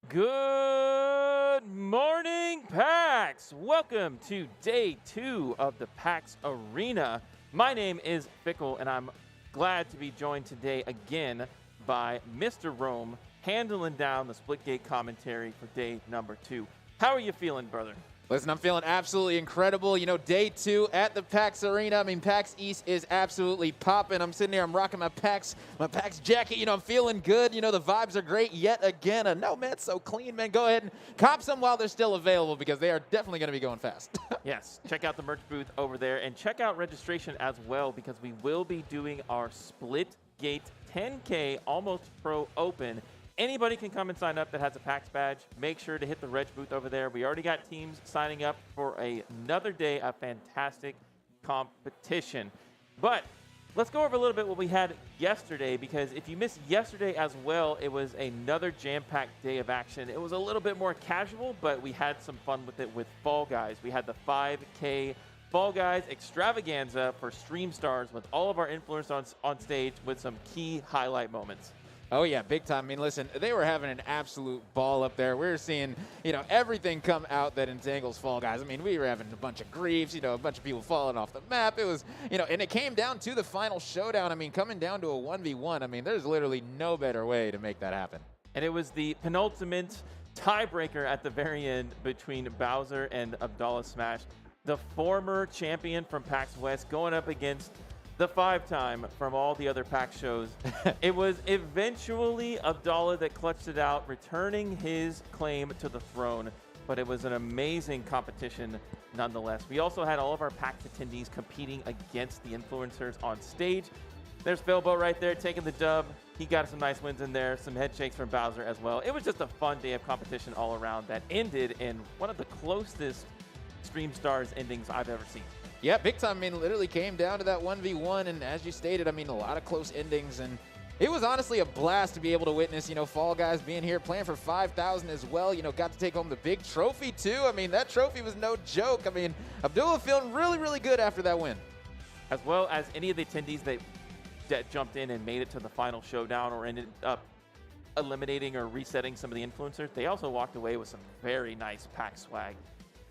Good morning, PAX! Welcome to day 2 of the PAX Arena. My name is Fickle, and I'm glad to be joined today again by Mr. Rome, handling down the Splitgate commentary for day number 2. How are you feeling, brother? Listen, I'm feeling absolutely incredible. You know, day 2 at the PAX Arena. I mean, PAX East is absolutely popping. I'm sitting here, I'm rocking my PAX jacket. You know, I'm feeling good. You know, the vibes are great yet again. No, man, it's so clean, man. Go ahead and cop some while they're still available because they are definitely going to be going fast. Yes, check out the merch booth over there and check out registration as well because we will be doing our Splitgate 10K Almost Pro Open. Anybody can come and sign up that has a PAX badge. Make sure to hit the reg booth over there. We already got teams signing up for another day of fantastic competition. But let's go over a little bit what we had yesterday, because if you missed yesterday as well, it was another jam-packed day of action. It was a little bit more casual, but we had some fun with it with Fall Guys. We had the 5K Fall Guys extravaganza for Stream Stars with all of our influencers on stage with some key highlight moments. Oh, yeah, big time. I mean, listen, they were having an absolute ball up there. We were seeing, you know, everything come out that entangles Fall Guys. I mean, we were having a bunch of griefs, you know, a bunch of people falling off the map. It was, you know, and it came down to the final showdown. I mean, coming down to a 1v1, I mean, there's literally no better way to make that happen. And it was the penultimate tiebreaker at the very end between Bowser and Abdallah Smash, the former champion from PAX West going up against the 5-time from all the other PAX shows. It was eventually Abdallah that clutched it out, returning his claim to the throne. But it was an amazing competition nonetheless. We also had all of our PAX attendees competing against the influencers on stage. There's Philbo right there taking the dub. He got some nice wins in there, some head shakes from Bowser as well. It was just a fun day of competition all around that ended in one of the closest Stream Stars endings I've ever seen. Yeah, big time. I mean, literally came down to that 1v1, and as you stated, I mean, a lot of close endings, and it was honestly a blast to be able to witness, you know, Fall Guys being here, playing for 5,000 as well, you know, got to take home the big trophy, too. I mean, that trophy was no joke. I mean, Abdullah feeling really, really good after that win. As well as any of the attendees that jumped in and made it to the final showdown or ended up eliminating or resetting some of the influencers, they also walked away with some very nice PAX swag.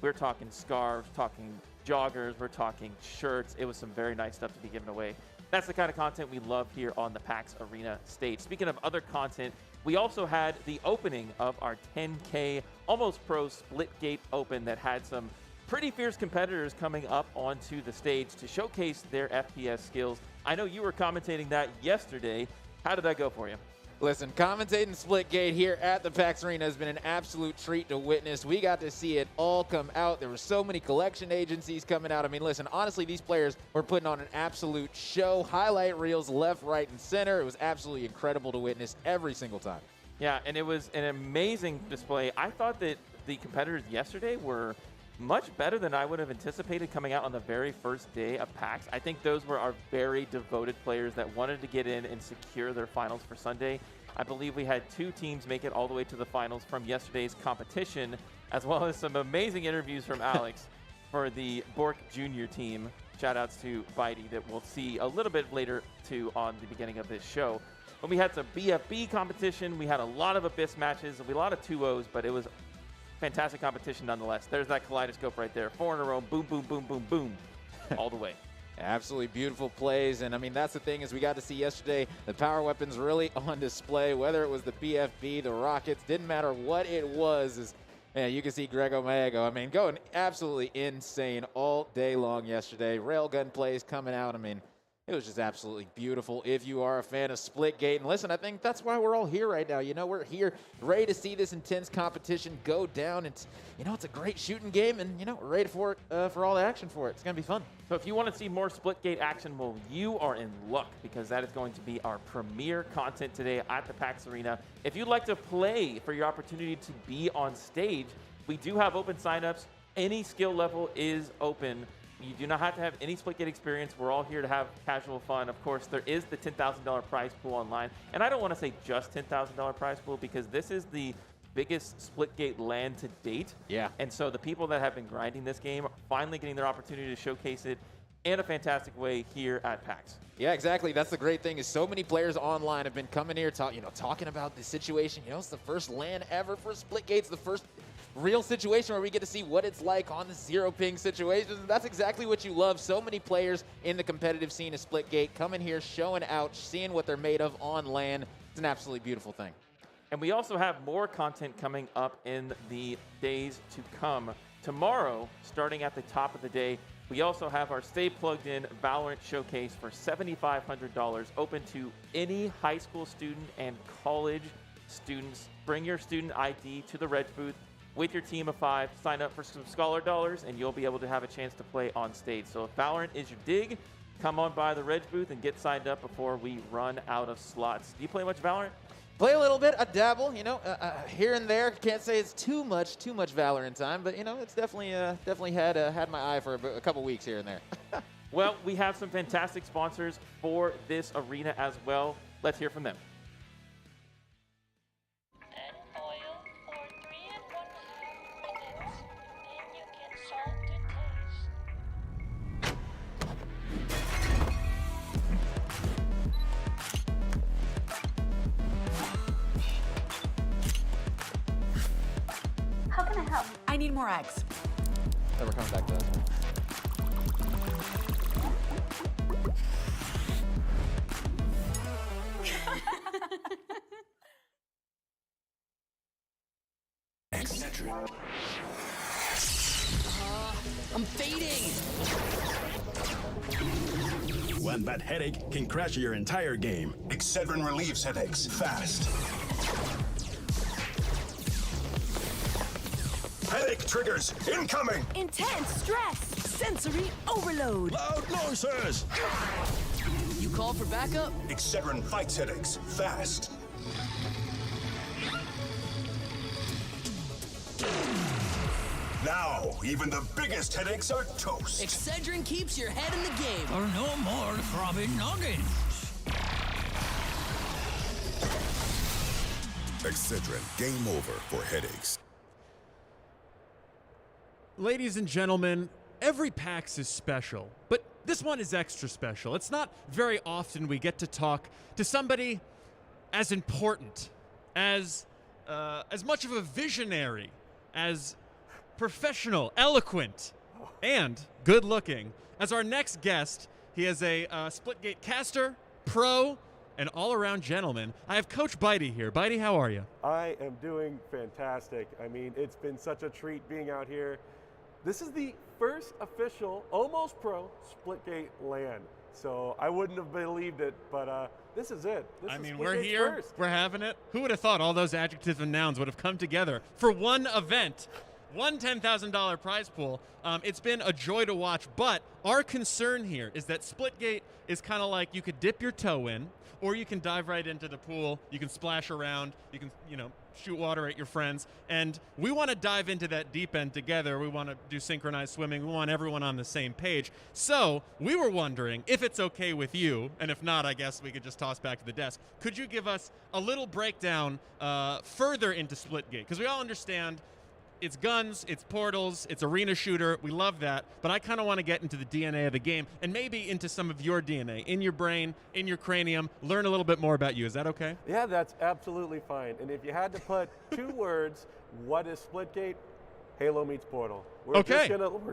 We're talking scarves, talking joggers, we're talking shirts. It was some very nice stuff to be given away. That's the kind of content we love here on the PAX Arena stage. Speaking of other content, we also had the opening of our 10K Almost Pro Splitgate Open that had some pretty fierce competitors coming up onto the stage to showcase their FPS skills. I know you were commentating that yesterday. How did that go for you? Listen, commentating Splitgate here at the PAX Arena has been an absolute treat to witness. We got to see it all come out. There were so many collection agencies coming out. I mean, listen, honestly, these players were putting on an absolute show. Highlight reels left, right, and center. It was absolutely incredible to witness every single time. Yeah, and it was an amazing display. I thought that the competitors yesterday were much better than I would have anticipated coming out on the very first day of PAX. I think those were our very devoted players that wanted to get in and secure their finals for Sunday. I believe we had 2 teams make it all the way to the finals from yesterday's competition, as well as some amazing interviews from Alex for the Bork Jr. team. Shoutouts to Bitey that we'll see a little bit later too on the beginning of this show. But we had some BFB competition. We had a lot of Abyss matches, a lot of 2-0s, but it was fantastic competition nonetheless. There's that kaleidoscope right there. 4 in a row, boom, boom, boom, boom, boom, all the way. Absolutely beautiful plays, and I mean, that's the thing is we got to see yesterday the power weapons really on display, whether it was the BFB, the rockets, didn't matter what it was. Man, you can see Grego Maego, I mean, going absolutely insane all day long yesterday. Railgun plays coming out, I mean, it was just absolutely beautiful if you are a fan of Splitgate. And listen, I think that's why we're all here right now. You know, we're here ready to see this intense competition go down. It's, you know, it's a great shooting game, and, you know, we're ready for it, for all the action for it. It's going to be fun. So if you want to see more Splitgate action, well, you are in luck because that is going to be our premier content today at the PAX Arena. If you'd like to play for your opportunity to be on stage, we do have open signups. Any skill level is open. You do not have to have any Splitgate experience. We're all here to have casual fun. Of course, there is the $10,000 prize pool online. And I don't want to say just $10,000 prize pool because this is the biggest Splitgate land to date. Yeah. And so the people that have been grinding this game are finally getting their opportunity to showcase it and a fantastic way here at PAX. Yeah, exactly. That's the great thing is so many players online have been coming here talking about the situation. It's the first LAN ever for Splitgate. It's the first real situation where we get to see what it's like on the zero ping situations. And that's exactly what you love. So many players in the competitive scene of Splitgate coming here, showing out, seeing what they're made of on LAN. It's an absolutely beautiful thing. And we also have more content coming up in the days to come. Tomorrow, starting at the top of the day, we also have our Stay Plugged In Valorant Showcase for $7,500, open to any high school student and college students. Bring your student ID to the Reg booth with your team of 5, sign up for some Scholar Dollars, and you'll be able to have a chance to play on stage. So if Valorant is your dig, come on by the Reg booth and get signed up before we run out of slots. Do you play much Valorant? Play a little bit, I dabble, here and there. Can't say it's too much Valorant time, but it's definitely had my eye for a couple weeks here and there. Well, we have some fantastic sponsors for this arena as well. Let's hear from them. Add oil for 3 1/2 minutes, then you can salt to taste. How can I help? I need more eggs. Never coming back to us. I'm fading. One bad headache can crash your entire game. Excedrin relieves headaches fast. Headache triggers incoming! Intense stress. Sensory overload. Loud noises! You call for backup? Excedrin fights headaches fast. Now, even the biggest headaches are toast. Excedrin keeps your head in the game. Or no more throbbing noggins. Excedrin, game over for headaches. Ladies and gentlemen, every PAX is special, but this one is extra special. It's not very often we get to talk to somebody as important, as much of a visionary, as professional, eloquent, and good-looking as our next guest. He is a Splitgate caster, pro, and all-around gentleman. I have Coach Bitey here. Bitey, how are you? I am doing fantastic. I mean, it's been such a treat being out here. This is the first official, almost pro, Splitgate LAN. So I wouldn't have believed it, but this is it. This is we're Splitgate's here. first. We're having it. Who would have thought all those adjectives and nouns would have come together for one event? One $10,000 prize pool. It's been a joy to watch, but our concern here is that Splitgate is kind of like you could dip your toe in, or you can dive right into the pool. You can splash around. You can, shoot water at your friends. And we want to dive into that deep end together. We want to do synchronized swimming. We want everyone on the same page. So we were wondering if it's okay with you, and if not, I guess we could just toss back to the desk. Could you give us a little breakdown further into Splitgate? Because we all understand it's guns, it's portals, it's arena shooter. We love that. But I kind of want to get into the DNA of the game and maybe into some of your DNA, in your brain, in your cranium, learn a little bit more about you. Is that okay? Yeah, that's absolutely fine. And if you had to put 2 words, what is Splitgate? Halo meets Portal. We're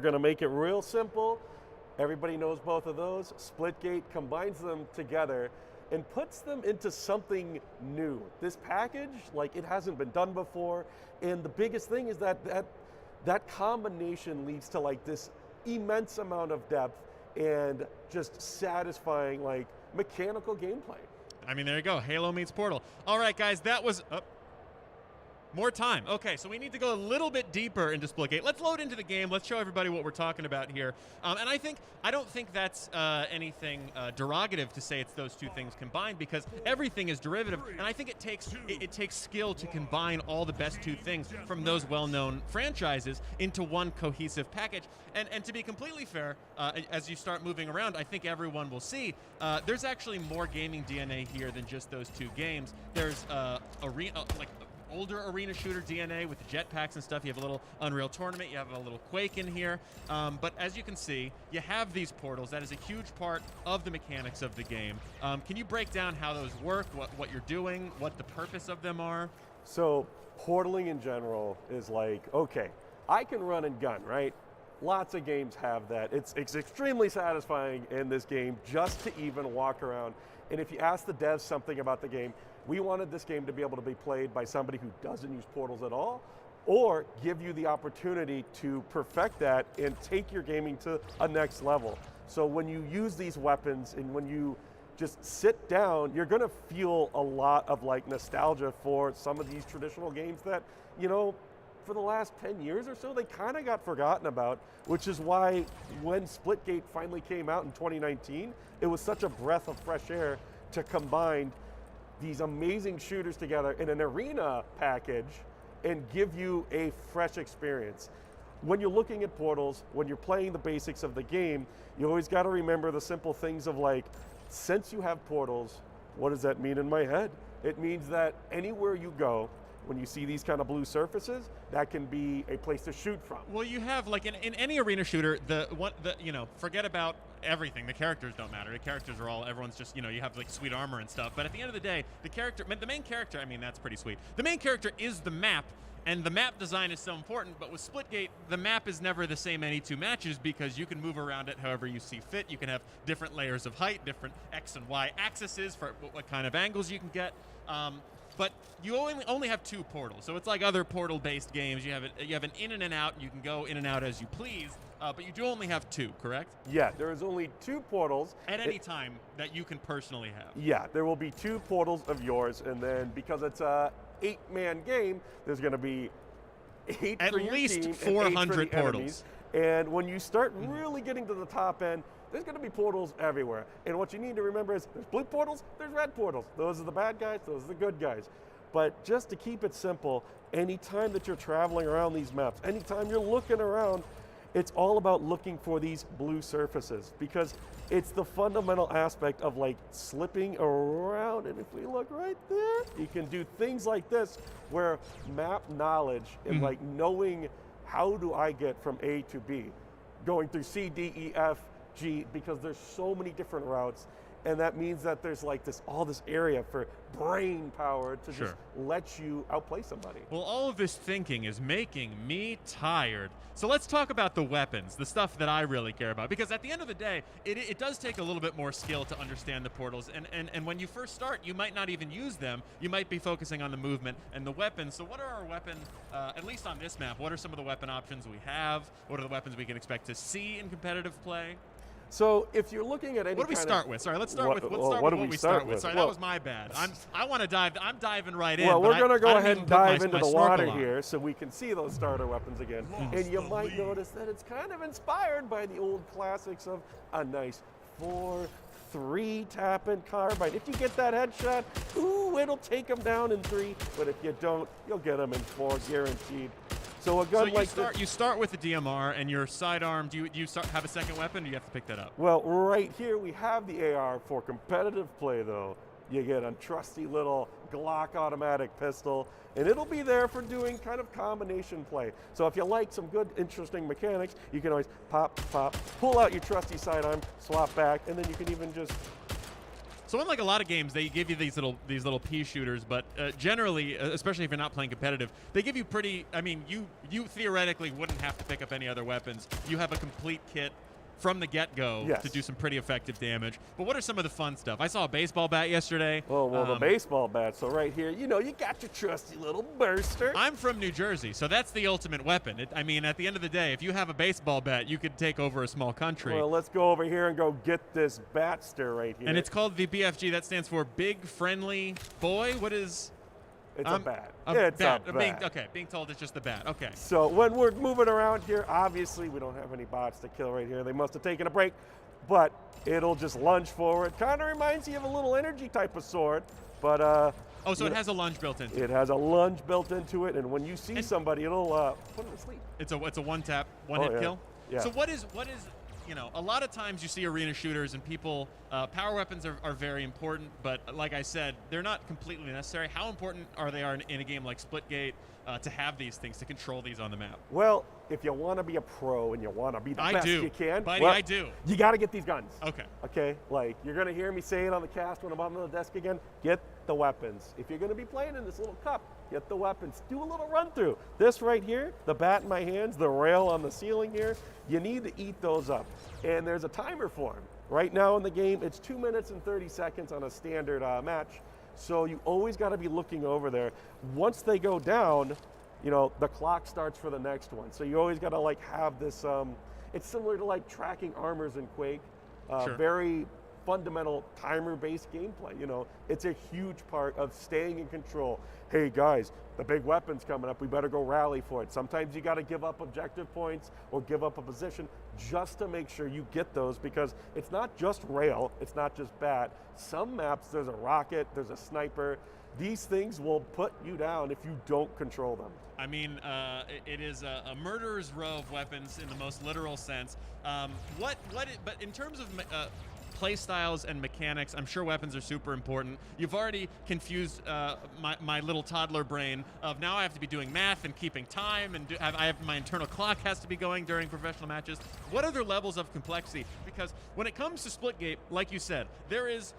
gonna make it real simple. Everybody knows both of those. Splitgate combines them together and puts them into something new. This package, it hasn't been done before. And the biggest thing is that combination leads to this immense amount of depth and just satisfying mechanical gameplay. I mean, there you go. Halo meets Portal. All right, guys, that was more time. Okay, so we need to go a little bit deeper into Splitgate. Let's load into the game. Let's show everybody what we're talking about here. And I don't think that's anything derogative to say it's those two things combined, because everything is derivative. And I think it takes skill to combine all the best two things from those well-known franchises into one cohesive package. And to be completely fair, as you start moving around, I think everyone will see there's actually more gaming DNA here than just those two games. There's older arena shooter DNA with the jetpacks and stuff. You have a little Unreal Tournament. You have a little Quake in here. But as you can see, you have these portals. That is a huge part of the mechanics of the game. Can you break down how those work, what you're doing, what the purpose of them are? So portaling in general is like, okay, I can run and gun, right? Lots of games have that. It's extremely satisfying in this game just to even walk around. And if you ask the devs something about the game, we wanted this game to be able to be played by somebody who doesn't use portals at all, or give you the opportunity to perfect that and take your gaming to a next level. So when you use these weapons and when you just sit down, you're gonna feel a lot of like nostalgia for some of these traditional games that, you know, for the last 10 years or so, they kind of got forgotten about, which is why when Splitgate finally came out in 2019, it was such a breath of fresh air to combine these amazing shooters together in an arena package and give you a fresh experience. When you're looking at portals, when you're playing the basics of the game, you always got to remember the simple things of like, since you have portals, what does that mean in my head? It means that anywhere you go, when you see these kind of blue surfaces, that can be a place to shoot from. Well, you have like in any arena shooter, forget about everything. The characters don't matter. The characters are all, everyone's just, you have like sweet armor and stuff. But at the end of the day, the main character, I mean, that's pretty sweet. The main character is the map, and the map design is so important. But with Splitgate, the map is never the same any two matches because you can move around it however you see fit. You can have different layers of height, different X and Y axes for what kind of angles you can get. But you only have 2 portals, so it's like other portal-based games. You have an in and an out. You can go in and out as you please, but you do only have 2, correct? Yeah, there is only 2 portals at any time that you can personally have. Yeah, there will be 2 portals of yours, and then because it's a 8-man game, there's going to be 8 at for your least team 400 portals. Enemies. And when you start really getting to the top end, there's going to be portals everywhere. And what you need to remember is there's blue portals, there's red portals. Those are the bad guys, those are the good guys. But just to keep it simple, anytime that you're traveling around these maps, anytime you're looking around, it's all about looking for these blue surfaces because it's the fundamental aspect of like slipping around. And if we look right there, you can do things like this where map knowledge and like knowing how do I get from A to B, going through C, D, E, F, G, because there's so many different routes, and that means that there's like all this area for brain power to just let you outplay somebody. Well, all of this thinking is making me tired. So let's talk about the weapons, the stuff that I really care about, because at the end of the day, it does take a little bit more skill to understand the portals, and when you first start, you might not even use them. You might be focusing on the movement and the weapons. So what are our weapon, at least on this map, what are some of the weapon options we have? What are the weapons we can expect to see in competitive play? So if you're looking at any what do we start with? Sorry, let's start with what we start with. Sorry, that was my bad. I want to dive. I'm diving right in. Well, we're going to go ahead and dive into the water on here so we can see those starter weapons again. And you might notice that it's kind of inspired by the old classics of a nice 4-3 tap-in carbine. If you get that headshot, ooh, it'll take them down in 3. But if you don't, you'll get them in 4, guaranteed. So a gun you start with the DMR and your sidearm. Do you have a second weapon, or do you have to pick that up? Well, right here we have the AR for competitive play, though. You get a trusty little Glock automatic pistol, and it'll be there for doing kind of combination play. So if you like some good, interesting mechanics, you can always pop, pull out your trusty sidearm, swap back, and then you can even just. So unlike a lot of games, they give you these little pea shooters, but generally, especially if you're not playing competitive, they give you pretty. I mean, you theoretically wouldn't have to pick up any other weapons. You have a complete kit from the get-go to do some pretty effective damage. But what are some of the fun stuff? I saw a baseball bat yesterday. Well, the baseball bat. So right here, you got your trusty little burster. I'm from New Jersey, so that's the ultimate weapon. I mean, at the end of the day, if you have a baseball bat, you could take over a small country. Well, let's go over here and go get this batster right here. And it's called the BFG. That stands for Big Friendly Boy. What is... It's a bat. It's a bat. Being told it's just the bat. Okay. So when we're moving around here, obviously we don't have any bots to kill right here. They must have taken a break, but it'll just lunge forward. Kind of reminds you of a little energy type of sword, but so it has a lunge built into it. It has a lunge built into it, and when you see somebody, it'll put them to sleep. It's a one-tap, one-hit kill. Yeah. So what is you know, a lot of times you see arena shooters and people, power weapons are very important, but like I said, they're not completely necessary. How important are they in a game like Splitgate to have these things, to control these on the map? Well, if you want to be a pro and you want to be the best you can, Buddy, well, I do. You got to get these guns. Okay. Okay, like you're going to hear me say it on the cast when I'm on the desk again, get the weapons. If you're going to be playing in this little cup, get the weapons. Do a little run through. This right here, the bat in my hands, the rail on the ceiling here, you need to eat those up. And there's a timer for them. Right now in the game, it's 2 minutes and 30 seconds on a standard match. So you always got to be looking over there. Once they go down, you know, the clock starts for the next one. So you always got to like have this, it's similar to like tracking armors in Quake. Sure. Very fundamental timer-based gameplay. You know, it's a huge part of staying in control. Hey guys, the big weapon's coming up. We better go rally for it. Sometimes you got to give up objective points or give up a position just to make sure you get those, because it's not just rail, it's not just bat. Some maps, there's a rocket, there's a sniper. These things will put you down if you don't control them. I mean, it is a murderer's row of weapons in the most literal sense. But in terms of play styles and mechanics, I'm sure weapons are super important. You've already confused my little toddler brain of now I have to be doing math and keeping time, and I have my internal clock has to be going during professional matches. What other levels of complexity? Because when it comes to Splitgate, like you said, there is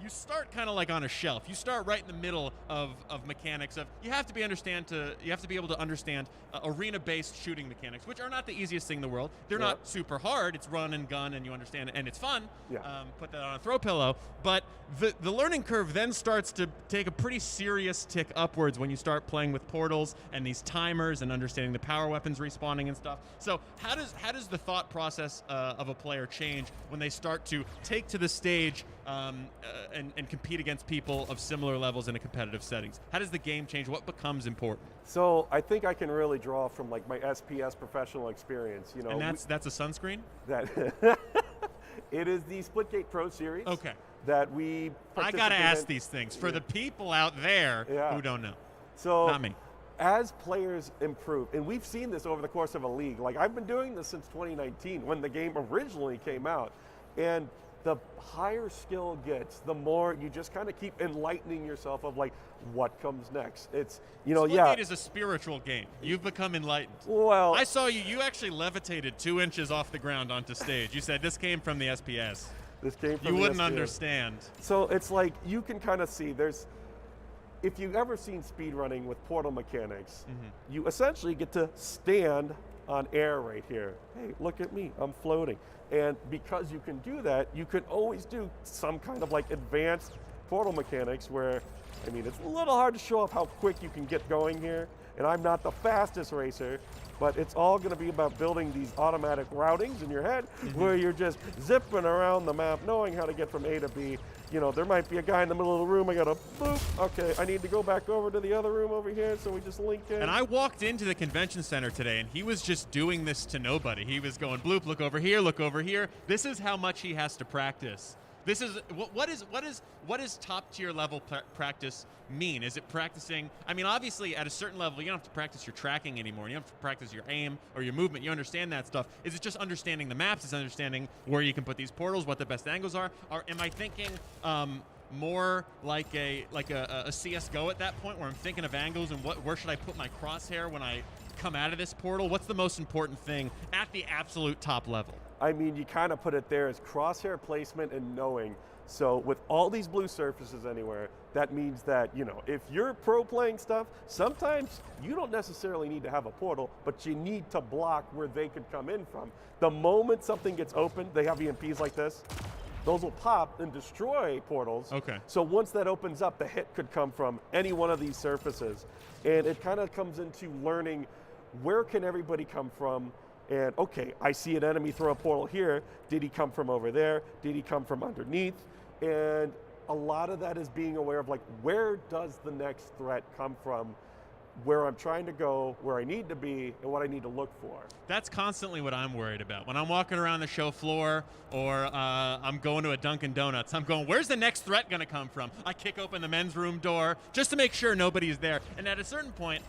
you start kind of like on a shelf. You start right in the middle of mechanics of you have to be able to understand arena-based shooting mechanics, which are not the easiest thing in the world. They're not super hard. It's run and gun, and you understand it, and it's fun. Yeah. Put that on a throw pillow. But the learning curve then starts to take a pretty serious tick upwards when you start playing with portals and these timers and understanding the power weapons respawning and stuff. So how does the thought process of a player change when they start to take to the stage and compete against people of similar levels in a competitive settings? How does the game change? What becomes important? So I think I can really draw from like my SPS professional experience. You know, and that's a sunscreen? That it is the Splitgate Pro Series. Okay. That we I gotta ask these things for the people out there who don't know. So not me. As players improve, and we've seen this over the course of a league. Like I've been doing this since 2019 when the game originally came out, and the higher skill gets, the more you just kind of keep enlightening yourself of like what comes next. It's, you know, Splitgate is a spiritual game. You've become enlightened. Well, I saw you actually levitated 2 inches off the ground onto stage. You said this came from the SPS. This came from You the wouldn't SPS. understand. So it's like you can kind of see if you've ever seen speedrunning with portal mechanics, you essentially get to stand on air right here. Hey, look at me, I'm floating. And because you can do that, you can always do some kind of like advanced portal mechanics where, I mean, it's a little hard to show off how quick you can get going here. And I'm not the fastest racer, but it's all going to be about building these automatic routings in your head where you're just zipping around the map, knowing how to get from A to B. You know, there might be a guy in the middle of the room. I got to boop. Okay, I need to go back over to the other room over here, so we just link in. And I walked into the convention center today, and he was just doing this to nobody. He was going, bloop, look over here, look over here. This is how much he has to practice. This is what is top tier level practice mean? Is it practicing? I mean, obviously, at a certain level, you don't have to practice your tracking anymore. You don't have to practice your aim or your movement. You understand that stuff. Is it just understanding the maps? Is it understanding where you can put these portals, what the best angles are? Or am I thinking more like a CS:GO at that point, where I'm thinking of angles and where should I put my crosshair when I come out of this portal? What's the most important thing at the absolute top level? I mean, you kind of put it there as crosshair placement and knowing. So with all these blue surfaces anywhere, that means that, you know, if you're pro playing stuff, sometimes you don't necessarily need to have a portal, but you need to block where they could come in from. The moment something gets open, they have EMPs like this. Those will pop and destroy portals. Okay. So once that opens up, the hit could come from any one of these surfaces. And it kind of comes into learning where can everybody come from. And okay, I see an enemy throw a portal here. Did he come from over there? Did he come from underneath? And a lot of that is being aware of like, where does the next threat come from? where I'm trying to go, where I need to be, and what I need to look for. That's constantly what I'm worried about. When I'm walking around the show floor or I'm going to a Dunkin' Donuts, I'm going, where's the next threat going to come from? I kick open the men's room door just to make sure nobody's there. And at a certain point,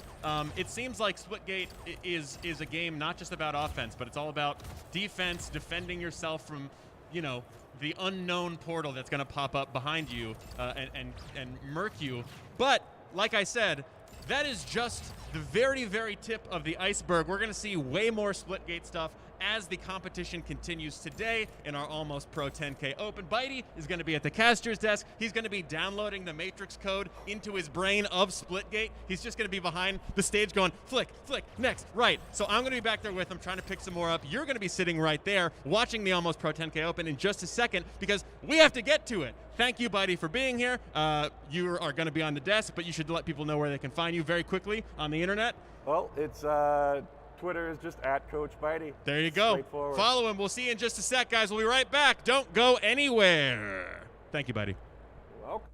it seems like Splitgate is a game not just about offense, but it's all about defense, defending yourself from, the unknown portal that's going to pop up behind you and murk you. But, like I said, that is just the very, very tip of the iceberg. We're going to see way more Splitgate stuff as the competition continues today in our Almost Pro 10K Open. Bitey is going to be at the caster's desk. He's going to be downloading the matrix code into his brain of Splitgate. He's just going to be behind the stage going, flick, flick, next, right. So I'm going to be back there with him trying to pick some more up. You're going to be sitting right there watching the Almost Pro 10K Open in just a second because we have to get to it. Thank you, Bitey, for being here. You are going to be on the desk, but you should let people know where they can find you very quickly on the internet. Well, it's Twitter is just @Coach Bitey. There you go. Follow him. We'll see you in just a sec, guys. We'll be right back. Don't go anywhere. Thank you, Bitey. Welcome.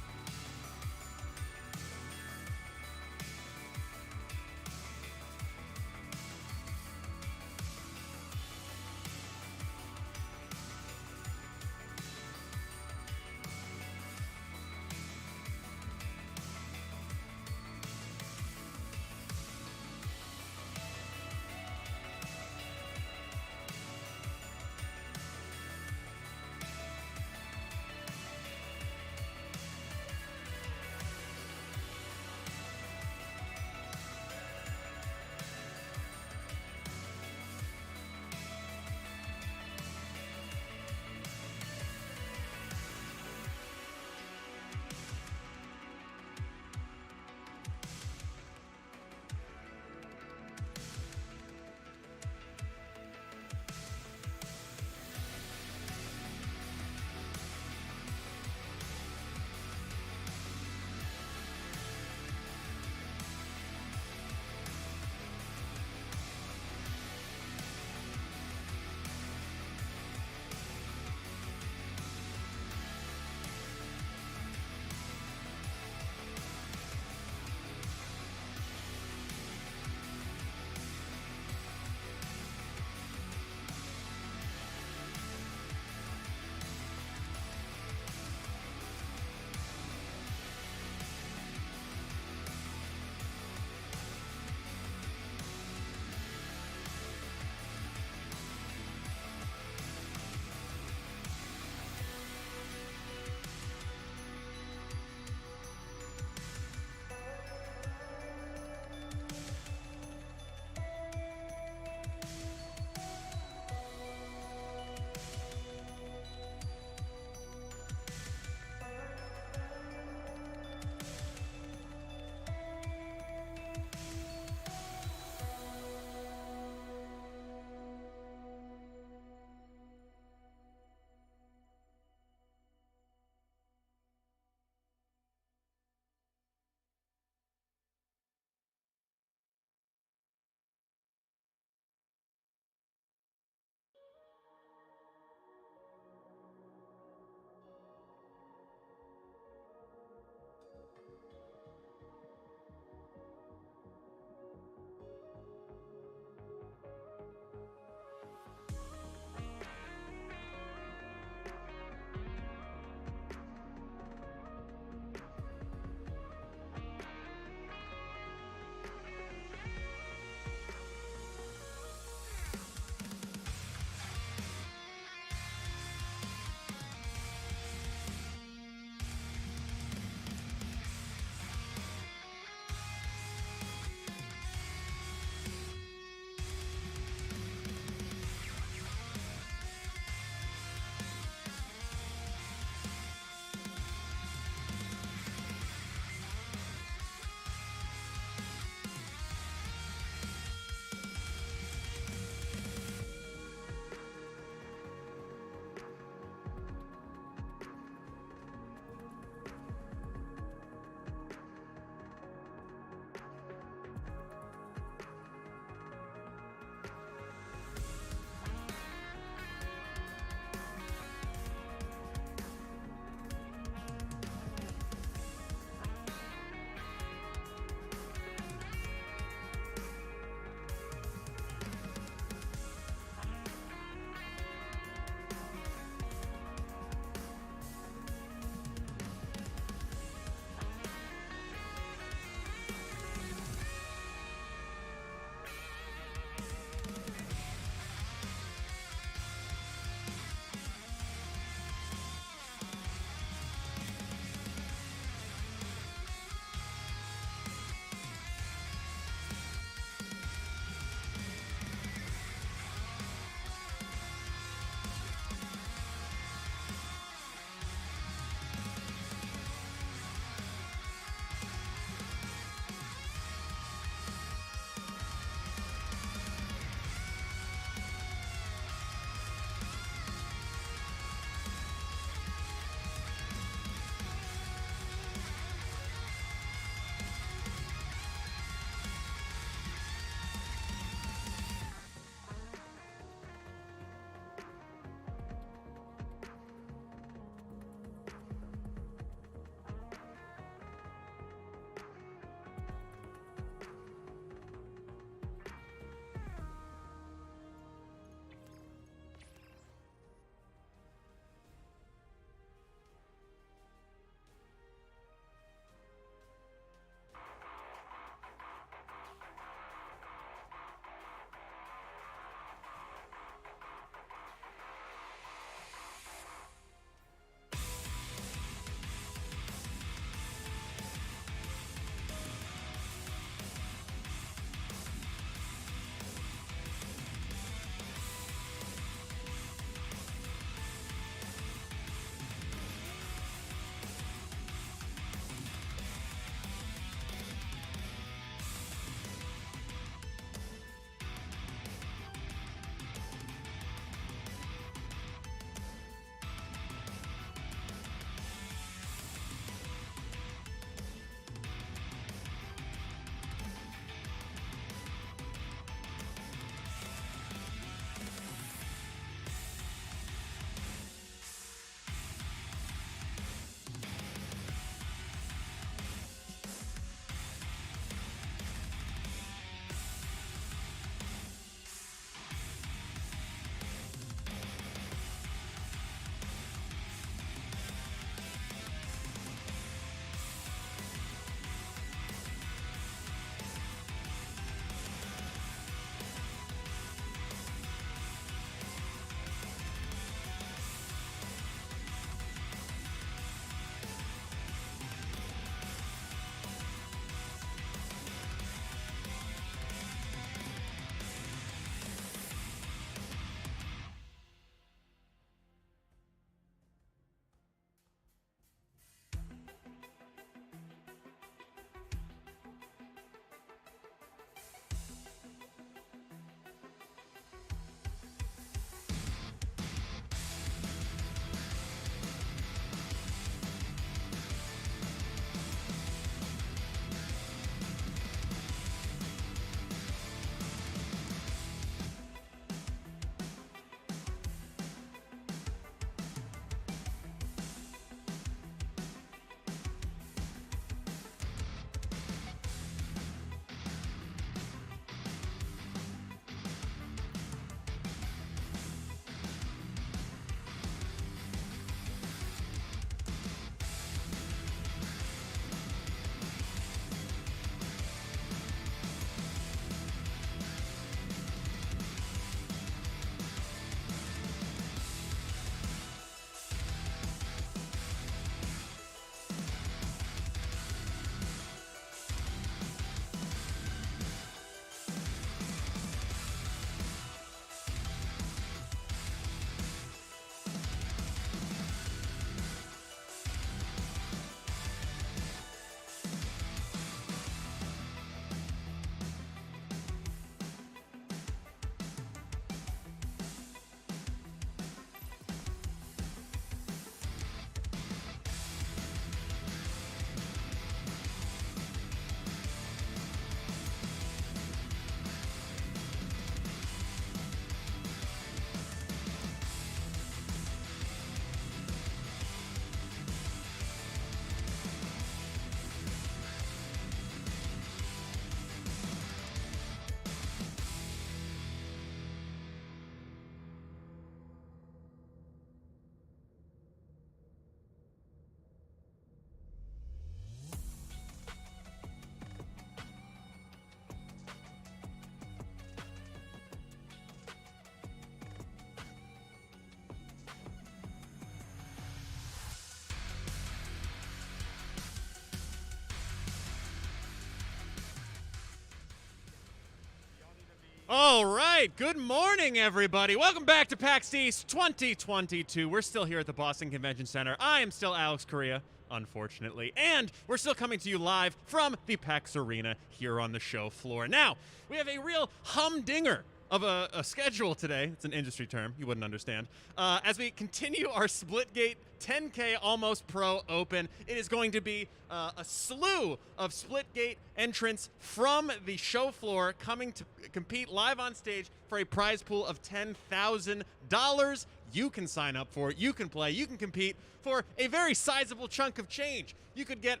All right, good morning, everybody. Welcome back to PAX East 2022. We're still here at the Boston Convention Center. I am still Alex Correa, unfortunately, and we're still coming to you live from the PAX Arena here on the show floor. Now, we have a real humdinger of a schedule today. It's an industry term. You wouldn't understand. As we continue our Splitgate 10K Almost Pro Open, it is going to be a slew of Splitgate entrants from the show floor coming to compete live on stage for a prize pool of $10,000. You can sign up for it. You can play. You can compete for a very sizable chunk of change. You could get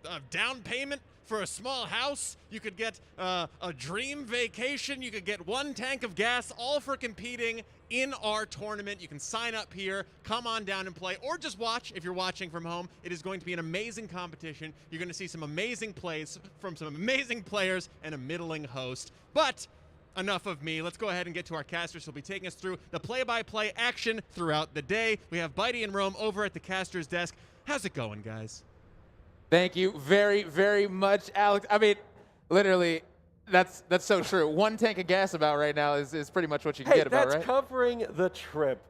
a down payment for a small house. You could get a dream vacation. You could get 1 tank of gas, all for competing in our tournament. You can sign up here, come on down and play, or just watch if you're watching from home. It is going to be an amazing competition. You're going to see some amazing plays from some amazing players and a middling host. But enough of me. Let's go ahead and get to our casters who'll be taking us through the play-by-play action throughout the day. We have Bitey and Rome over at the caster's desk. How's it going, guys? Thank you very, very much, Alex. I mean, literally, that's so true. 1 tank of gas about right now is pretty much what you can get about, right? That's covering the trip.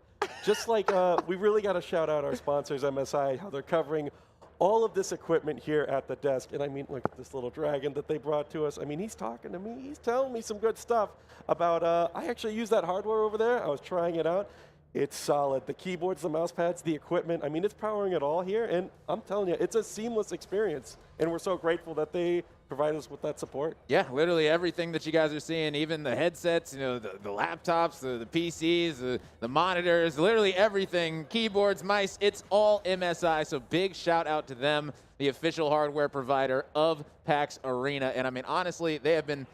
Just like we really got to shout out our sponsors, MSI, how they're covering all of this equipment here at the desk. And I mean, look at this little dragon that they brought to us. I mean, he's talking to me. He's telling me some good stuff about, I actually use that hardware over there. I was trying it out. It's solid. The keyboards, the mouse pads, the equipment. I mean, it's powering it all here. And I'm telling you, it's a seamless experience. And we're so grateful that they provide us with that support. Yeah, literally everything that you guys are seeing, even the headsets, you know, the laptops, the PCs, the monitors, literally everything, keyboards, mice, it's all MSI. So big shout out to them, the official hardware provider of PAX Arena. And I mean, honestly, they have been,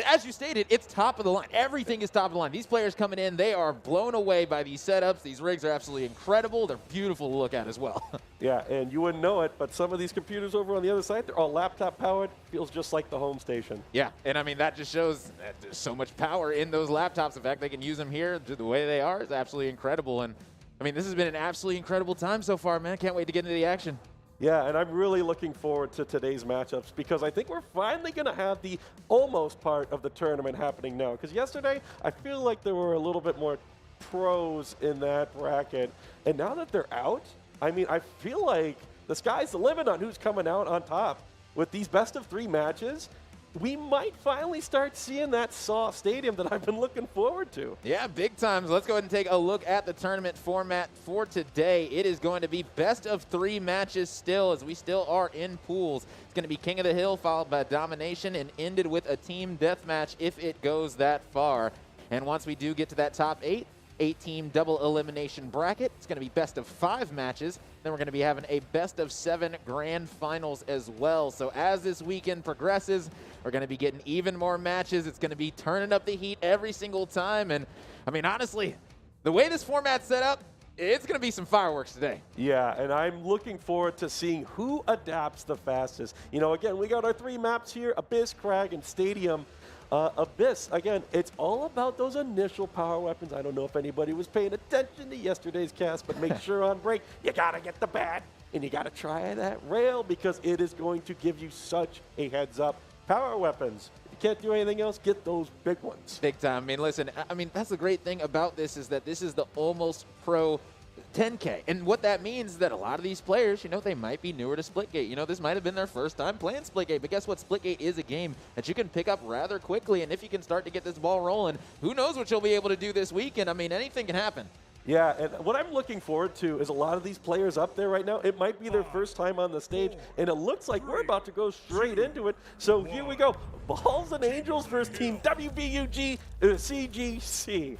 as you stated, it's top of the line. Everything is top of the line. These players coming in, they are blown away by these setups. These rigs are absolutely incredible. They're beautiful to look at as well. Yeah, and you wouldn't know it, but some of these computers over on the other side, they're all laptop powered. Feels just like the home station. Yeah, and I mean, that just shows that there's so much power in those laptops. The fact they can use them here the way they are is absolutely incredible. And I mean, this has been an absolutely incredible time so far, man. Can't wait to get into the action. Yeah, and I'm really looking forward to today's matchups because I think we're finally going to have the almost part of the tournament happening now. Because yesterday, I feel like there were a little bit more pros in that bracket. And now that they're out, I mean, I feel like the sky's the limit on who's coming out on top. With these best-of-3 matches, we might finally start seeing that soft stadium that I've been looking forward to. Yeah, big times. Let's go ahead and take a look at the tournament format for today. It is going to be best-of-3 matches still, as we still are in pools. It's going to be King of the Hill, followed by Domination, and ended with a team deathmatch if it goes that far. And once we do get to that top 8-team double elimination bracket, it's going to be best-of-5 matches. Then we're going to be having a best-of-7 grand finals as well. So as this weekend progresses, we're going to be getting even more matches. It's going to be turning up the heat every single time. And, I mean, honestly, the way this format's set up, it's going to be some fireworks today. Yeah, and I'm looking forward to seeing who adapts the fastest. You know, again, we got our 3 maps here, Abyss, Crag, and Stadium. Abyss, again, it's all about those initial power weapons. I don't know if anybody was paying attention to yesterday's cast, but make sure on break, you got to get the bat, and you got to try that rail because it is going to give you such a heads up. Power weapons. If you can't do anything else, get those big ones. Big time. I mean, listen, that's the great thing about this is that this is the almost pro 10K. And what that means is that a lot of these players, you know, they might be newer to Splitgate. You know, this might have been their first time playing Splitgate. But guess what? Splitgate is a game that you can pick up rather quickly. And if you can start to get this ball rolling, who knows what you'll be able to do this weekend. I mean, anything can happen. Yeah, and what I'm looking forward to is a lot of these players up there right now, it might be their first time on the stage, and it looks like we're about to go straight into it. So here we go. Balls and Angels versus Team WBUG CGC.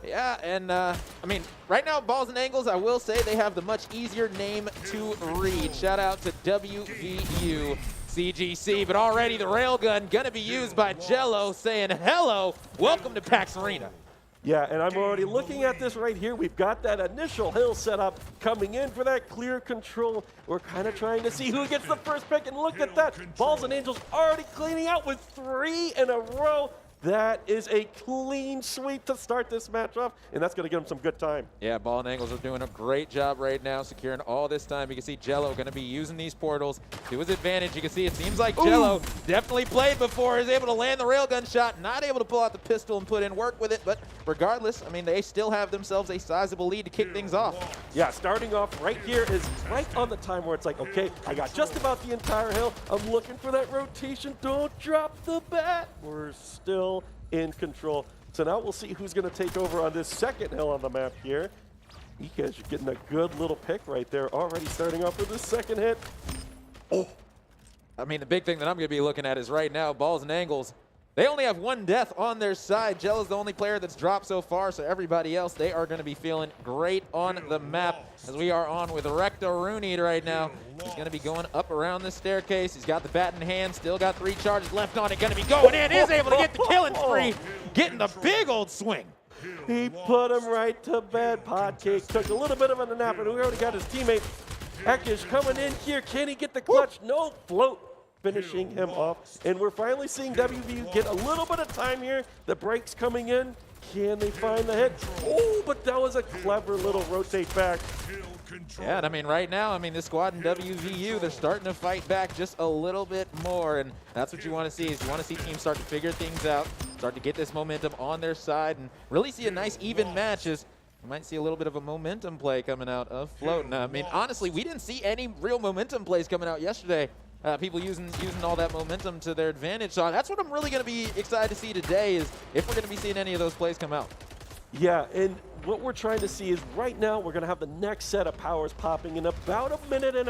Yeah, and I mean, right now, Balls and Angles, I will say they have the much easier name to read. Shout out to WVU CGC, but already the railgun going to be used by Jello saying, hello, welcome to PAX Arena. Yeah, and I'm already looking at this right here. We've got that initial hill set up coming in for that clear control. We're kind of trying to see who gets the first pick, and look at that. Balls and Angels already cleaning out with 3 in a row. That is a clean sweep to start this match off, and that's going to give him some good time. Yeah, Ball and Angles are doing a great job right now, securing all this time. You can see Jello going to be using these portals to his advantage. You can see it seems like Jello definitely played before, is able to land the railgun shot, not able to pull out the pistol and put in work with it, but regardless, I mean, they still have themselves a sizable lead to kick things off. Yeah, starting off right here is right on the time where it's like, okay, I got just about the entire hill. I'm looking for that rotation. Don't drop the bat. We're still in control. So now we'll see who's going to take over on this second hill on the map here. Ika's getting a good little pick right there, already starting off with the second hit. Oh, I mean, the big thing that I'm going to be looking at is right now, Balls and Angles. They only have one death on their side. Jello's the only player that's dropped so far, so everybody else, they are going to be feeling great on the map as we are on with Recto Rooney right now. He's going to be going up around the staircase. He's got the bat in hand, still got 3 charges left on it, going to be going in, is able to get the killing spree, getting the big old swing. He put him right to bed. Podcake took a little bit of a nap, and we already got his teammate Ekish coming in here. Can he get the clutch? No, float. Finishing him off. And we're finally seeing WVU get a little bit of time here. The break's coming in. Can they find the hit? Oh, but that was a clever little rotate back. Yeah, and I mean, right now, I mean, this squad in WVU, they're starting to fight back just a little bit more, and that's what you want to see, is you want to see teams start to figure things out, start to get this momentum on their side, and really see a nice even match as you might see a little bit of a momentum play coming out of Float. And I mean, honestly, we didn't see any real momentum plays coming out yesterday. People using all that momentum to their advantage. So that's what I'm really going to be excited to see today, is if we're going to be seeing any of those plays come out. Yeah, and what we're trying to see is right now we're going to have the next set of powers popping in about 1.5 minutes,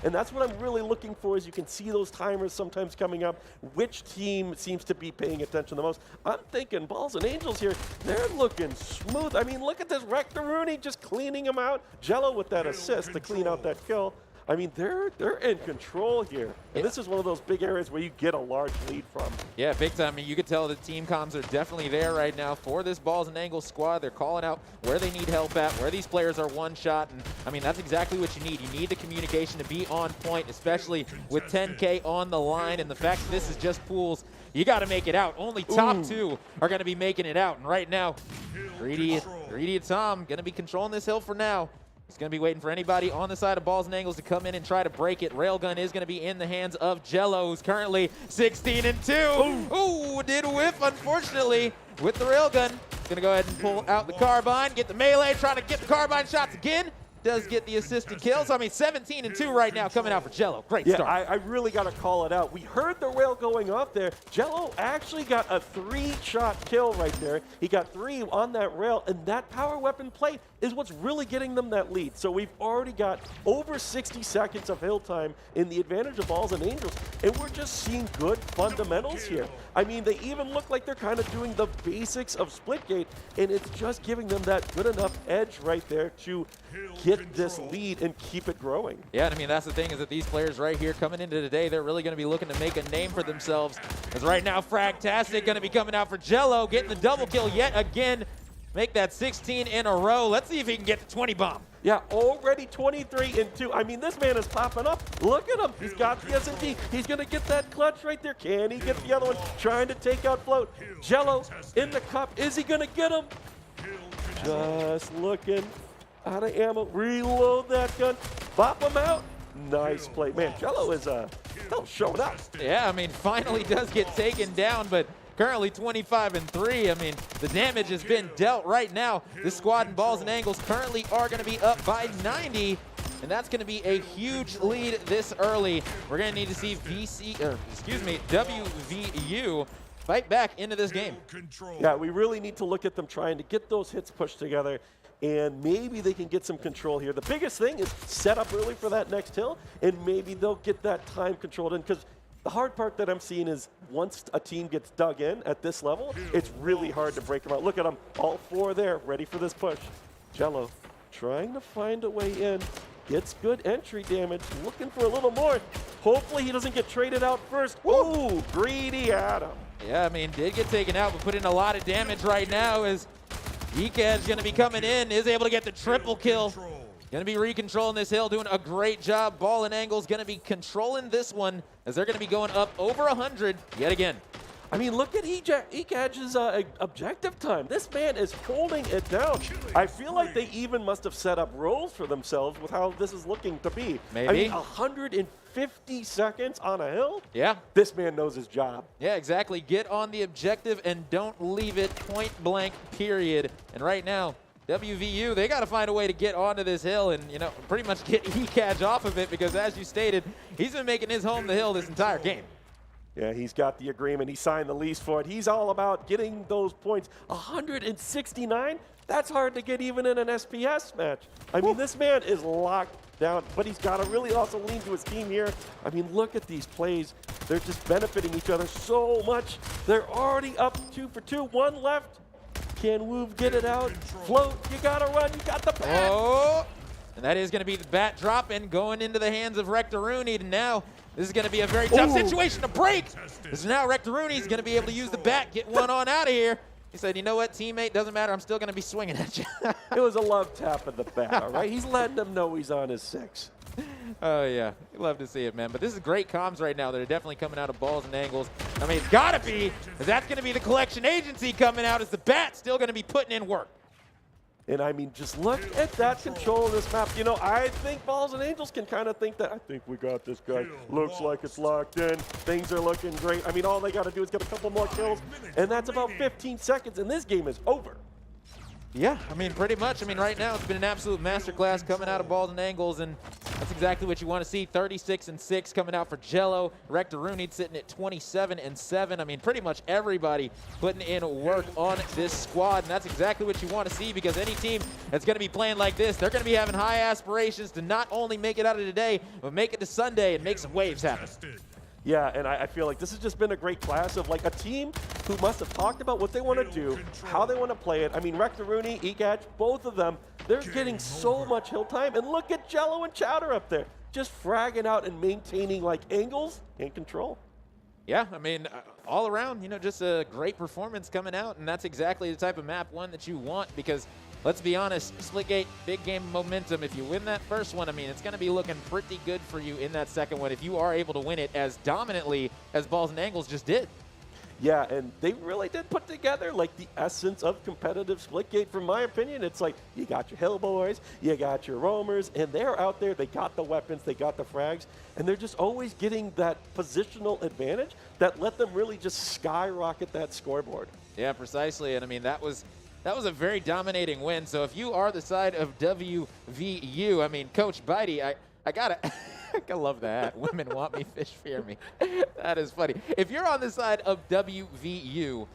and that's what I'm really looking for, is you can see those timers sometimes coming up. Which team seems to be paying attention the most? I'm thinking Balls and Angels here, they're looking smooth. I mean, look at this Rector Rooney just cleaning them out. Jello with that assist to clean out that kill. I mean, they're in control here. And this is one of those big areas where you get a large lead from. Yeah, big time. I mean, you could tell the team comms are definitely there right now for this Balls and Angles squad. They're calling out where they need help at, where these players are one shot. And I mean, that's exactly what you need. You need the communication to be on point, especially with 10K on the line. And the fact that this is just pools, you got to make it out. Only top 2 are going to be making it out. And right now, Greedy Tom going to be controlling this hill for now. He's going to be waiting for anybody on the side of Balls and Angles to come in and try to break it. Railgun is going to be in the hands of Jello, who's currently 16-2. Ooh, did whiff, unfortunately, with the Railgun. Going to go ahead and pull out the carbine, get the melee, trying to get the carbine shots again. Does get the assisted kills. I mean, 17-2 right now coming out for Jello. Great start. I really got to call it out. We heard the rail going off there. Jello actually got a 3-shot kill right there. He got 3 on that rail, and that power weapon play is what's really getting them that lead. So we've already got over 60 seconds of hill time in the advantage of Balls and Angels, and we're just seeing good fundamentals here. I mean, they even look like they're kind of doing the basics of Splitgate, and it's just giving them that good enough edge right there to get this lead and keep it growing. Yeah, and I mean, that's the thing, is that these players right here coming into today, they're really going to be looking to make a name for themselves. Because right now, Fragtastic going to be coming out for Jello, getting the double kill yet again. Make that 16 in a row. Let's see if he can get the 20 bomb. Yeah, already 23-2. I mean, this man is popping up. Look at him. He's got the S&T. He's going to get that clutch right there. Can he get the other one? Trying to take out Float. Jello in the cup. Is he going to get him? Just looking. Out of ammo. Reload that gun. Bop him out. Nice play. Man, Jello is showing up. Yeah, I mean, finally does get taken down, but currently 25-3. I mean, the damage has been dealt right now. This squad in Balls and Angles currently are going to be up by 90, and that's going to be a huge lead this early. We're going to need to see WVU fight back into this game. Yeah, we really need to look at them trying to get those hits pushed together, and maybe they can get some control here. The biggest thing is set up early for that next hill, and maybe they'll get that time controlled in, because the hard part that I'm seeing is once a team gets dug in at this level, it's really hard to break them out. Look at them, all 4 there, ready for this push. Jello trying to find a way in, gets good entry damage, looking for a little more. Hopefully he doesn't get traded out first. Ooh, Greedy Adam. Yeah, I mean, did get taken out, but put in a lot of damage right now as Ika is going to be coming in, is able to get the triple kill. Going to be recontrolling this hill, doing a great job. Ball and Angles going to be controlling this one as they're going to be going up over 100 yet again. I mean, look at Ekaj's objective time. This man is holding it down. I feel like they even must have set up roles for themselves with how this is looking to be. Maybe. I mean, 150 seconds on a hill? Yeah. This man knows his job. Yeah, exactly. Get on the objective and don't leave it point blank, period. And right now, WVU, they got to find a way to get onto this hill and, you know, pretty much get Ekaj off of it because, as you stated, he's been making his home the hill this entire game. Yeah, he's got the agreement. He signed the lease for it. He's all about getting those points. 169? That's hard to get even in an SPS match. I mean, this man is locked down, but he's got to really also lean to his team here. I mean, look at these plays. They're just benefiting each other so much. They're already up 2 for 2. 1 left. Can Woov get it out? Float. You got to run. You got the bat. Oh, and that is going to be the bat drop and going into the hands of Rectoruni. And now this is going to be a very tough situation to break. This is now Rectoruni is going to be able to use the bat, get one on out of here. He said, you know what, teammate, doesn't matter. I'm still going to be swinging at you. It was a love tap of the bat, all right? He's letting them know he's on his 6. Oh, yeah. Love to see it, man. But this is great comms right now. They're definitely coming out of balls and angles. I mean, it's got to be, because that's going to be the collection agency coming out as the bat still going to be putting in work. And I mean, just look at that control of this map. You know, I think Balls and Angels can kind of think that, I think we got this guy. Looks like it's locked in. Things are looking great. I mean, all they got to do is get a couple more kills, and that's about 15 seconds, and this game is over. Yeah, I mean, pretty much. I mean, right now it's been an absolute masterclass coming out of Balls and Angles, and that's exactly what you want to see. 36-6 coming out for Jello. Rectoruni sitting at 27-7. I mean, pretty much everybody putting in work on this squad, and that's exactly what you want to see because any team that's going to be playing like this, they're going to be having high aspirations to not only make it out of today, but make it to Sunday and make some waves happen. Yeah, and I feel like this has just been a great class of like a team who must have talked about what they want to do, how they want to play it. I mean, Rectoruni, Ekaj, both of them, they're getting so much hill time. And look at Jello and Chowder up there, just fragging out and maintaining like angles and control. Yeah, I mean, all around, you know, just a great performance coming out. And that's exactly the type of map one that you want because let's be honest, Splitgate, big game momentum. If you win that first one, I mean, it's going to be looking pretty good for you in that second one if you are able to win it as dominantly as Balls and Angles just did. Yeah, and they really did put together like the essence of competitive Splitgate. From my opinion, it's like you got your Hill Boys, you got your Roamers, and they're out there. They got the weapons, they got the frags, and they're just always getting that positional advantage that let them really just skyrocket that scoreboard. Yeah, precisely. And I mean, that was a very dominating win. So if you are the side of WVU, I mean, Coach Bitey, I gotta, I love that. Women want me, fish fear me. That is funny. If you're on the side of WVU,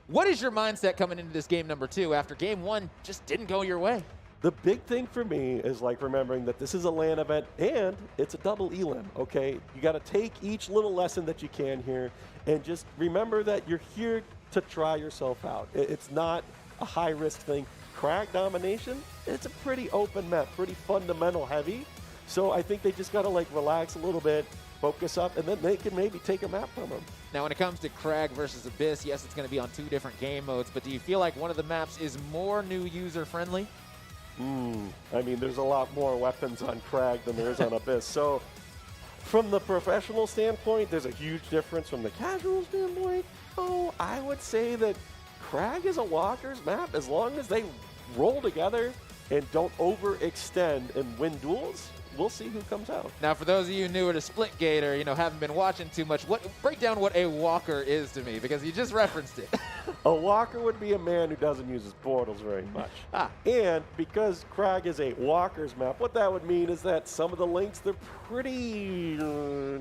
what is your mindset coming into this game number 2 after game 1 just didn't go your way? The big thing for me is like remembering that this is a LAN event and it's a double elim, okay? You got to take each little lesson that you can here and just remember that you're here to try yourself out. It's not a high-risk thing. Crag domination, it's a pretty open map, pretty fundamental heavy. So I think they just got to like relax a little bit, focus up, and then they can maybe take a map from them. Now, when it comes to Crag versus Abyss, yes, it's going to be on 2 different game modes, but do you feel like one of the maps is more new user-friendly? I mean, there's a lot more weapons on Crag than there is on Abyss. So from the professional standpoint, there's a huge difference. From the casual standpoint, I would say that Crag is a walker's map as long as they roll together and don't overextend and win duels. We'll see who comes out. Now, for those of you newer to Splitgate or, you know, haven't been watching too much, break down what a walker is to me, because you just referenced it. A walker would be a man who doesn't use his portals very much. And because Crag is a walker's map, what that would mean is that some of the links, they're pretty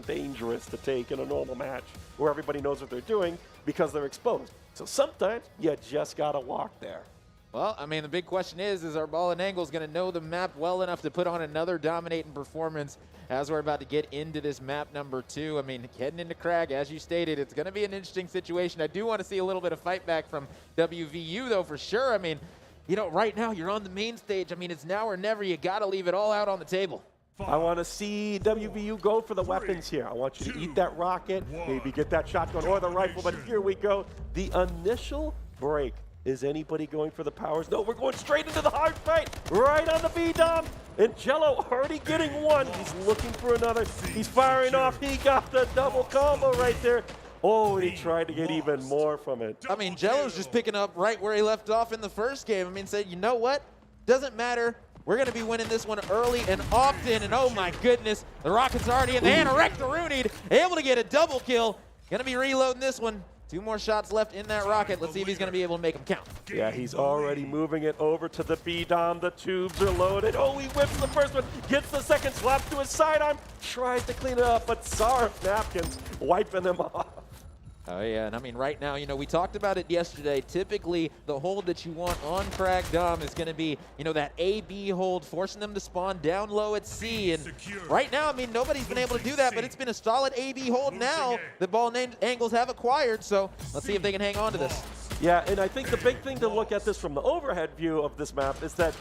dangerous to take in a normal match where everybody knows what they're doing because they're exposed. So sometimes you just got to walk there. Well, I mean, the big question is our Ball and Angles going to know the map well enough to put on another dominating performance as we're about to get into this map number 2? I mean, heading into Crag, as you stated, it's going to be an interesting situation. I do want to see a little bit of fight back from WVU, though, for sure. I mean, you know, right now you're on the main stage. I mean, it's now or never. You got to leave it all out on the table. I want to see WVU go for the weapons here. I want you to eat that rocket, maybe get that shotgun or the rifle, but here we go. The initial break. Is anybody going for the powers? No, we're going straight into the hard fight, right on the B-Dom. And Jello already getting one. He's looking for another. He's firing off. He got the double combo right there. Oh, and he tried to get even more from it. I mean, Jello's just picking up right where he left off in the first game. I mean, said, you know what? Doesn't matter. We're going to be winning this one early and often. And oh my goodness, the Rockets already in the hand of Rectorunied, able to get a double kill. Going to be reloading this one. 2 more shots left in that rocket. Let's see if he's going to be able to make them count. Yeah, he's already moving it over to the B-Dom. The tubes are loaded. Oh, he whips the first one, gets the second, slaps to his sidearm, tries to clean it up, but Sarf Napkins wiping him off. Oh, yeah, and I mean, right now, we talked about it yesterday. Typically, the hold that you want on Crag Dom is going to be, that A-B hold, forcing them to spawn down low at C. And right now, I mean, nobody's been able to do that, but it's been a solid A-B hold now that Ball and Angles have acquired. So let's see if they can hang on to this. Yeah, and I think the big thing to look at this from the overhead view of this map is that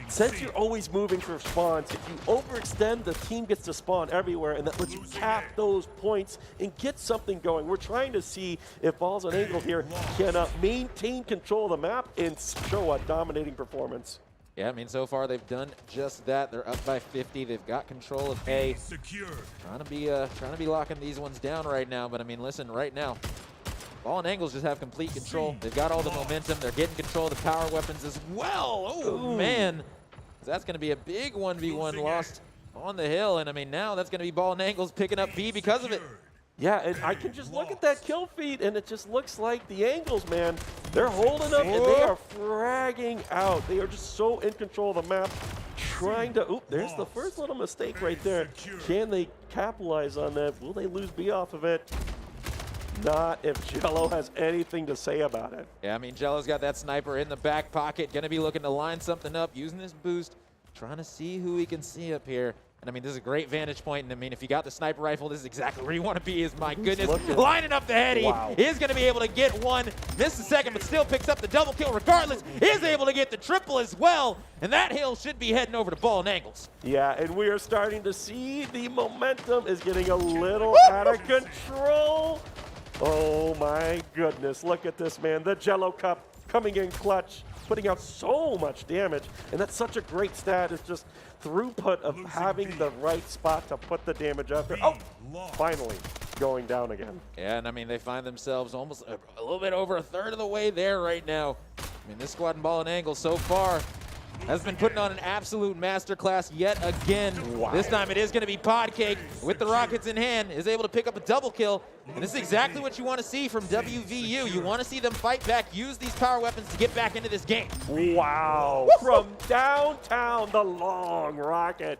since you're always moving for spawns, if you overextend, the team gets to spawn everywhere, and that lets you cap those points and get something going. We're trying to see if Balls and Angles here can maintain control of the map and show a dominating performance. Yeah, I mean, so far they've done just that. They're up by 50. They've got control of A. Trying to be locking these ones down right now. But I mean, listen, right now, Ball and Angles just have complete control. They've got all the momentum. They're getting control of the power weapons as well. Oh, man. That's going to be a big 1v1 lost on the hill. And, I mean, now that's going to be Ball and Angles picking up B because of it. Yeah, and I can just look at that kill feed, and it just looks like the Angles, man. They're holding up, and they are fragging out. They are just so in control of the map, trying to... Oop, there's the first little mistake right there. Can they capitalize on that? Will they lose B off of it? Not if Jello has anything to say about it. Yeah, I mean, Jello's got that sniper in the back pocket, going to be looking to line something up, using his boost, trying to see who he can see up here. And I mean, this is a great vantage point. And I mean, if you got the sniper rifle, this is exactly where you want to be. Is my goodness, lining up the heady. Wow. Is going to be able to get one, miss the second, but still picks up the double kill regardless. Is able to get the triple as well. And that hill should be heading over to Ball and Angles. Yeah, and we are starting to see the momentum is getting a little out of control. Oh my goodness, look at this, man. The Jello Cup coming in clutch, putting out so much damage. And that's such a great stat. It's just throughput of having the right spot to put the damage out there. Oh, finally going down again. Yeah, and I mean, they find themselves almost a little bit over a third of the way there right now. I mean, this squad in Ball and Angles so far has been putting on an absolute masterclass yet again. Wow. This time it is going to be Podcake with the Rockets in hand, is able to pick up a double kill. And this is exactly what you want to see from WVU. You want to see them fight back, use these power weapons to get back into this game. Wow. From downtown, the long rocket.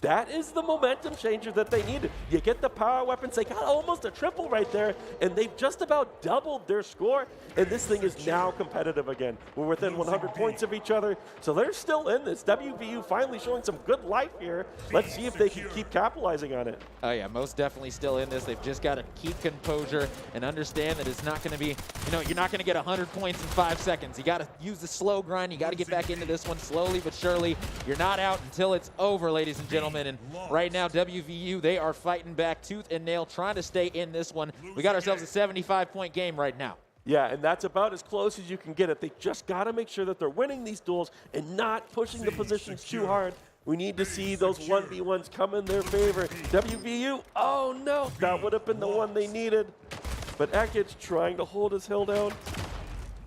That is the momentum changer that they needed. You get the power weapons, they got almost a triple right there, and they've just about doubled their score, and this thing is now competitive again. We're within 100 points of each other, so they're still in this. WVU finally showing some good life here. Let's see if they can keep capitalizing on it. Oh yeah, most definitely still in this. They've just got to keep composure and understand that it's not going to be, you're not going to get 100 points in 5 seconds. You got to use the slow grind. You got to get back into this one slowly but surely. You're not out until it's over, ladies and gentlemen. And right now, WVU, they are fighting back tooth and nail, trying to stay in this one. We got ourselves a 75-point game right now. Yeah, and that's about as close as you can get it. They just got to make sure that they're winning these duels and not pushing the positions too hard. We need to see those 1v1s come in their favor. WVU, oh no, that would have been the one they needed. But Ekich trying to hold his hill down,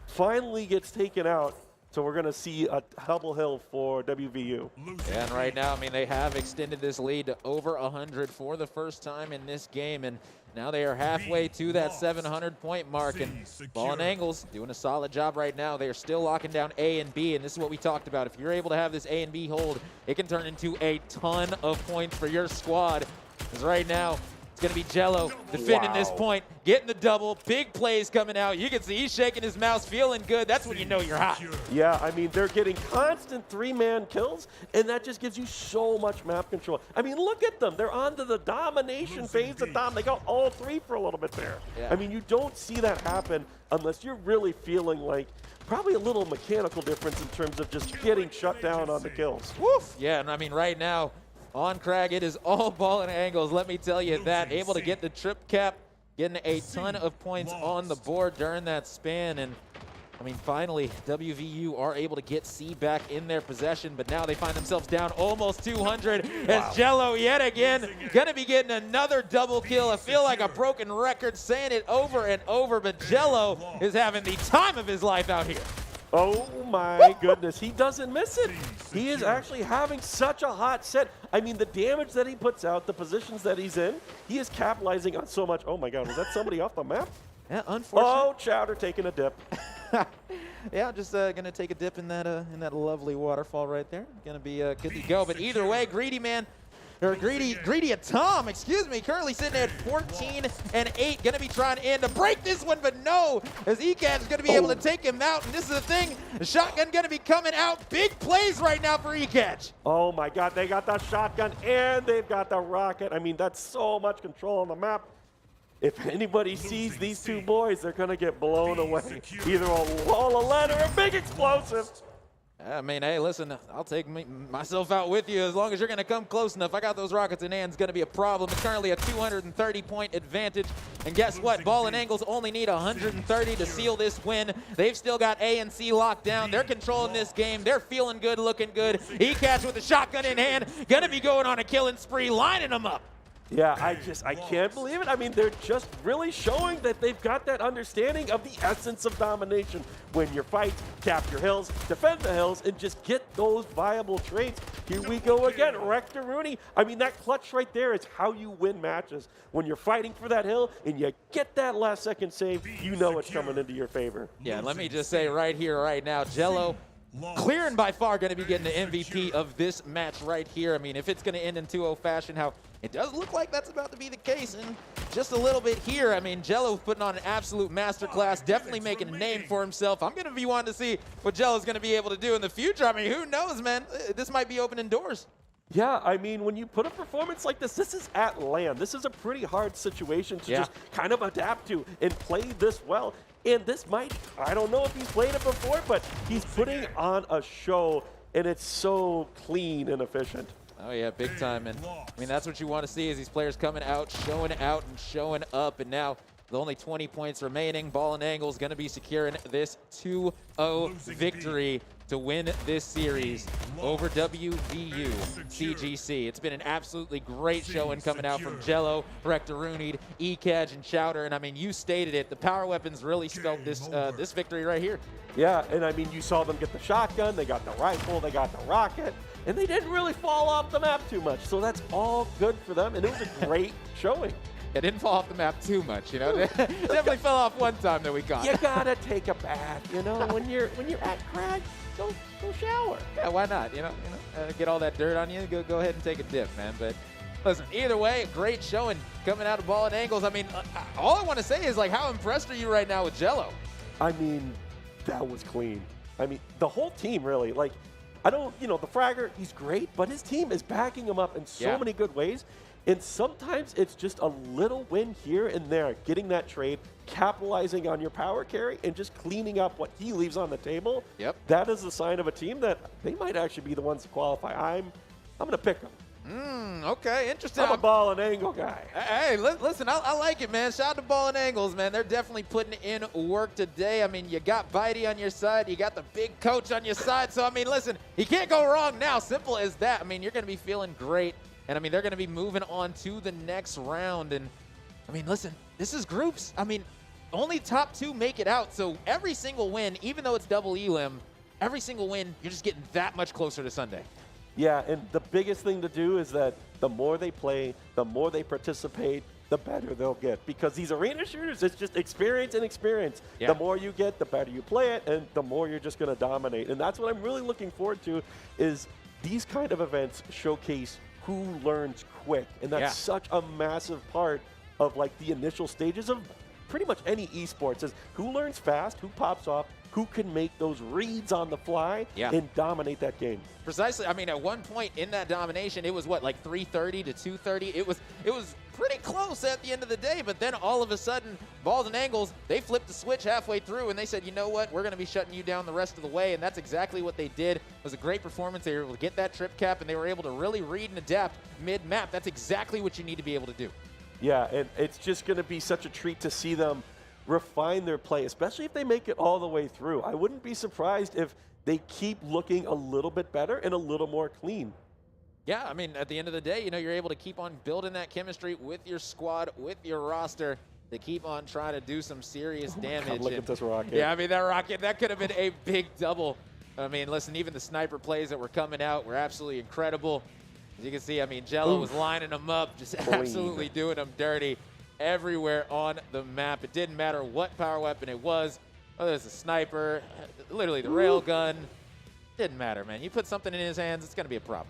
finally gets taken out. So we're going to see a double hill for WVU. And right now, I mean, they have extended this lead to over 100 for the first time in this game. And now they are halfway to that 700-point mark. And Ball and Angles doing a solid job right now. They are still locking down A and B. And this is what we talked about. If you're able to have this A and B hold, it can turn into a ton of points for your squad. Because right now, going to be Jello defending this point, getting the double, big plays coming out. You can see he's shaking his mouse, feeling good. That's when you know you're hot. Yeah, I mean, they're getting constant 3-man kills, and that just gives you so much map control. I mean, look at them. They're on to the domination phase of Dom. They got all 3 for a little bit there. Yeah. I mean, you don't see that happen unless you're really feeling like probably a little mechanical difference in terms of just getting shut down on the kills. Woof. Yeah, and I mean, right now, on Crag, it is all Ball and Angles, let me tell you that. Able to get the trip cap, getting a ton of points on the board during that span. And I mean, finally, WVU are able to get C back in their possession, but now they find themselves down almost 200 as Jello yet again going to be getting another double kill. I feel like a broken record saying it over and over, but Jello is having the time of his life out here. Oh my goodness, he doesn't miss it. He is actually having such a hot set. I mean, the damage that he puts out, the positions that he's in, he is capitalizing on so much. Oh my God, was that somebody off the map? Yeah, unfortunately. Oh, Chowder taking a dip. Yeah, just gonna take a dip in that lovely waterfall right there. Gonna be good to go. But either way, Greedy Tom, excuse me, currently sitting at 14-8. Gonna be trying to break this one, but no, as ECAT is gonna be able to take him out. And this is the thing, the shotgun gonna be coming out. Big plays right now for ECAT. Oh my God, they got the shotgun and they've got the rocket. I mean, that's so much control on the map. If anybody sees these two boys, they're going to get blown away. Either a wall of lead or a big explosive. I mean, hey, listen, I'll take myself out with you as long as you're going to come close enough. I got those rockets in hand. It's going to be a problem. It's currently a 230-point advantage. And guess what? Ball and Angles only need 130 to seal this win. They've still got A and C locked down. They're controlling this game. They're feeling good, looking good. ECAT's with the shotgun in hand. Going to be going on a killing spree, lining them up. Yeah, I can't believe it. I mean, they're just really showing that they've got that understanding of the essence of domination. When you fight, capture hills, defend the hills, and just get those viable traits. Here we go again, Rector Rooney. I mean, that clutch right there is how you win matches. When you're fighting for that hill and you get that last second save, you know it's coming into your favor. Yeah, let me just say right here, right now, Jello, clear and by far going to be getting the MVP of this match right here. I mean, if it's going to end in 2-0 fashion, how it does look like that's about to be the case in just a little bit here. I mean, Jello putting on an absolute masterclass, definitely making a name for himself. I'm going to be wanting to see what Jello's going to be able to do in the future. I mean, who knows, man? This might be opening doors. Yeah, I mean, when you put a performance like this is at land. This is a pretty hard situation to just kind of adapt to and play this well. And this might, I don't know if he's played it before, but he's putting on a show, and it's so clean and efficient. Oh, yeah, big time. And I mean, that's what you want to see is these players coming out and showing up. And now, with only 20 points remaining, Ball and Angle's going to be securing this 2-0 victory to win this series over WVU CGC. It's been an absolutely great showing coming out from Jello, Rector Rooney, ECAJ, and Chowder. And I mean, you stated it. The power weapons really spelled this this victory right here. Yeah, and I mean, you saw them get the shotgun, they got the rifle, they got the rocket, and they didn't really fall off the map too much. So that's all good for them, and it was a great showing. It didn't fall off the map too much, you know. They definitely fell off one time that we got. You gotta take a bath, you know. When you're at Crag, go shower. Yeah, why not? You know, get all that dirt on you. Go ahead and take a dip, man. But listen, either way, great showing coming out of Ball and Angles. I mean, all I want to say is like, how impressed are you right now with Jello? I mean, that was clean. I mean, the whole team really. Like, I don't, the Fragger, he's great, but his team is backing him up in so many good ways. And sometimes it's just a little win here and there, getting that trade, capitalizing on your power carry, and just cleaning up what he leaves on the table. Yep. That is a sign of a team that they might actually be the ones to qualify. I'm going to pick them. Okay, interesting. I'm a Ball and Angle guy. Hey, listen, I like it, man. Shout out to Ball and Angles, man. They're definitely putting in work today. I mean, you got Bitey on your side. You got the big coach on your side. So, I mean, listen, you can't go wrong now. Simple as that. I mean, you're going to be feeling great. And, I mean, they're going to be moving on to the next round. And, I mean, listen, this is groups. I mean, only top two make it out. So every single win, even though it's double elim, every single win, you're just getting that much closer to Sunday. Yeah, and the biggest thing to do is that the more they play, the more they participate, the better they'll get. Because these arena shooters, it's just experience and experience. Yeah. The more you get, the better you play it, and the more you're just going to dominate. And that's what I'm really looking forward to is these kind of events showcase who learns quick. And that's such a massive part of like the initial stages of pretty much any esports is who learns fast, who pops off, who can make those reads on the fly and dominate that game. Precisely. I mean, at one point in that domination, it was what, like 330 to 230? It was pretty close at the end of the day, but then all of a sudden, Balls and Angles, they flipped the switch halfway through and they said, you know what, we're going to be shutting you down the rest of the way, and that's exactly what they did. It was a great performance. They were able to get that trip cap, and they were able to really read and adapt mid-map. That's exactly what you need to be able to do. Yeah, and it's just going to be such a treat to see them refine their play, especially if they make it all the way through. I wouldn't be surprised if they keep looking a little bit better and a little more clean. Yeah, I mean, at the end of the day, you know, you're able to keep on building that chemistry with your squad, with your roster, to keep on trying to do some serious damage. God, look at this rocket. Yeah, I mean, that rocket, that could have been a big double. I mean, listen, even the sniper plays that were coming out were absolutely incredible. As you can see, I mean, Jello was lining them up, just absolutely doing them dirty everywhere on the map. It didn't matter what power weapon it was, whether it's a sniper, literally the rail gun. Didn't matter, man. You put something in his hands, it's going to be a problem.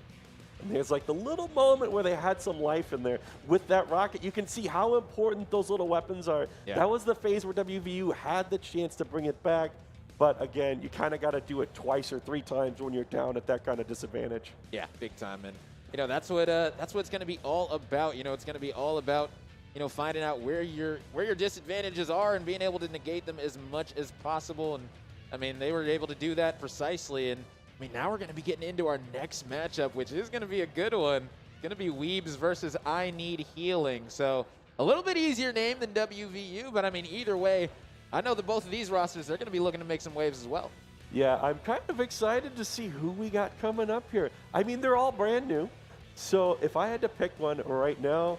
And there's like the little moment where they had some life in there. With that rocket, you can see how important those little weapons are. Yeah. That was the phase where WVU had the chance to bring it back. But again, you kind of got to do it twice or 3 times when you're down at that kind of disadvantage. Yeah, big time. And, you know, that's what it's going to be all about. You know, it's going to be all about, you know, finding out where your disadvantages are and being able to negate them as much as possible. And, I mean, they were able to do that precisely. And, I mean, now we're going to be getting into our next matchup, which is going to be a good one. It's going to be Weebs versus I Need Healing. So a little bit easier name than WVU, but I mean, either way, I know that both of these rosters, they're going to be looking to make some waves as well. Yeah, I'm kind of excited to see who we got coming up here. I mean, they're all brand new. So if I had to pick one right now,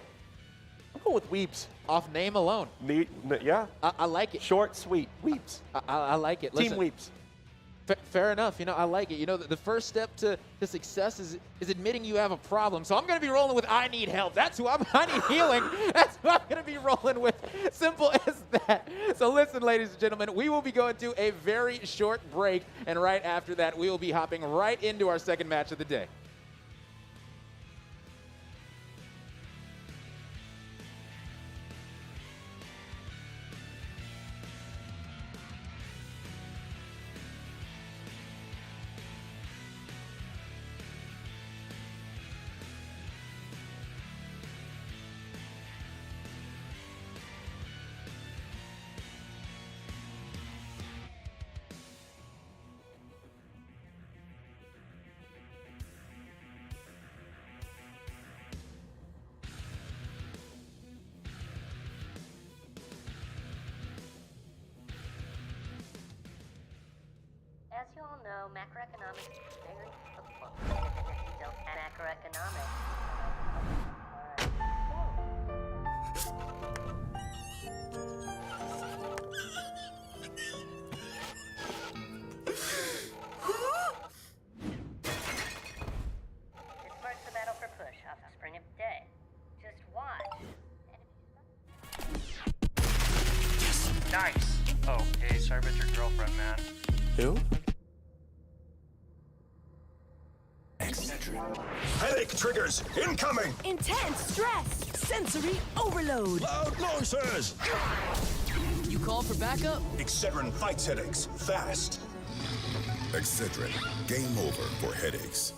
I'm going with Weebs. Off name alone. Yeah. I like it. Short, sweet. Weebs. I like it. Team Listen, Weebs. Fair enough. You know, I like it. You know, the first step to success is admitting you have a problem. So I'm going to be rolling with I need help. That's who I need healing. That's who I'm going to be rolling with. Simple as that. So listen, ladies and gentlemen, we will be going to a very short break. And right after that, we will be hopping right into our second match of the day. As you all know, macroeconomics is very difficult. Macroeconomics. This marks the battle for push off the spring of day. Just watch. Nice. Oh, hey, sorry about your girlfriend, man. Who? Headache triggers incoming! Intense stress. Sensory overload. Loud noises! You call for backup? Excedrin fights headaches fast. Excedrin, game over for headaches.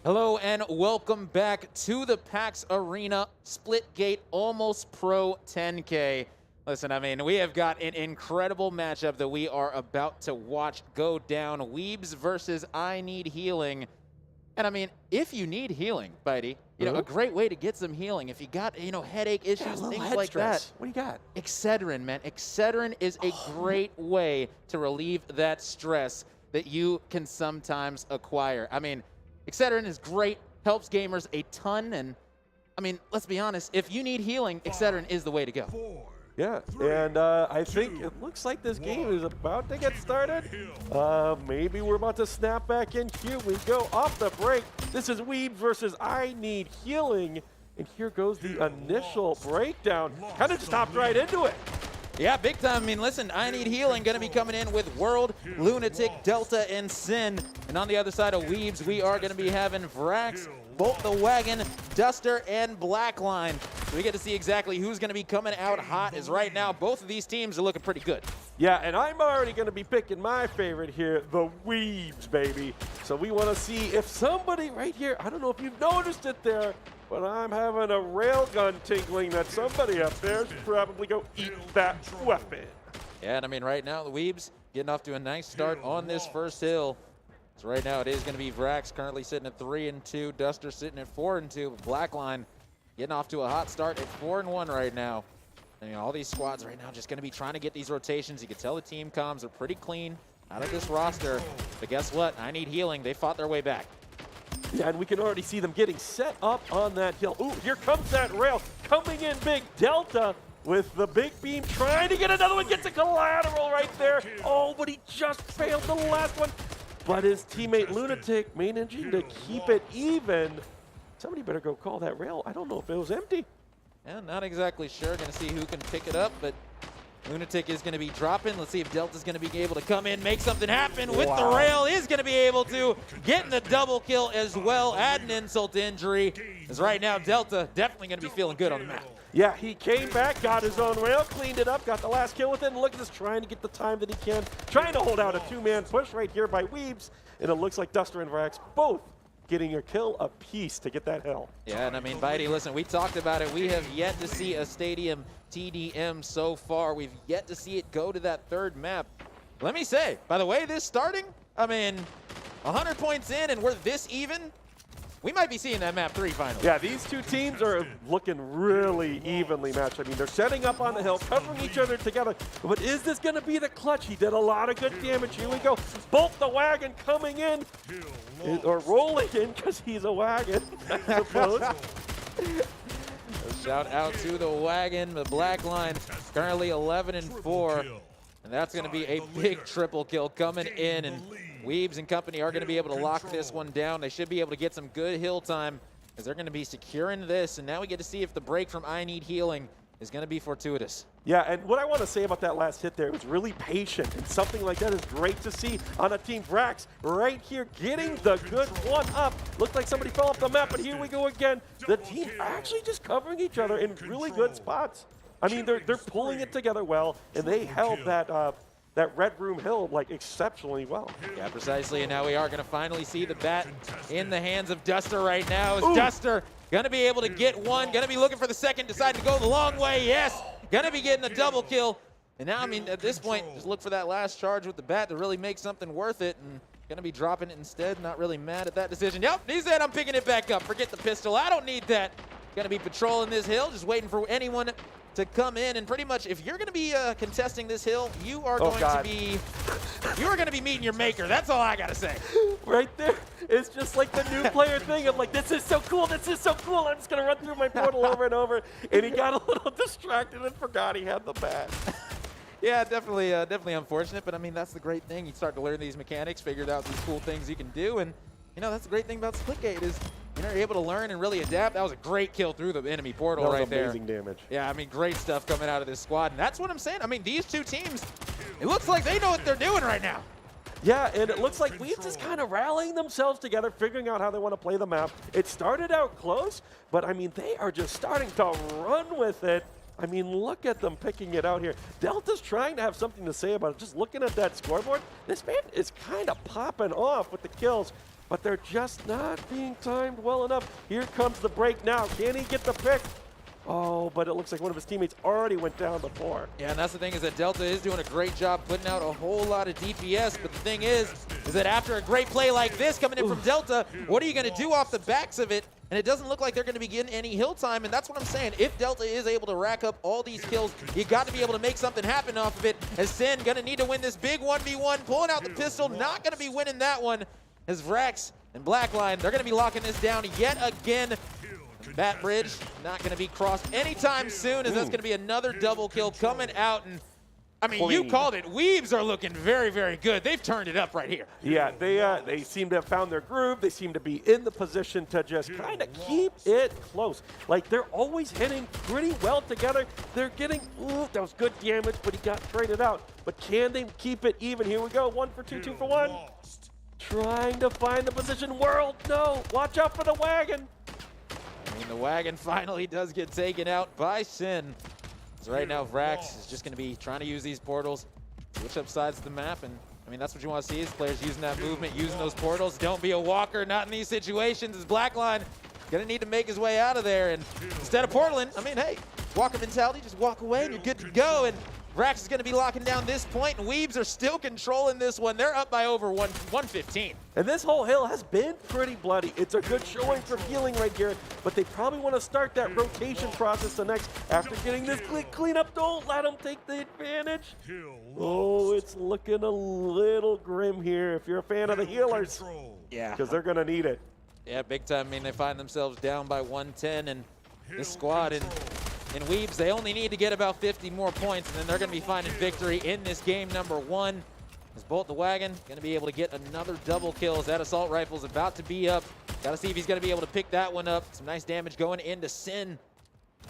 Hello and welcome back to the PAX Arena Splitgate Almost Pro 10K. Listen, I mean, we have got an incredible matchup that we are about to watch go down. Weebs versus I Need Healing. And I mean, if you need healing, Bitey, you know, a great way to get some healing. If you got, you know, headache issues, things like that. What do you got? Excedrin, man. Excedrin is a great way to relieve that stress that you can sometimes acquire. I mean, Excedrin is great, helps gamers a ton, and I mean, let's be honest, if you need healing, Excedrin is the way to go. Yeah, and I think it looks like this game is about to get started. Maybe we're about to snap back in. Here we go, off the break. This is Weeb versus I Need Healing, and here goes the initial breakdown. Kind of just hopped right into it. Yeah, big time. I mean, listen, I Need Healing going to be coming in with World, Lunatic, Delta, and Sin. And on the other side of Weebs, we are going to be having Vrax, Bolt the Wagon, Duster, and Blackline. So we get to see exactly who's going to be coming out hot, as right now both of these teams are looking pretty good. Yeah, and I'm already going to be picking my favorite here, the Weebs, baby. So we want to see if somebody right here, I don't know if you've noticed it there, but I'm having a railgun tinkling that somebody up there should probably go eat that weapon. Yeah, and I mean, right now, the Weebs getting off to a nice start on this first hill. So right now, it is going to be Vrax currently sitting at 3-2, Duster sitting at 4-2, but Blackline getting off to a hot start at 4-1 right now. And, you know, all these squads right now just going to be trying to get these rotations. You can tell the team comms are pretty clean out of this roster. But guess what? I Need Healing. They fought their way back. Yeah, and we can already see them getting set up on that hill. Ooh, here comes that rail. Coming in big, Delta with the big beam, trying to get another one. Gets a collateral right there. Oh, but he just failed the last one. But his teammate Lunatic managing to keep it even. Somebody better go call that rail. I don't know if it was empty. Yeah, not exactly sure. Going to see who can pick it up, but Lunatic is going to be dropping. Let's see if Delta's going to be able to come in, make something happen with the rail. Is going to be able to get the double kill as well. Add an insult to injury. As right now, Delta definitely going to be feeling good on the map. Yeah, he came back, got his own rail, cleaned it up, got the last kill with it, and look at this, trying to get the time that he can. Trying to hold out a two-man push right here by Weebs, and it looks like Duster and Vrax both getting a kill apiece to get that hill. Yeah, and I mean, Bitey, listen, we talked about it. We have yet to see a stadium TDM so far. We've yet to see it go to that third map. Let me say, by the way this starting, I mean, 100 points in and we're this even, we might be seeing that map 3 finally. Yeah, these two teams are looking really evenly matched. I mean, they're setting up on the hill, covering each other together. But is this going to be the clutch? He did a lot of good damage. Here we go. Bolt the Wagon coming in, or rolling in because he's a wagon, I suppose. Shout out to the Wagon, the Blackline, currently 11-4. And that's going to be a big triple kill coming in. And Weebs and company are going to be able to lock this one down. They should be able to get some good hill time as they're going to be securing this. And now we get to see if the break from I Need Healing is going to be fortuitous. Yeah, and what I want to say about that last hit there, it was really patient, and something like that is great to see on a team. Vrax right here getting the good one up. Looked like somebody fell off the map, but here we go again. The team actually just covering each other in really good spots. I mean, they're pulling it together well, and they held that Red Room hill like exceptionally well. Yeah, precisely, and now we are going to finally see the bat in the hands of Duster right now. As Duster going to be able to get one, going to be looking for the second, deciding to go the long way, yes. Going to be getting a double kill. And now, I mean, at this point, just look for that last charge with the bat to really make something worth it. And going to be dropping it instead. Not really mad at that decision. Yep, he said I'm picking it back up. Forget the pistol. I don't need that. Going to be patrolling this hill, just waiting for anyone to come in. And pretty much, if you're going to be contesting this hill, you are going to be meeting your maker. That's all I got to say. Right there, it's just like the new player thing of like, this is so cool, this is so cool. I'm just going to run through my portal over and over. And he got a little distracted and forgot he had the bat. Yeah, definitely unfortunate. But I mean, that's the great thing. You start to learn these mechanics, figured out these cool things you can do. And, you know, that's the great thing about Splitgate is, you know, you're able to learn and really adapt. That was a great kill through the enemy portal right there. Amazing damage. Yeah, I mean, great stuff coming out of this squad. And that's what I'm saying. I mean, these two teams, it looks like they know what they're doing right now. Yeah, and it looks like Weebs is kind of rallying themselves together, figuring out how they want to play the map. It started out close, but I mean, they are just starting to run with it. I mean, look at them picking it out here. Delta's trying to have something to say about it. Just looking at that scoreboard, this man is kind of popping off with the kills, but they're just not being timed well enough. Here comes the break now. Can he get the pick? Oh, but it looks like one of his teammates already went down before. Yeah, and that's the thing is that Delta is doing a great job putting out a whole lot of DPS, but the thing is that after a great play like this coming in from Delta, what are you going to do off the backs of it? And it doesn't look like they're going to be getting any hill time, and that's what I'm saying. If Delta is able to rack up all these kills, you got to be able to make something happen off of it. As Sin going to need to win this big 1v1, pulling out the pistol, not going to be winning that one. As Vrax and Blackline, they're going to be locking this down yet again. That bridge not going to be crossed anytime soon, as that's going to be another double kill coming out. And I mean, you called it. Weebs are looking very, very good. They've turned it up right here. Yeah, they seem to have found their groove. They seem to be in the position to just kind of keep it close. Like, they're always hitting pretty well together. They're getting, ooh, that was good damage, but he got traded out. But can they keep it even? Here we go, 1 for 2, 2 for 1. Trying to find the position. World, no, watch out for the wagon. I mean, the wagon finally does get taken out by Sin. So right now, Vrax is just going to be trying to use these portals, switch up sides of the map, and I mean, that's what you want to see is players using that movement, using those portals. Don't be a walker, not in these situations. As Blackline going to need to make his way out of there, and instead of portaling, I mean, hey, walker mentality, just walk away and you're good to go. And Vrax is going to be locking down this point, and Weebs are still controlling this one. They're up by over 115. And this whole hill has been pretty bloody. It's a good showing for healing right here, but they probably want to start that rotation process the next after getting this cleanup. Don't let them take the advantage. Oh, it's looking a little grim here if you're a fan of the healers. Yeah. Because they're going to need it. Yeah, big time. I mean, they find themselves down by 110, and this squad in Weebs, they only need to get about 50 more points, and then they're going to be finding victory in this game number 1. As Bolt the Wagon going to be able to get another double kill as that assault rifle's about to be up. Got to see if he's going to be able to pick that one up. Some nice damage going into Sin.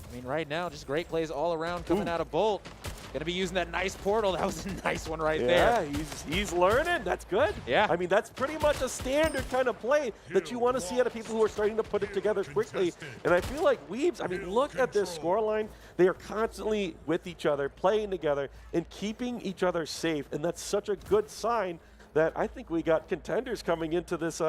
I mean, right now, just great plays all around coming out of Bolt. Going to be using that nice portal. That was a nice one right there. Yeah, he's learning. That's good. Yeah. I mean, that's pretty much a standard kind of play that you want to see out of people who are starting to put it together quickly. And I feel like Weebs, I mean, look at this scoreline. They are constantly with each other, playing together, and keeping each other safe. And that's such a good sign that I think we got contenders coming into this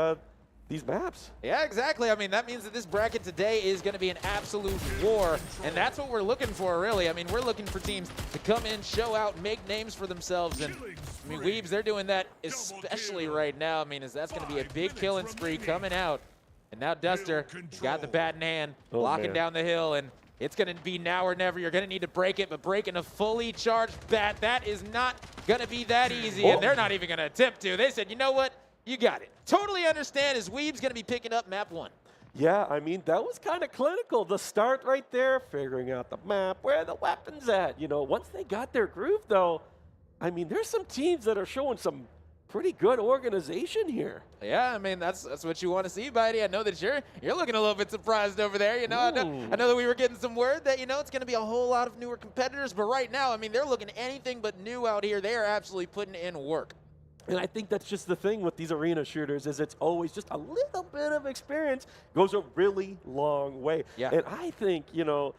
these maps. Yeah, exactly. I mean, that means that this bracket today is going to be an absolute war, and that's what we're looking for, really. I mean, we're looking for teams to come in, show out, make names for themselves, and I mean, Weebs, they're doing that especially right now. I mean, that's going to be a big killing spree coming out, and now Duster got the bat in hand, locking down the hill, and it's going to be now or never. You're going to need to break it, but breaking a fully charged bat, that is not going to be that easy, and they're not even going to attempt to. They said, you know what? You got it. Totally understand as Weeb's going to be picking up map 1. Yeah, I mean, that was kind of clinical. The start right there, figuring out the map, where the weapon's at. You know, once they got their groove, though, I mean, there's some teams that are showing some pretty good organization here. Yeah, I mean, that's what you want to see, buddy. I know that you're looking a little bit surprised over there. You know, I know that we were getting some word that, you know, it's going to be a whole lot of newer competitors. But right now, I mean, they're looking anything but new out here. They are absolutely putting in work. And I think that's just the thing with these arena shooters is it's always just a little bit of experience goes a really long way. Yeah. And I think, you know,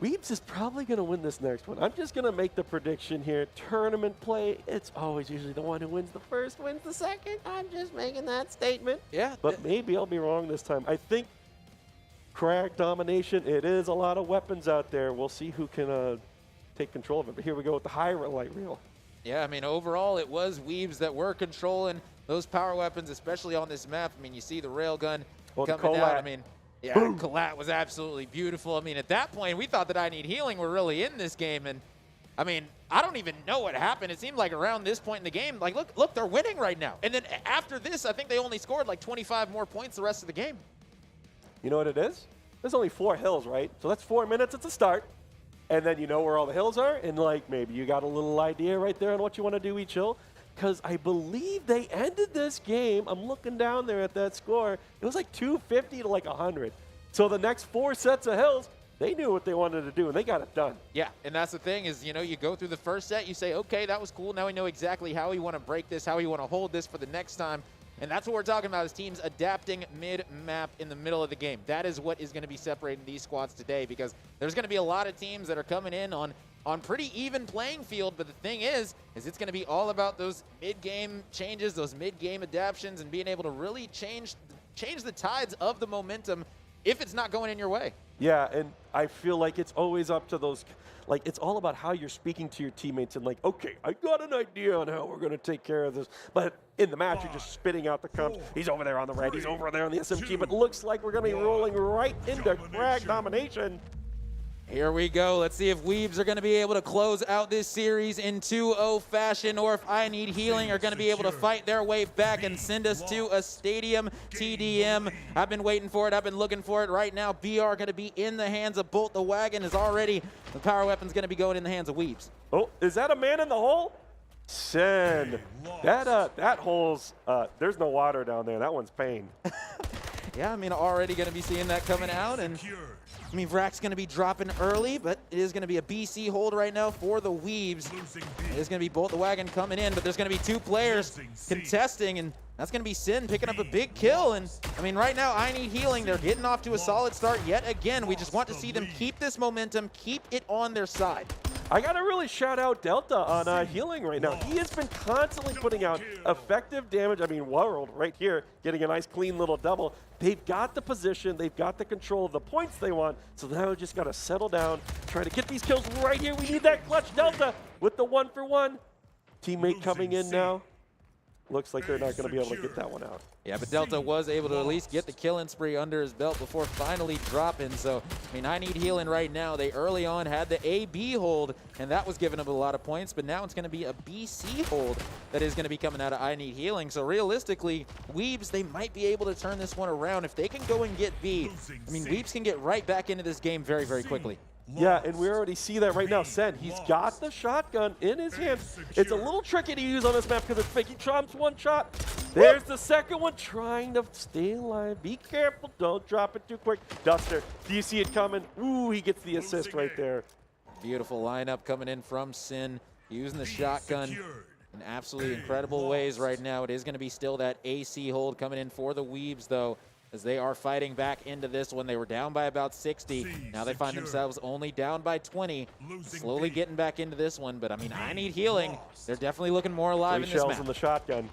Weebs is probably going to win this next one. I'm just going to make the prediction here. Tournament play, it's always usually the one who wins the first wins the second. I'm just making that statement. Yeah. But maybe I'll be wrong this time. I think Crag domination, it is a lot of weapons out there. We'll see who can take control of it. But here we go with the highlight reel. Yeah, I mean, overall, it was Weebs that were controlling those power weapons, especially on this map. I mean, you see the railgun coming out. I mean, yeah, Collat was absolutely beautiful. I mean, at that point, we thought that I Need Healing were really in this game. And, I mean, I don't even know what happened. It seemed like around this point in the game, like, look, they're winning right now. And then after this, I think they only scored like 25 more points the rest of the game. You know what it is? There's only 4 hills, right? So that's 4 minutes at the start. And then you know where all the hills are, and like maybe you got a little idea right there on what you want to do each hill. Because I believe they ended this game, I'm looking down there at that score, it was like 250 to like 100. So the next 4 sets of hills, they knew what they wanted to do, and they got it done. Yeah, and that's the thing is, you know, you go through the first set, you say, okay, that was cool. Now we know exactly how we want to break this, how we want to hold this for the next time. And that's what we're talking about, is teams adapting mid-map in the middle of the game. That is what is going to be separating these squads today, because there's going to be a lot of teams that are coming in on pretty even playing field, but the thing is it's going to be all about those mid-game changes, those mid-game adaptions, and being able to really change the tides of the momentum if it's not going in your way. Yeah, and I feel like it's always up to those, like, it's all about how you're speaking to your teammates and like, okay, I got an idea on how we're going to take care of this. But in the match, you're just spitting out the comps. He's over there on the right, he's over there on the SMG, but it looks like we're going to be rolling right into Crag domination. Here we go. Let's see if Weebs are going to be able to close out this series in 2-0 fashion, or if I Need Healing are going to be able to fight their way back and send us to a stadium TDM. I've been waiting for it. I've been looking for it. Right now, BR going to be in the hands of Bolt the Wagon. Is already the power weapon's going to be going in the hands of Weebs. Oh, is that a man in the hole? Send. That hole's, there's no water down there. That one's pain. Yeah, I mean, already going to be seeing that coming out, and I mean, Vrak's going to be dropping early, but it is going to be a BC hold right now for the Weebs. It is going to be Bolt the Wagon coming in, but there's going to be two players contesting, and that's going to be Sin picking up a big kill. And I mean, right now, I Need Healing. They're getting off to a solid start yet again. We just want to see them keep this momentum, keep it on their side. I got to really shout out Delta on healing right now. He has been constantly putting out effective damage. I mean, World right here getting a nice clean little double. They've got the position. They've got the control of the points they want. So now we just got to settle down, try to get these kills right here. We need that clutch. Delta with the 1-for-1. Teammate coming in now. Looks like they're not going to be able to get that one out. Yeah, but Delta was able to at least get the killing spree under his belt before finally dropping. So, I mean, I Need Healing right now. They early on had the AB hold, and that was giving them a lot of points. But now it's going to be a BC hold that is going to be coming out of I Need Healing. So, realistically, Weebs, they might be able to turn this one around. If they can go and get B, I mean, Weebs can get right back into this game very, very quickly. Yeah, and we already see that right now. Sen, he's got the shotgun in his hand. It's a little tricky to use on this map because it's fake. He trumps one shot. There's the second one, trying to stay alive. Be careful. Don't drop it too quick. Duster, do you see it coming? Ooh, he gets the assist right there. Beautiful lineup coming in from Sin, using the shotgun in absolutely incredible ways right now. It is going to be still that AC hold coming in for the Weebs, though, as they are fighting back into this one. They were down by about 60. Now they find themselves only down by 20. Slowly getting back into this one, but I mean, I Need Healing. They're definitely looking more alive in this map. 3 shells in the shotgun.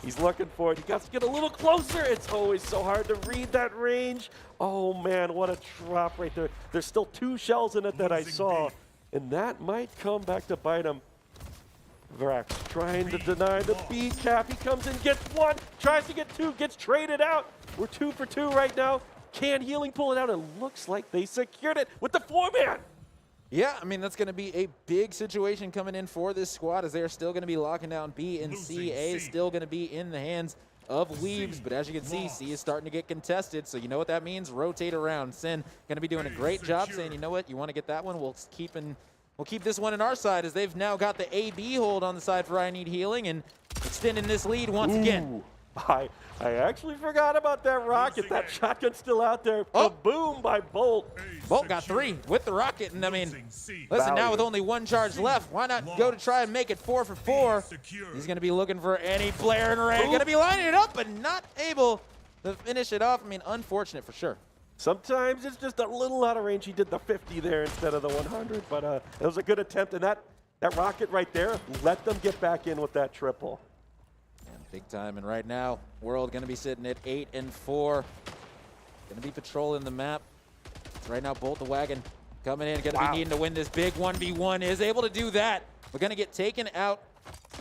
He's looking for it. He got to get a little closer. It's always so hard to read that range. Oh man, what a drop right there. There's still 2 shells in it that I saw, and that might come back to bite him. Vrax trying to deny the B cap. He comes in, gets 1, tries to get 2, gets traded out. We're 2 for 2 right now. Can Healing pull it out? It looks like they secured it with the 4-man. Yeah, I mean, that's going to be a big situation coming in for this squad, as they're still going to be locking down B and C. A is still going to be in the hands of Weebs, but as you can see, C is starting to get contested, so you know what that means? Rotate around. Sin going to be doing a great job saying, you know what, you want to get that one? We'll keep this one on our side, as they've now got the AB hold on the side for I Need Healing and extending this lead once again. I actually forgot about that rocket. That shotgun's still out there. Oh. Boom by Bolt. Bolt got 3 with the rocket, and I mean, listen, now with only 1 charge left, why not go to try and make it 4 for 4? He's going to be looking for any player in range. Going to be lining it up, but not able to finish it off. I mean, unfortunate for sure. Sometimes it's just a little out of range. He did the 50 there instead of the 100, but it was a good attempt, and that rocket right there let them get back in with that triple. Big time, and right now, World going to be sitting at 8 and 4. Going to be patrolling the map. Right now, Bolt the Wagon coming in, going to be needing to win this big 1v1. Is able to do that. We're going to get taken out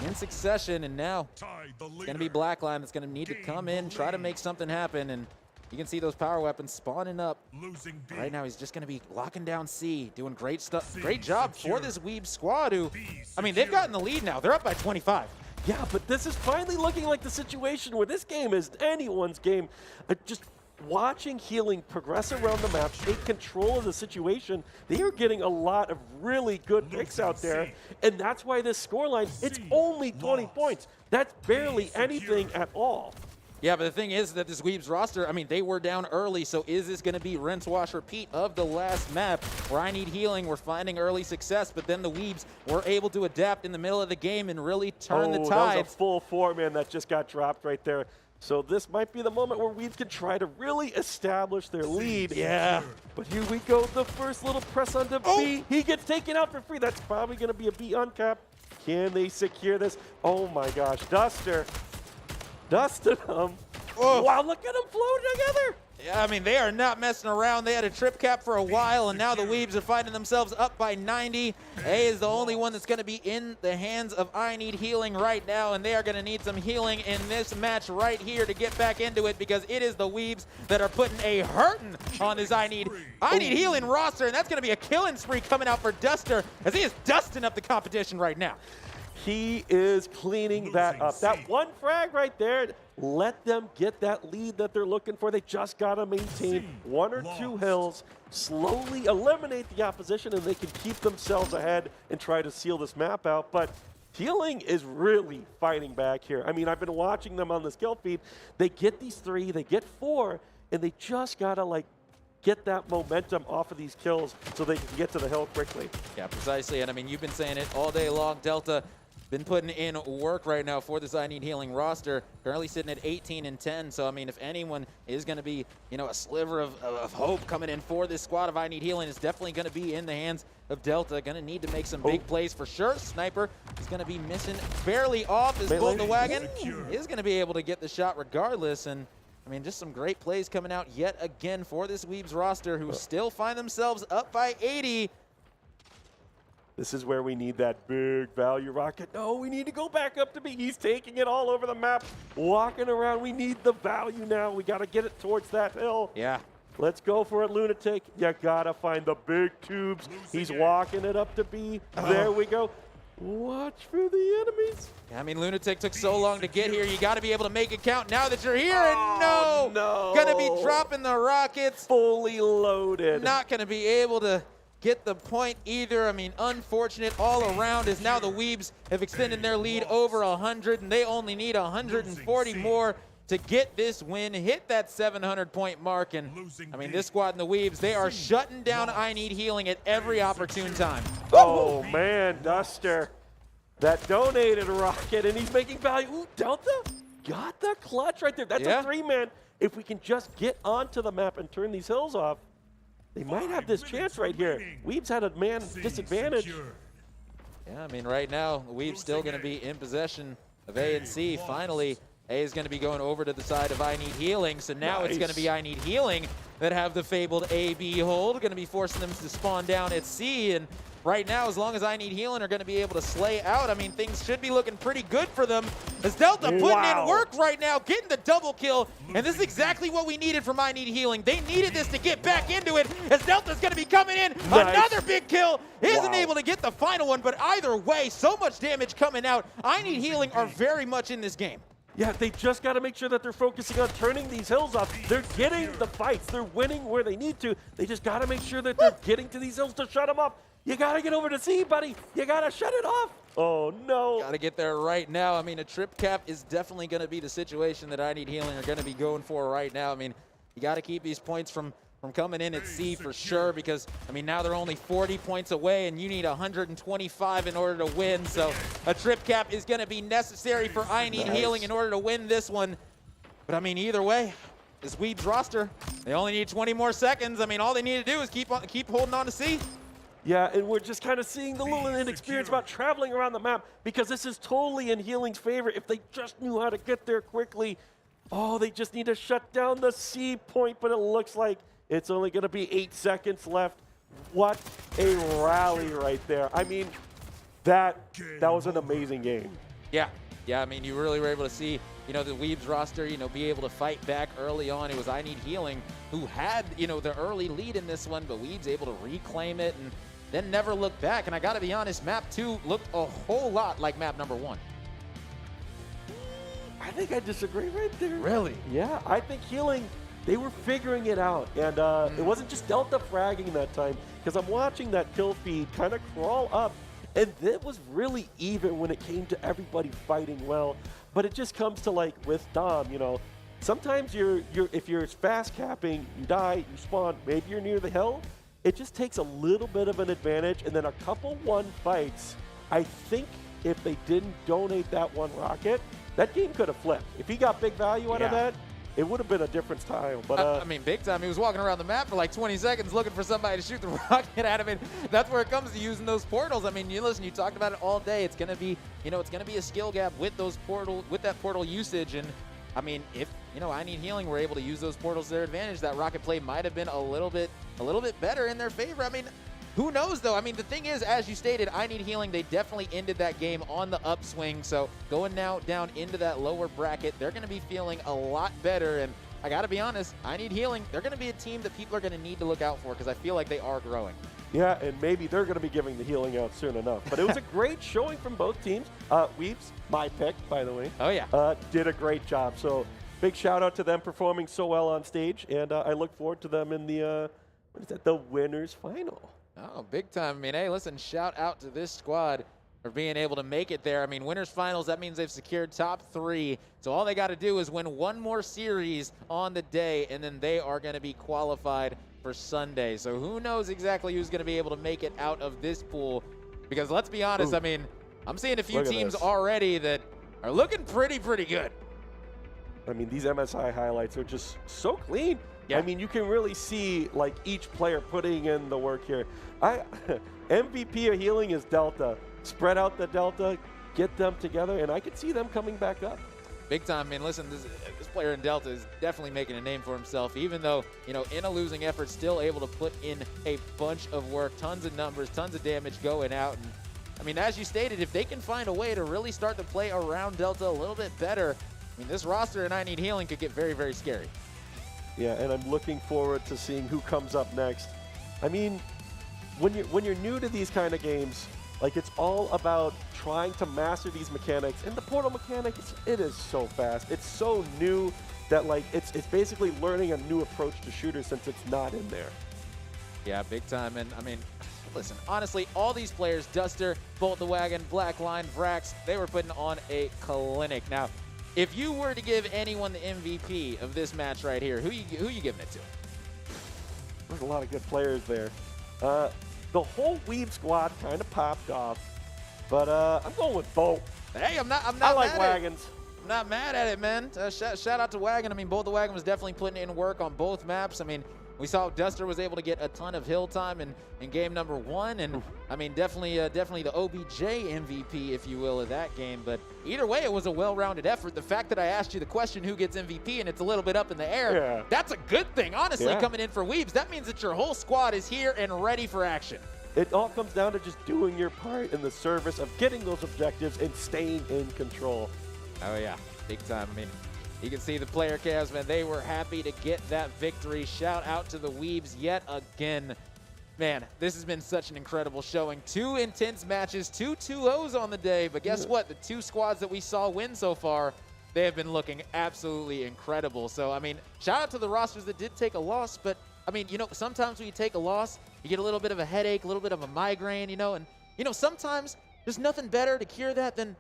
in succession, and now it's going to be Blackline that's going to need to come in, try to make something happen, and you can see those power weapons spawning up. Right now, he's just going to be locking down C, doing great stuff. Great job for this Weeb squad, who, I mean, they've gotten the lead now. They're up by 25. Yeah, but this is finally looking like the situation where this game is anyone's game. Just watching Healing progress around the map, take control of the situation, they are getting a lot of really good picks out there, and that's why this scoreline, it's only 20 points. That's barely anything at all. Yeah, but the thing is that this Weebs roster, I mean, they were down early, so is this going to be rinse, wash, repeat of the last map where I Need Healing? We're finding early success, but then the Weebs were able to adapt in the middle of the game and really turn the tide. That was a full 4-man that just got dropped right there. So this might be the moment where Weebs can try to really establish their lead. Yeah. But here we go, the first little press onto B. He gets taken out for free. That's probably going to be a B uncap. Can they secure this? Oh my gosh, Duster. Dusted him. Wow, look at them flow together. Yeah, I mean, they are not messing around. They had a trip cap for a while, and now the Weebs are finding themselves up by 90. A is the only one that's going to be in the hands of I Need Healing right now, and they are going to need some healing in this match right here to get back into it, because it is the Weebs that are putting a hurting on this I Need Healing roster, and that's going to be a killing spree coming out for Duster, as he is dusting up the competition right now. He is cleaning that up. That one frag right there, let them get that lead that they're looking for. They just got to maintain 1 or 2 hills, slowly eliminate the opposition, and they can keep themselves ahead and try to seal this map out. But Healing is really fighting back here. I mean, I've been watching them on this kill feed. They get these 3, they get 4, and they just got to, like, get that momentum off of these kills so they can get to the hill quickly. Yeah, precisely. And I mean, you've been saying it all day long. Delta been putting in work right now for this I Need Healing roster. Currently sitting at 18-10. So, I mean, if anyone is going to be, you know, a sliver of hope coming in for this squad of I Need Healing, it's definitely going to be in the hands of Delta. Going to need to make some big plays for sure. Sniper is going to be missing barely off his Bull the Wagon. Is going to be able to get the shot regardless. And I mean, just some great plays coming out yet again for this Weebs roster, who still find themselves up by 80. This is where we need that big value rocket. No, we need to go back up to B. He's taking it all over the map, walking around. We need the value now. We got to get it towards that hill. Yeah. Let's go for it, Lunatic. You got to find the big tubes. He's walking it up to B. There we go. Watch for the enemies. I mean, Lunatic took so long to get here. You got to be able to make it count now that you're here. And no, gonna be dropping the rockets. Fully loaded. Not gonna be able to get the point either. I mean, unfortunate all around, as now the Weebs have extended their lead over 100, and they only need 140 more to get this win, hit that 700-point mark. And I mean, this squad and the Weebs, they are shutting down I Need Healing at every opportune time. Oh man, Duster, that donated rocket, and he's making value. Ooh, Delta got the clutch right there. That's a 3-man. If we can just get onto the map and turn these hills off, they might have this chance right here. Weebs had a man disadvantage. Yeah, I mean, right now, Weeb's still going to be in possession of A and C. Finally, A is going to be going over to the side of I Need Healing, so now it's going to be I Need Healing that have the fabled A-B hold. Going to be forcing them to spawn down at C, and right now, as long as I Need Healing are going to be able to slay out, I mean, things should be looking pretty good for them. As Delta putting in work right now, getting the double kill, and this is exactly what we needed from I Need Healing. They needed this to get back into it, as Delta's going to be coming in. Another big kill. Isn't able to get the final one, but either way, so much damage coming out. I Need Healing are very much in this game. Yeah, they just got to make sure that they're focusing on turning these hills off. They're getting the fights. They're winning where they need to. They just got to make sure that they're getting to these hills to shut them up. You got to get over to C, buddy. You got to shut it off. Oh, no. Got to get there right now. I mean, a trip cap is definitely going to be the situation that I Need Healing are going to be going for right now. I mean, you got to keep these points from coming in at C for sure, because, I mean, now they're only 40 points away, and you need 125 in order to win. So a trip cap is going to be necessary for I Need Healing in order to win this one. But, I mean, either way, this Weebs roster, they only need 20 more seconds. I mean, all they need to do is keep holding on to C. Yeah, and we're just kind of seeing the little inexperience about traveling around the map, because this is totally in Healing's favor. If they just knew how to get there quickly, they just need to shut down the C point, but it looks like it's only going to be 8 seconds left. What a rally right there. I mean, that was an amazing game. Yeah, I mean, you really were able to see, you know, the Weebs roster, you know, be able to fight back early on. It was I Need Healing who had, you know, the early lead in this one, but Weebs able to reclaim it and then never look back. And I got to be honest, map 2 looked a whole lot like map number 1. I think I disagree right there. Really? Yeah, I think Healing, they were figuring it out. And it wasn't just Delta fragging that time, because I'm watching that kill feed kind of crawl up, and it was really even when it came to everybody fighting well. But it just comes to, like, with Dom, you know, sometimes if you're fast capping, you die, you spawn, maybe you're near the hill, it just takes a little bit of an advantage, and then a couple one fights, I think if they didn't donate that one rocket, that game could have flipped. If he got big value out of that, it would have been a different style. But I mean, big time. He was walking around the map for like 20 seconds looking for somebody to shoot the rocket at him, and that's where it comes to using those portals. I mean, you talked about it all day. It's gonna be, it's gonna be a skill gap with that portal usage. And I mean, if I Need Healing were able to use those portals to their advantage, that rocket play might have been a little bit better in their favor. I mean, who knows, though? I mean, the thing is, as you stated, I Need Healing, they definitely ended that game on the upswing. So going now down into that lower bracket, they're going to be feeling a lot better. And I got to be honest, I Need Healing, they're going to be a team that people are going to need to look out for because I feel like they are growing. Yeah, and maybe they're going to be giving the healing out soon enough. But it was a great showing from both teams. Weebs, my pick, by the way. Oh, yeah. Did a great job. So big shout out to them performing so well on stage. And I look forward to them in the, the winners final. Oh, big time. I mean, hey, listen, shout out to this squad for being able to make it there. I mean, winners finals, that means they've secured top 3. So all they got to do is win one more series on the day, and then they are going to be qualified for Sunday. So who knows exactly who's going to be able to make it out of this pool? Because let's be honest, I mean, I'm seeing a few teams already that are looking pretty good. I mean, these MSI highlights are just so clean. Yeah. I mean, you can really see like each player putting in the work here. MVP of healing is Delta. Spread out the Delta, get them together, and I could see them coming back up. Big time. I mean, listen, this player in Delta is definitely making a name for himself, even though, in a losing effort, still able to put in a bunch of work, tons of numbers, tons of damage going out. And I mean, as you stated, if they can find a way to really start to play around Delta a little bit better, I mean, this roster and I Need Healing could get very scary. Yeah, and I'm looking forward to seeing who comes up next. I mean, when you're new to these kind of games, like it's all about trying to master these mechanics. And the portal mechanic, it is so fast. It's so new that like it's basically learning a new approach to shooters since it's not in there. Yeah, big time. And I mean, listen, honestly, all these players, Duster, Bolt the Wagon, Blackline, Vrax, they were putting on a clinic. Now, if you were to give anyone the MVP of this match right here, who you giving it to? There's a lot of good players there. The whole Weeb squad kind of popped off, but I'm going with Bolt. Hey, I'm not I like mad Wagons. I'm not mad at it, man. Shout out to Wagon. I mean, Bolt the Wagon was definitely putting in work on both maps. I mean, we saw Duster was able to get a ton of hill time in game number 1, and I mean, definitely the OBJ MVP, if you will, of that game. But either way, it was a well-rounded effort. The fact that I asked you the question, who gets MVP, and it's a little bit up in the air, that's a good thing, honestly, coming in for Weebs. That means that your whole squad is here and ready for action. It all comes down to just doing your part in the service of getting those objectives and staying in control. Oh, yeah, big time. I mean, you can see the player cams, man, they were happy to get that victory. Shout out to the Weebs yet again. Man, this has been such an incredible showing. 2 intense matches, 2 2-0s on the day, but guess what? The 2 squads that we saw win so far, they have been looking absolutely incredible. So, I mean, shout out to the rosters that did take a loss, but, I mean, sometimes when you take a loss, you get a little bit of a headache, a little bit of a migraine, and, sometimes there's nothing better to cure that than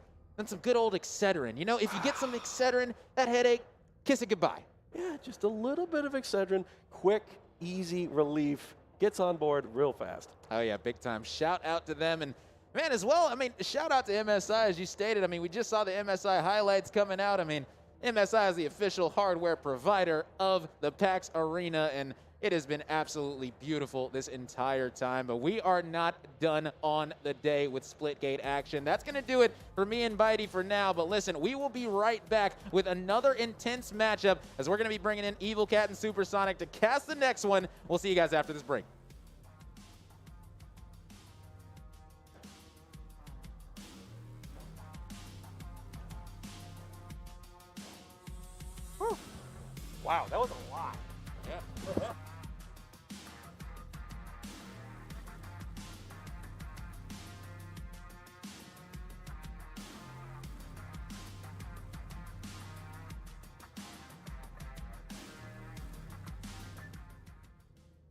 some good old Excedrin. If you get some Excedrin, that headache, kiss it goodbye. Yeah, just a little bit of Excedrin, quick, easy relief, gets on board real fast. Oh, yeah, big time. Shout out to them. And, man, as well, I mean, shout out to MSI, as you stated. I mean, we just saw the MSI highlights coming out. I mean, MSI is the official hardware provider of the PAX Arena, and it has been absolutely beautiful this entire time, but we are not done on the day with Splitgate action. That's going to do it for me and Bitey for now, but listen, we will be right back with another intense matchup as we're going to be bringing in Evil Cat and Supersonic to cast the next one. We'll see you guys after this break. Whew. Wow, that was a lot. Yeah.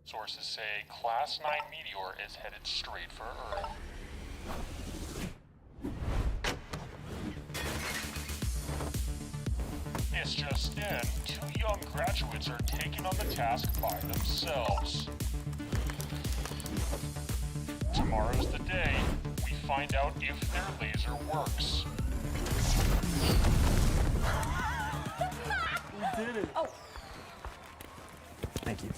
Sources say Class 9 meteor is headed straight for Earth. It's just in, 2 graduates are taking on the task by themselves. Tomorrow's the day we find out if their laser works. We did it. Oh. Thank you.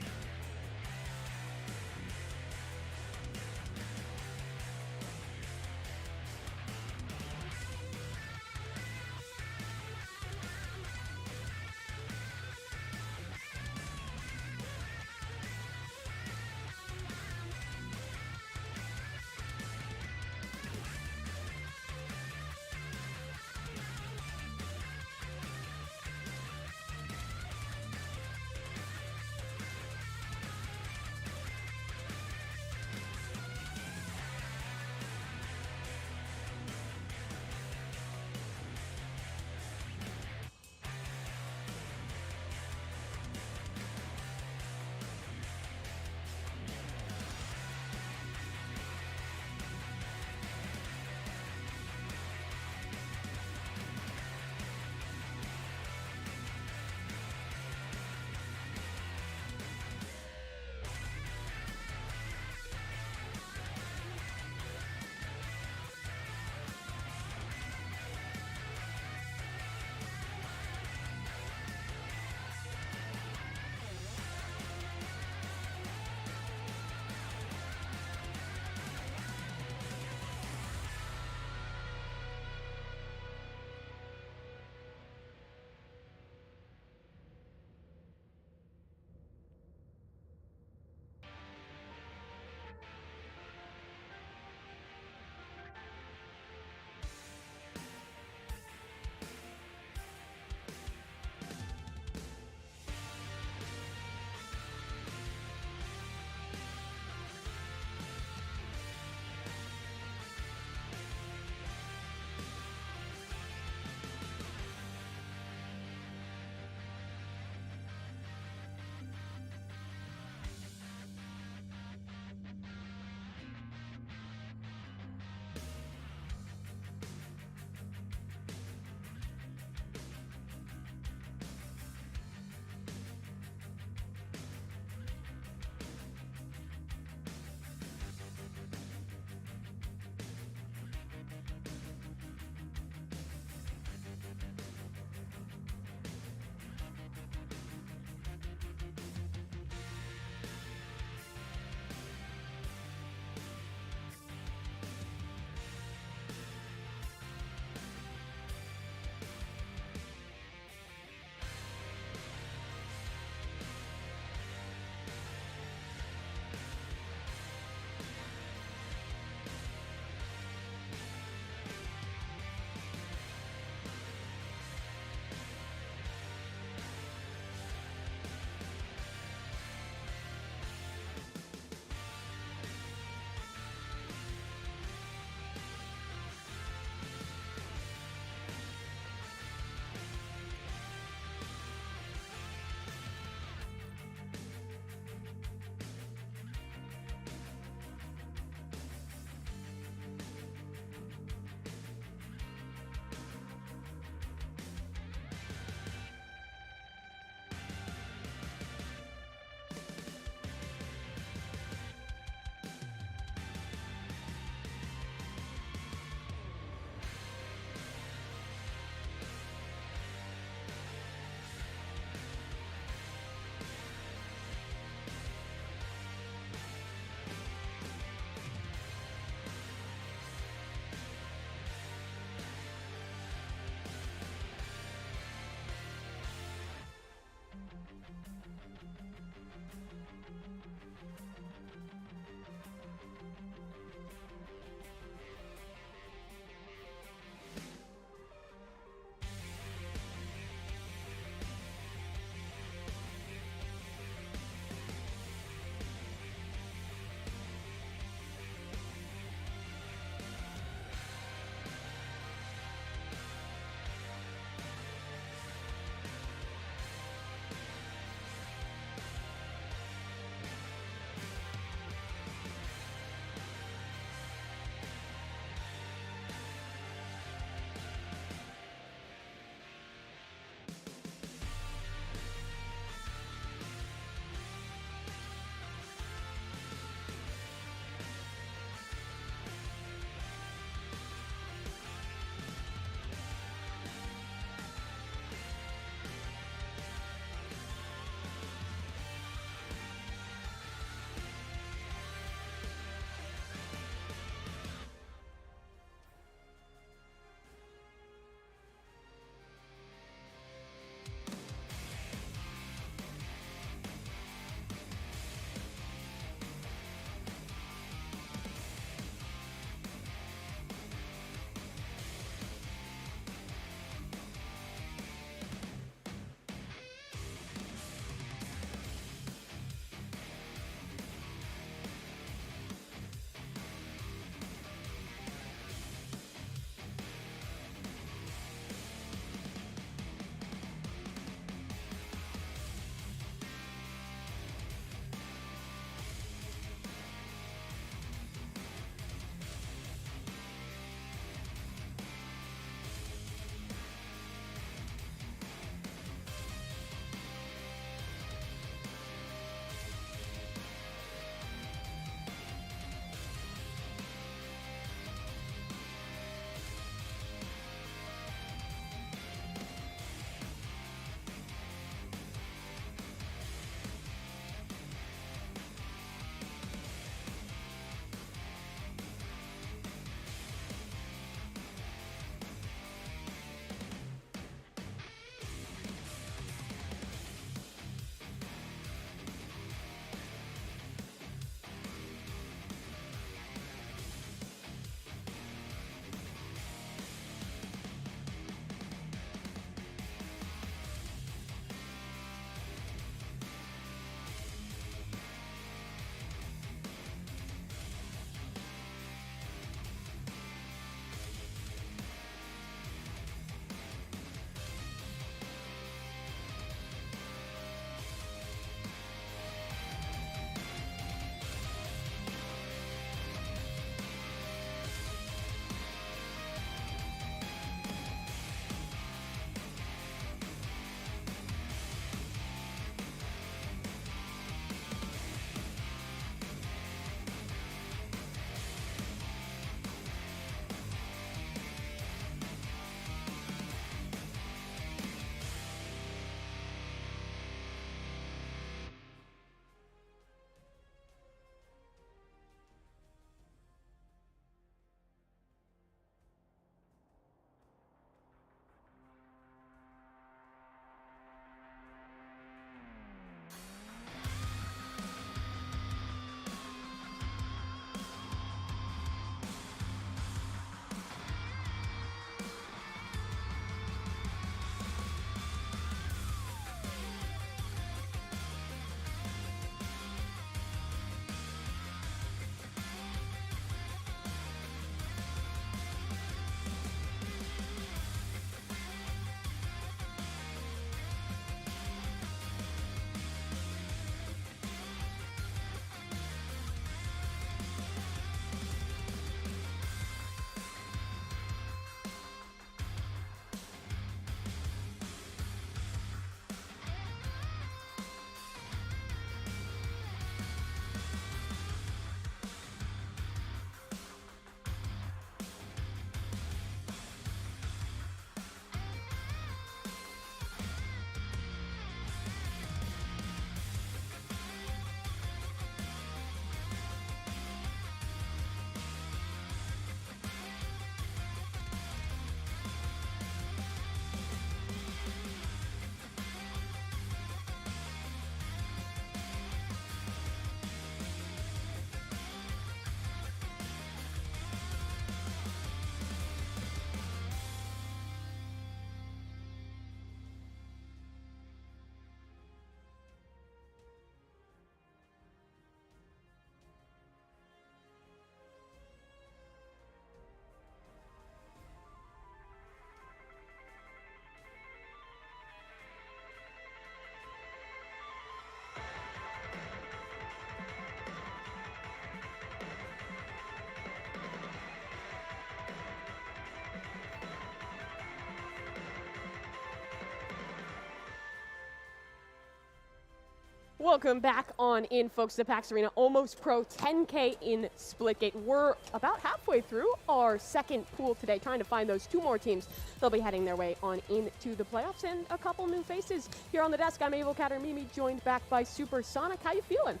Welcome back on in, folks, to PAX Arena. Almost Pro 10K in Splitgate. We're about halfway through our second pool today, trying to find those 2 more teams. They'll be heading their way on into the playoffs, and a couple new faces here on the desk. I'm Abel Catter Mimi, joined back by Supersonic. How you feeling?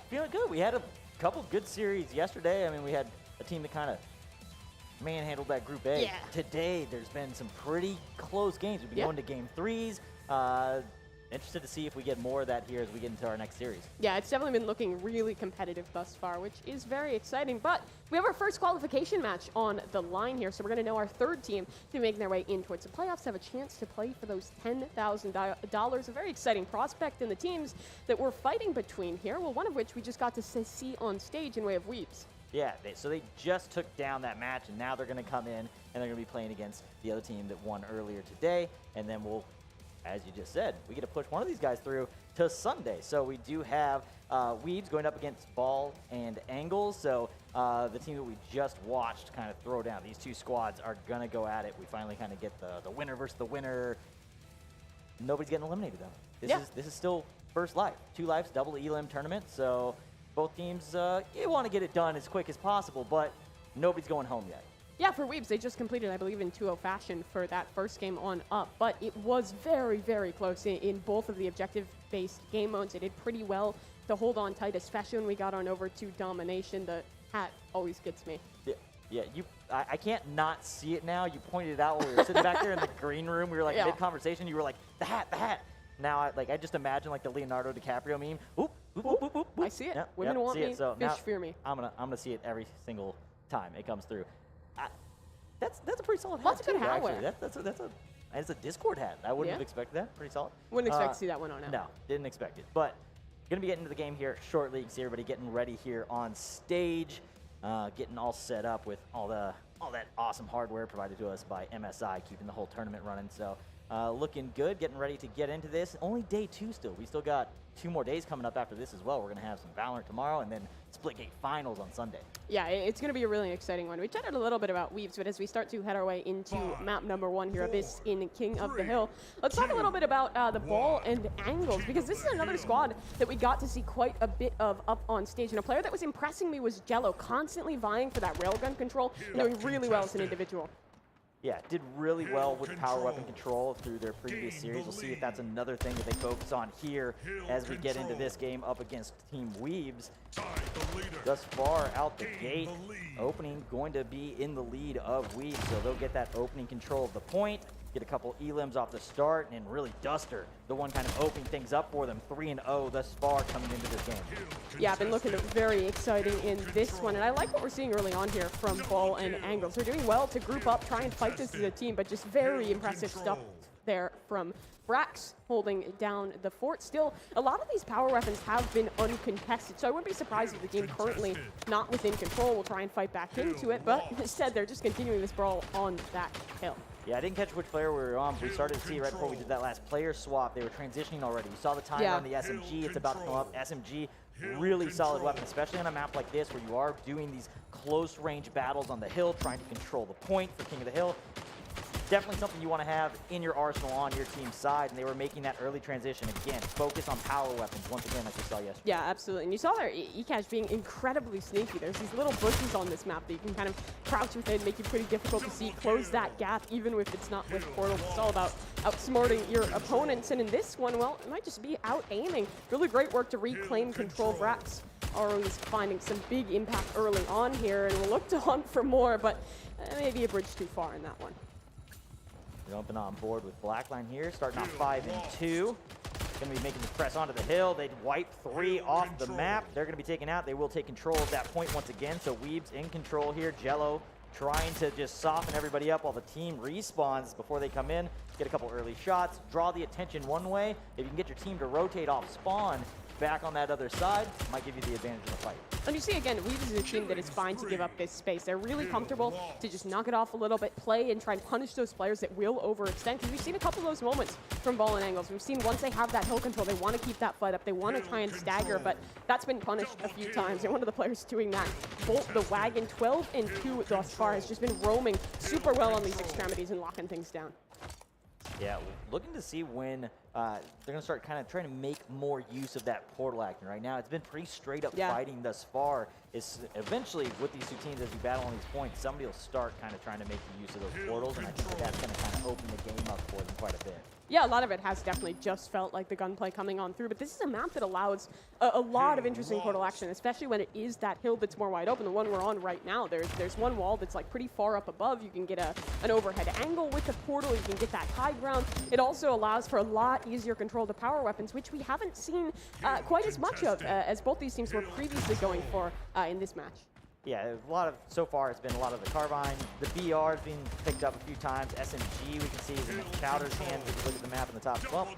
Feeling good. We had a couple good series yesterday. I mean, we had a team that kind of manhandled that Group A. Yeah. Today, there's been some pretty close games. We've been going to Game 3s. Interested to see if we get more of that here as we get into our next series. Yeah, it's definitely been looking really competitive thus far, which is very exciting. But we have our first qualification match on the line here, so we're going to know our third team to be making their way in towards the playoffs, have a chance to play for those $10,000. A very exciting prospect in the teams that we're fighting between here. Well, one of which we just got to see on stage in way of Weeps. Yeah, so they just took down that match, and now they're going to come in, and they're going to be playing against the other team that won earlier today, and then we'll, as you just said, we get to push one of these guys through to Sunday. So we do have Weeds going up against Ball and Angles. So the team that we just watched kind of throw down. These 2 squads are going to go at it. We finally kind of get the winner versus the winner. Nobody's getting eliminated, though. This is still first life. 2 lives, double elim tournament. So both teams, you want to get it done as quick as possible, but nobody's going home yet. Yeah, for Weebs, they just completed, I believe, in 2-0 fashion for that first game on up, but it was very, very close in both of the objective-based game modes. They did pretty well to hold on tight, especially when we got on over to Domination. The hat always gets me. Yeah, I can't not see it now. You pointed it out when we were sitting back there in the green room. We were like mid-conversation. You were like, the hat. Now, I just imagine like the Leonardo DiCaprio meme. Oop, oop, oop, oop, oop. I see it. Women want me, so fish fear me. I'm gonna see it every single time it comes through. That's a pretty solid hat. Lots of good hat actually. wear. That's a Discord hat. I wouldn't have expected that. Pretty solid. Wouldn't expect to see that one on out. No, didn't expect it. But gonna be getting into the game here shortly. You can see everybody getting ready here on stage, getting all set up with all that awesome hardware provided to us by MSI, keeping the whole tournament running. So looking good, getting ready to get into this. Only day 2 still. We still got 2 more days coming up after this as well. We're going to have some Valorant tomorrow and then Splitgate finals on Sunday. Yeah, it's going to be a really exciting one. We chatted a little bit about Weaves, but as we start to head our way into map number 1 here, Abyss in King of the Hill, let's talk a little bit about the Ball and Angles, because this is another squad that we got to see quite a bit of up on stage. And a player that was impressing me was Jello, constantly vying for that railgun control and doing really well as an individual. Yeah, did really well with power weapon control through their previous series. We'll see if that's another thing that they focus on here as we get into this game up against Team Weebs. Thus far out the gate, opening going to be in the lead of Weebs, so they'll get that opening control of the point, get a couple elims off the start, and really Duster, the one kind of opening things up for them. 3-0 thus far coming into this game. Yeah, I've been looking very exciting in this one, and I like what we're seeing early on here from Ball and Angles. They're doing well to group up, try and fight this as a team, but just very impressive stuff there from Brax holding down the fort. Still, a lot of these power weapons have been uncontested, so I wouldn't be surprised if the team currently not within control will try and fight back into it, but instead they're just continuing this brawl on that hill. Yeah, I didn't catch which player we were on, but we started to see right before we did that last player swap, they were transitioning already. You saw the timer on the SMG, it's about to come up. SMG, really solid weapon, especially on a map like this where you are doing these close range battles on the hill, trying to control the point for King of the Hill. Definitely something you want to have in your arsenal on your team's side, and they were making that early transition. Again, focus on power weapons once again, like we saw yesterday. Yeah, absolutely. And you saw there ECASH being incredibly sneaky. There's these little bushes on this map that you can kind of crouch within, make it pretty difficult to see, close that gap, even if it's not with portals. It's all about outsmarting your opponents. And in this one, well, it might just be out-aiming. Really great work to reclaim control. Brax always finding some big impact early on here, and we'll look to hunt for more, but maybe a bridge too far in that one. Jumping on board with Blackline here, starting off 5-2. Going to be making the press onto the hill. They'd wipe 3 off the map. They're going to be taken out. They will take control of that point once again. So Weebs in control here. Jello trying to just soften everybody up while the team respawns before they come in. Get a couple early shots. Draw the attention one way. If you can get your team to rotate off spawn back on that other side, might give you the advantage in the fight. And you see, again, Weebs is a team that is fine to give up this space. They're really comfortable to just knock it off a little bit, play, and try and punish those players that will overextend. Because we've seen a couple of those moments from Ball and Angles. We've seen once they have that hill control, they want to keep that fight up. They want to try and stagger, but that's been punished a few times. And one of the players doing that, Bolt the Wagon, 12-2 thus far, has just been roaming super well on these extremities and locking things down. Yeah, looking to see when they're going to start kind of trying to make more use of that portal action. Right now, it's been pretty straight up fighting thus far. It's eventually, with these two teams, as you battle on these points, somebody will start kind of trying to make use of those portals, and I think that's going to kind of open the game up for them quite a bit. Yeah, a lot of it has definitely just felt like the gunplay coming on through, but this is a map that allows a lot of interesting portal action, especially when it is that hill that's more wide open. The one we're on right now, there's one wall that's like pretty far up above. You can get an overhead angle with the portal. You can get that high ground. It also allows for a lot easier control of the power weapons, which we haven't seen quite as much of as both these teams were previously going for in this match. Yeah, so far it's been a lot of the Carbine. The BR has been picked up a few times. SMG we can see is in Chowder's hands if you look at the map in the top. Well,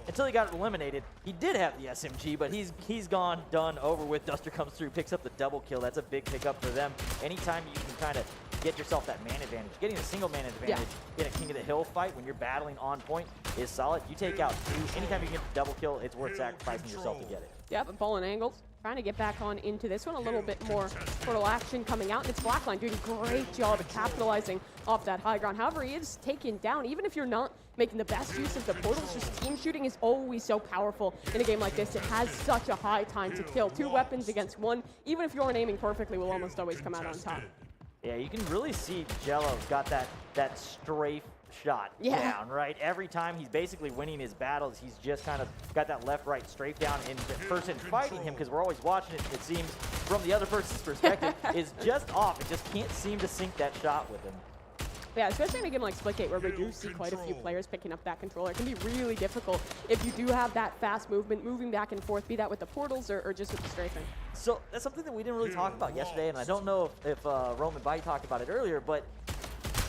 until he got eliminated, he did have the SMG, but he's gone, done, over with. Duster comes through, picks up the double kill. That's a big pickup for them. Anytime you can kind of get yourself that man advantage, getting a single man advantage in a King of the Hill fight when you're battling on point is solid. You take out 2. Anytime you get the double kill, it's worth sacrificing yourself to get it. Yeah, but ball and angles. Trying to get back on into this one. A little bit more portal action coming out. And it's Blackline doing a great job of capitalizing off that high ground. However, he is taken down. Even if you're not making the best use of the portals, just team shooting is always so powerful in a game like this. It has such a high time to kill. 2 weapons against 1, even if you aren't aiming perfectly, will almost always come out on top. Yeah, you can really see Jello's got that strafe shot down, right? Every time he's basically winning his battles, he's just kind of got that left-right strafe down, and the person fighting him, because we're always watching it, it seems, from the other person's perspective, is just off. It just can't seem to sink that shot with him. Yeah, especially in a game like Splitgate where we do see quite a few players picking up that controller. It can be really difficult if you do have that fast movement, moving back and forth, be that with the portals or just with the strafing. So that's something that we didn't really talk about yesterday, and I don't know if Roman Bai talked about it earlier, but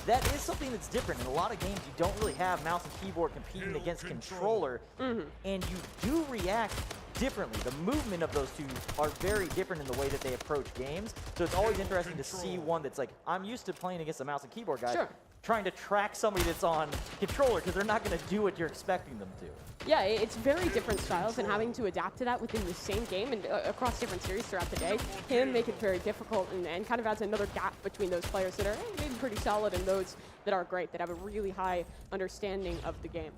that is something that's different. In a lot of games, you don't really have mouse and keyboard competing against controller, and you do react differently. The movement of those two are very different in the way that they approach games, so it's always interesting to see one that's like, I'm used to playing against a mouse and keyboard guy, trying to track somebody that's on controller, because they're not going to do what you're expecting them to. Yeah, it's very different styles, and having to adapt to that within the same game and across different series throughout the day can make it very difficult and kind of adds another gap between those players that are maybe pretty solid and those that are great, that have a really high understanding of the game.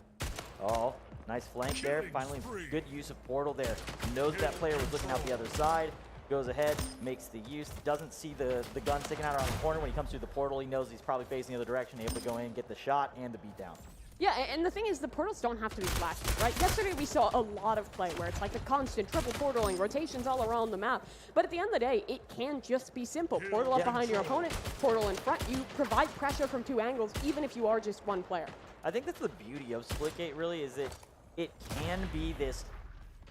Oh, nice flank there. Finally, good use of portal there. Knows that player was looking out the other side. Goes ahead, makes the use, doesn't see the gun sticking out around the corner. When he comes through the portal, he knows he's probably facing the other direction, able to go in, get the shot and the beatdown. Yeah, and the thing is, the portals don't have to be flashy, right? Yesterday we saw a lot of play where it's like the constant triple portaling, rotations all around the map. But at the end of the day, it can just be simple. Portal up behind your opponent, portal in front. You provide pressure from 2 angles, even if you are just one player. I think that's the beauty of Splitgate, really, is that it can be this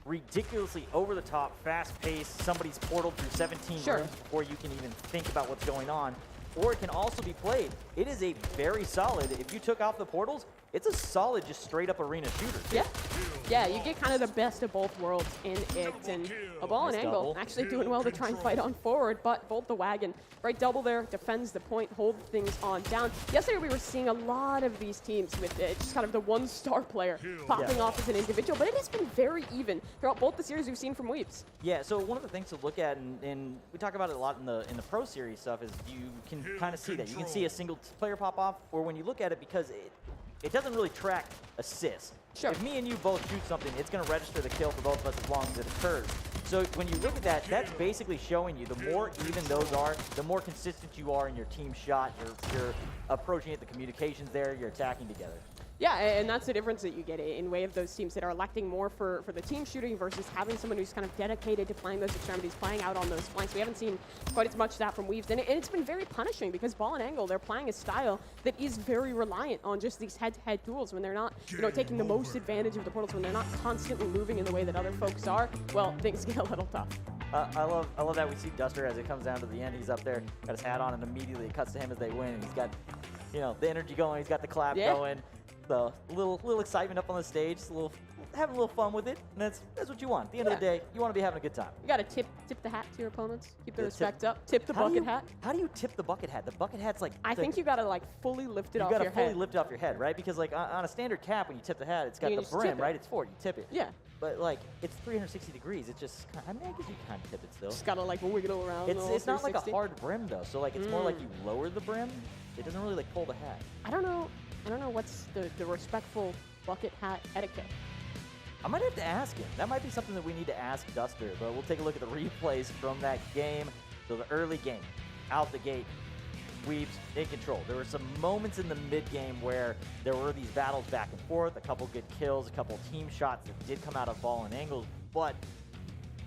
ridiculously over-the-top, fast-paced, somebody's portaled through 17 rooms before you can even think about what's going on. Or it can also be played. It is a very solid, if you took off the portals, it's a solid, just straight-up arena shooter. Yeah. Yeah, you get kind of the best of both worlds in it, and a ball and angle actually doing well to try and fight on forward, but bolt the wagon. Right double there, defends the point, hold things on down. Yesterday we were seeing a lot of these teams with just kind of the one-star player popping off as an individual, but it has been very even throughout both the series we've seen from Weebs. Yeah, so one of the things to look at, and we talk about it a lot in the Pro Series stuff, is you can kind of see that. You can see a single player pop off, or when you look at it, because it doesn't really track assists. If me and you both shoot something, it's going to register the kill for both of us as long as it occurs. So when you look at that, that's basically showing you the more even those are, the more consistent you are in your team shot. You're approaching it, the communications there, you're attacking together. Yeah, and that's the difference that you get in way of those teams that are electing more for the team shooting versus having someone who's kind of dedicated to playing those extremities, playing out on those flanks. We haven't seen quite as much of that from Weebs, and it's been very punishing because ball and angle, they're playing a style that is very reliant on just these head-to-head duels. When they're not, taking the most advantage of the portals, when they're not constantly moving in the way that other folks are, well, things get a little tough. I love that we see Duster as it comes down to the end. He's up there, got his hat on, and immediately it cuts to him as they win. And he's got, the energy going. He's got the clap going. The little excitement up on the stage, having a little fun with it, and that's what you want. At the end of the day, you want to be having a good time. You got to tip the hat to your opponents, keep the respect up, tip the bucket hat. How do you tip the bucket hat? The bucket hat's like... I think you got to fully lift it off your head. You got to fully lift it off your head, right? Because on a standard cap, when you tip the hat, it's got the brim, right? It's forward, you tip it. Yeah. But it's 360 degrees. It's just, I guess you kind of tip it still. Just got to wiggle around. It's not like a hard brim though, so it's more like you lower the brim. It doesn't really pull the hat. I don't know what's the respectful bucket hat etiquette. I might have to ask him. That might be something that we need to ask Duster, but we'll take a look at the replays from that game. So the early game, out the gate, Weebs in control. There were some moments in the mid-game where there were these battles back and forth, a couple good kills, a couple team shots that did come out of Ball and Angles, but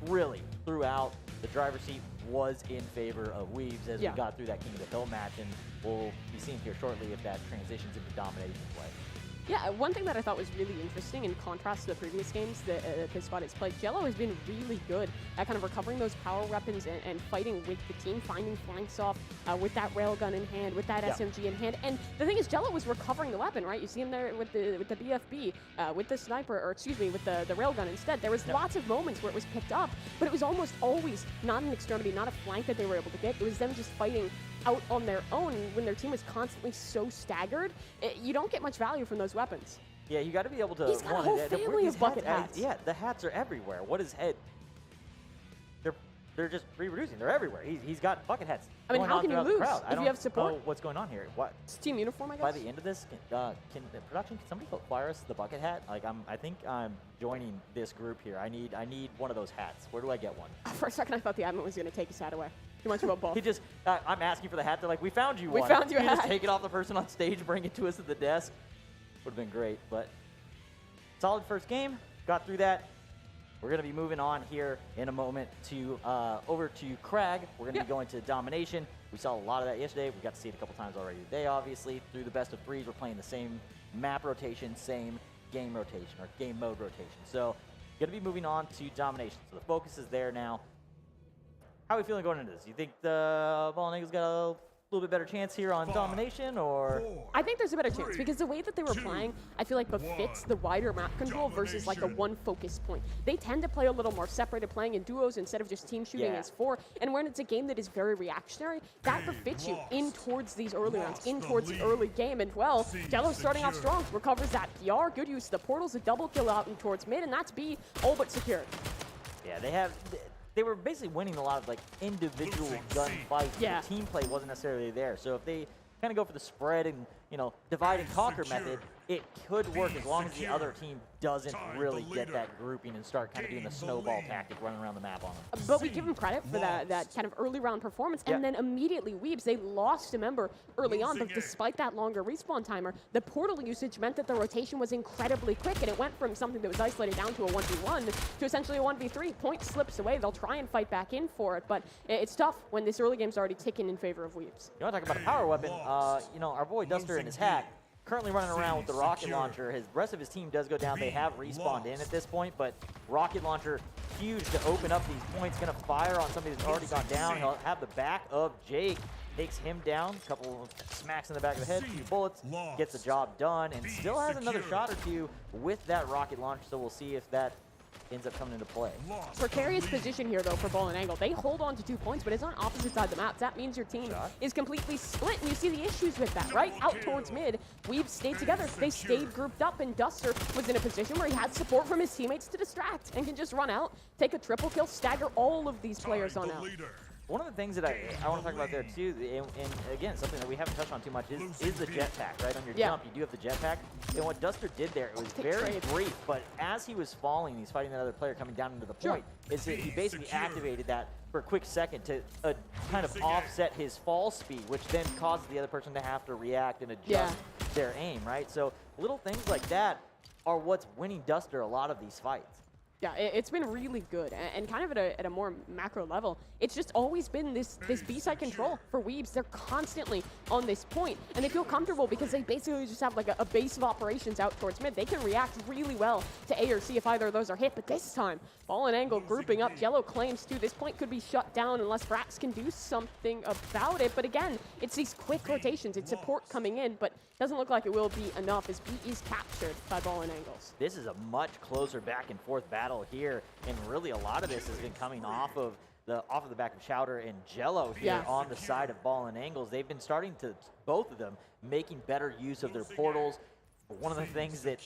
really, throughout, the driver's seat was in favor of Weebs as we got through that King of the Hill match, and we'll be seeing here shortly if that transitions into domination play. Yeah, one thing that I thought was really interesting in contrast to the previous games that this squad has played, Jello has been really good at kind of recovering those power weapons and fighting with the team, finding flanks off with that railgun in hand, with that SMG in hand. And the thing is, Jello was recovering the weapon, right? You see him there with the BFB, with the sniper, or excuse me, with the railgun instead. There was lots of moments where it was picked up, but it was almost always not an extremity, not a flank that they were able to get. It was them just fighting out on their own when their team was constantly so staggered. You don't get much value from those weapons. Yeah, you got to be able to. He's got a whole family of bucket hats. Yeah, the hats are everywhere. What is head? They're just reproducing. They're everywhere. He's got bucket hats. I mean, how can you lose if you have support? What's going on here? What? It's team uniform, I guess. By the end of this, can somebody fire us the bucket hat? Like I think I'm joining this group here. I need one of those hats. Where do I get one? For a second, I thought the admin was going to take his hat away. Too much of a buff. He just, I'm asking for the hat. They're like, we found you one. We found you a hat. Just take it off the person on stage, bring it to us at the desk. Would have been great, but solid first game. Got through that. We're going to be moving on here in a moment to over to Crag. We're going to be going to Domination. We saw a lot of that yesterday. We got to see it a couple times already today, obviously. Through the best of threes, we're playing the same map rotation, same game rotation, or game mode rotation. So going to be moving on to Domination. So the focus is there now. How are we feeling going into this? You think the Ball and Eagles got a little bit better chance here on Domination, or? I think there's a better chance because the way that they were playing, I feel like befits the wider map control versus like a one focus point. They tend to play a little more separated, playing in duos instead of just team shooting as four. And when it's a game that is very reactionary, that befits you in towards these early rounds, in towards the early game. And well, Jello's starting off strong, recovers that PR, good use of the portals, a double kill out in towards mid, and that's B all but secured. Yeah, they were basically winning a lot of like individual gunfights. Yeah. The team play wasn't necessarily there. So if they kind of go for the spread and, divide and conquer method, it could work as long as the other team doesn't really get that grouping and start kind of doing the snowball tactic running around the map on them. But we give them credit for that kind of early round performance, and then immediately Weebs, they lost a member early on, but despite that longer respawn timer, the portal usage meant that the rotation was incredibly quick, and it went from something that was isolated down to a 1v1 to essentially a 1v3. Point slips away, they'll try and fight back in for it, but it's tough when this early game's already ticking in favor of Weebs. You want to talk about a power weapon? Our boy Duster in his hat, currently running around with the rocket launcher. The rest of his team does go down. They have respawned in at this point, but rocket launcher huge to open up these points. Going to fire on somebody that's already gone down. He'll have the back of Jake. Takes him down. A couple of smacks in the back of the head. 2 bullets. Gets the job done and still has another shot or two with that rocket launcher. So we'll see if that ends up coming into play. Precarious position here, though, for Ball and Angle. They hold on to 2 points, but it's on opposite sides of the map. That means your team is completely split, and you see the issues with that, right? Out towards mid, Weebs stayed together. They stayed grouped up, and Duster was in a position where he had support from his teammates to distract and can just run out, take a triple kill, stagger all of these players on out. One of the things that I want to talk about there too, and again, something that we haven't touched on too much is the jetpack, right? On your jump, you do have the jetpack. And what Duster did there, it was very brief, but as he was falling, he's fighting that other player coming down into the point, is that he basically activated that for a quick second to kind of offset his fall speed, which then causes the other person to have to react and adjust their aim, right? So little things like that are what's winning Duster a lot of these fights. Yeah, it's been really good, and kind of at a more macro level, it's just always been this B-side control for Weebs. They're constantly on this point, and they feel comfortable because they basically just have like a base of operations out towards mid. They can react really well to A or C if either of those are hit, but this time, Ball and Angle grouping up. Jello claims too, this point could be shut down unless Frax can do something about it, but again, it's these quick rotations. It's support coming in, but doesn't look like it will be enough as B is captured by Ball and Angles. This is a much closer back and forth battle here, and really a lot of this has been coming off of the back of Chowder and Jello here on the side of Ball and Angles. They've been starting to, both of them, making better use of their portals. But one of the things that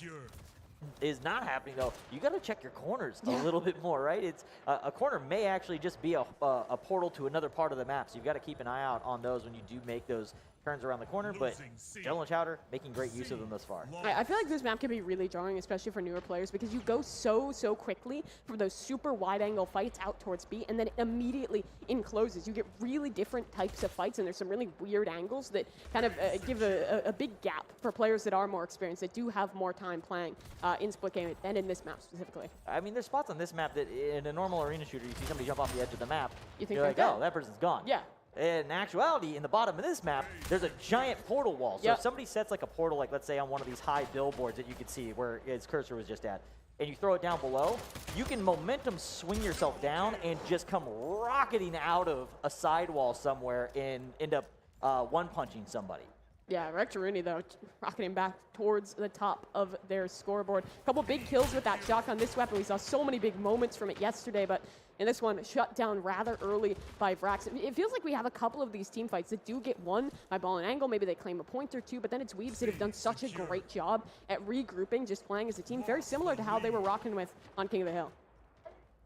is not happening, though, you got to check your corners a little bit more, right? It's a corner may actually just be a portal to another part of the map, so you've got to keep an eye out on those when you do make those turns around the corner, but Untitled Chapter making great use of them thus far. I feel like this map can be really jarring, especially for newer players, because you go so quickly from those super wide-angle fights out towards B, and then it immediately encloses. You get really different types of fights, and there's some really weird angles that kind of give a big gap for players that are more experienced, that do have more time playing in split game and in this map specifically. I mean, there's spots on this map that in a normal arena shooter, you see somebody jump off the edge of the map, you think you're like, oh, that person's gone. Yeah. In actuality, in the bottom of this map, there's a giant portal wall. So if somebody sets like a portal, like let's say on one of these high billboards that you can see where its cursor was just at, and you throw it down below, you can momentum swing yourself down and just come rocketing out of a sidewall somewhere and end up one-punching somebody. Yeah, Rector Rooney, though, rocketing back towards the top of their scoreboard. A couple big kills with that shotgun. This weapon, we saw so many big moments from it yesterday, but in this one, shut down rather early by Vrax. It feels like we have a couple of these team fights that do get won by ball and angle. Maybe they claim a point or two, but then it's Weebs that have done such a great job at regrouping, just playing as a team, very similar to how they were rocking with on King of the Hill.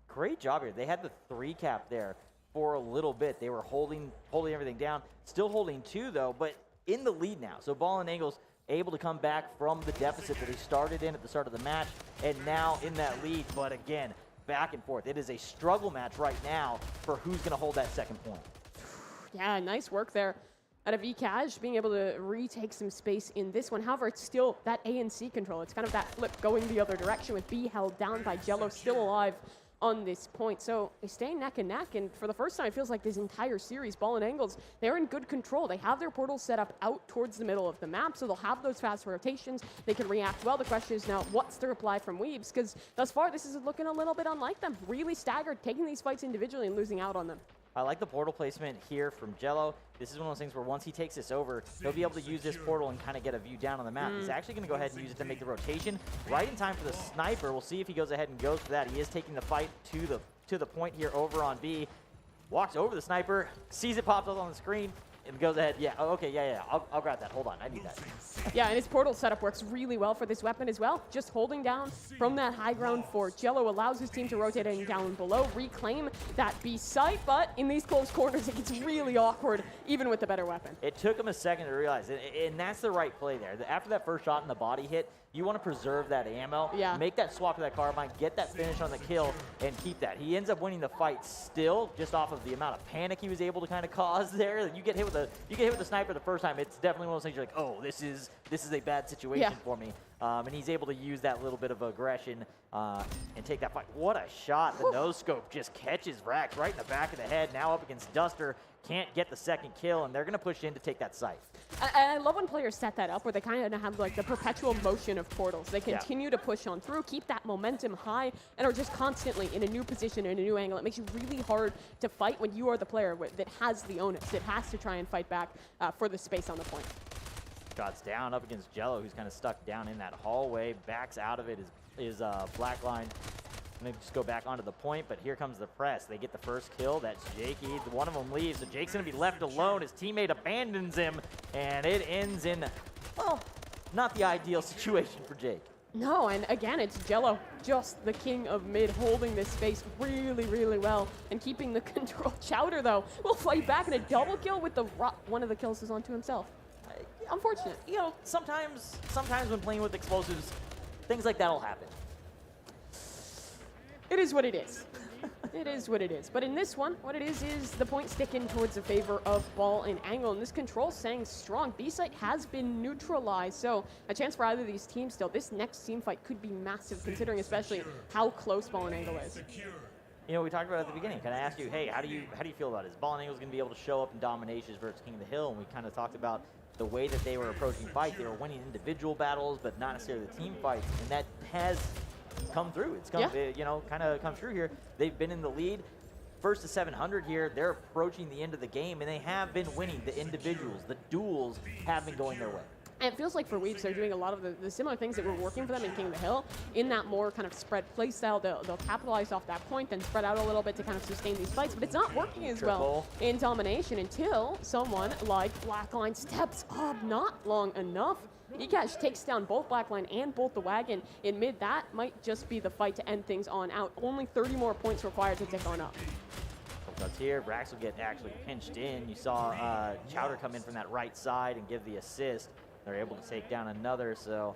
Great job here. They had the 3 cap there for a little bit. They were holding everything down, still holding 2 though, but in the lead now. So ball and angle's able to come back from the deficit that he started in at the start of the match, and now in that lead, but again, back and forth. It is a struggle match right now for who's going to hold that second point. Yeah, nice work there out of eCash, being able to retake some space in this one. However, it's still that A and C control. It's kind of that flip going the other direction with B held down by Jello, still alive on this point. So they stay neck and neck, and for the first time, it feels like this entire series, Ball and Angles, they're in good control. They have their portals set up out towards the middle of the map, so they'll have those fast rotations. They can react well. The question is now, what's the reply from Weebs? Because thus far, this is looking a little bit unlike them. Really staggered, taking these fights individually and losing out on them. I like the portal placement here from Jello. This is one of those things where once he takes this over, he'll be able to use this portal and kind of get a view down on the map. He's actually going to go ahead and use it to make the rotation right in time for the sniper. We'll see if he goes ahead and goes for that. He is taking the fight to the point here over on B. Walks over the sniper, sees it pops up on the screen, and goes ahead. Yeah, oh, okay, yeah. I'll grab that. Hold on, I need that. Yeah, and his portal setup works really well for this weapon as well. Just holding down from that high ground for Jello allows his team to rotate in down below, reclaim that B site, but in these close corners, it gets really awkward, even with the better weapon. It took him a second to realize it, and that's the right play there. After that first shot and the body hit, you want to preserve that ammo, make that swap to that carbine, get that finish on the kill, and keep that. He ends up winning the fight still, just off of the amount of panic he was able to kind of cause there. You get hit with the sniper the first time, it's definitely one of those things you're like, oh, this is a bad situation for me. And he's able to use that little bit of aggression and take that fight. What a shot. The nose scope just catches Vrax right in the back of the head. Now up against Duster. Can't get the second kill, and they're going to push in to take that site. I love when players set that up where they kind of have like the perpetual motion of portals. They continue to push on through, keep that momentum high, and are just constantly in a new position, in a new angle. It makes it really hard to fight when you are the player that has the onus, that has to try and fight back for the space on the point. Shots down up against Jello, who's kind of stuck down in that hallway. Backs out of it is Blackline. Gonna just go back onto the point, but here comes the press. They get the first kill. That's Jakey. One of them leaves, so Jake's gonna be left alone. His teammate abandons him, and it ends in, well, not the ideal situation for Jake. No, and again, it's Jello, just the king of mid, holding this space really, really well and keeping the control. Chowder, though, will fight back in a double kill with the one of the kills is onto himself. Unfortunate. You know, sometimes when playing with explosives, things like that'll happen. It is what it is. It is what it is. But in this one, what it is the point sticking towards the favor of Ball and Angle. And this control staying strong. B-site has been neutralized, so a chance for either of these teams still. This next team fight could be massive, considering especially how close Ball and Angle is. You know, we talked about it at the beginning. Kind of asked you, hey, how do you feel about it? Is Ball and Angle going to be able to show up in dominations versus King of the Hill? And we kind of talked about the way that they were approaching fights. They were winning individual battles, but not necessarily the team fights, and that has come through. It's come, you know, kind of come through here. They've been in the lead. First to 700 here. They're approaching the end of the game, and they have been winning the individuals. The duels have been going their way. And it feels like for Weebs, they're doing a lot of the similar things that were working for them in King of the Hill in that more kind of spread play style. They'll capitalize off that point, then spread out a little bit to kind of sustain these fights. But it's not working as well in domination until someone like Blackline steps up not long enough. eCash takes down both Blackline and both the Wagon in mid. That might just be the fight to end things on out. Only 30 more points required to tick on up. Cuts here. Brax will get actually pinched in. You saw Chowder come in from that right side and give the assist. They're able to take down another, so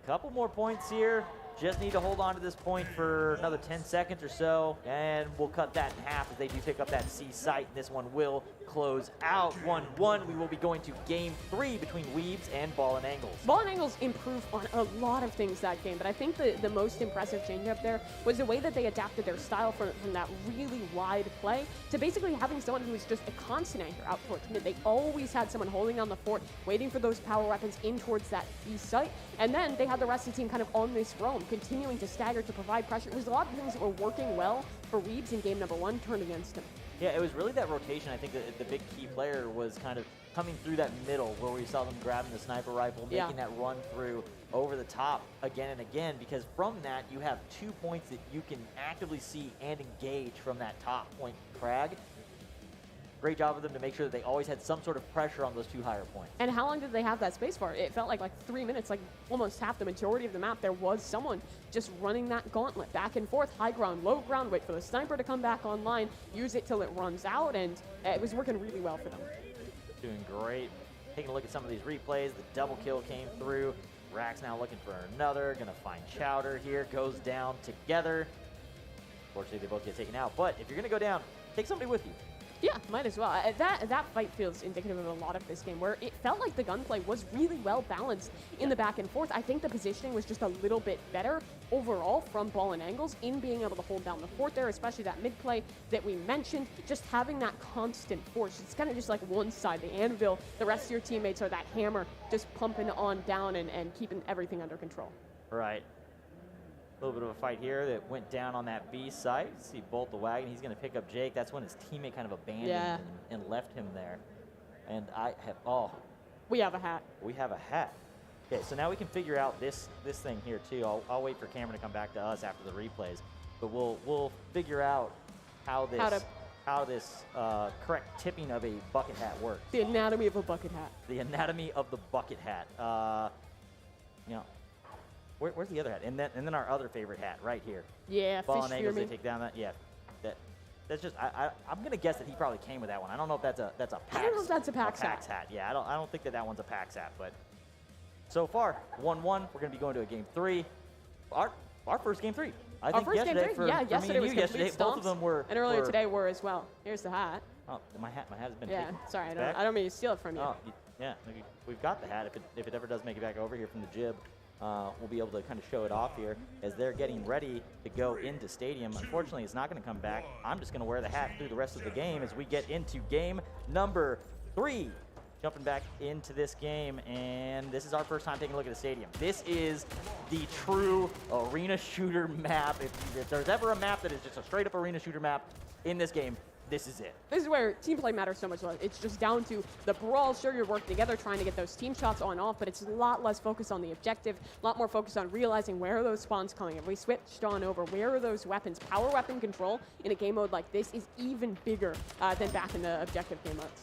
a couple more points here. Just need to hold on to this point for another 10 seconds or so, and we'll cut that in half as they do pick up that C site. This one will close out 1-1. We will be going to game 3 between Weebs and Ball and Angles. Ball and Angles improved on a lot of things that game, but I think the most impressive change up there was the way that they adapted their style from that really wide play to basically having someone who was just a constant anchor out towards mid. They always had someone holding on the fort, waiting for those power weapons in towards that B site, and then they had the rest of the team kind of on this roam, continuing to stagger to provide pressure. It was a lot of things that were working well for Weebs in game number 1 turned against him. Yeah, it was really that rotation. I think the big key player was kind of coming through that middle where we saw them grabbing the sniper rifle, making that run through over the top again and again, because from that you have 2 points that you can actively see and engage from that top point crag. Great job of them to make sure that they always had some sort of pressure on those 2 higher points. And how long did they have that space for? It felt like 3 minutes, like almost half the majority of the map. There was someone just running that gauntlet back and forth, high ground, low ground, wait for the sniper to come back online, use it till it runs out, and it was working really well for them. Doing great. Taking a look at some of these replays, the double kill came through. Rax now looking for another, gonna find Chowder here, goes down together. Fortunately, they both get taken out, but if you're gonna go down, take somebody with you. Yeah, might as well. That fight feels indicative of a lot of this game, where it felt like the gunplay was really well balanced in the back and forth. I think the positioning was just a little bit better overall from Ball and Angles in being able to hold down the fort there, especially that mid play that we mentioned. Just having that constant force. It's kind of just like one side, the anvil. The rest of your teammates are that hammer, just pumping on down and keeping everything under control. Right. A little bit of a fight here that went down on that B site. See Bolt the Wagon. He's going to pick up Jake. That's when his teammate kind of abandoned him and left him there. And I have, we have a hat. We have a hat. Okay, so now we can figure out this thing here too. I'll wait for Cameron to come back to us after the replays, but we'll figure out how this correct tipping of a bucket hat works. The anatomy of a bucket hat. The anatomy of the bucket hat. You know. Where's the other hat? And then our other favorite hat right here. Yeah, Ball and Angles, they take down that. Yeah, that's just I'm gonna guess that he probably came with that one. I don't know if that's a PAX. I don't know if that's a PAX hat. Yeah, I don't think that one's a PAX hat. But so far 1-1. We're gonna be going to a game 3. Our first game 3. I think yesterday for yesterday was yesterday both of them were. And earlier today were as well. Here's the hat. Oh, my hat has been. Yeah, taken sorry, back. I don't mean to steal it from you. Oh, yeah, we've got the hat. If it ever does make it back over here from the jib. We'll be able to kind of show it off here as they're getting ready to go into stadium. Unfortunately, it's not going to come back. I'm just going to wear the hat through the rest of the game as we get into game number 3. Jumping back into this game, and this is our first time taking a look at the stadium. This is the true arena shooter map. If there's ever a map that is just a straight up arena shooter map in this game, this is it. This is where team play matters so much less. It's just down to the brawl. Sure, you're working together trying to get those team shots on off, but it's a lot less focused on the objective, a lot more focused on realizing where are those spawns coming. If we switched on over, where are those weapons? Power weapon control in a game mode like this is even bigger than back in the objective game modes.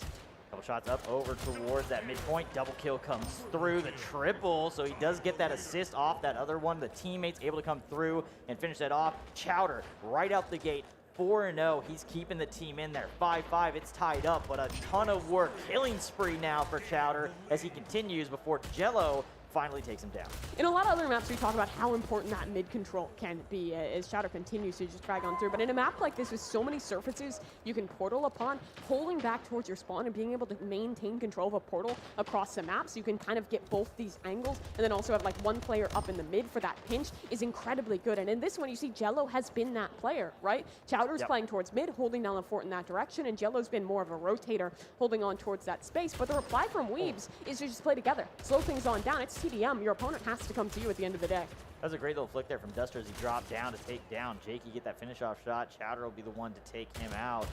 Couple shots up over towards that midpoint. Double kill comes through the triple, so he does get that assist off that other one. The teammate's able to come through and finish that off. Chowder right out the gate. 4-0, he's keeping the team in there. 5-5, it's tied up, but a ton of work. Killing spree now for Chowder as he continues before Jello finally takes him down. In a lot of other maps, we talk about how important that mid control can be as Chowder continues to just drag on through. But in a map like this with so many surfaces you can portal upon, pulling back towards your spawn and being able to maintain control of a portal across the map so you can kind of get both these angles and then also have like one player up in the mid for that pinch is incredibly good. And in this one, you see Jello has been that player, right? Chowder's playing towards mid, holding down the fort in that direction, and Jello's been more of a rotator, holding on towards that space. But the reply from Weebs is to just play together, slow things on down. It's TDM. Your opponent has to come to you at the end of the day. That was a great little flick there from Duster as he dropped down to take down Jakey, get that finish off shot. Chowder will be the one to take him out.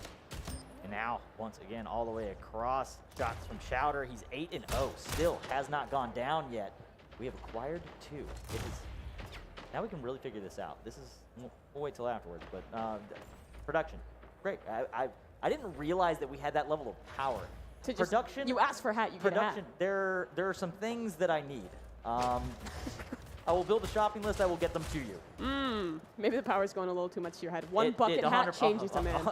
And now, once again, all the way across, shots from Chowder. He's 8-0, still has not gone down yet. We have acquired 2. It is, now we can really figure this out. This is, we'll wait till afterwards, but production, great. I didn't realize that we had that level of power. To Production. You ask for a hat, you get a hat. There are some things that I need. I will build a shopping list. I will get them to you. Maybe the power's going a little too much to your head. One bucket hat changes a man.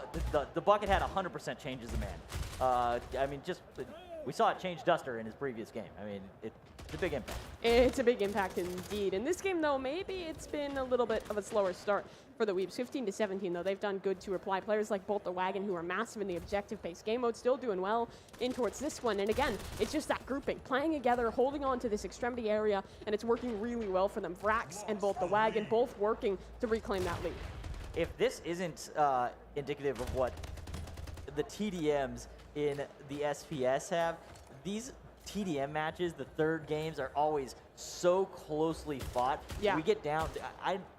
The bucket hat 100% changes a man. I mean, just we saw it change Duster in his previous game. I mean, it's a big impact. It's a big impact indeed. In this game, though, maybe it's been a little bit of a slower start for the Weebs. 15-17, though, they've done good to reply. Players like Bolt the Wagon, who are massive in the objective-based game mode, still doing well in towards this one. And again, it's just that grouping, playing together, holding on to this extremity area, and it's working really well for them. Vrax and Bolt the Wagon both working to reclaim that lead. If this isn't indicative of what the TDMs in the SPS have, these TDM matches, the third games, are always so closely fought. Yeah. We get down to,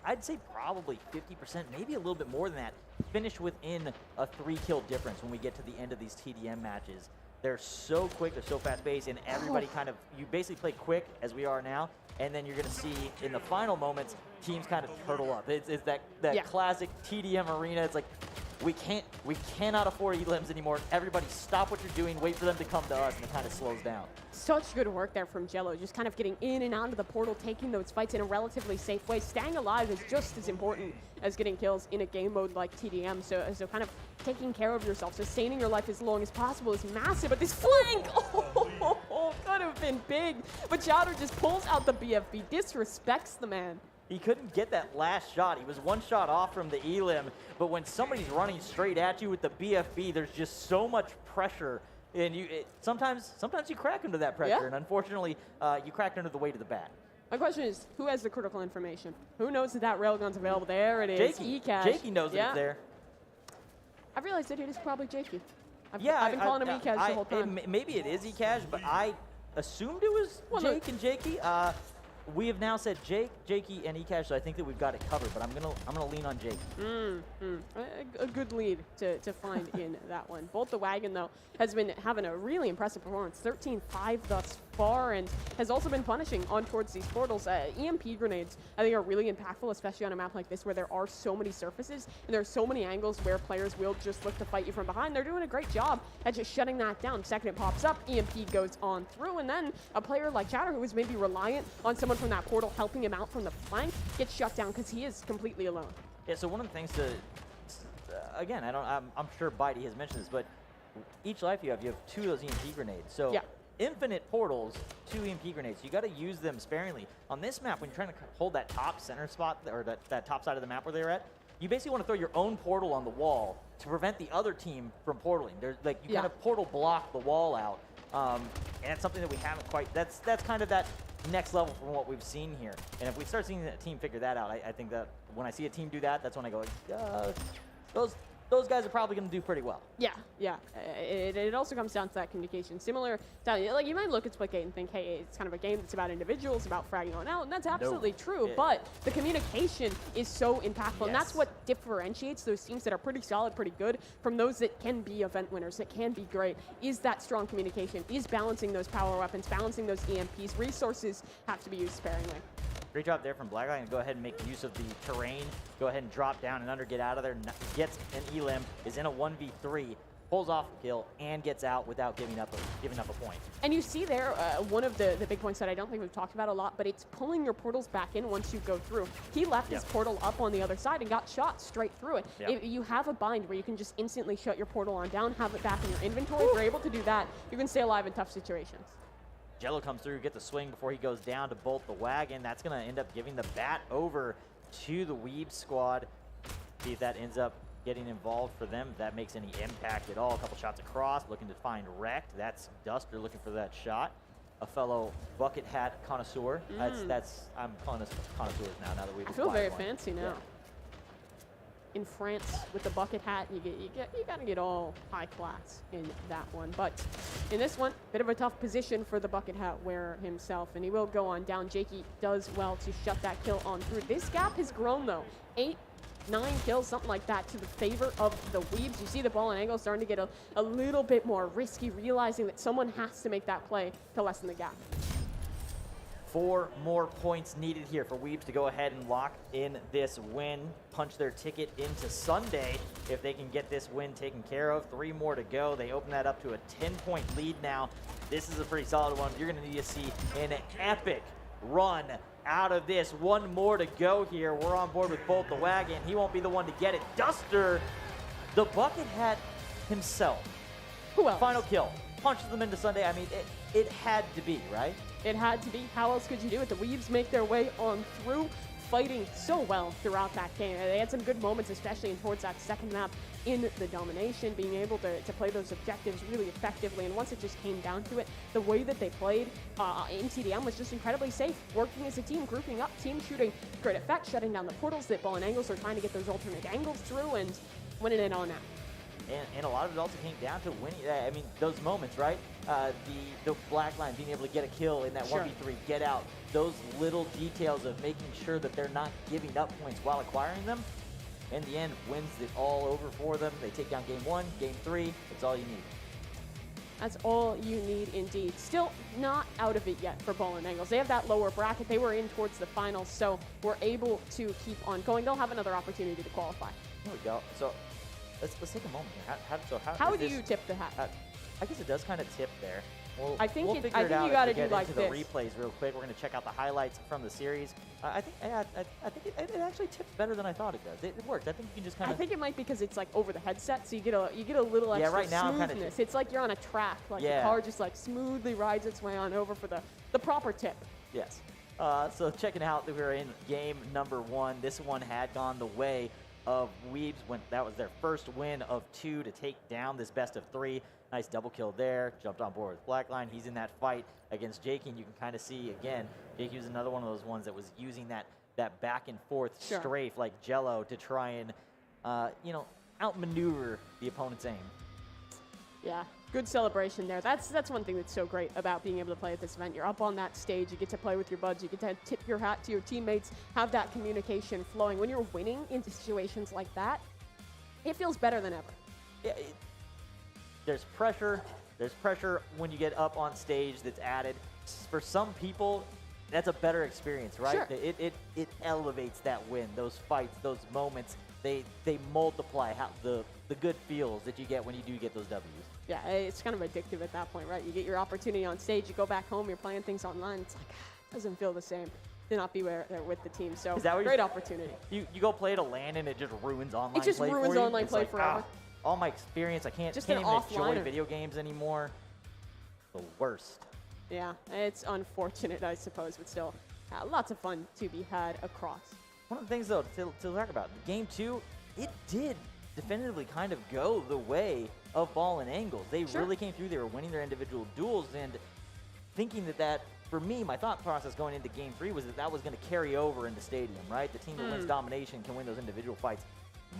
I'd say probably 50%, maybe a little bit more than that, finish within a 3-kill difference when we get to the end of these TDM matches. They're so quick, they're so fast-paced, and everybody kind of, you basically play quick, as we are now, and then you're going to see in the final moments, teams kind of turtle up. It's that classic TDM arena. It's like, we cannot afford elims anymore. Everybody stop what you're doing, wait for them to come to us, and it kind of slows down. Such good work there from Jello, just kind of getting in and out of the portal, taking those fights in a relatively safe way. Staying alive is just as important as getting kills in a game mode like TDM, so kind of taking care of yourself, sustaining your life as long as possible is massive, but this flank, could have been big, but Chowder just pulls out the BFB, disrespects the man. He couldn't get that last shot. He was one shot off from the elim, but when somebody's running straight at you with the BFB, there's just so much pressure, and sometimes you crack under that pressure, and unfortunately, you cracked under the weight of the bat. My question is, who has the critical information? Who knows that railgun's available? There it is. Jakey knows that it's there. I realized that it is probably Jakey. I've been calling him Ekash the whole time. Maybe it is Ekash, but I assumed it was Jake and Jakey. We have now said Jakey, and Ekash, so I think that we've got it covered, but I'm gonna lean on Jakey. A good lead to find in that one. Bolt the Wagon, though, has been having a really impressive performance. 13-5 thus far, and has also been punishing on towards these portals. EMP grenades, I think, are really impactful, especially on a map like this where there are so many surfaces and there are so many angles where players will just look to fight you from behind. They're doing a great job at just shutting that down. Second it pops up, EMP goes on through, and then a player like Chowder, who is maybe reliant on someone from that portal helping him out from the flank, gets shut down because he is completely alone. Yeah, so one of the things to, again, I'm sure Bitey has mentioned this, but each life you have 2 of those EMP grenades. So infinite portals, 2 EMP grenades. You got to use them sparingly. On this map, when you're trying to hold that top center spot, or that top side of the map where they're at, you basically want to throw your own portal on the wall to prevent the other team from portaling. There's you kind of portal block the wall out, and it's something that we haven't quite. That's kind of that next level from what we've seen here. And if we start seeing a team figure that out, I think that when I see a team do that, that's when I go, those guys are probably going to do pretty well. Yeah. It also comes down to that communication. Similar to, like, you might look at Splitgate and think, hey, it's kind of a game that's about individuals, about fragging on out, and that's absolutely true, but the communication is so impactful, and that's what differentiates those teams that are pretty solid, pretty good, from those that can be event winners, that can be great, is that strong communication, is balancing those power weapons, balancing those EMPs. Resources have to be used sparingly. Great job there from Blackline to go ahead and make use of the terrain, go ahead and drop down and under, get out of there, gets an elim, is in a 1v3, pulls off a kill, and gets out without giving up a point. And you see there, one of the big points that I don't think we've talked about a lot, but it's pulling your portals back in once you go through. He left his portal up on the other side and got shot straight through it. If you have a bind where you can just instantly shut your portal on down, have it back in your inventory, if you're able to do that, you can stay alive in tough situations. Jello comes through, gets a swing before he goes down to Bolt the Wagon. That's going to end up giving the bat over to the Weeb squad. See if that ends up getting involved for them, if that makes any impact at all. A couple shots across, looking to find Wrecked. That's Duster looking for that shot. A fellow bucket hat connoisseur. I'm calling us connoisseurs now that we've I feel very fancy now. In France with the bucket hat, you gotta get all high class in that one. But in this one, bit of a tough position for the bucket hat wearer himself, and he will go on down. Jakey does well to shut that kill on through. This gap has grown though. 8 9 kills, something like that, to the favor of the Weebs. You see the Ball and Angle starting to get a little bit more risky, realizing that someone has to make that play to lessen the gap. 4 more points needed here for Weebs to go ahead and lock in this win, punch their ticket into Sunday. If they can get this win taken care of, 3 more to go. They open that up to a 10-point lead now. This is a pretty solid one. You're going to need to see an epic run out of this. 1 more to go here. We're on board with Bolt the Wagon. He won't be the one to get it. Duster, the bucket hat himself. Who else? Final kill. Punches them into Sunday. I mean, it had to be, right? It had to be. How else could you do it? The Weebs make their way on through, fighting so well throughout that game. They had some good moments, especially towards that second map in the domination, being able to play those objectives really effectively. And once it just came down to it, the way that they played in TDM was just incredibly safe. Working as a team, grouping up, team shooting, great effect, shutting down the portals that Ball and Angles are trying to get those alternate angles through and winning it on that. And a lot of it also came down to winning. I mean, those moments, right? The black line being able to get a kill in that 1v3, get out. Those little details of making sure that they're not giving up points while acquiring them, in the end, wins it all over for them. They take down game 1, game 3. That's all you need. That's all you need indeed. Still not out of it yet for Ball and Angles. They have that lower bracket. They were in towards the finals, so we're able to keep on going. They'll have another opportunity to qualify. There we go. So let's take a moment here. How do you tip the hat? I guess it does kind of tip there. We'll I think figure it out you got to as we do get like into this. the replays real quick. We're going to check out the highlights from the series. I think it actually tips better than I thought it does. It worked. I think you can just kind of. I think it might because it's like over the headset, so you get a little extra right now smoothness. It's like you're on a track, like the car just like smoothly rides its way on over for the proper tip. Yes. So checking out that we're in game number 1. This one had gone the way of Weebs when that was their first win of 2 to take down this best of 3. Nice double kill there. Jumped on board with Blackline. He's in that fight against Jakey, and you can kind of see again, Jakey was another one of those ones that was using that back and forth strafe like Jello to try and outmaneuver the opponent's aim. Yeah, good celebration there. That's one thing that's so great about being able to play at this event. You're up on that stage, you get to play with your buds, you get to tip your hat to your teammates, have that communication flowing. When you're winning in situations like that, it feels better than ever. Yeah, there's pressure. There's pressure when you get up on stage that's added. For some people, that's a better experience, right? Sure. It elevates that win, those fights, those moments. They multiply how the good feels that you get when you do get those W's. Yeah, it's kind of addictive at that point, right? You get your opportunity on stage, you go back home, you're playing things online. It's like, it doesn't feel the same to not be there with the team. So, great opportunity. You go play to LAN and it just ruins online play. It just ruins online play forever. All my experience, I can't even enjoy video games anymore. The worst. Yeah, it's unfortunate, I suppose, but still, lots of fun to be had across. One of the things, though, to talk about, Game 2, it did definitively kind of go the way of Ball and Angles. They really came through. They were winning their individual duels, and thinking that, for me, my thought process going into Game 3 was that was going to carry over into Stadium, right? The team that wins domination can win those individual fights.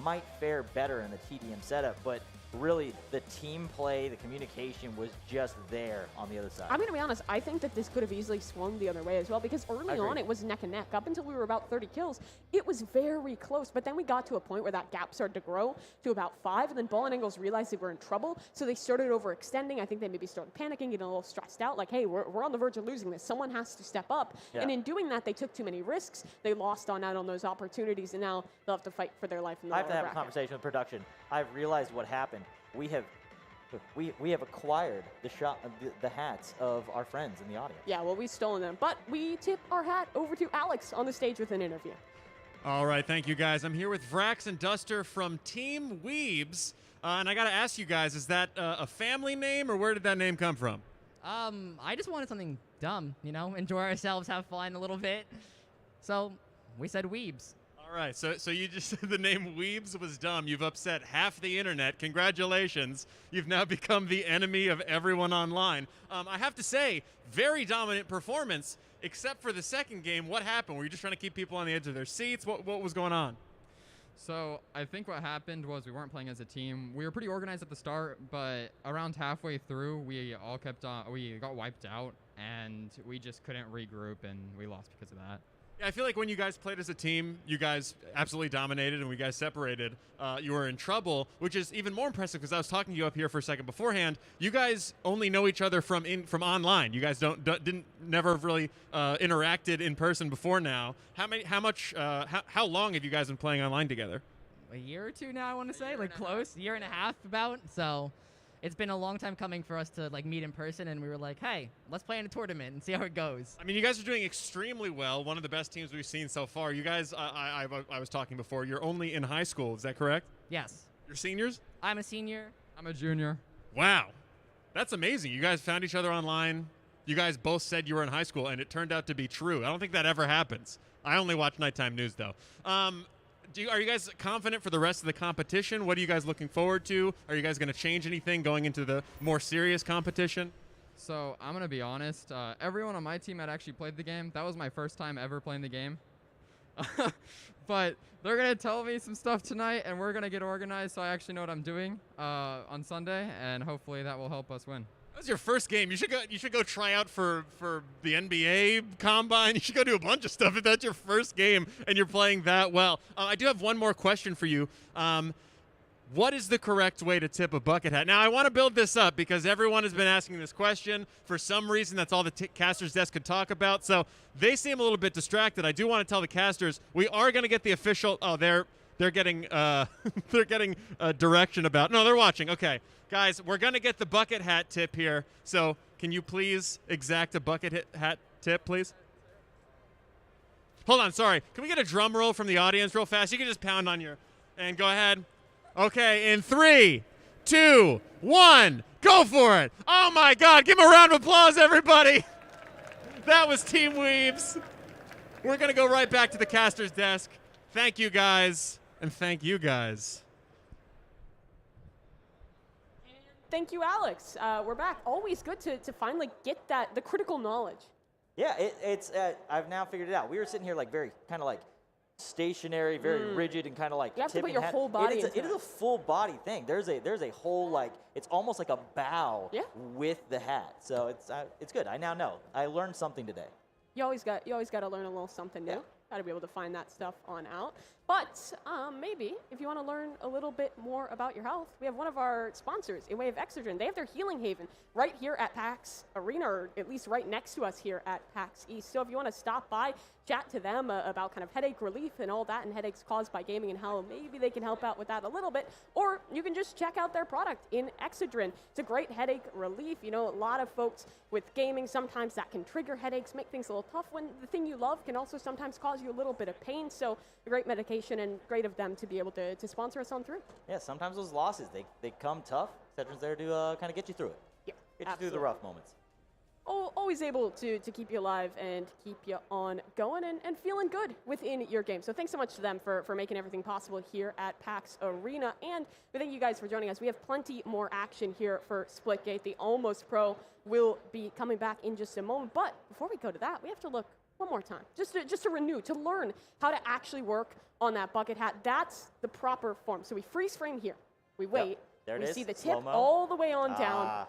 Might fare better in the TDM setup, but really the team play, the communication was just there on the other side. I'm going to be honest, I think that this could have easily swung the other way as well, because early on it was neck and neck. Up until we were about 30 kills, it was very close, but then we got to a point where that gap started to grow to about 5, and then Ball and Angles realized they were in trouble, so they started overextending. I think they maybe started panicking, getting a little stressed out, like, hey, we're on the verge of losing this. Someone has to step up. Yeah. And in doing that, they took too many risks. They lost out on those opportunities, and now they'll have to fight for their life in the I have to have a conversation with production. I've realized what happened. We have acquired the hats of our friends in the audience. Yeah, well, we've stolen them, but we tip our hat over to Alex on the stage with an interview. All right, thank you guys. I'm here with Vrax and Duster from Team Weebs, and I got to ask you guys, is that a family name, or where did that name come from? I just wanted something dumb, enjoy ourselves, have fun a little bit. So we said Weebs. All right, so you just said the name Weebs was dumb. You've upset half the internet. Congratulations. You've now become the enemy of everyone online. I have to say, very dominant performance, except for the second game. What happened? Were you just trying to keep people on the edge of their seats? What was going on? So I think what happened was we weren't playing as a team. We were pretty organized at the start, but around halfway through, we got wiped out, and we just couldn't regroup, and we lost because of that. Yeah, I feel like when you guys played as a team, you guys absolutely dominated, and when you guys separated, you were in trouble, which is even more impressive because I was talking to you up here for a second beforehand. You guys only know each other from online. You guys never really interacted in person before now. How long have you guys been playing online together? A year or two now, I want to say, like close, year and a half about. So it's been a long time coming for us to like meet in person, and we were like, hey, let's play in a tournament and see how it goes. I mean, you guys are doing extremely well. One of the best teams we've seen so far. You guys, I was talking before, you're only in high school. Is that correct? Yes. You're seniors? I'm a senior. I'm a junior. Wow. That's amazing. You guys found each other online. You guys both said you were in high school, and it turned out to be true. I don't think that ever happens. I only watch nighttime news, though. Are you guys confident for the rest of the competition? What are you guys looking forward to? Are you guys going to change anything going into the more serious competition? So I'm going to be honest. Everyone on my team had actually played the game. That was my first time ever playing the game. But they're going to tell me some stuff tonight, and we're going to get organized so I actually know what I'm doing on Sunday, and hopefully that will help us win. That was your first game. You should go try out for the NBA combine. You should go do a bunch of stuff if that's your first game and you're playing that well. I do have one more question for you. What is the correct way to tip a bucket hat? Now, I want to build this up because everyone has been asking this question. For some reason, that's all the caster's desk could talk about. So they seem a little bit distracted. I do want to tell the casters we are going to get the official. Oh, they're getting they're getting direction about. No, they're watching. Okay, guys, we're going to get the bucket hat tip here. So can you please exact a bucket hat tip, please? Hold on, sorry. Can we get a drum roll from the audience real fast? You can just pound on your and go ahead. Okay, in 3, 2, 1, go for it. Oh, my God. Give them a round of applause, everybody. That was Team Weebs. We're going to go right back to the caster's desk. Thank you, guys, and thank you, guys. Thank you, Alex. We're back. Always good to finally get the critical knowledge. Yeah, it's I've now figured it out. We were sitting here like very kind of like stationary, very rigid, and kind of like you have to put your whole body into it. It is a full body thing. There's a whole like it's almost like a bow with the hat. So it's good. I now know. I learned something today. You always got to learn a little something new. Got to be able to find that stuff on out. But maybe if you want to learn a little bit more about your health, we have one of our sponsors, A Way of Exogen. They have their healing haven right here at PAX Arena, or at least right next to us here at PAX East. So if you want to stop by, chat to them about kind of headache relief and all that, and headaches caused by gaming and how maybe they can help out with that a little bit. Or you can just check out their product in Exogen. It's a great headache relief. You know, a lot of folks with gaming, sometimes that can trigger headaches, make things a little tough when the thing you love can also sometimes cause you a little bit of pain. So a great medication, and great of them to be able to sponsor us on through. Yeah, sometimes those losses, they come tough. Excedrin's there to kind of get you through it. Yeah, get you through the rough moments. Always able to keep you alive and keep you on going and feeling good within your game. So thanks so much to them for making everything possible here at PAX Arena. And we thank you guys for joining us. We have plenty more action here for Splitgate. The Almost Pro will be coming back in just a moment. But before we go to that, we have to look one more time, just to renew, to learn how to actually work on that bucket hat. That's the proper form. So we freeze frame here. We wait. Yep. There it we is. see the tip Slow-mo. all the way on down.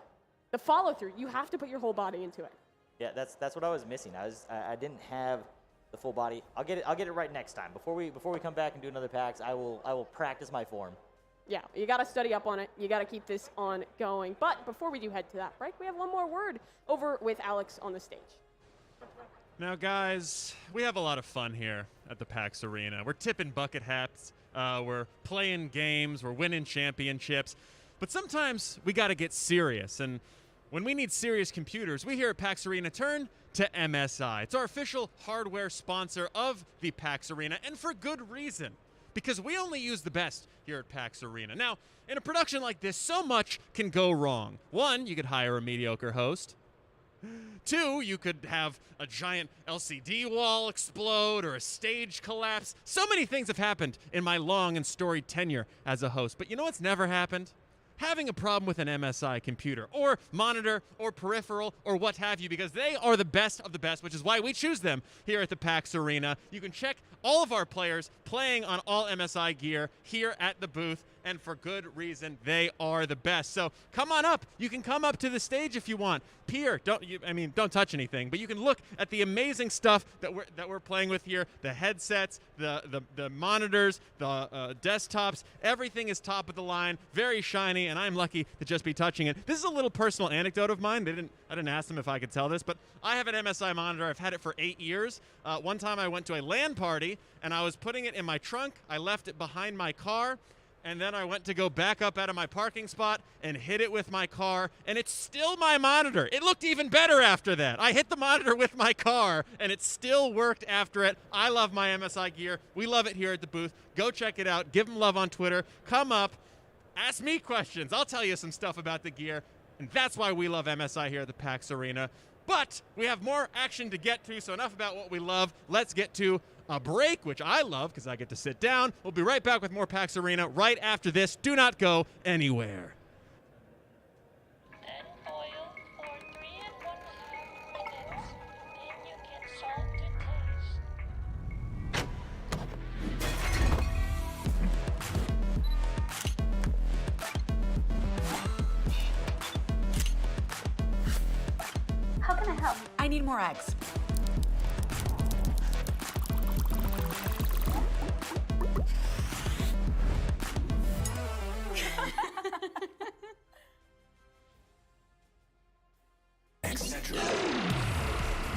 The follow through, you have to put your whole body into it. Yeah, that's what I was missing. I didn't have the full body. I'll get it right next time. Before we come back and do another PAX, I will practice my form. Yeah, you got to study up on it. You got to keep this on going. But before we do head to that break, we have one more word over with Alex on the stage. Now, guys, we have a lot of fun here at the PAX Arena. We're tipping bucket hats. We're playing games. We're winning championships. But sometimes we got to get serious. And when we need serious computers, we here at PAX Arena turn to MSI. It's our official hardware sponsor of the PAX Arena, and for good reason, because we only use the best here at PAX Arena. Now, in a production like this, so much can go wrong. One, you could hire a mediocre host. Two, you could have a giant LCD wall explode or a stage collapse. So many things have happened in my long and storied tenure as a host. But you know what's never happened? Having a problem with an MSI computer or monitor or peripheral or what have you, because they are the best of the best, which is why we choose them here at the PAX Arena. You can check all of our players playing on all MSI gear here at the booth and for good reason. They are the best. So come on up. You can come up to the stage if you want. Peer, don't touch anything, but you can look at the amazing stuff that we're playing with here. The headsets, the monitors, the desktops, everything is top of the line, very shiny, and I'm lucky to just be touching it. This is a little personal anecdote of mine. I didn't ask them if I could tell this, but I have an MSI monitor. I've had it for 8 years. One time I went to a LAN party, and I was putting it in my trunk. I left it behind my car, and then I went to go back up out of my parking spot and hit it with my car, and it's still my monitor. It looked even better after that. I hit the monitor with my car, and it still worked after it. I love my MSI gear. We love it here at the booth. Go check it out. Give them love on Twitter. Come up. Ask me questions. I'll tell you some stuff about the gear, and that's why we love MSI here at the PAX Arena. But we have more action to get to, so enough about what we love. Let's get to a break, which I love because I get to sit down. We'll be right back with more PAX Arena right after this. Do not go anywhere. Add oil for 3.5 minutes, then you can salt to taste. How can I help? I need more eggs.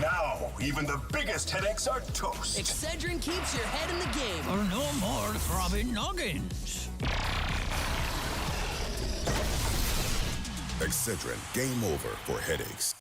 Now, even the biggest headaches are toast. Excedrin keeps your head in the game. For no more throbbing noggins. Excedrin, game over for headaches.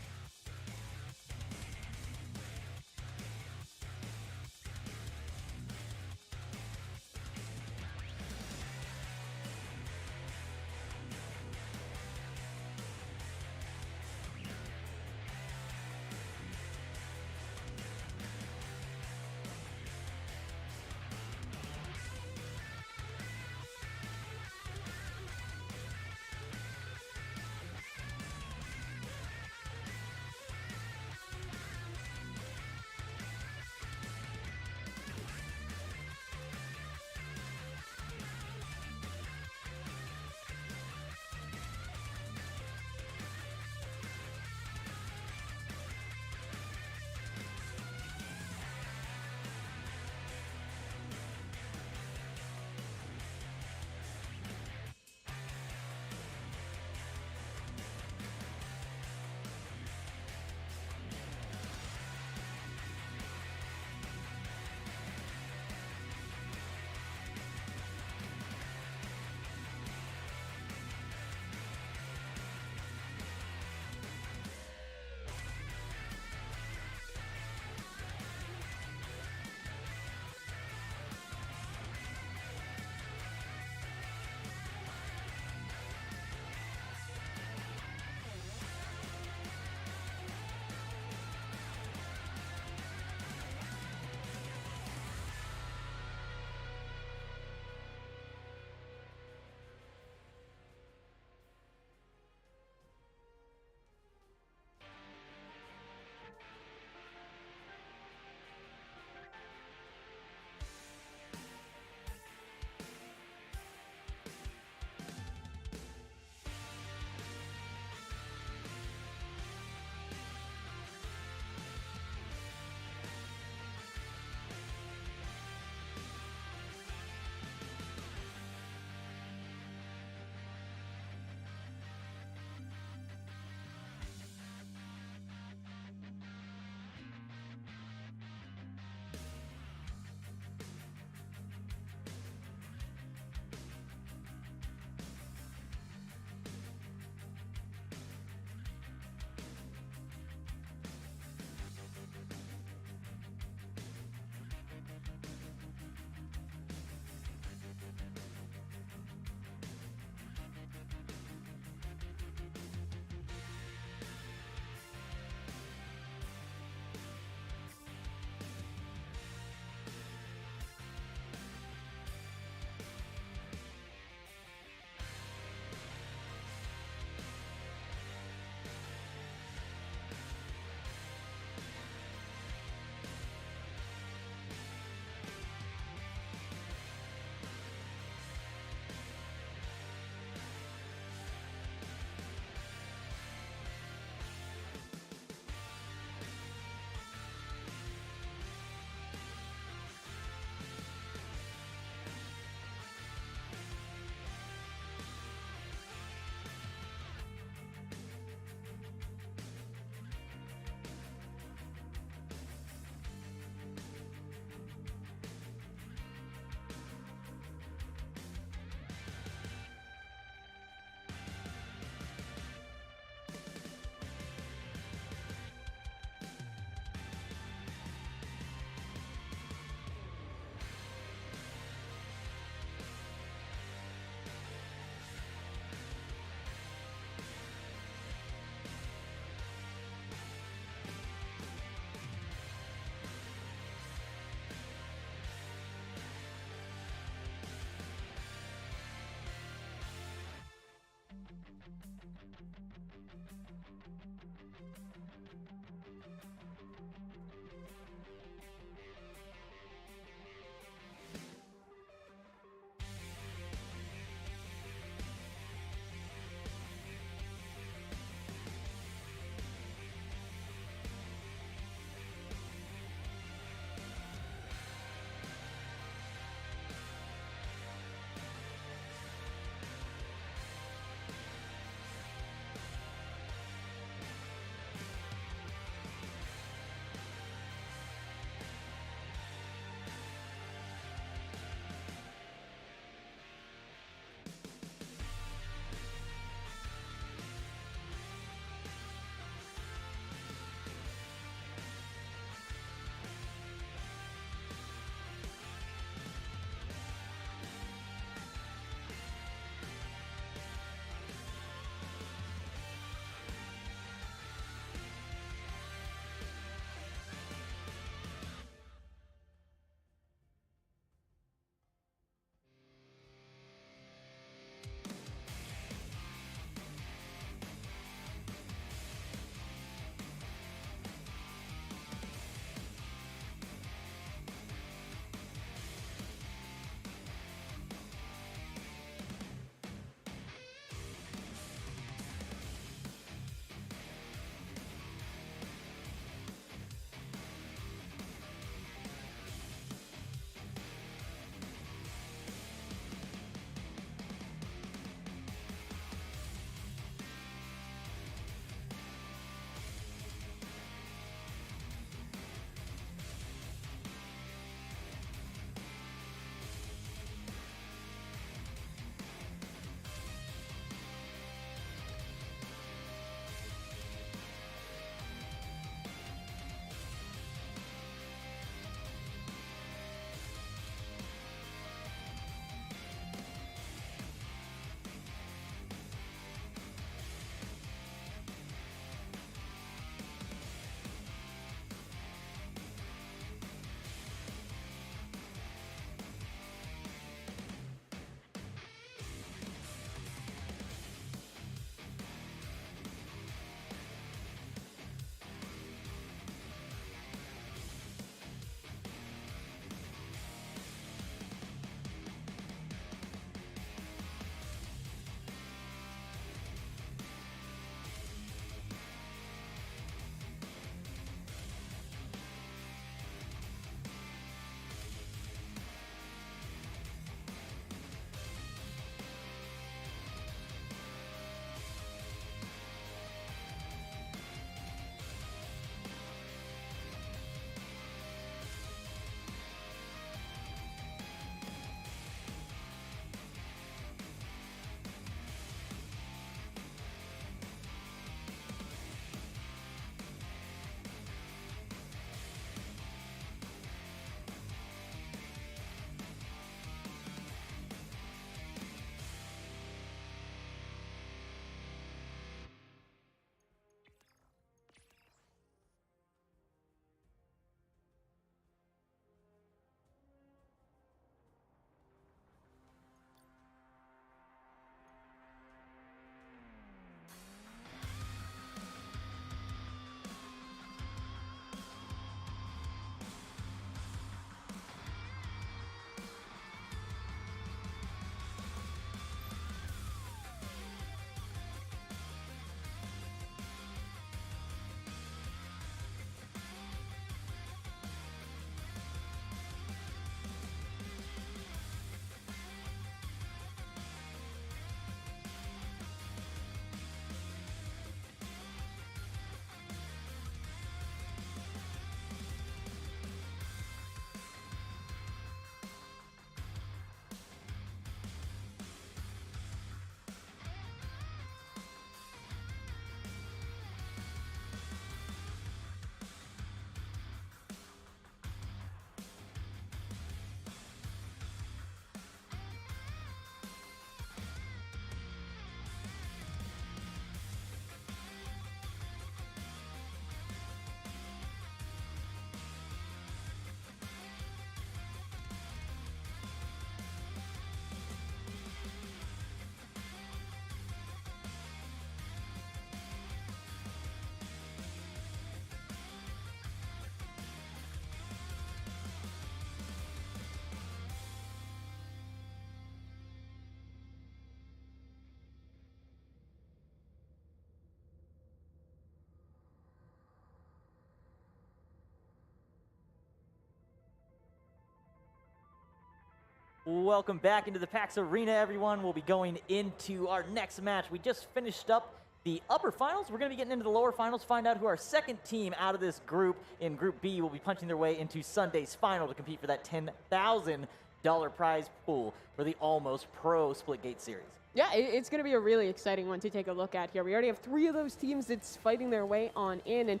Welcome back into the PAX Arena, everyone. We'll be going into our next match. We just finished up the upper finals. We're going to be getting into the lower finals, find out who our second team out of this group in Group B will be punching their way into Sunday's final to compete for that $10,000 prize pool for the Almost Pro Splitgate series. Yeah, it's going to be a really exciting one to take a look at here. We already have 3 of those teams that's fighting their way on in. And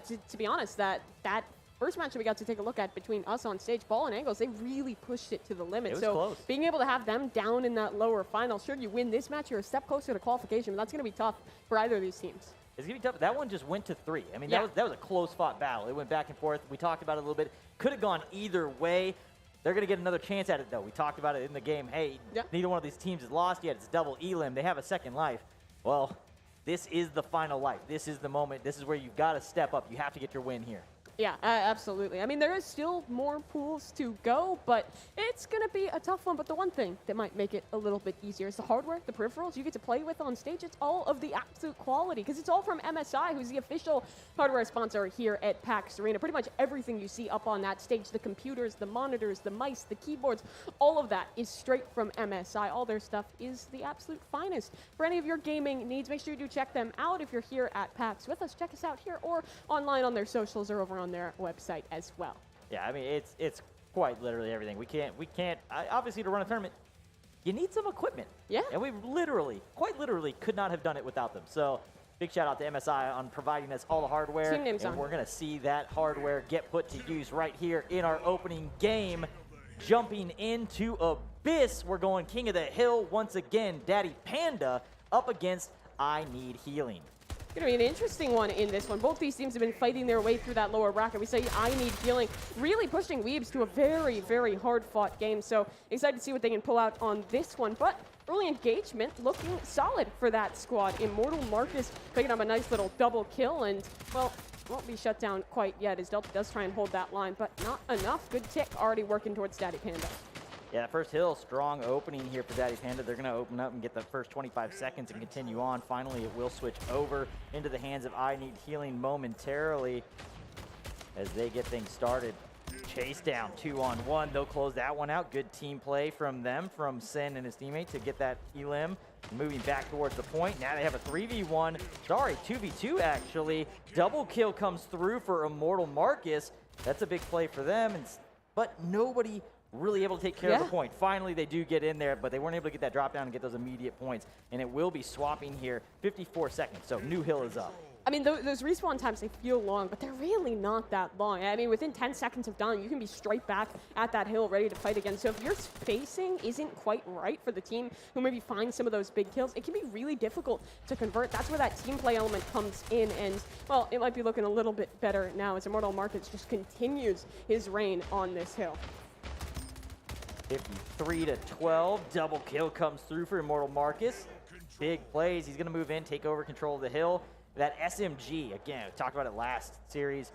to be honest, that first match that we got to take a look at between us on stage, Ball and Angles, they really pushed it to the limit. It was so close. Being able to have them down in that lower final, sure, you win this match, you're a step closer to qualification, but that's going to be tough for either of these teams. It's going to be tough. That one just went to 3. I mean, that was a close-fought battle. It went back and forth. We talked about it a little bit. Could have gone either way. They're going to get another chance at it, though. We talked about it in the game. Hey, neither one of these teams is lost yet. It's double elim. They have a second life. Well, this is the final life. This is the moment. This is where you've got to step up. You have to get your win here. Yeah, absolutely. I mean, there is still more pools to go, but it's going to be a tough one. But the one thing that might make it a little bit easier is the hardware, the peripherals you get to play with on stage. It's all of the absolute quality because it's all from MSI, who's the official hardware sponsor here at PAX Arena. Pretty much everything you see up on that stage, the computers, the monitors, the mice, the keyboards, all of that is straight from MSI. All their stuff is the absolute finest. For any of your gaming needs, make sure you do check them out. If you're here at PAX with us, check us out here or online on their socials or over on their website as well. Yeah, I mean, it's quite literally everything. We can't obviously, to run a tournament, you need some equipment. Yeah. And we quite literally could not have done it without them. So big shout out to MSI on providing us all the hardware. Team names on. We're going to see that hardware get put to use right here in our opening game. Jumping into Abyss, we're going King of the Hill once again. Daddy Panda up against I Need Healing. Going to be an interesting one in this one. Both these teams have been fighting their way through that lower bracket. We say I Need Healing, really pushing Weebs to a very, very hard-fought game. So excited to see what they can pull out on this one. But early engagement looking solid for that squad. Immortal Marcus picking up a nice little double kill and, well, won't be shut down quite yet as Delta does try and hold that line, but not enough. Good tick already working towards Daddy Panda. Yeah, that first hill, strong opening here for Daddy Panda. They're going to open up and get the first 25 seconds and continue on. Finally, it will switch over into the hands of I Need Healing momentarily as they get things started. Chase down 2-on-1. They'll close that one out. Good team play from them, from Sin and his teammate to get that elim. Moving back towards the point. Now they have a 3v1. Sorry, 2v2 actually. Double kill comes through for Immortal Marcus. That's a big play for them, but nobody really able to take care of the point. Finally, they do get in there, but they weren't able to get that drop down and get those immediate points. And it will be swapping here. 54 seconds, so new hill is up. I mean, those respawn times, they feel long, but they're really not that long. I mean, within 10 seconds of dying, you can be straight back at that hill ready to fight again. So if your spacing isn't quite right for the team who maybe finds some of those big kills, it can be really difficult to convert. That's where that team play element comes in. And, well, it might be looking a little bit better now as Immortal Marcus just continues his reign on this hill. 53-12, double kill comes through for Immortal Marcus. Big plays, he's gonna move in, take over control of the hill. That SMG, again, we talked about it last series,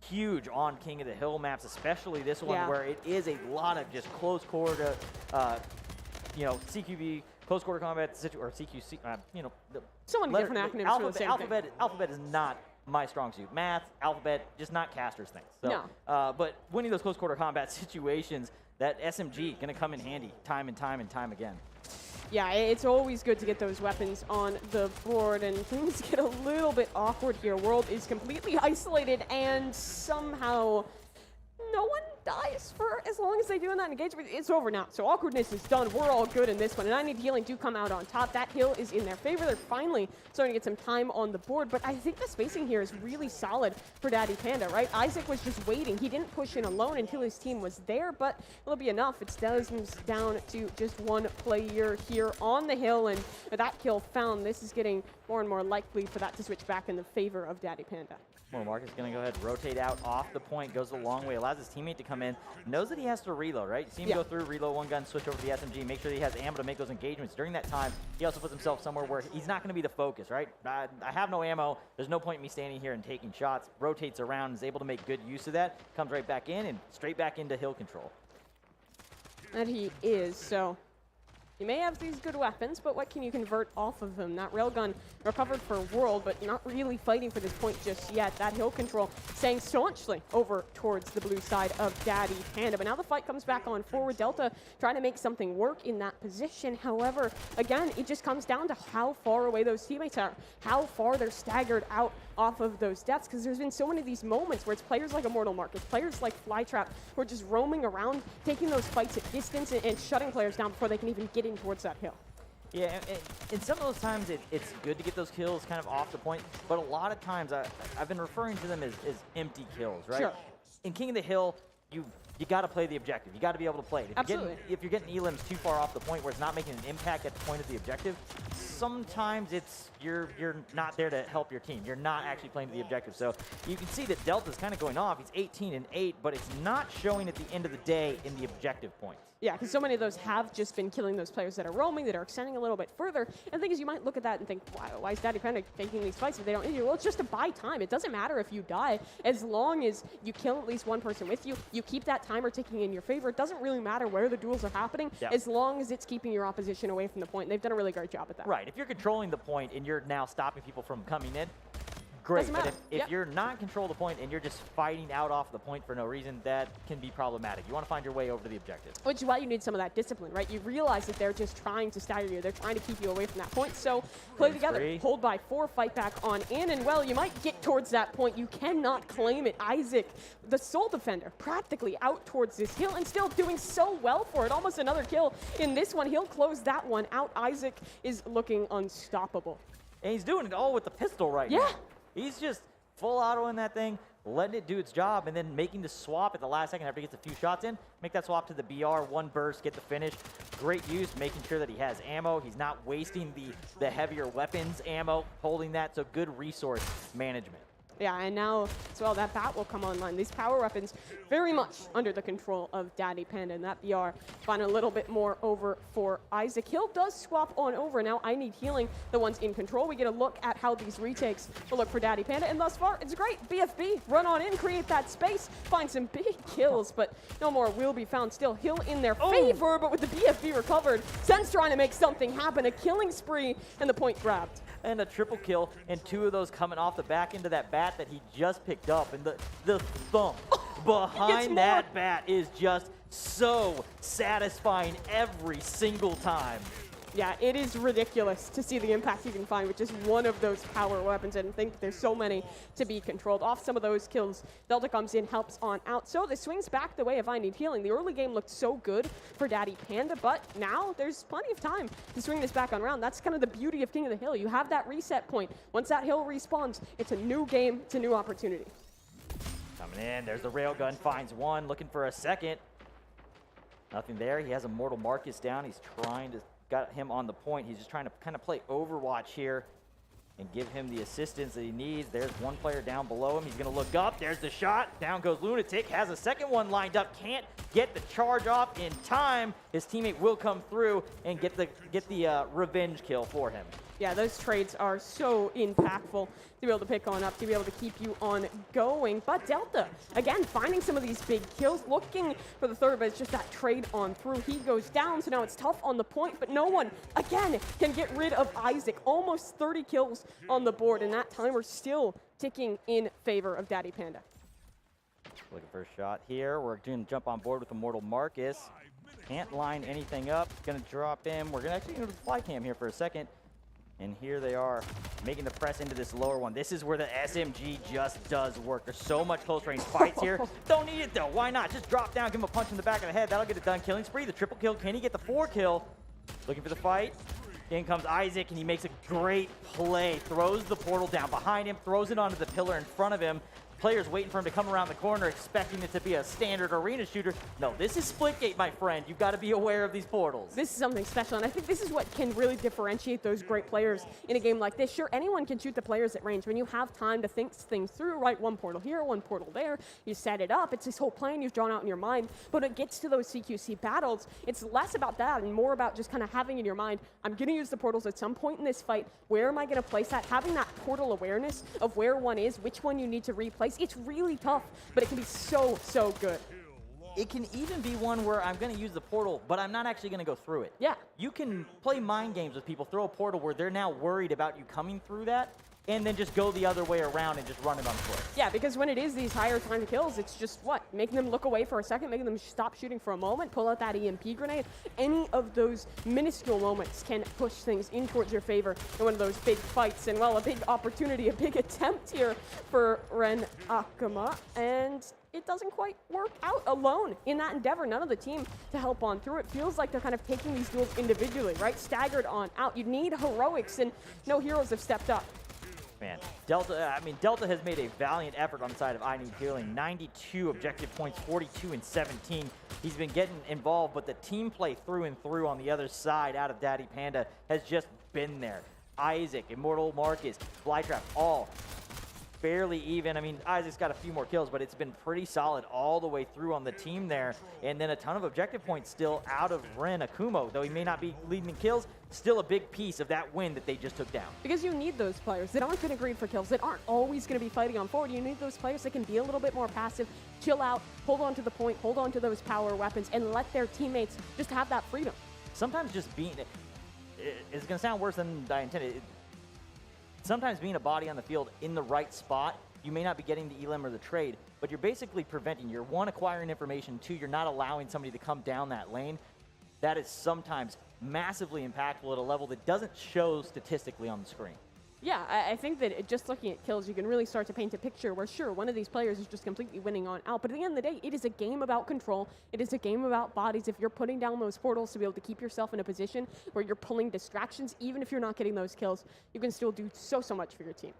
huge on King of the Hill maps, especially this one where it is a lot of just close quarter, CQB, close quarter combat, or CQC, so many different acronyms for the same thing. Alphabet is not my strong suit. Math, alphabet, just not casters things. So, but winning those close quarter combat situations, that SMG gonna come in handy time and time and time again. Yeah, it's always good to get those weapons on the board, and things get a little bit awkward here. World is completely isolated, and somehow no one dies for as long as they do in that engagement. It's over now, so awkwardness is done. We're all good in this one, and I Need Healing do come out on top. That hill is in their favor. They're finally starting to get some time on the board, but I think the spacing here is really solid for Daddy Panda, right? Isaac was just waiting. He didn't push in alone until his team was there, but it'll be enough. It's down to just one player here on the hill, and with that kill found, this is getting more and more likely for that to switch back in the favor of Daddy Panda. Marcus is going to go ahead, rotate out off the point, goes a long way, allows his teammate to come in, knows that he has to reload, right? You see him go through, reload one gun, switch over to the SMG, make sure that he has ammo to make those engagements. During that time, he also puts himself somewhere where he's not going to be the focus, right? I have no ammo. There's no point in me standing here and taking shots. Rotates around, is able to make good use of that, comes right back in and straight back into hill control. And he is, so You may have these good weapons, but what can you convert off of them? That railgun recovered for World, but not really fighting for this point just yet. That hill control staying staunchly over towards the blue side of Daddy Panda. But now the fight comes back on forward. Delta trying to make something work in that position. However, again, it just comes down to how far away those teammates are, how far they're staggered out off of those deaths, because there's been so many of these moments where it's players like Immortal Marcus, players like Flytrap, who are just roaming around, taking those fights at distance and shutting players down before they can even get in towards that hill. Yeah, and some of those times it's good to get those kills kind of off the point, but a lot of times I've been referring to them as empty kills, right? Sure. In King of the Hill, you got to play the objective. You got to be able to play it. Absolutely. If you're getting elims too far off the point where it's not making an impact at the point of the objective, sometimes you're not there to help your team. You're not actually playing to the objective. So you can see that Delta's kind of going off. He's 18-8, but it's not showing at the end of the day in the objective points. Yeah, because so many of those have just been killing those players that are roaming, that are extending a little bit further. And the thing is, you might look at that and think, why is Daddy Panda taking these fights if they don't need you? Well, it's just to buy time. It doesn't matter if you die. As long as you kill at least one person with you, you keep that timer ticking in your favor. It doesn't really matter where the duels are happening, as long as it's keeping your opposition away from the point. And they've done a really great job at that. Right. If you're controlling the point and you're now stopping people from coming in, great. But if you're not controlling the point and you're just fighting out off the point for no reason, that can be problematic. You want to find your way over to the objective. Which is why you need some of that discipline, right? You realize that they're just trying to stagger you. They're trying to keep you away from that point. So play together. Hold by 4, fight back on in. And well, you might get towards that point. You cannot claim it. Isaac, the sole defender, practically out towards this hill and still doing so well for it. Almost another kill in this one. He'll close that one out. Isaac is looking unstoppable. And he's doing it all with the pistol right now. He's just full auto in that thing, letting it do its job, and then making the swap at the last second after he gets a few shots in. Make that swap to the BR, one burst, get the finish. Great use, making sure that he has ammo. He's not wasting the heavier weapons ammo, holding that, so good resource management. Yeah, and now as well, that bat will come online. These power weapons very much under the control of Daddy Panda, and that BR find a little bit more over for Isaac. Hill does swap on over. Now I Need Healing, the ones in control. We get a look at how these retakes will look for Daddy Panda, and thus far, it's great. BFB, run on in, create that space, find some big kills, but no more will be found. Still, Hill in their favor, but with the BFB recovered, Sen's trying to make something happen. A killing spree, and the point grabbed. And a triple kill, and 2 of those coming off the back end of that bat that he just picked up. And the thump behind that bat is just so satisfying every single time. Yeah, it is ridiculous to see the impact you can find with just one of those power weapons, and I think there's so many to be controlled. Off some of those kills, Delta comes in, helps on out. So this swings back the way of I Need Healing. The early game looked so good for Daddy Panda, but now there's plenty of time to swing this back on around. That's kind of the beauty of King of the Hill. You have that reset point. Once that hill respawns, it's a new game, it's a new opportunity. Coming in, there's the railgun, finds one, looking for a second. Nothing there. He has Immortal Marcus down. He's trying to got him on the point. He's just trying to kind of play Overwatch here and give him the assistance that he needs. There's one player down below him. He's going to look up. There's the shot. Down goes Lunatic. Has a second one lined up. Can't get the charge off in time. His teammate will come through and get the revenge kill for him. Yeah, those trades are so impactful to be able to pick on up, to be able to keep you on going. But Delta, again, finding some of these big kills, looking for the third, but it's just that trade on through. He goes down, so now it's tough on the point, but no one, again, can get rid of Isaac. Almost 30 kills on the board, and that timer still ticking in favor of Daddy Panda. Looking for a shot here. We're going to jump on board with Immortal Marcus. Can't line anything up. Going to drop him. We're going to actually go to the fly cam here for a second. And here they are, making the press into this lower one. This is where the SMG just does work. There's so much close range fights here. Don't need it though. Why not? Just drop down, give him a punch in the back of the head. That'll get it done. Killing spree, the triple kill. Can he get the 4 kill? Looking for the fight. In comes Isaac, and he makes a great play. Throws the portal down behind him, throws it onto the pillar in front of him. Players waiting for him to come around the corner, expecting it to be a standard arena shooter. No, this is Splitgate, my friend. You've got to be aware of these portals. This is something special, and I think this is what can really differentiate those great players in a game like this. Sure, anyone can shoot the players at range. When you have time to think things through, right, one portal here, one portal there, you set it up. It's this whole plan you've drawn out in your mind. But when it gets to those CQC battles, it's less about that and more about just kind of having in your mind, I'm going to use the portals at some point in this fight. Where am I going to place that? Having that portal awareness of where one is, which one you need to replace. It's really tough, but it can be so, so good. it can even be one where I'm going to use the portal, but I'm not actually going to go through it. Yeah. You can play mind games with people, throw a portal where they're now worried about you coming through that, and then just go the other way around and just run it on foot. Yeah, because when it is these higher time kills, it's just what? Making them look away for a second, making them stop shooting for a moment, pull out that EMP grenade. Any of those minuscule moments can push things in towards your favor in one of those big fights. And, well, a big opportunity, a big attempt here for Ren Akuma. And it doesn't quite work out alone in that endeavor. None of the team to help on through. It feels like they're kind of taking these duels individually, right? Staggered on out. You need heroics, and no heroes have stepped up. Man, Delta has made a valiant effort on the side of I Need Healing. 92 objective points, 42 and 17. He's been getting involved, but the team play through and through on the other side out of Daddy Panda has just been there. Isaac, Immortal Marcus, Flytrap, all fairly even. I mean, Isaac's got a few more kills, but it's been pretty solid all the way through on the team there. And then a ton of objective points still out of Ren Akumo. Though he may not be leading in kills, still a big piece of that win that they just took down. Because you need those players that aren't going to grade for kills, that aren't always going to be fighting on forward. You need those players that can be a little bit more passive, chill out, hold on to the point, hold on to those power weapons, and let their teammates just have that freedom. Sometimes just being, it's going to sound worse than I intended. Sometimes being a body on the field in the right spot, you may not be getting the elim or the trade, but you're basically preventing, you're one, acquiring information, two, you're not allowing somebody to come down that lane. That is sometimes massively impactful at a level that doesn't show statistically on the screen. Yeah, I think that just looking at kills, you can really start to paint a picture where, sure, one of these players is just completely winning on out, but at the end of the day, it is a game about control. It is a game about bodies. If you're putting down those portals to be able to keep yourself in a position where you're pulling distractions, even if you're not getting those kills, you can still do so much for your team.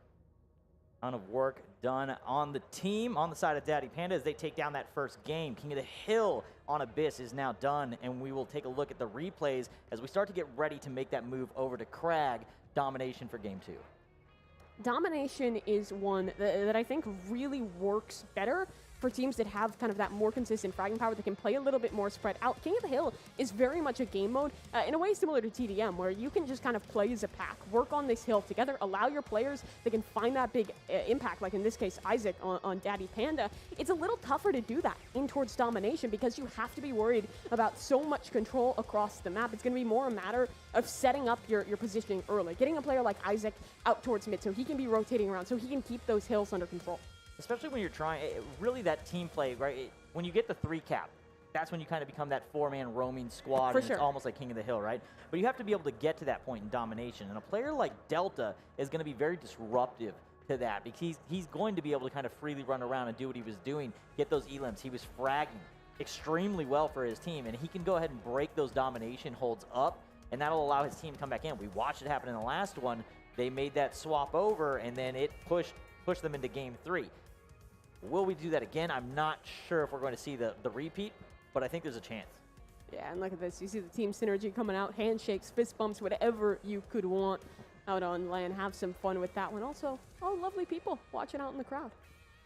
Ton of work done on the team, on the side of Daddy Panda as they take down that first game. King of the Hill on Abyss is now done, and we will take a look at the replays as we start to get ready to make that move over to Crag. Domination for game 2. Domination is one that I think really works better for teams that have kind of that more consistent fragging power that can play a little bit more spread out. King of the Hill is very much a game mode in a way similar to TDM, where you can just kind of play as a pack, work on this hill together, allow your players that can find that big impact, like in this case Isaac on Daddy Panda. It's a little tougher to do that in towards domination because you have to be worried about so much control across the map. It's going to be more a matter of setting up your positioning early, getting a player like Isaac out towards mid so he can be rotating around, so he can keep those hills under control. Especially when you're trying, really that team play, right? When you get the 3 cap, that's when you kind of become that 4-man roaming squad. For and sure. It's almost like King of the Hill, right? But you have to be able to get to that point in domination. And a player like Delta is going to be very disruptive to that because he's going to be able to kind of freely run around and do what he was doing, get those elims. He was fragging extremely well for his team, and he can go ahead and break those domination holds up, and that'll allow his team to come back in. We watched it happen in the last one. They made that swap over, and then it pushed them into game 3. Will we do that again? I'm not sure if we're going to see the repeat, but I think there's a chance. Yeah, and look at this. You see the team synergy coming out, handshakes, fist bumps, whatever you could want out on LAN. Have some fun with that one. Also, lovely people watching out in the crowd.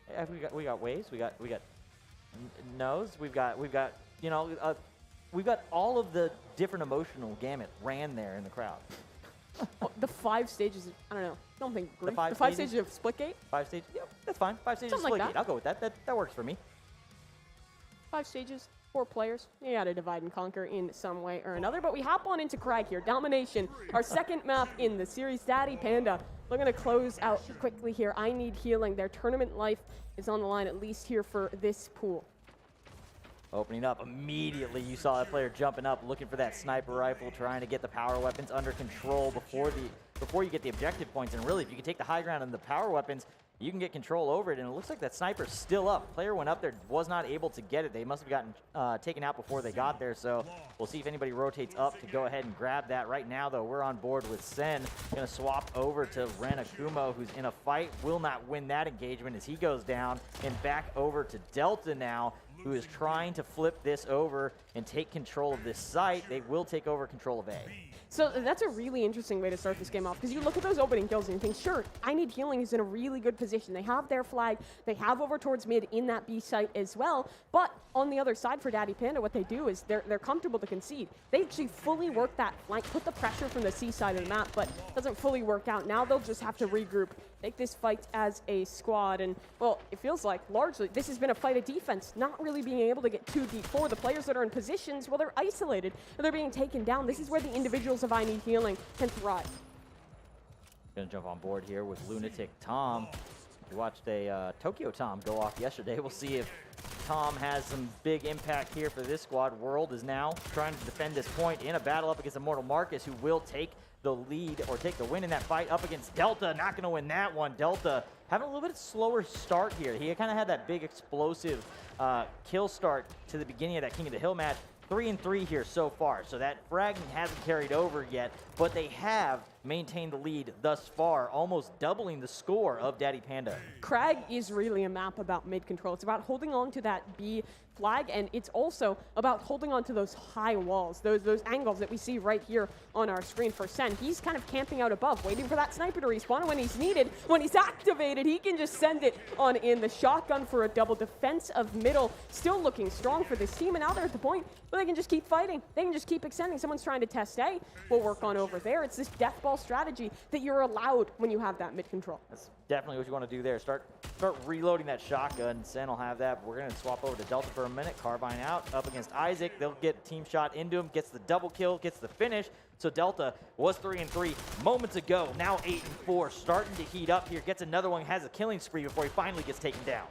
Yeah, we got waves, we got nose, we've got you know we've got all of the different emotional gamut ran there in the crowd. The 5 stages, I don't know. I don't think The 5 stages of Splitgate? 5 stages? Yep, that's fine. 5 stages of Something like Splitgate. that. I'll go with that. That works for me. 5 stages, 4 players. You gotta divide and conquer in some way or another. But we hop on into Crag here. Domination, our second map in the series. Daddy Panda looking to close out quickly here. I Need Healing. Their tournament life is on the line, at least here for this pool. Opening up immediately, you saw that player jumping up, looking for that sniper rifle, trying to get the power weapons under control before you get the objective points. And really, if you can take the high ground and the power weapons, you can get control over it. And it looks like that sniper's still up. Player went up there, was not able to get it. They must have gotten taken out before they got there. So we'll see if anybody rotates up to go ahead and grab that. Right now, though, we're on board with Sen. Going to swap over to Ren Akumo, who's in a fight. Will not win that engagement as he goes down. And back over to Delta now, who is trying to flip this over and take control of this site. They will take over control of A. So that's a really interesting way to start this game off, because you look at those opening kills and you think, sure, I Need Healing is in a really good position. They have their flag, they have over towards mid in that B site as well, but on the other side for Daddy Panda, what they do is they're comfortable to concede. They actually fully work that flank, put the pressure from the C side of the map, but it doesn't fully work out. Now they'll just have to regroup, take this fight as a squad, and, well, it feels like largely this has been a fight of defense, not really being able to get too deep forward. The players that are in positions, well, they're isolated, and they're being taken down. This is where the individuals of I Need Healing can thrive. Gonna jump on board here with Lunatic Tom. We watched a Tokyo Tom go off yesterday. We'll see if Tom has some big impact here for this squad. World is now trying to defend this point in a battle up against Immortal Marcus, who will take the lead or take the win in that fight up against Delta. Not going to win that one. Delta having a little bit slower start here. He kind of had that big explosive kill start to the beginning of that King of the Hill match. 3-3 here so far, so that fragment hasn't carried over yet, but they have maintained the lead thus far, almost doubling the score of Daddy Panda. Crag is really a map about mid control. It's about holding on to that B flag, and it's also about holding on to those high walls, those angles that we see right here on our screen for Sen. He's kind of camping out above, waiting for that sniper to respawn, and when he's needed, when he's activated, he can just send it on in. The shotgun for a double defense of middle, still looking strong for this team, and now they're at the point where they can just keep fighting. They can just keep extending. Someone's trying to test A. We'll work on over there. It's this death ball strategy that you're allowed when you have that mid control. That's definitely what you want to do there. Start reloading that shotgun. Sen will have that. We're going to swap over to Delta for a minute. Carbine out, up against Isaac. They'll get a team shot into him, gets the double kill, gets the finish. So Delta was 3-3 moments ago, now 8-4, starting to heat up here. Gets another one, has a killing spree before he finally gets taken down.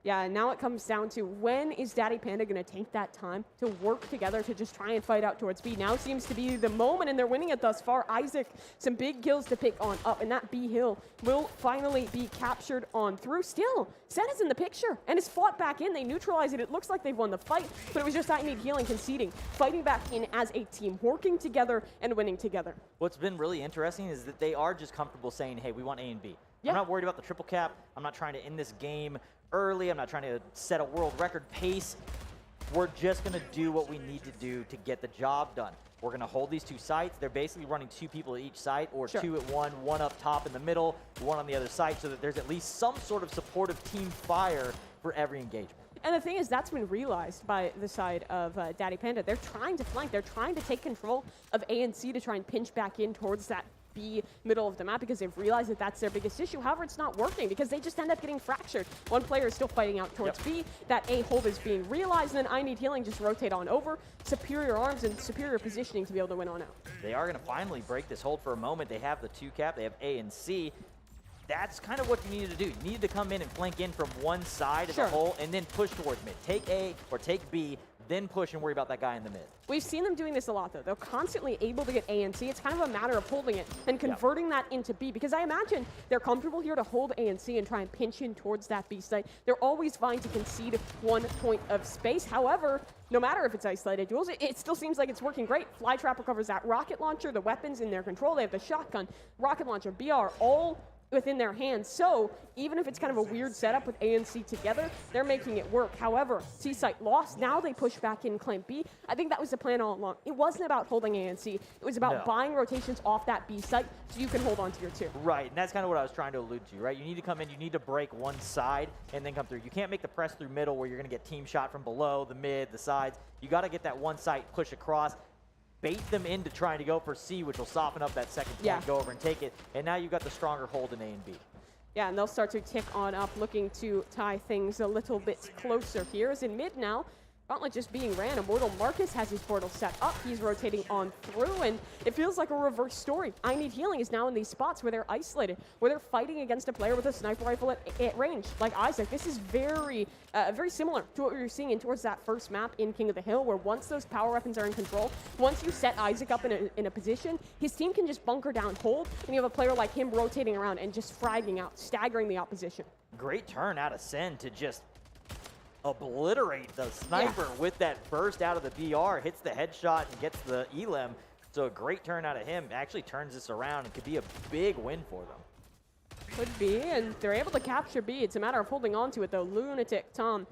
Yeah, and now it comes down to when is Daddy Panda going to take that time to work together to just try and fight out towards B. Now seems to be the moment, and they're winning it thus far. Isaac, some big kills to pick on up, and that B hill will finally be captured on through. Still, Sen is in the picture and is fought back in. They neutralize it. It looks like they've won the fight, but it was just I Need Healing conceding, fighting back in as a team, working together and winning together. What's been really interesting is that they are just comfortable saying, hey, we want A and B. Yeah. I'm not worried about the triple cap. I'm not trying to end this game early. I'm not trying to set a world record pace. We're just going to do what we need to do to get the job done. We're going to hold these two sites. They're basically running 2 people at each site, or sure. 2 at one up top in the middle, 1 on the other side, so that there's at least some sort of supportive team fire for every engagement. And the thing is, that's been realized by the side of Daddy Panda. They're trying to flank. They're trying to take control of A and C to try and pinch back in towards that B middle of the map, because they've realized that that's their biggest issue. However, it's not working because they just end up getting fractured. One player is still fighting out towards B. That A hold is being realized, and then I Need Healing just rotate on over. Superior arms and superior positioning to be able to win on out. They are going to finally break this hold for a moment. They have the 2 cap. They have A and C. That's kind of what you needed to do. You needed to come in and flank in from one side of the hole and then push towards mid. Take A or take B, then push and worry about that guy in the mid. We've seen them doing this a lot, though. They're constantly able to get A and C. It's kind of a matter of holding it and converting that into B, because I imagine they're comfortable here to hold A and C and try and pinch in towards that B site. They're always fine to concede 1 point of space. However, no matter if it's isolated duels, it still seems like it's working great. Flytrap recovers that rocket launcher, the weapons in their control. They have the shotgun, rocket launcher, BR, all within their hands. So even if it's kind of a weird setup with A and C together, they're making it work. However, C site lost. Now they push back in claim B. I think that was the plan all along. It wasn't about holding A and C. It was about buying rotations off that B site so you can hold on to your 2. Right, and that's kind of what I was trying to allude to, right? You need to come in, you need to break one side and then come through. You can't make the press through middle where you're going to get team shot from below, the mid, the sides. You got to get that one site, push across, bait them into trying to go for C, which will soften up that second point, go over and take it. And now you've got the stronger hold in A and B. Yeah, and they'll start to tick on up, looking to tie things a little bit closer here. As in mid now, Gauntlet just being ran. Immortal Marcus has his portal set up. He's rotating on through, and it feels like a reverse story. I Need Healing is now in these spots where they're isolated, where they're fighting against a player with a sniper rifle at range, like Isaac. This is very similar to what we were seeing in towards that first map in King of the Hill, where once those power weapons are in control, once you set Isaac up in a position, his team can just bunker down, hold, and you have a player like him rotating around and just fragging out, staggering the opposition. Great turn out of Sen to just obliterate the sniper with that burst out of the BR, hits the headshot and gets the elim. So a great turn out of him. Actually turns this around and could be a big win for them. Could be, and they're able to capture B. It's a matter of holding on to it, though. Lunatic Tom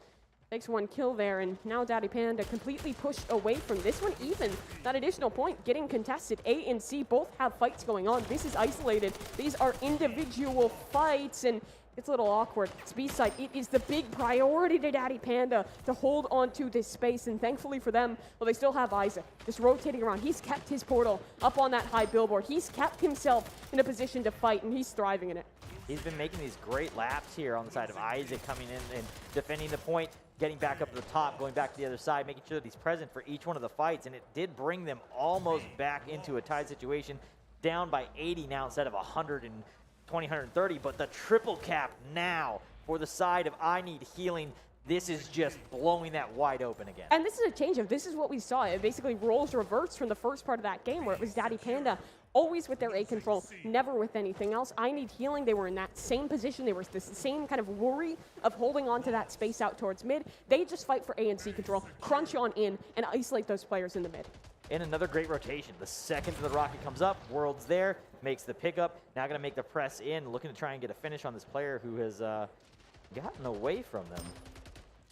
Takes one kill there, and now Daddy Panda completely pushed away from this one. Even that additional point getting contested. A and C both have fights going on. This is isolated. These are individual fights, and it's a little awkward. It's B-side. It is the big priority to Daddy Panda to hold on to this space, and thankfully for them, well, they still have Isaac just rotating around. He's kept his portal up on that high billboard. He's kept himself in a position to fight, and he's thriving in it. He's been making these great laps here on the side of Isaac, coming in and defending the point, getting back up to the top, going back to the other side, making sure that he's present for each one of the fights, and it did bring them almost back into a tied situation, down by 80 now instead of 120, 130, but the triple cap now for the side of I Need Healing. This is just blowing that wide open again. And this is a change of, this is what we saw. It basically roles reverts from the first part of that game where it was Daddy Panda always with their A control, never with anything else. I Need Healing, they were in that same position. They were the same kind of worry of holding on to that space out towards mid. They just fight for A and C control, crunch on in, and isolate those players in the mid. And another great rotation. The second the rocket comes up, World's there, makes the pickup. Now going to make the press in, looking to try and get a finish on this player who has gotten away from them.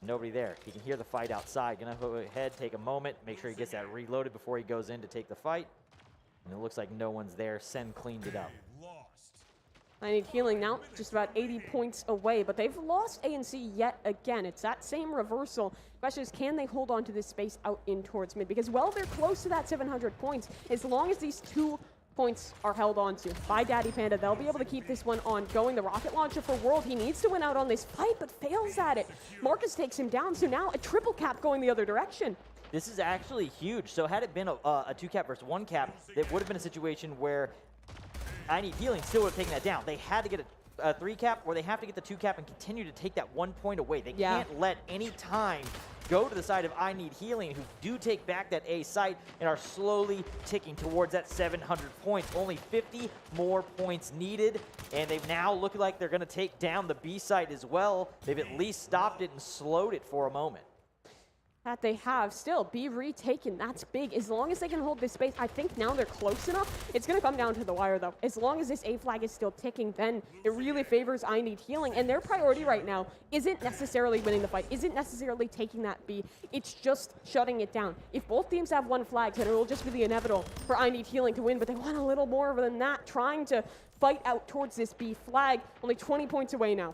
Nobody there. He can hear the fight outside. Going to go ahead, take a moment, make sure he gets that reloaded before he goes in to take the fight. And it looks like no one's there. Sen cleaned it up. I Need Healing now, just about 80 points away, but they've lost A and C yet again. It's that same reversal. Question is, can they hold on to this space out in towards mid? Because, well, they're close to that 700 points. As long as these 2 points are held on to by Daddy Panda, they'll be able to keep this one on going. The rocket launcher for World, he needs to win out on this fight, but fails at it. Marcus takes him down, so now a triple cap going the other direction. This is actually huge. So had it been a 2-cap versus 1-cap, it would have been a situation where I Need Healing still would have taken that down. They had to get a 3-cap, or they have to get the 2-cap and continue to take that 1 point away. They can't let any time go to the side of I Need Healing, who do take back that A site and are slowly ticking towards that 700 points. Only 50 more points needed, and they've now looked like they're going to take down the B site as well. They've at least stopped it and slowed it for a moment. That they have. Still, be retaken. That's big. As long as they can hold this space, I think now they're close enough. It's going to come down to the wire, though. As long as this A flag is still ticking, then it really favors I Need Healing. And their priority right now isn't necessarily winning the fight, isn't necessarily taking that B. It's just shutting it down. If both teams have 1 flag, then it will just be the inevitable for I Need Healing to win. But they want a little more than that, trying to fight out towards this B flag. Only 20 points away now.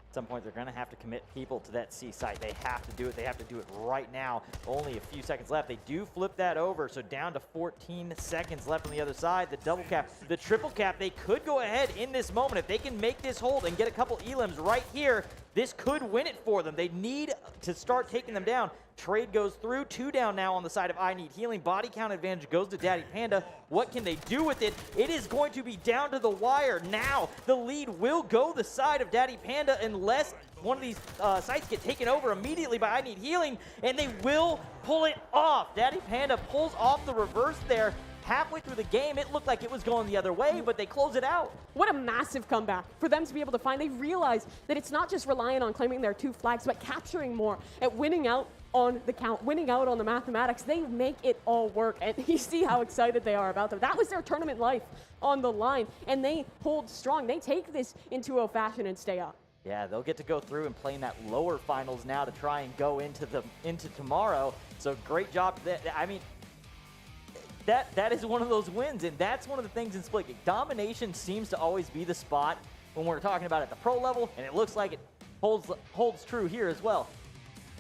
At some point, they're going to have to commit people to that C site. They have to do it. They have to do it right now. Only a few seconds left. They do flip that over, so down to 14 seconds left on the other side. The double cap, the triple cap, they could go ahead in this moment. If they can make this hold and get a couple elims right here, this could win it for them. They need to start taking them down. Trade goes through. 2 down now on the side of I Need Healing. Body count advantage goes to Daddy Panda. What can they do with it? It is going to be down to the wire now. The lead will go the side of Daddy Panda unless one of these sites get taken over immediately by I Need Healing, and they will pull it off. Daddy Panda pulls off the reverse there. Halfway through the game, it looked like it was going the other way, but they close it out. What a massive comeback for them to be able to find. They realize that it's not just relying on claiming their 2 flags, but capturing more at winning out on the count, winning out on the mathematics. They make it all work, and you see how excited they are about them. That was their tournament life on the line, and they hold strong. They take this in 2-0 fashion and stay up. Yeah, they'll get to go through and play in that lower finals now to try and go into tomorrow. So great job. I mean, that is one of those wins, and that's one of the things in Split. Domination seems to always be the spot when we're talking about at the pro level, and it looks like it holds true here as well.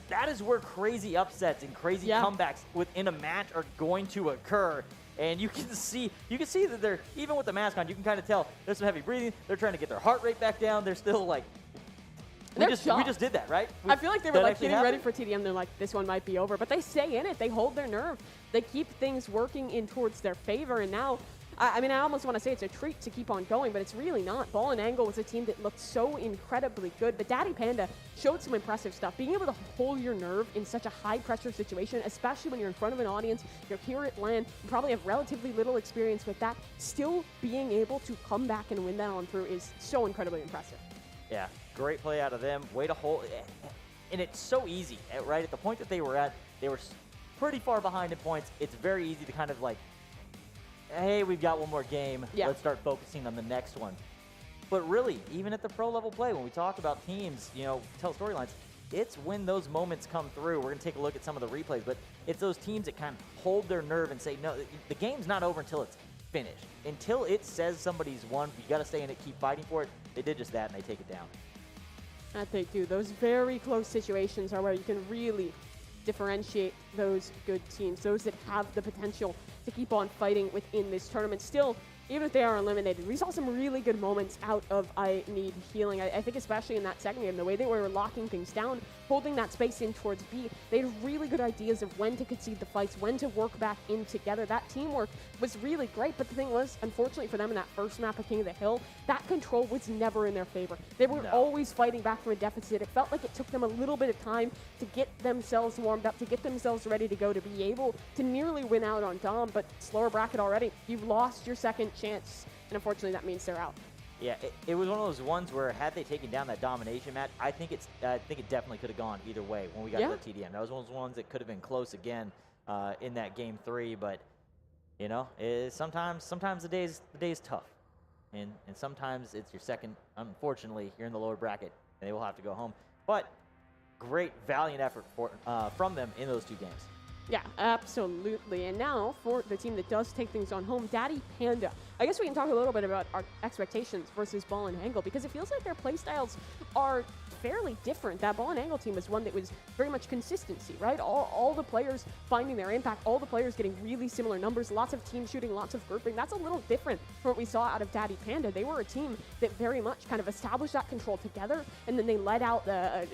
That is where crazy upsets and crazy comebacks within a match are going to occur. And you can see that they're, even with the mask on, you can kind of tell there's some heavy breathing. They're trying to get their heart rate back down. They're still like, we just did that, right? I feel like they were like getting ready for TDM. They're like, this one might be over, but they stay in it. They hold their nerve. They keep things working in towards their favor. And now, I mean, I almost want to say it's a treat to keep on going, but it's really not. Ball and Angle was a team that looked so incredibly good, but Daddy Panda showed some impressive stuff. Being able to hold your nerve in such a high-pressure situation, especially when you're in front of an audience, you're here at LAN, you probably have relatively little experience with that, still being able to come back and win that on through is so incredibly impressive. Yeah, great play out of them. Way to hold, and it's so easy, right? At the point that they were at, they were pretty far behind in points. It's very easy to kind of like, hey, we've got one more game. Yeah. Let's start focusing on the next one. But really, even at the pro level play, when we talk about teams, you know, tell storylines, it's when those moments come through. We're going to take a look at some of the replays, but it's those teams that kind of hold their nerve and say, no, the game's not over until it's finished. Until it says somebody's won, you got to stay in it, keep fighting for it. They did just that, and they take it down. That they do. Those very close situations are where you can really differentiate those good teams, those that have the potential to keep on fighting within this tournament. Still, even if they are eliminated, we saw some really good moments out of I Need Healing. I think especially in that second game, the way they were locking things down, holding that space in towards B, they had really good ideas of when to concede the fights, when to work back in together. That teamwork was really great, but the thing was, unfortunately for them in that first map of King of the Hill, that control was never in their favor. They were always fighting back from a deficit. It felt like it took them a little bit of time to get themselves warmed up, to get themselves ready to go, to be able to nearly win out on Dom, but slower bracket already. You've lost your second chance, and unfortunately that means they're out. Yeah, it was one of those ones where had they taken down that domination match, I think it definitely could have gone either way when we got to the TDM. That was one of those ones that could have been close again in that game 3, but you know, sometimes the day's tough, and sometimes it's your second. Unfortunately, you're in the lower bracket, and they will have to go home. But great, valiant effort from them in those 2 games. Yeah, absolutely. And now for the team that does take things on home, Daddy Panda. I guess we can talk a little bit about our expectations versus Ball and Angle, because it feels like their playstyles are fairly different. That Ball and Angle team was one that was very much consistency, right? All the players finding their impact, all the players getting really similar numbers, lots of team shooting, lots of grouping. That's a little different from what we saw out of Daddy Panda. They were a team that very much kind of established that control together, and then they let out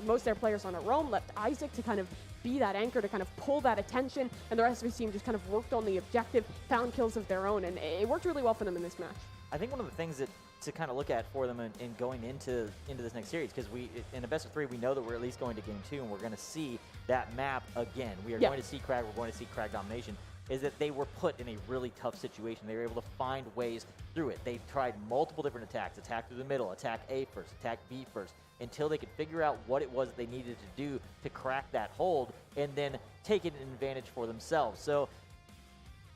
most of their players on a roam, left Isaac to kind of be that anchor to kind of pull that attention, and the rest of his team just kind of worked on the objective, found kills of their own, and it worked really well for them in this match. I think one of the things that to kind of look at for them in going into this next series, because we in a best of 3 we know that we're at least going to game 2, and we're going to see that map again. We are going to see Krag, we're going to see Krag domination, is that they were put in a really tough situation. They were able to find ways through it. They tried multiple different attacks, attack through the middle, attack A first, attack B first, until they could figure out what it was they needed to do to crack that hold and then take it an advantage for themselves. So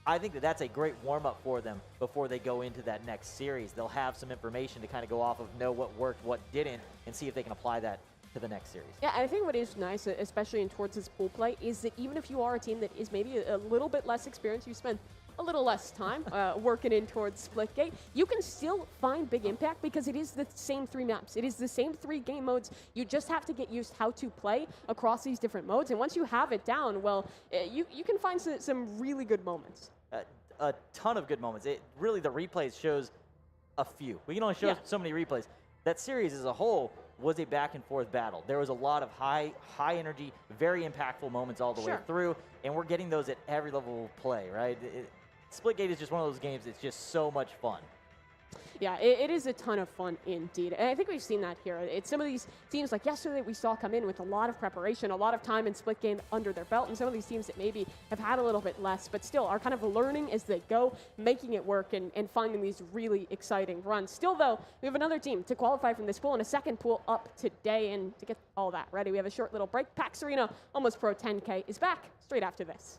I think that that's a great warm-up for them before they go into that next series. They'll have some information to kind of go off of, know what worked, what didn't, and see if they can apply that to the next series. Yeah, I think what is nice, especially in towards this pool play, is that even if you are a team that is maybe a little bit less experienced, you spend a little less time working in towards Splitgate, you can still find big impact because it is the same 3 maps. It is the same 3 game modes. You just have to get used how to play across these different modes. And once you have it down, well, you can find some really good moments. A ton of good moments. Really, the replays shows a few. We can only show so many replays. That series as a whole was a back and forth battle. There was a lot of high energy, very impactful moments all the way through, and we're getting those at every level of play, right? Splitgate is just one of those games that's just so much fun. Yeah, it is a ton of fun indeed. And I think we've seen that here. It's some of these teams like yesterday we saw come in with a lot of preparation, a lot of time in split game under their belt, and some of these teams that maybe have had a little bit less, but still are kind of learning as they go, making it work and finding these really exciting runs. Still though, we have another team to qualify from this pool and a second pool up today, and to get all that ready, we have a short little break. PAX Arena Almost Pro 10K is back straight after this.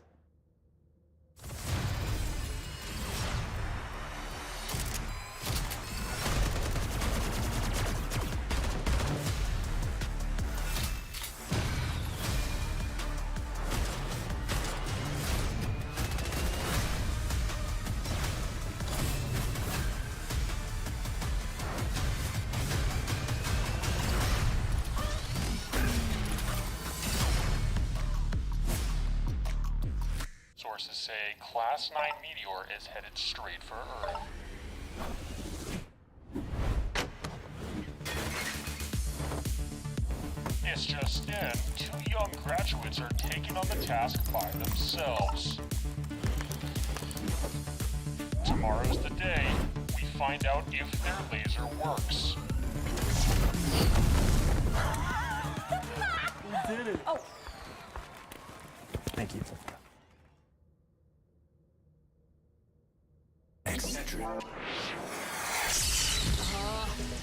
Sources say Class 9 Meteor is headed straight for Earth. It's just in, 2 young graduates are taking on the task by themselves. Tomorrow's the day we find out if their laser works. We did it. Oh. Thank you. Eccentric.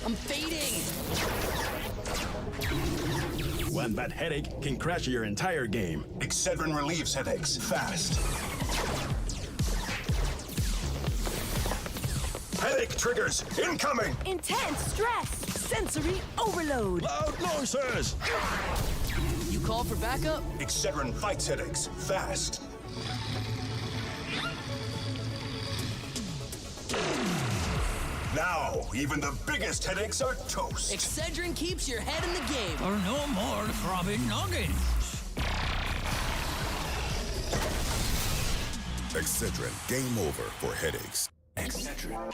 I'm fading. One bad headache can crash your entire game. Excedrin relieves headaches fast. Headache triggers incoming. Intense stress. Sensory overload. Loud noises. you call for backup? Excedrin fights headaches fast. Now, even the biggest headaches are toast. Excedrin keeps your head in the game. For no more throbbing noggins. Excedrin, game over for headaches. Excedrin.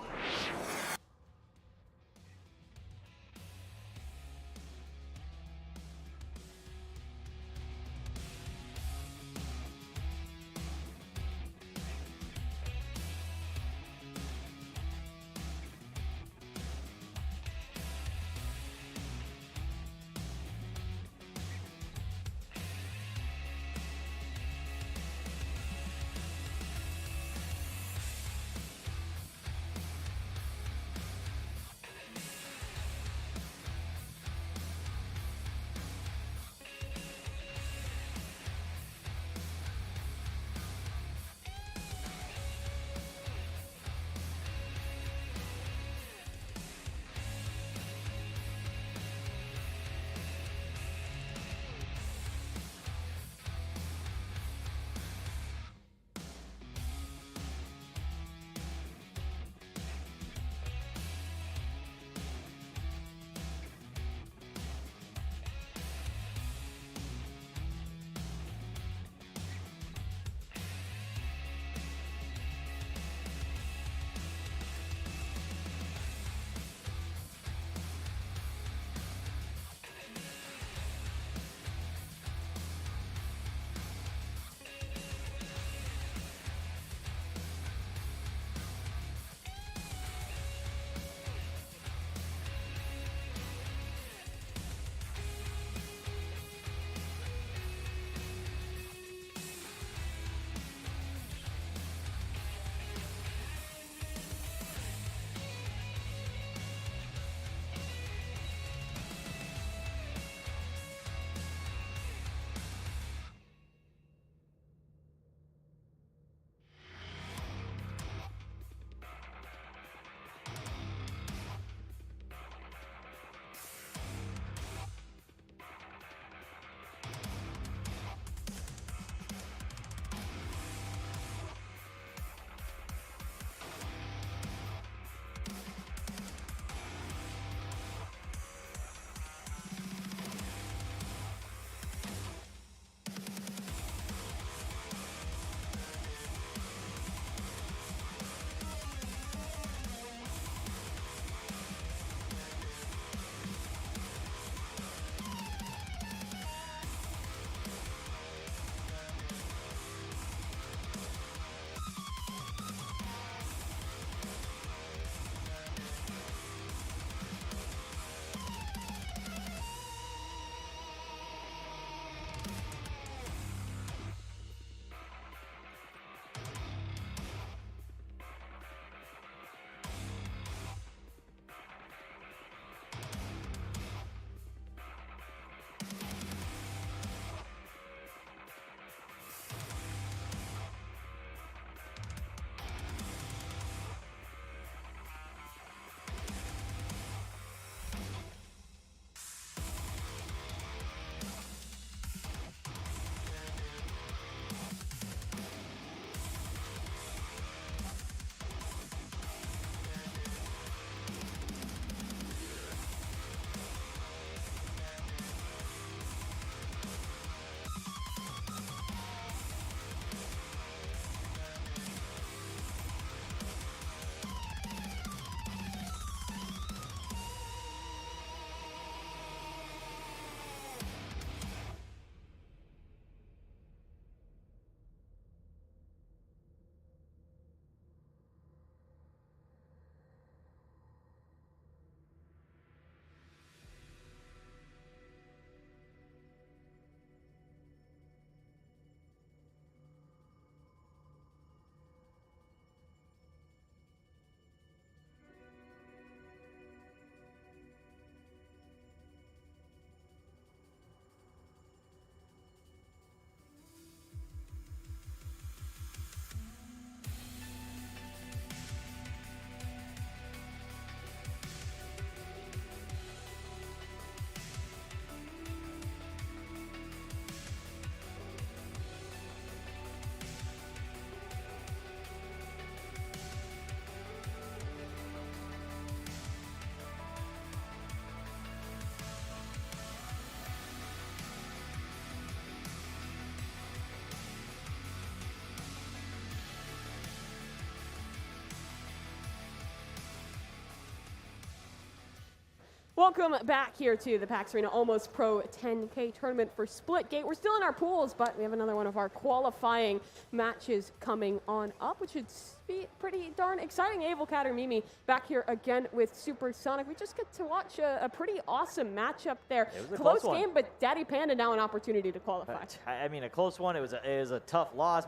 Welcome back here to the PAX Arena Almost Pro 10K tournament for Splitgate. We're still in our pools, but we have another one of our qualifying matches coming on up, which should be pretty darn exciting. Avocat or Mimi back here again with Supersonic. We just get to watch a pretty awesome matchup there. It was a close close game, but Daddy Panda now an opportunity to qualify. I mean, a close one. It was a tough loss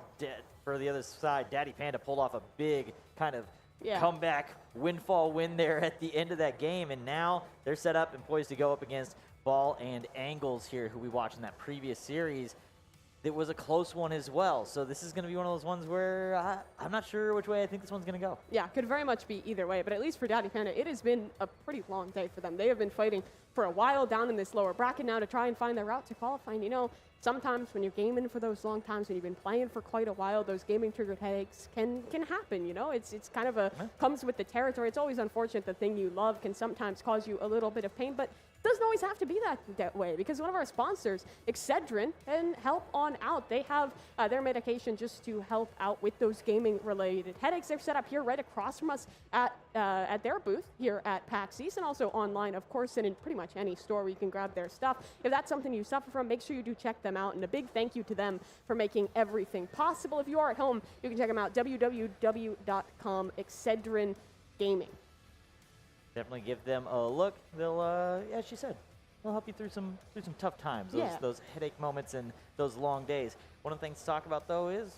for the other side. Daddy Panda pulled off a big kind of comeback windfall win there at the end of that game, and now they're set up and poised to go up against Ball and Angles here, who we watched in that previous series. It was a close one as well, so this is going to be one of those ones where I'm not sure which way I think this one's going to go. Yeah, could very much be either way, but at least for Daddy Panda, it has been a pretty long day for them. They have been fighting for a while down in this lower bracket now to try and find their route to qualifying. You know, sometimes when you're gaming for those long times, when you've been playing for quite a while, those gaming triggered headaches can happen, you know? It's kind of comes with the territory. It's always unfortunate the thing you love can sometimes cause you a little bit of pain, but it doesn't always have to be that way, because one of our sponsors, Excedrin, can help on out. They have their medication just to help out with those gaming-related headaches. They're set up here right across from us at their booth here at PAX East, and also online, of course, and in pretty much any store where you can grab their stuff. If that's something you suffer from, make sure you do check them out, and a big thank you to them for making everything possible. If you are at home, you can check them out, www.com, Excedrin Gaming. Definitely give them a look. They'll, as she said, they'll help you through some tough times, those headache moments and those long days. One of the things to talk about, though, is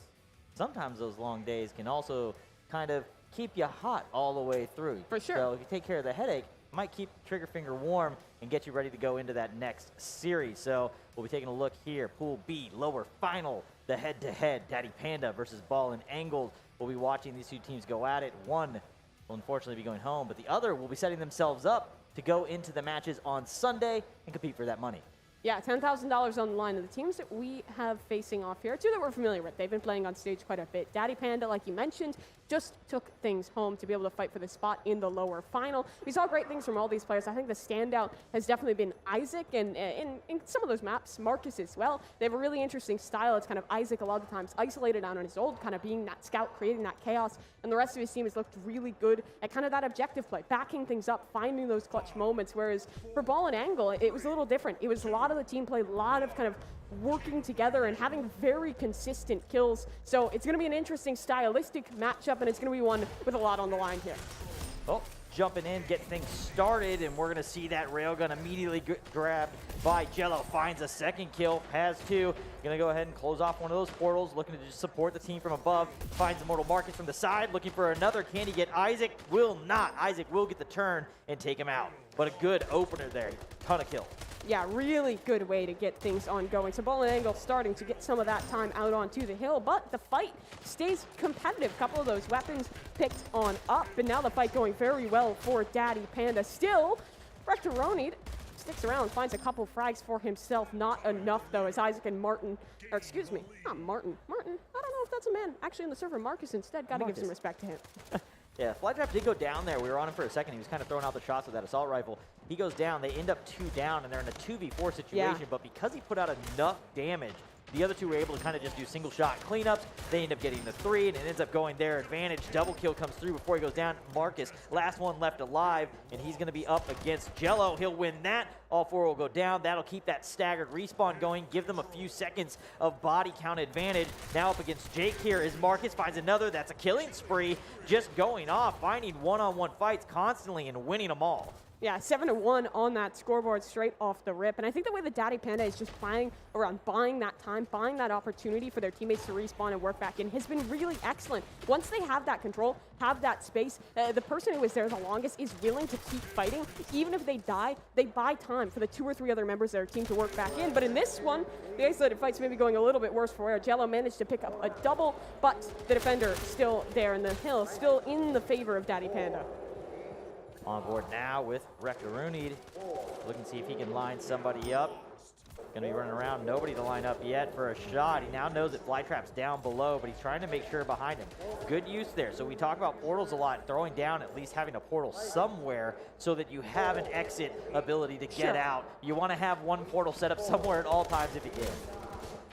sometimes those long days can also kind of keep you hot all the way through. For sure. So if you take care of the headache, it might keep trigger finger warm and get you ready to go into that next series. So we'll be taking a look here. Pool B, lower final, the head-to-head, Daddy Panda versus Ball and Angled. We'll be watching these two teams go at it. One will unfortunately be going home, but the other will be setting themselves up to go into the matches on Sunday and compete for that money. Yeah, $10,000 on the line. And the teams that we have facing off here, two that we're familiar with. They've been playing on stage quite a bit. Daddy Panda, like you mentioned, just took things home to be able to fight for the spot in the lower final. We saw great things from all these players. I think the standout has definitely been Isaac, and in some of those maps, Marcus as well. They have a really interesting style. It's kind of Isaac a lot of the times isolated out on his old, kind of being that scout, creating that chaos, and the rest of his team has looked really good at kind of that objective play, backing things up, finding those clutch moments, whereas for Ball and Angle, it was a little different. It was a lot of the team play, a lot of kind of working together and having very consistent kills. So it's going to be an interesting stylistic matchup, and it's going to be one with a lot on the line here. Oh, jumping in, get things started, and we're going to see that railgun immediately grabbed by Jello. Finds a second kill, has two. Going to go ahead and close off one of those portals, looking to just support the team from above. Finds Immortal Marcus from the side, looking for another. Can he get Isaac? Will not. Isaac will get the turn and take him out. But a good opener there. Ton of kill. Yeah, really good way to get things ongoing. So Ball and Angle starting to get some of that time out onto the hill, but the fight stays competitive. A couple of those weapons picked on up, and now the fight going very well for Daddy Panda. Still, Rectoroni sticks around, finds a couple frags for himself. Not enough, though, as Isaac and Martin, or excuse me, not Martin. Martin, I don't know if that's a man. Actually, on the server, Marcus instead. Got to give some respect to him. Yeah, Flytrap did go down there. We were on him for a second. He was kind of throwing out the shots with that assault rifle. He goes down. They end up 2 down, and they're in a 2v4 situation. But because he put out enough damage, the other two were able to kind of just do single shot cleanups. They end up getting the 3, and it ends up going their advantage. Double kill comes through before he goes down. Marcus, last one left alive, and he's going to be up against Jello. He'll win that. All 4 will go down. That'll keep that staggered respawn going, give them a few seconds of body count advantage. Now up against Jake here as Marcus finds another. That's a killing spree, just going off, finding one-on-one fights constantly and winning them all. Yeah, 7-1 on that scoreboard straight off the rip. And I think the way the Daddy Panda is just playing around buying that time, buying that opportunity for their teammates to respawn and work back in has been really excellent. Once they have that control, have that space, the person who is there the longest is willing to keep fighting. Even if they die, they buy time for the 2 or 3 other members of their team to work back in. But in this one, the isolated fight's maybe going a little bit worse for where Jello managed to pick up a double, but the defender still there in the hill, still in the favor of Daddy Panda. On board now with Rectoruni, looking to see if he can line somebody up. Gonna be running around, nobody to line up yet for a shot. He now knows that Flytrap's down below, but he's trying to make sure behind him. Good use there. So we talk about portals a lot, throwing down, at least having a portal somewhere so that you have an exit ability to get out. You wanna have one portal set up somewhere at all times if you can.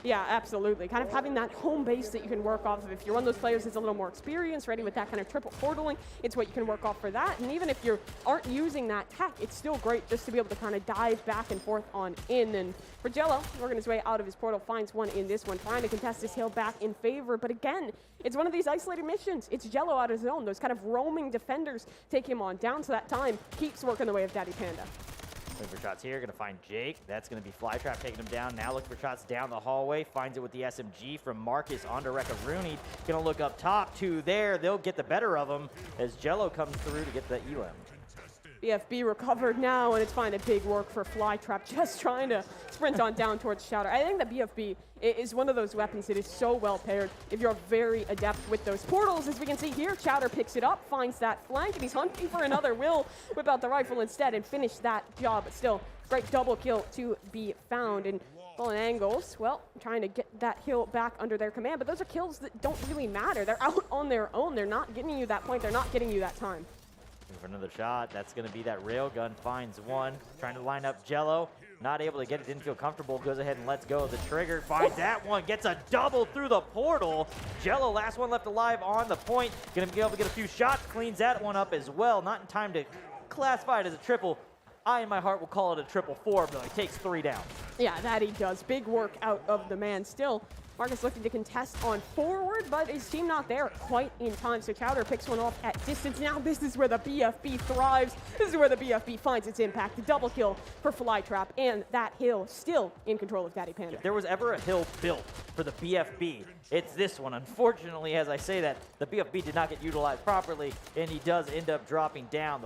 Yeah, absolutely. Kind of having that home base that you can work off of. If you're one of those players that's a little more experienced, ready with that kind of triple portaling, it's what you can work off for that. And even if you aren't using that tech, it's still great just to be able to kind of dive back and forth on in. And for Jello, working his way out of his portal, finds one in this one, trying to contest this hill back in favor. But again, it's one of these isolated missions. It's Jello out of his own. Those kind of roaming defenders take him on down, so that time keeps working the way of Daddy Panda. Looking for shots here, gonna find Jake. That's gonna be Flytrap taking him down. Now looking for shots down the hallway. Finds it with the SMG from Marcus onto Rooney. Gonna look up top, two there. They'll get the better of him as Jello comes through to get the elim. BFB recovered now, and it's finding big work for Flytrap, just trying to sprint on down towards Chowder. I think that BFB is one of those weapons that is so well paired if you're very adept with those portals. As we can see here, Chowder picks it up, finds that flank, and he's hunting for another. Will whip out the rifle instead and finish that job, but still, great double kill to be found. And Ball and Angles, well, trying to get that hill back under their command, but those are kills that don't really matter. They're out on their own. They're not getting you that point. They're not getting you that time. For another shot, that's going to be that railgun. Finds one, trying to line up Jello. Not able to get it, didn't feel comfortable. Goes ahead and lets go of the trigger. Finds that one, gets a double through the portal. Jello, last one left alive on the point. Going to be able to get a few shots. Cleans that one up as well. Not in time to classify it as a triple. I, in my heart, will call it a 4-4, but he takes 3 down. Yeah, that he does. Big work out of the man. Still, Marcus looking to contest on forward, but his team not there quite in time, so Chowder picks one off at distance. Now this is where the BFB thrives. This is where the BFB finds its impact. The double kill for Flytrap, and that hill still in control of Daddy Panda. If there was ever a hill built for the BFB, it's this one. Unfortunately, as I say that, the BFB did not get utilized properly, and he does end up dropping down.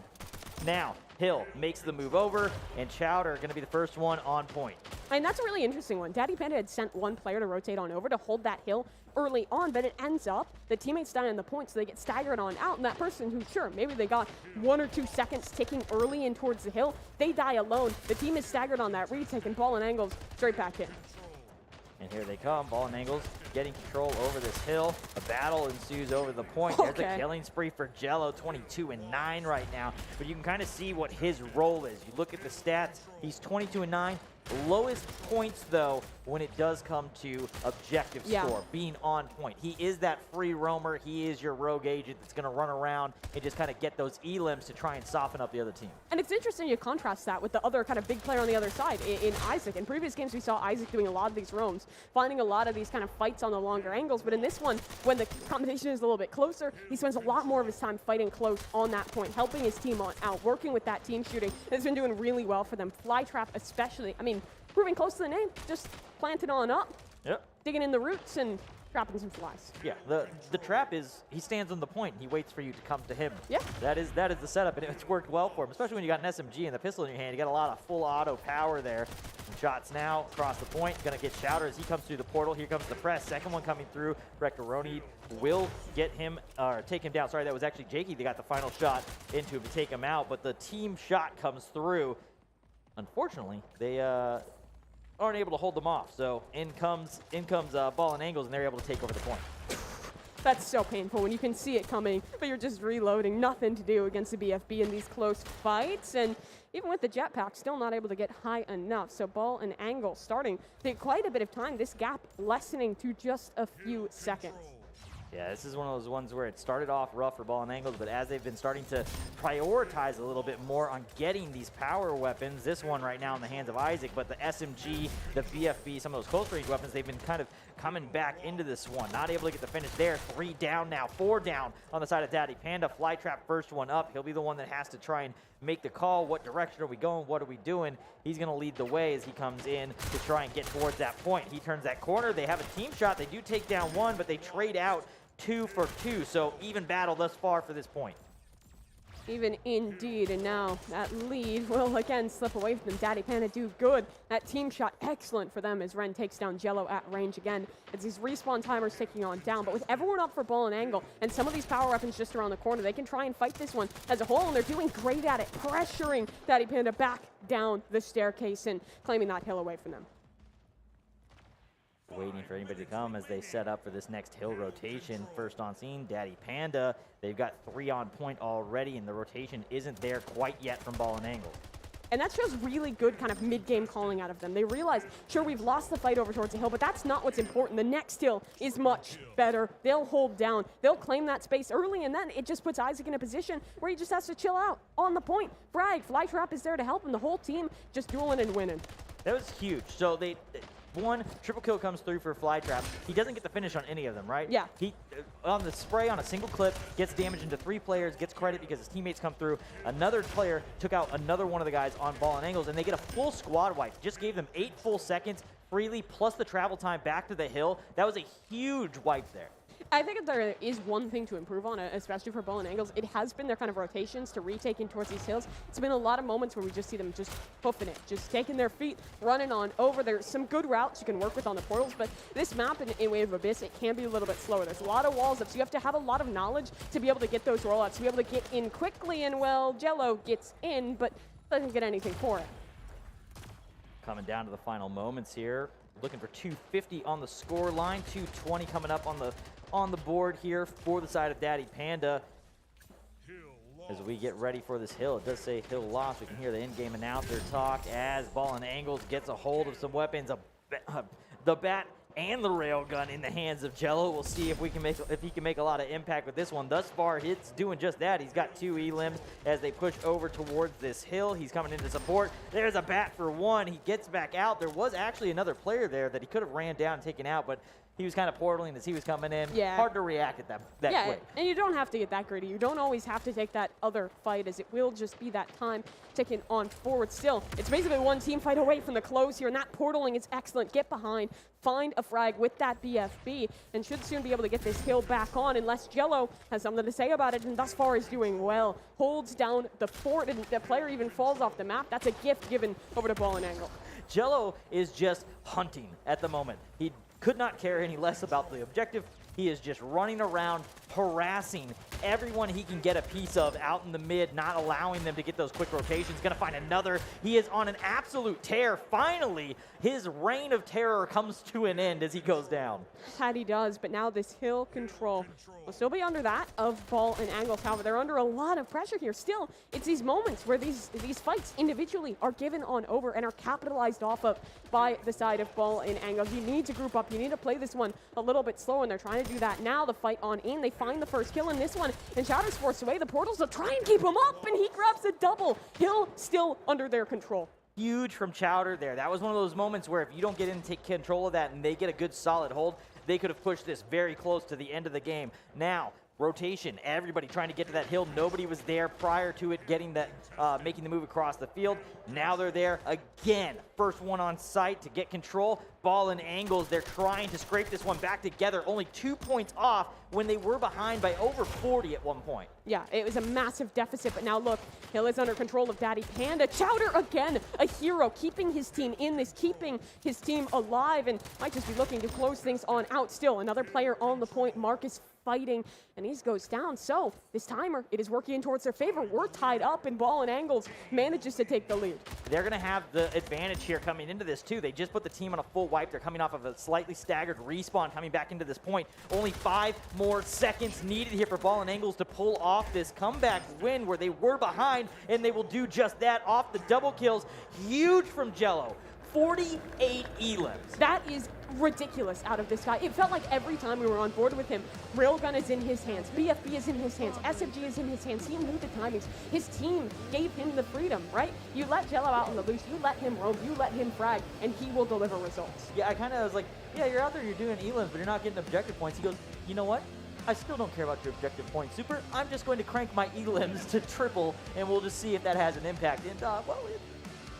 Now, Hill makes the move over, and Chowder going to be the first one on point. And that's a really interesting one. Daddy Panda had sent one player to rotate on over to hold that hill early on, but it ends up the teammates die on the point, so they get staggered on out, and that person who, sure, maybe they got 1 or 2 seconds ticking early in towards the hill, they die alone. The team is staggered on that retake, and Ball and Angles straight back in. And here they come, Ball and Angles getting control over this hill. A battle ensues over the point. There's a killing spree for Jello, 22-9 right now. But you can kind of see what his role is. You look at the stats, he's 22-9. Lowest points, though, when it does come to objective score, being on point. He is that free roamer. He is your rogue agent that's going to run around and just kind of get those elims to try and soften up the other team. And it's interesting you contrast that with the other kind of big player on the other side in Isaac. In previous games, we saw Isaac doing a lot of these roams, finding a lot of these kind of fights on the longer angles. But in this one, when the competition is a little bit closer, he spends a lot more of his time fighting close on that point, helping his team on out, working with that team shooting. It's been doing really well for them. Flytrap especially. I mean, proving close to the name, just planted on up, digging in the roots and trapping some flies. Yeah, the trap is he stands on the point. He waits for you to come to him. Yeah. That is the setup, and it's worked well for him, especially when you got an SMG and the pistol in your hand. You got a lot of full auto power there. And shots now across the point. Going to get Chowder as he comes through the portal. Here comes the press. Second one coming through. Rectoroni will get him, or take him down. Sorry, that was actually Jakey that got the final shot into him to take him out, but the team shot comes through. Unfortunately, they aren't able to hold them off. So in comes Ball and Angles, and they're able to take over the point. That's so painful when you can see it coming, but you're just reloading. Nothing to do against the BFB in these close fights. And even with the jetpack, still not able to get high enough. So Ball and Angle starting to take quite a bit of time. This gap lessening to just a few seconds. Yeah, this is one of those ones where it started off rough for Ball and Angles, but as they've been starting to prioritize a little bit more on getting these power weapons, this one right now in the hands of Isaac, but the SMG, the BFB, some of those close range weapons, they've been kind of coming back into this one. Not able to get the finish there. 3 down now, 4 down on the side of Daddy Panda. Flytrap first one up. He'll be the one that has to try and make the call. What direction are we going? What are we doing? He's going to lead the way as he comes in to try and get towards that point. He turns that corner. They have a team shot. They do take down one, but they trade out 2 for 2, so even battle thus far for this point. Even indeed, and now that lead will again slip away from them. Daddy Panda do good. That team shot excellent for them as Ren takes down Jello at range again. It's these respawn timers taking on down, but with everyone up for Ball and Angle and some of these power weapons just around the corner, they can try and fight this one as a whole, and they're doing great at it, pressuring Daddy Panda back down the staircase and claiming that hill away from them. Waiting for anybody to come as they set up for this next hill rotation. First on scene, Daddy Panda. They've got 3 on point already, and the rotation isn't there quite yet from Ball and Angle. And that shows really good kind of mid-game calling out of them. They realize, sure, we've lost the fight over towards the hill, but that's not what's important. The next hill is much better. They'll hold down. They'll claim that space early, and then it just puts Isaac in a position where he just has to chill out on the point. Frag, Flytrap is there to help him. The whole team just dueling and winning. That was huge. So one triple kill comes through for Flytrap. He doesn't get the finish on any of them, right? Yeah. He on the spray on a single clip gets damage into 3 players, gets credit because his teammates come through. Another player took out another one of the guys on ball and angles, and they get a full squad wipe. Just gave them 8 full seconds freely, plus the travel time back to the hill. That was a huge wipe there. I think if there is one thing to improve on, especially for Ball and Angles, it has been their kind of rotations to retake in towards these hills. It's been a lot of moments where we just see them just hoofing it, just taking their feet, running on over. There's some good routes you can work with on the portals, but this map in Wave of Abyss, it can be a little bit slower. There's a lot of walls up, so you have to have a lot of knowledge to be able to get those rollouts, to be able to get in quickly, and well, Jello gets in, but doesn't get anything for it. Coming down to the final moments here. Looking for 250 on the score line, 220 coming up on the board here for the side of Daddy Panda. As we get ready for this hill, it does say hill lost. We can hear the in-game announcer talk as Ball and Angles gets a hold of some weapons. The bat and the railgun in the hands of Jello. We'll see if he can make a lot of impact with this one. Thus far, it's doing just that. He's got 2 E-limbs as they push over towards this hill. He's coming into support. There's a bat for 1. He gets back out. There was actually another player there that he could have ran down and taken out, but he was kind of portaling as he was coming in. Yeah. Hard to react at that quick. And you don't have to get that greedy. You don't always have to take that other fight, as it will just be that time ticking on forward. Still, it's basically one team fight away from the close here, and that portaling is excellent. Get behind, find a frag with that BFB, and should soon be able to get this hill back on, unless Jello has something to say about it, and thus far is doing well. Holds down the fort, and the player even falls off the map. That's a gift given over to Ball and Angle. Jello is just hunting at the moment. He could not care any less about the objective. He is just running around, harassing everyone he can get a piece of out in the mid, not allowing them to get those quick rotations. Gonna find another. He is on an absolute tear. Finally, his reign of terror comes to an end as he goes down. That he does, but now this hill control will still be under that of Ball and Angles. However, they're under a lot of pressure here. Still, it's these moments where these fights individually are given on over and are capitalized off of by the side of Ball and Angles. You need to group up. You need to play this one a little bit slow, and they're trying to do that now. The fight on in. They find the first kill in this one, and Chowder's forced away. The portals will try and keep him up, and he grabs a double. Hill still under their control. Huge from Chowder there. That was one of those moments where if you don't get in and take control of that and they get a good solid hold, they could have pushed this very close to the end of the game. Now, rotation, everybody trying to get to that hill. Nobody was there prior to it getting that, making the move across the field. Now they're there again. First one on site to get control. Ball and Angles, they're trying to scrape this one back together. Only 2 points off when they were behind by over 40 at one point. Yeah, it was a massive deficit, but now look, Hill is under control of Daddy Panda. Chowder again, a hero, keeping his team in this, keeping his team alive, and might just be looking to close things on out. Still, another player on the point. Marcus fighting, and he goes down. So this timer, it is working towards their favor. We're tied up, and Ball and Angles manages to take the lead. They're going to have the advantage here coming into this too. They just put the team on a full wipe. They're coming off of a slightly staggered respawn coming back into this point. Only 5 more seconds needed here for Ball and Angles to pull off this comeback win where they were behind, and they will do just that off the double kills. Huge from Jello. 48 elims. That is ridiculous out of this guy. It felt like every time we were on board with him, Railgun is in his hands, BFB is in his hands, SFG is in his hands. He knew the timings. His team gave him the freedom, right? You let Jello out on the loose, you let him roam, you let him frag, and he will deliver results. Yeah, I kind of was like, yeah, you're out there, you're doing elims, but you're not getting objective points. He goes, you know what? I still don't care about your objective points, Super. I'm just going to crank my elims to triple, and we'll just see if that has an impact. And, well,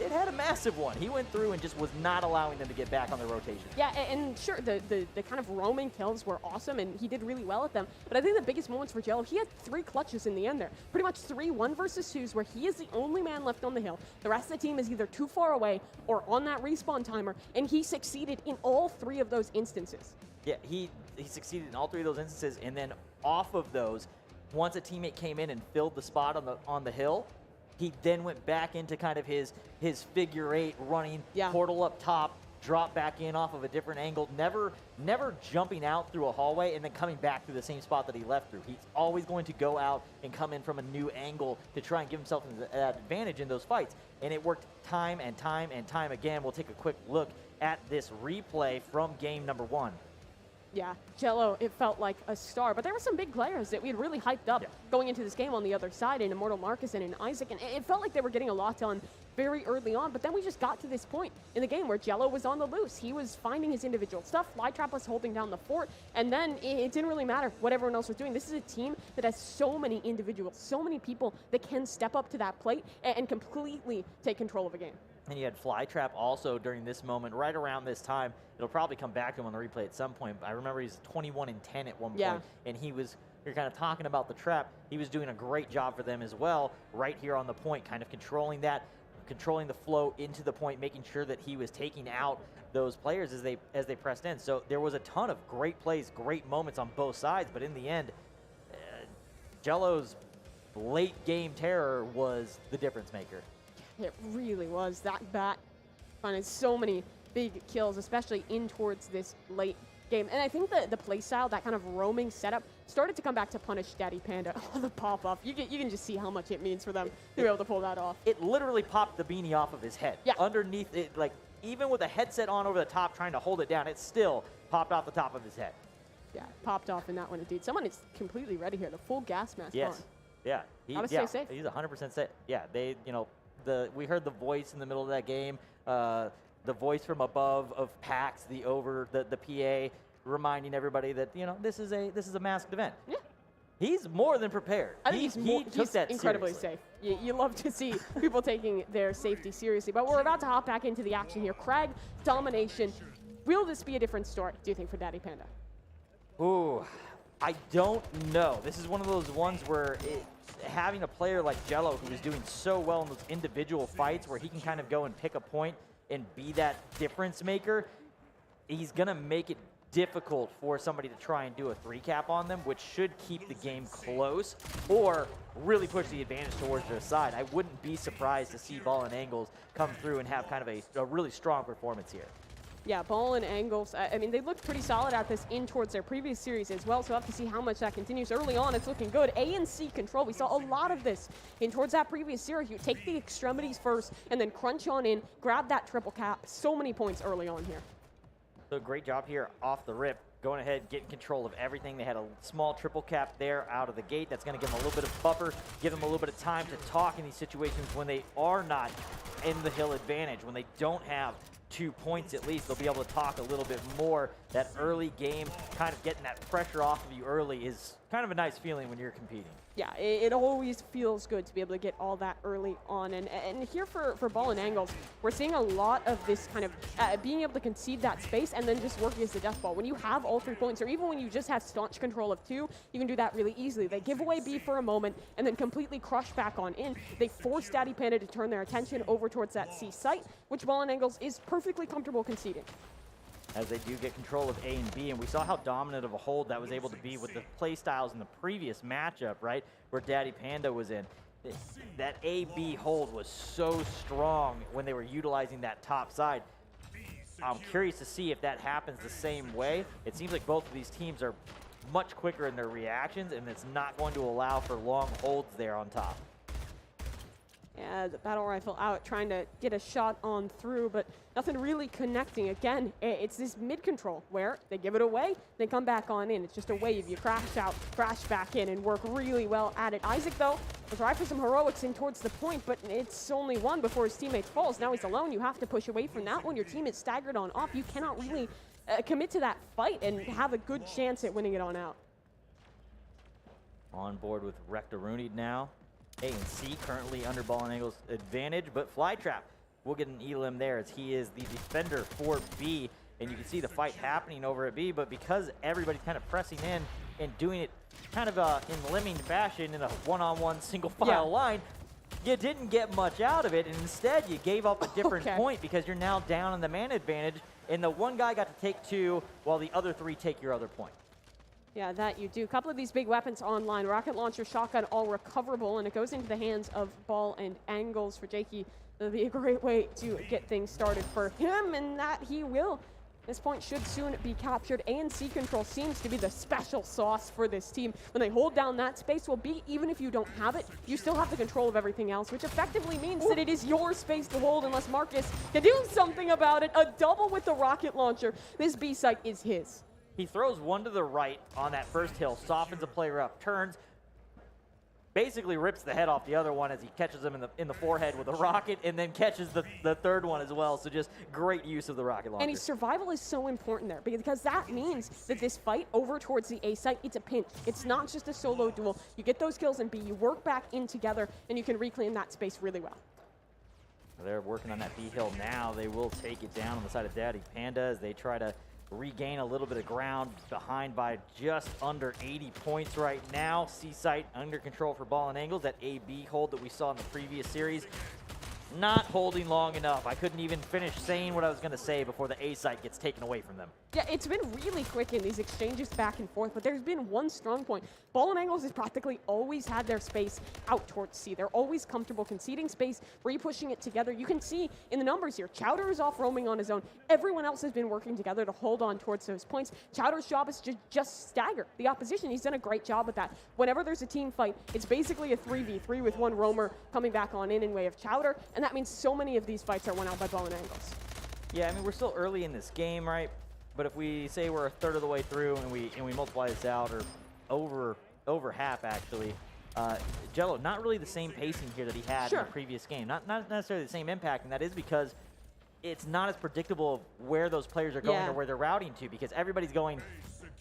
it had a massive one. He went through and just was not allowing them to get back on their rotation. Yeah, and sure, the kind of roaming kills were awesome, and he did really well at them. But I think the biggest moments for Jello, he had 3 clutches in the end there. Pretty much 3 1 versus 2s where he is the only man left on the hill. The rest of the team is either too far away or on that respawn timer, and he succeeded in all 3 of those instances. Yeah, he succeeded in all 3 of those instances, and then off of those, once a teammate came in and filled the spot on the hill, he then went back into kind of his figure 8 running, portal up top, drop back in off of a different angle, never jumping out through a hallway and then coming back through the same spot that he left through. He's always going to go out and come in from a new angle to try and give himself an advantage in those fights. And it worked time and time and time again. We'll take a quick look at this replay from game number 1. Yeah, Jello, it felt like a star, but there were some big players that we had really hyped up going into this game on the other side, in Immortal Marcus and in Isaac, and it felt like they were getting a lot done very early on, but then we just got to this point in the game where Jello was on the loose. He was finding his individual stuff, Flytrap was holding down the fort, and then it didn't really matter what everyone else was doing. This is a team that has so many individuals, so many people that can step up to that plate and completely take control of a game. And you had Flytrap also during this moment, right around this time. It'll probably come back to him on the replay at some point. But I remember he's 21-10 at one point, and you're kind of talking about the trap. He was doing a great job for them as well, right here on the point, kind of controlling the flow into the point, making sure that he was taking out those players as they pressed in. So there was a ton of great plays, great moments on both sides. But in the end, Jello's late game terror was the difference maker. It really was. That bat finding so many big kills, especially in towards this late game. And I think the play style, that kind of roaming setup, started to come back to punish Daddy Panda. The pop-off. You can just see how much it means for them to be able to pull that off. It literally popped the beanie off of his head. Yeah. Underneath it, like, even with a headset on over the top trying to hold it down, it still popped off the top of his head. Yeah, popped off in that one indeed. Someone is completely ready here. The full gas mask Yes. on. Yeah. Gotta stay safe. He's 100% safe. Yeah, we heard the voice in the middle of that game, the voice from above of PAX, the PA, reminding everybody that this is a masked event. Yeah, he's more than prepared. I think he's incredibly seriously. safe. You love to see people taking their safety seriously. But we're about to hop back into the action here. Krag domination. Will this be a different story, do you think, for Daddy Panda? Ooh, I don't know. This is one of those ones where having a player like Jello, who is doing so well in those individual fights where he can kind of go and pick a point and be that difference maker, he's going to make it difficult for somebody to try and do a 3-cap on them, which should keep the game close or really push the advantage towards their side. I wouldn't be surprised to see Ball and Angles come through and have kind of a really strong performance here. Yeah, Ball and Angles, I mean, they looked pretty solid at this in towards their previous series as well, so we'll have to see how much that continues. Early on, it's looking good. A and C control. We saw a lot of this in towards that previous series. You take the extremities first and then crunch on in, grab that triple cap. So many points early on here. So great job here off the rip. Going ahead, getting control of everything. They had a small triple cap there out of the gate. That's going to give them a little bit of buffer, give them a little bit of time to talk in these situations when they are not in the hill advantage, when they don't have 2 points at least. They'll be able to talk a little bit more. That early game, kind of getting that pressure off of you early is kind of a nice feeling when you're competing. Yeah, it always feels good to be able to get all that early on. And here for Ball and Angles, we're seeing a lot of this kind of being able to concede that space and then just working as the death ball. When you have all 3 points, or even when you just have staunch control of 2, you can do that really easily. They give away B for a moment and then completely crush back on in. They force Daddy Panda to turn their attention over towards that C site, which Ball and Angles is perfectly comfortable conceding. As they do get control of A and B, and we saw how dominant of a hold that was able to be with the play styles in the previous matchup, right, where Daddy Panda was in. That A-B hold was so strong when they were utilizing that top side. I'm curious to see if that happens the same way. It seems like both of these teams are much quicker in their reactions, and it's not going to allow for long holds there on top. Yeah, the battle rifle out, trying to get a shot on through, but nothing really connecting. Again, it's this mid-control where they give it away, they come back on in. It's just a wave. You crash out, crash back in, and work really well at it. Isaac, though, will try for some heroics in towards the point, but it's only one before his teammate falls. Now he's alone. You have to push away from that one. Your team is staggered on off. You cannot really commit to that fight and have a good chance at winning it on out. On board with Rectoruni now. A and C currently under Ball and Angle's advantage, but Flytrap will get an elim there as he is the defender for B. And you can see the fight happening over at B, but because everybody's kind of pressing in and doing it kind of in lemming fashion in a one-on-one single file line, you didn't get much out of it, and instead you gave up a different point because you're now down on the man advantage, and the one guy got to take 2 while the other 3 take your other point. Yeah, that you do. A couple of these big weapons online. Rocket launcher, shotgun, all recoverable, and it goes into the hands of Ball and Angles for Jakey. That'll be a great way to get things started for him, and that he will. This point should soon be captured. ANC control seems to be the special sauce for this team. When they hold down that space, will be, even if you don't have it, you still have the control of everything else, which effectively means that it is your space to hold unless Marcus can do something about it. A double with the rocket launcher. This B site is his. He throws one to the right on that first hill, softens a player up, turns, basically rips the head off the other one as he catches him in the forehead with a rocket, and then catches the third one as well. So just great use of the rocket launcher. And his survival is so important there because that means that this fight over towards the A site, it's a pinch. It's not just a solo duel. You get those kills in B, you work back in together, and you can reclaim that space really well. They're working on that B hill now. They will take it down on the side of Daddy Panda as they try to regain a little bit of ground, behind by just under 80 points right now. C-Site under control for Ball and Angles. That A-B hold that we saw in the previous series, not holding long enough. I couldn't even finish saying what I was going to say before the A-Site gets taken away from them. Yeah, it's been really quick in these exchanges back and forth, but there's been one strong point. Ball and Angles has practically always had their space out towards C. They're always comfortable conceding space, re-pushing it together. You can see in the numbers here, Chowder is off roaming on his own. Everyone else has been working together to hold on towards those points. Chowder's job is to just stagger the opposition. He's done a great job with that. Whenever there's a team fight, it's basically a 3v3 with one roamer coming back on in way of Chowder, and that means so many of these fights are won out by Ball and Angles. Yeah, I mean, we're still early in this game, right? But if we say we're a third of the way through and we multiply this out, or over half actually, Jello, not really the same pacing here that he had in the previous game. Not necessarily the same impact, and that is because it's not as predictable where those players are going or where they're routing to, because everybody's going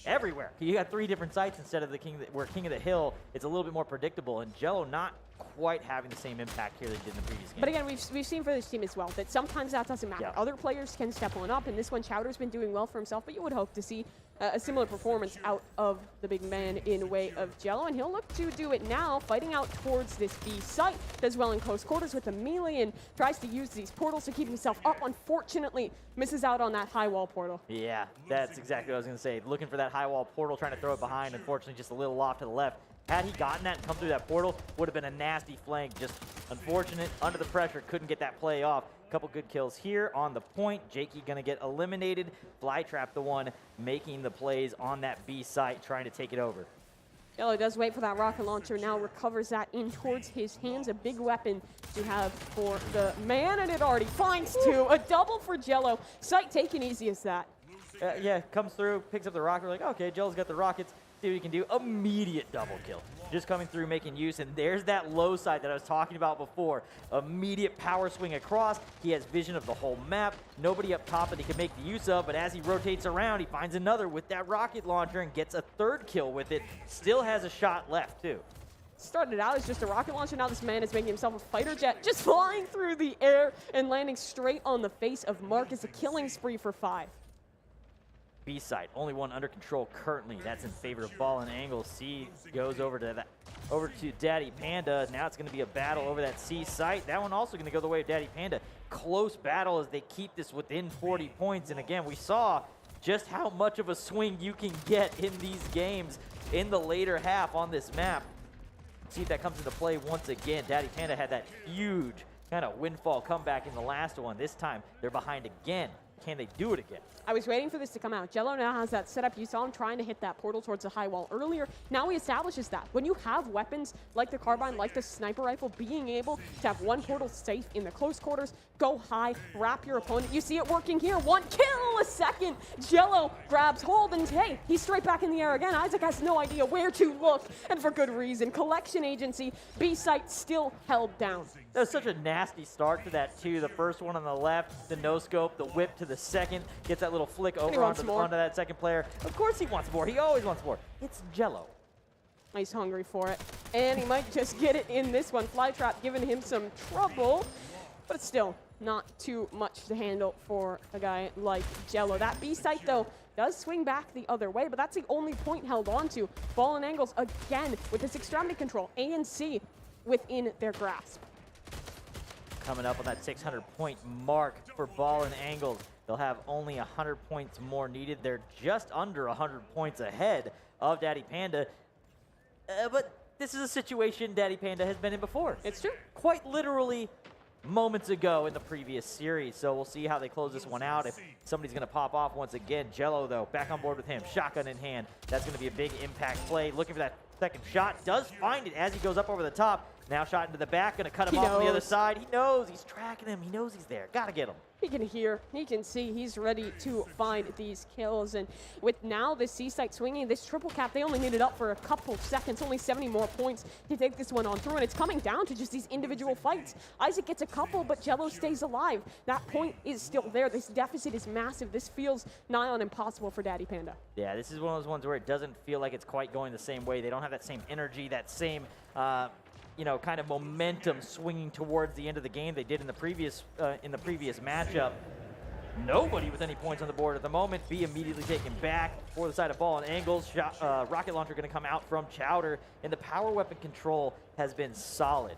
everywhere. You got 3 different sites instead of the King of the Hill. It's a little bit more predictable, and Jello not quite having the same impact here that he did in the previous game. But again, we've seen for this team as well that sometimes that doesn't matter. Other players can step one up, and this one Chowder's been doing well for himself, but you would hope to see a similar performance out of the big man in way of Jello, and he'll look to do it now, fighting out towards this B site. Does well in close quarters with the melee and tries to use these portals to keep himself up. Unfortunately, misses out on that high wall portal. Yeah, that's exactly what I was going to say. Looking for that high wall portal, trying to throw it behind. Unfortunately, just a little off to the left. Had he gotten that and come through that portal, would have been a nasty flank. Just unfortunate, under the pressure, couldn't get that play off. Couple good kills here on the point. Jakey gonna get eliminated. Flytrap the one making the plays on that B site, trying to take it over. Jello does wait for that rocket launcher, now recovers that in towards his hands. A big weapon to have for the man, and it already finds 2. A double for Jello. Sight taken easy as that. Yeah, comes through, picks up the rocket. We're like, okay, Jello's got the rockets. See what he can do. Immediate double kill. Just coming through, making use, and there's that low side that I was talking about before. Immediate power swing across. He has vision of the whole map. Nobody up top that he can make the use of, but as he rotates around, he finds another with that rocket launcher and gets a 3rd kill with it. Still has a shot left, too. Started out as just a rocket launcher. Now this man is making himself a fighter jet, just flying through the air and landing straight on the face of Marcus. A killing spree for 5. B site, only one under control currently. That's in favor of Ball and Angle. C goes over to Daddy Panda. Now it's going to be a battle over that C site. That one also going to go the way of Daddy Panda. Close battle as they keep this within 40 points. And again, we saw just how much of a swing you can get in these games in the later half on this map. See if that comes into play once again. Daddy Panda had that huge kind of windfall comeback in the last one. This time they're behind again. Can they do it again? I was waiting for this to come out. Jello now has that set up. You saw him trying to hit that portal towards the high wall earlier. Now he establishes that. When you have weapons like the carbine, like the sniper rifle, being able to have one portal safe in the close quarters, go high, wrap your opponent. You see it working here. 1 kill a second. Jello grabs hold, and hey, he's straight back in the air again. Isaac has no idea where to look, and for good reason. Collection Agency, B site still held down. That was such a nasty start to that, too. The first one on the left, the no-scope, the whip to the second, gets that little flick over onto that second player. Of course he wants more. He always wants more. It's Jello. He's hungry for it, and he might just get it in this one. Flytrap giving him some trouble, but it's still not too much to handle for a guy like Jello. That B site, though, does swing back the other way, but that's the only point held on to. Ball and Angles, again, with this extremity control. A and C within their grasp. Coming up on that 600-point mark for Ball and Angles. They'll have only 100 points more needed. They're just under 100 points ahead of Daddy Panda. But this is a situation Daddy Panda has been in before. It's true. Quite literally moments ago in the previous series. So we'll see how they close this one out. If somebody's going to pop off once again. Jello, though, back on board with him. Shotgun in hand. That's going to be a big impact play. Looking for that second shot. Does find it as he goes up over the top. Now shot into the back. Going to cut him off on the other side. He knows. He's tracking him. He knows he's there. Got to get him. He can hear, he can see, he's ready to find these kills. And with now the C-site swinging, this triple cap, they only need it up for a couple seconds, only 70 more points to take this one on through. And it's coming down to just these individual fights. Isaac gets a couple, but Jello stays alive. That point is still there. This deficit is massive. This feels nigh on impossible for Daddy Panda. Yeah, this is one of those ones where it doesn't feel like it's quite going the same way. They don't have that same energy, that same kind of momentum swinging towards the end of the game they did in the previous matchup. Nobody with any points on the board at the moment. B immediately taken back for the side of ball and angles. Rocket launcher going to come out from Chowder, and the power weapon control has been solid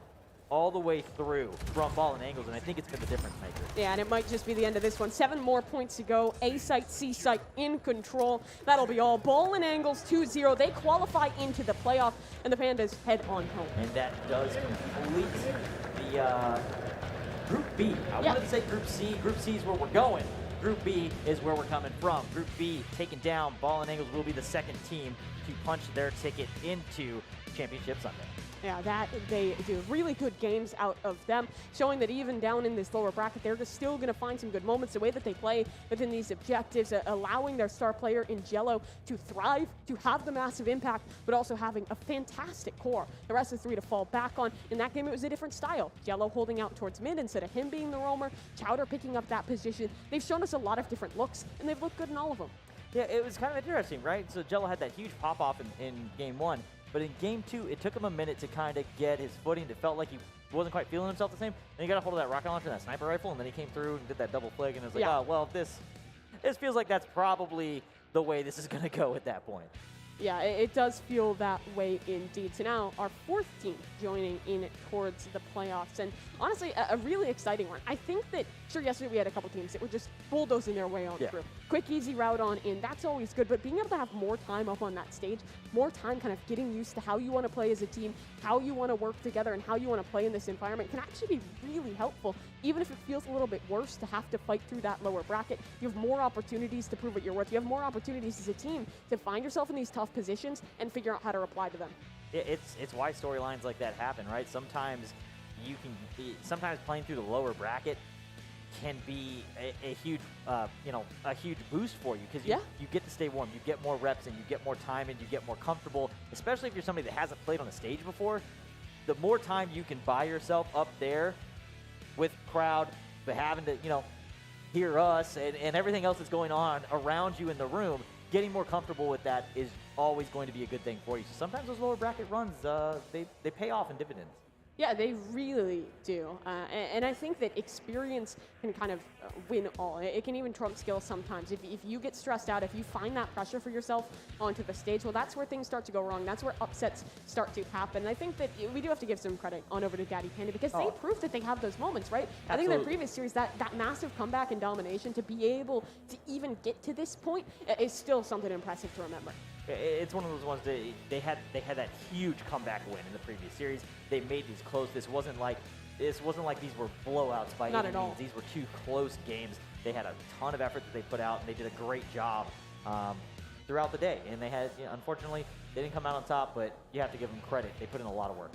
all the way through from ball and angles, and I think it's been the difference maker. Yeah, and it might just be the end of this one. 7 more points to go. A-site, C-site in control. That'll be all. Ball and angles 2-0. They qualify into the playoff, and the Pandas head on home. And that does complete the Group B. I wanted to say Group C. Group C is where we're going. Group B is where we're coming from. Group B taken down. Ball and angles will be the second team to punch their ticket into Championship Sunday. Yeah, that they do really good games out of them, showing that even down in this lower bracket, they're just still going to find some good moments. The way that they play within these objectives, allowing their star player in Jello to thrive, to have the massive impact, but also having a fantastic core. The rest of the three to fall back on. In that game, it was a different style. Jello holding out towards mid instead of him being the roamer. Chowder picking up that position. They've shown us a lot of different looks, and they've looked good in all of them. Yeah, it was kind of interesting, right? So Jello had that huge pop-off in game 1. But in game 2, it took him a minute to kind of get his footing. It felt like he wasn't quite feeling himself the same. Then he got a hold of that rocket launcher and that sniper rifle, and then he came through and did that double flag, and it was like, oh, well, this feels like that's probably the way this is going to go at that point. Yeah, it does feel that way indeed. So now our 4th team joining in towards the playoffs, and honestly, a really exciting one. I think that, sure, yesterday we had a couple teams that were just bulldozing their way on through. Quick, easy route on in, that's always good, but being able to have more time up on that stage, more time kind of getting used to how you want to play as a team, how you want to work together, and how you want to play in this environment can actually be really helpful. Even if it feels a little bit worse to have to fight through that lower bracket, you have more opportunities to prove what you're worth. You have more opportunities as a team to find yourself in these tough positions and figure out how to reply to them. It's why storylines like that happen, right? Sometimes sometimes playing through the lower bracket can be a huge, a huge boost for you because you get to stay warm, you get more reps, and you get more time, and you get more comfortable. Especially if you're somebody that hasn't played on a stage before, the more time you can buy yourself up there with crowd, but having to hear us and everything else that's going on around you in the room, getting more comfortable with that is always going to be a good thing for you. So sometimes those lower bracket runs, they pay off in dividends. Yeah, they really do. And I think that experience can kind of win all. It can even trump skill sometimes. If you get stressed out, if you find that pressure for yourself onto the stage, well, that's where things start to go wrong. That's where upsets start to happen. And I think that we do have to give some credit on over to Daddy Panda because they proved that they have those moments, right? Absolutely. I think in the previous series, that massive comeback and domination, to be able to even get to this point is still something impressive to remember. It's one of those ones that they had that huge comeback win in the previous series. They made these close. This wasn't like these were blowouts by any means. These were 2 close games. They had a ton of effort that they put out, and they did a great job throughout the day. And they had, unfortunately, they didn't come out on top, but you have to give them credit. They put in a lot of work.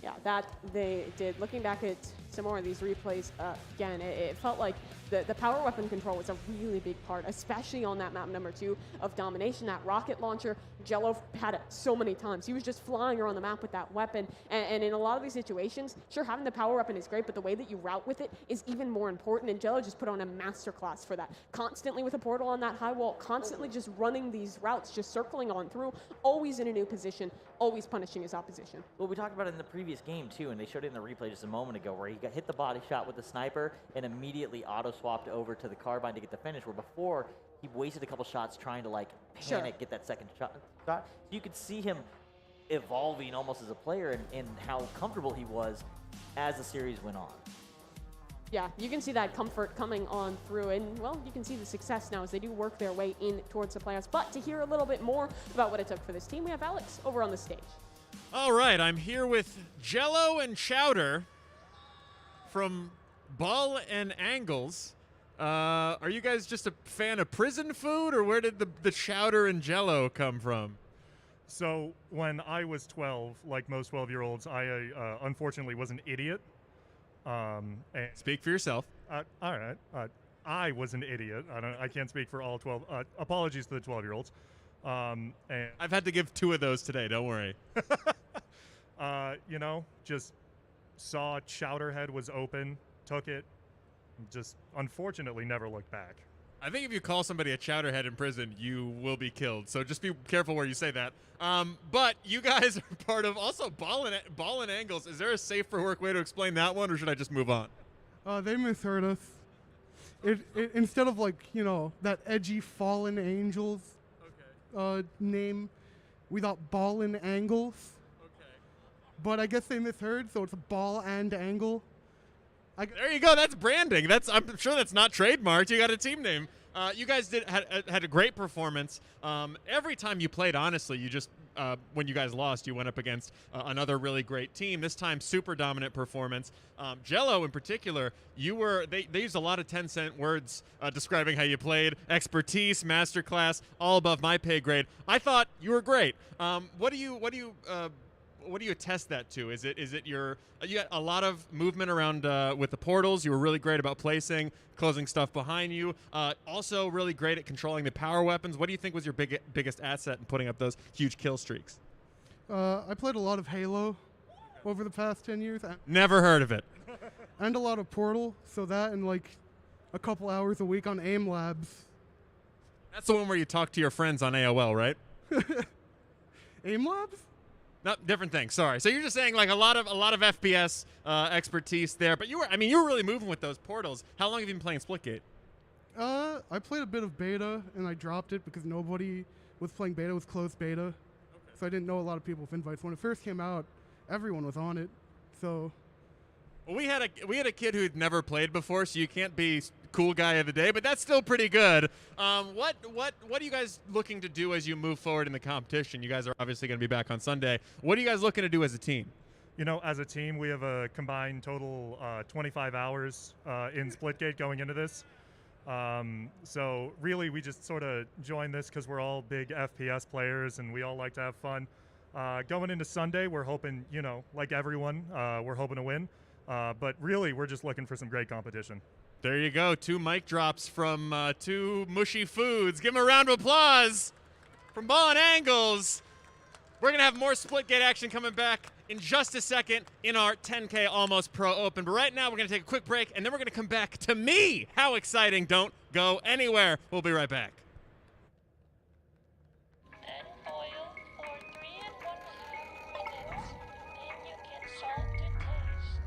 Yeah, that they did. Looking back at some more of these replays, again, it felt like the power weapon control was a really big part, especially on that map number 2 of domination. That rocket launcher, Jello had it so many times. He was just flying around the map with that weapon. And in a lot of these situations, sure, having the power weapon is great, but the way that you route with it is even more important. And Jello just put on a masterclass for that. Constantly with a portal on that high wall, constantly just running these routes, just circling on through, always in a new position, always punishing his opposition. Well, we talked about it in the previous game, too, and they showed it in the replay just a moment ago, where he got hit the body shot with the sniper and immediately auto-swapped over to the carbine to get the finish, where before he wasted a couple shots trying to panic, get that second shot. So you could see him evolving almost as a player and how comfortable he was as the series went on. Yeah, you can see that comfort coming on through, and, well, you can see the success now as they do work their way in towards the playoffs. But to hear a little bit more about what it took for this team, we have Alex over on the stage. All right, I'm here with Jello and Chowder from Ball and Angles. Are you guys just a fan of prison food, or where did the Chowder and Jello come from? So when I was 12, like most 12-year-olds, I unfortunately was an idiot. And Speak for yourself. All right. I was an idiot. I can't speak for all 12. Apologies to the 12-year-olds. And I've had to give 2 of those today. Don't worry. Just saw Chowderhead was open, took it, just unfortunately never looked back. I think if you call somebody a chowderhead in prison, you will be killed. So just be careful where you say that. But you guys are part of also Ball and Angles. Is there a safe for work way to explain that one, or should I just move on? They misheard us. It instead of that edgy Fallen Angels name, we thought Ball and Angles. Okay. But I guess they misheard, so it's a Ball and Angle. There you go. That's branding. I'm sure that's not trademarked. You got a team name. You guys had a great performance. Every time you played, honestly, you just when you guys lost, you went up against another really great team. This time, super dominant performance. Jello, in particular, they used a lot of 10-cent words describing how you played. Expertise, masterclass, all above my pay grade. I thought you were great. What do you attest that to? Is it you got a lot of movement around with the portals. You were really great about placing, closing stuff behind you. Also really great at controlling the power weapons. What do you think was your biggest asset in putting up those huge kill streaks? I played a lot of Halo over the past 10 years. Never heard of it. And a lot of Portal, so that and a couple hours a week on AIM Labs. That's the one where you talk to your friends on AOL, right? AIM Labs? No, different thing. Sorry. So you're just saying a lot of FPS expertise there, but you were really moving with those portals. How long have you been playing Splitgate? I played a bit of beta and I dropped it because nobody was playing beta. It was closed beta, okay. So I didn't know a lot of people with invites. When it first came out, everyone was on it. So. Well, we had a kid who'd never played before, so you can't be cool guy of the day, but that's still pretty good. What are you guys looking to do as you move forward in the competition? You guys are obviously going to be back on Sunday. What are you guys looking to do as a team? As a team, we have a combined total 25 hours in Splitgate going into this. So really, we just sort of joined this because we're all big FPS players and we all like to have fun. Going into Sunday, we're hoping, like everyone, we're hoping to win. But really, we're just looking for some great competition. There you go. 2 mic drops from 2 mushy foods. Give them a round of applause from Ball and Angles. We're going to have more Splitgate action coming back in just a second in our 10K Almost Pro Open. But right now, we're going to take a quick break, and then we're going to come back to me. How exciting. Don't go anywhere. We'll be right back. Then boil for 3.5 minutes. Then you can salt to taste.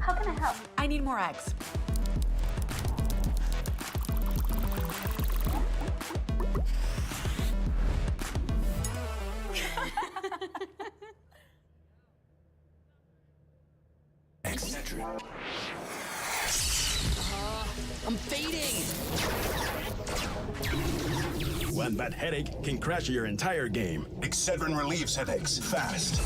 How can I help? I need more eggs. I'm fading. One bad headache can crash your entire game. Excedrin relieves headaches fast.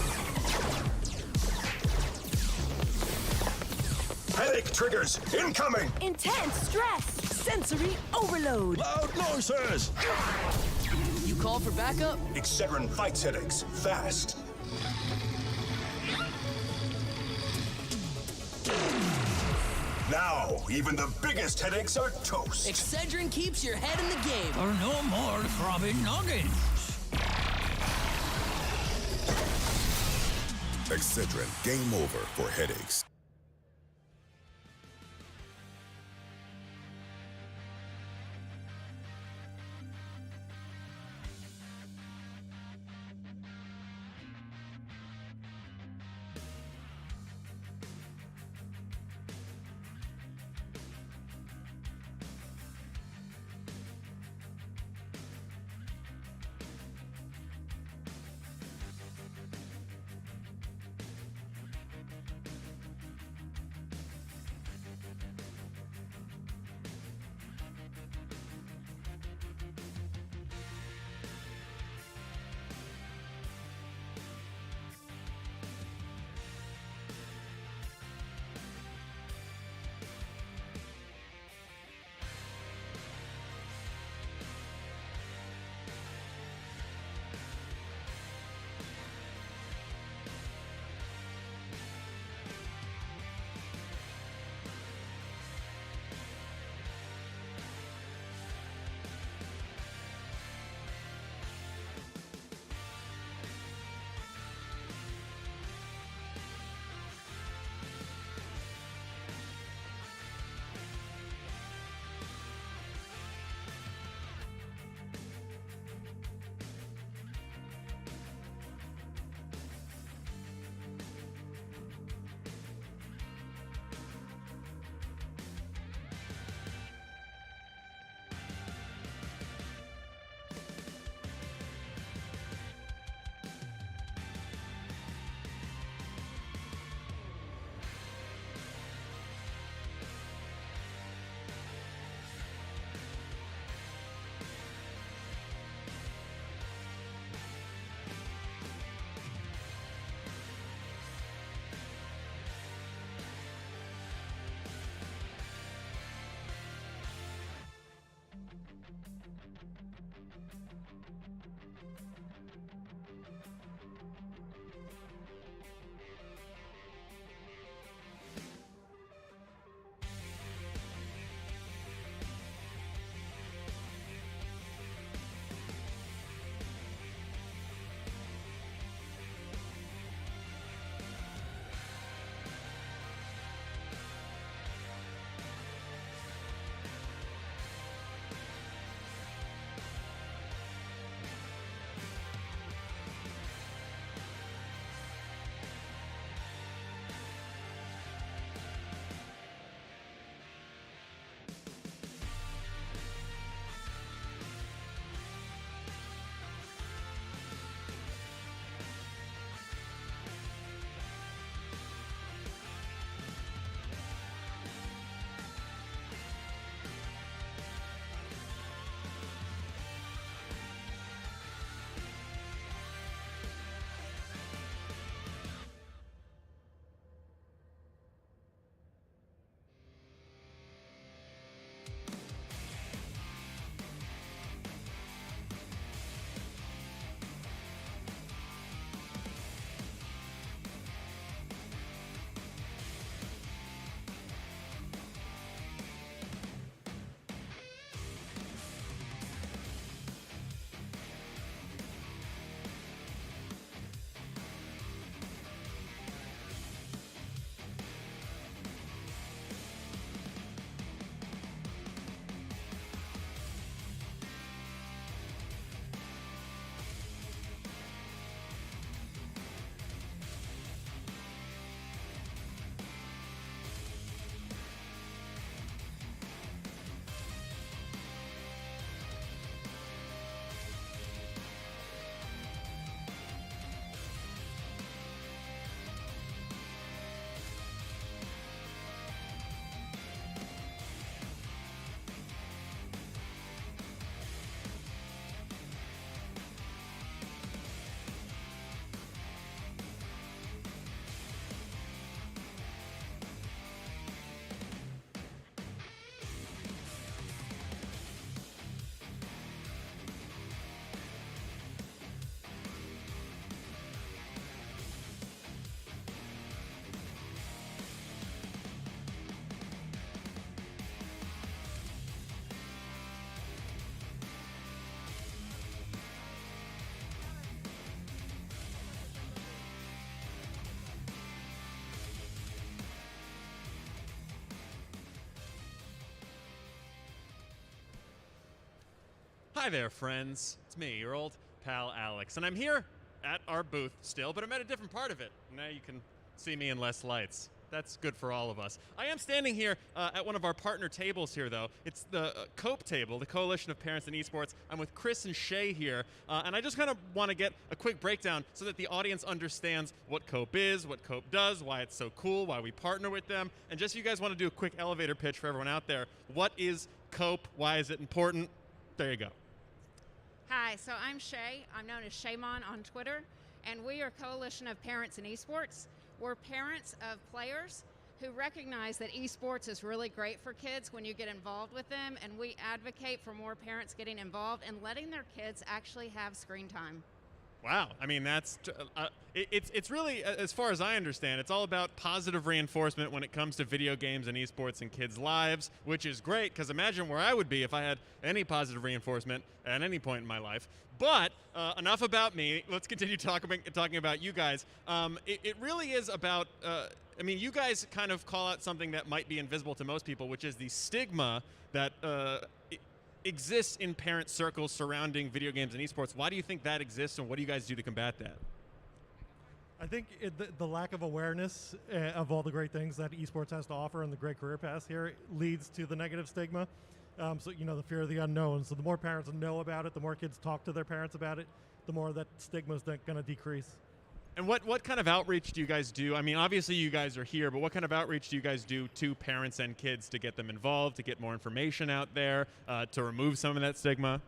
Headache triggers incoming! Intense stress. Sensory overload. Loud noises! You call for backup? Excedrin fights headaches fast. Now, even the biggest headaches are toast. Excedrin keeps your head in the game. For no more throbbing noggins. Excedrin, game over for headaches. Hi there, friends. It's me, your old pal Alex, and I'm here at our booth still, but I'm at a different part of it. Now you can see me in less lights. That's good for all of us. I am standing here at one of our partner tables here, though. It's the COPE table, the Coalition of Parents in Esports. I'm with Chris and Shay here, and I just kind of want to get a quick breakdown so that the audience understands what COPE is, what COPE does, why it's so cool, why we partner with them, and just if you guys want to do a quick elevator pitch for everyone out there. What is COPE? Why is it important? There you go. Hi, so I'm Shay. I'm known as Shaymon on Twitter, and we are a coalition of parents in esports. We're parents of players who recognize that esports is really great for kids when you get involved with them, and we advocate for more parents getting involved and letting their kids actually have screen time. Wow. I mean, that's it's really, as far as I understand, it's all about positive reinforcement when it comes to video games and esports in kids' lives, which is great because imagine where I would be if I had any positive reinforcement at any point in my life. But enough about me. Let's continue talking about you guys. It really is about, I mean, you guys kind of call out something that might be invisible to most people, which is the stigma that exists in parent circles surrounding video games and esports. Why do you think that exists, and what do you guys do to combat that? I think the lack of awareness of all the great things that esports has to offer and the great career paths here leads to the negative stigma. So, you know, the fear of the unknown. So the more parents know about it, the more kids talk to their parents about it, the more that stigma is going to decrease. And what kind of outreach do you guys do? I mean, obviously you guys are here, but what kind of outreach do you guys do to parents and kids to get them involved, to get more information out there, to remove some of that stigma?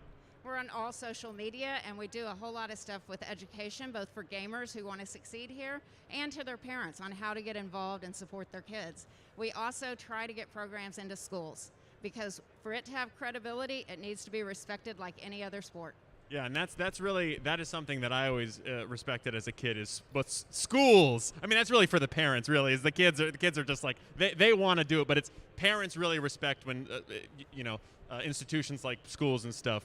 We're on all social media, and we do a whole lot of stuff with education, both for gamers who want to succeed here and to their parents on how to get involved and support their kids. We also try to get programs into schools, because for it to have credibility, it needs to be respected like any other sport. Yeah, and that is something that I always respected as a kid is what's schools. I mean, that's really for the parents, really. Is the kids are just like they want to do it, but it's parents really respect when institutions like schools and stuff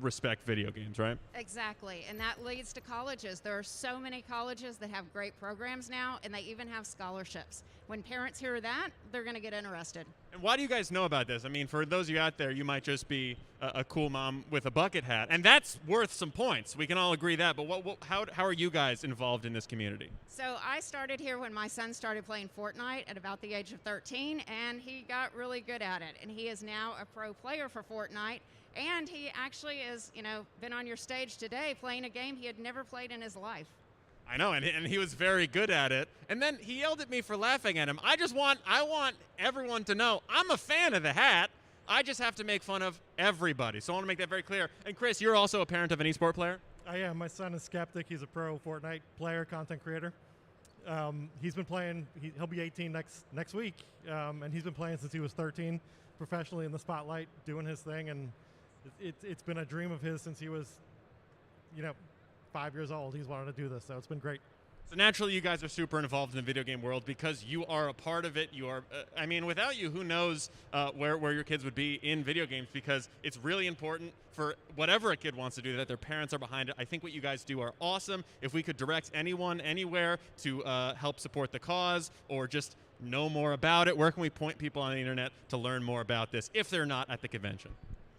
respect video games, right? Exactly, and that leads to colleges. There are so many colleges that have great programs now, and they even have scholarships. When parents hear that, they're going to get interested. And why do you guys know about this? I mean, for those of you out there, you might just be a cool mom with a bucket hat, and that's worth some points. We can all agree that, but how are you guys involved in this community? So I started here when my son started playing Fortnite at about the age of 13, and he got really good at it, and he is now a pro player for Fortnite, and he actually is, been on your stage today playing a game he had never played in his life. I know, and he was very good at it. And then he yelled at me for laughing at him. I want everyone to know I'm a fan of the hat. I just have to make fun of everybody. So I want to make that very clear. And Chris, you're also a parent of an esport player? I am. My son is Skeptic. He's a pro Fortnite player, content creator. He's been playing. He'll be 18 next week, and he's been playing since he was 13, professionally in the spotlight, doing his thing. And it's been a dream of his since he was, 5 years old. He's wanted to do this, so it's been great. So naturally, you guys are super involved in the video game world because you are a part of it. You are, without you, who knows where your kids would be in video games, because it's really important for whatever a kid wants to do that their parents are behind it. I think what you guys do are awesome. If we could direct anyone anywhere to help support the cause or just know more about it, where can we point people on the internet to learn more about this if they're not at the convention?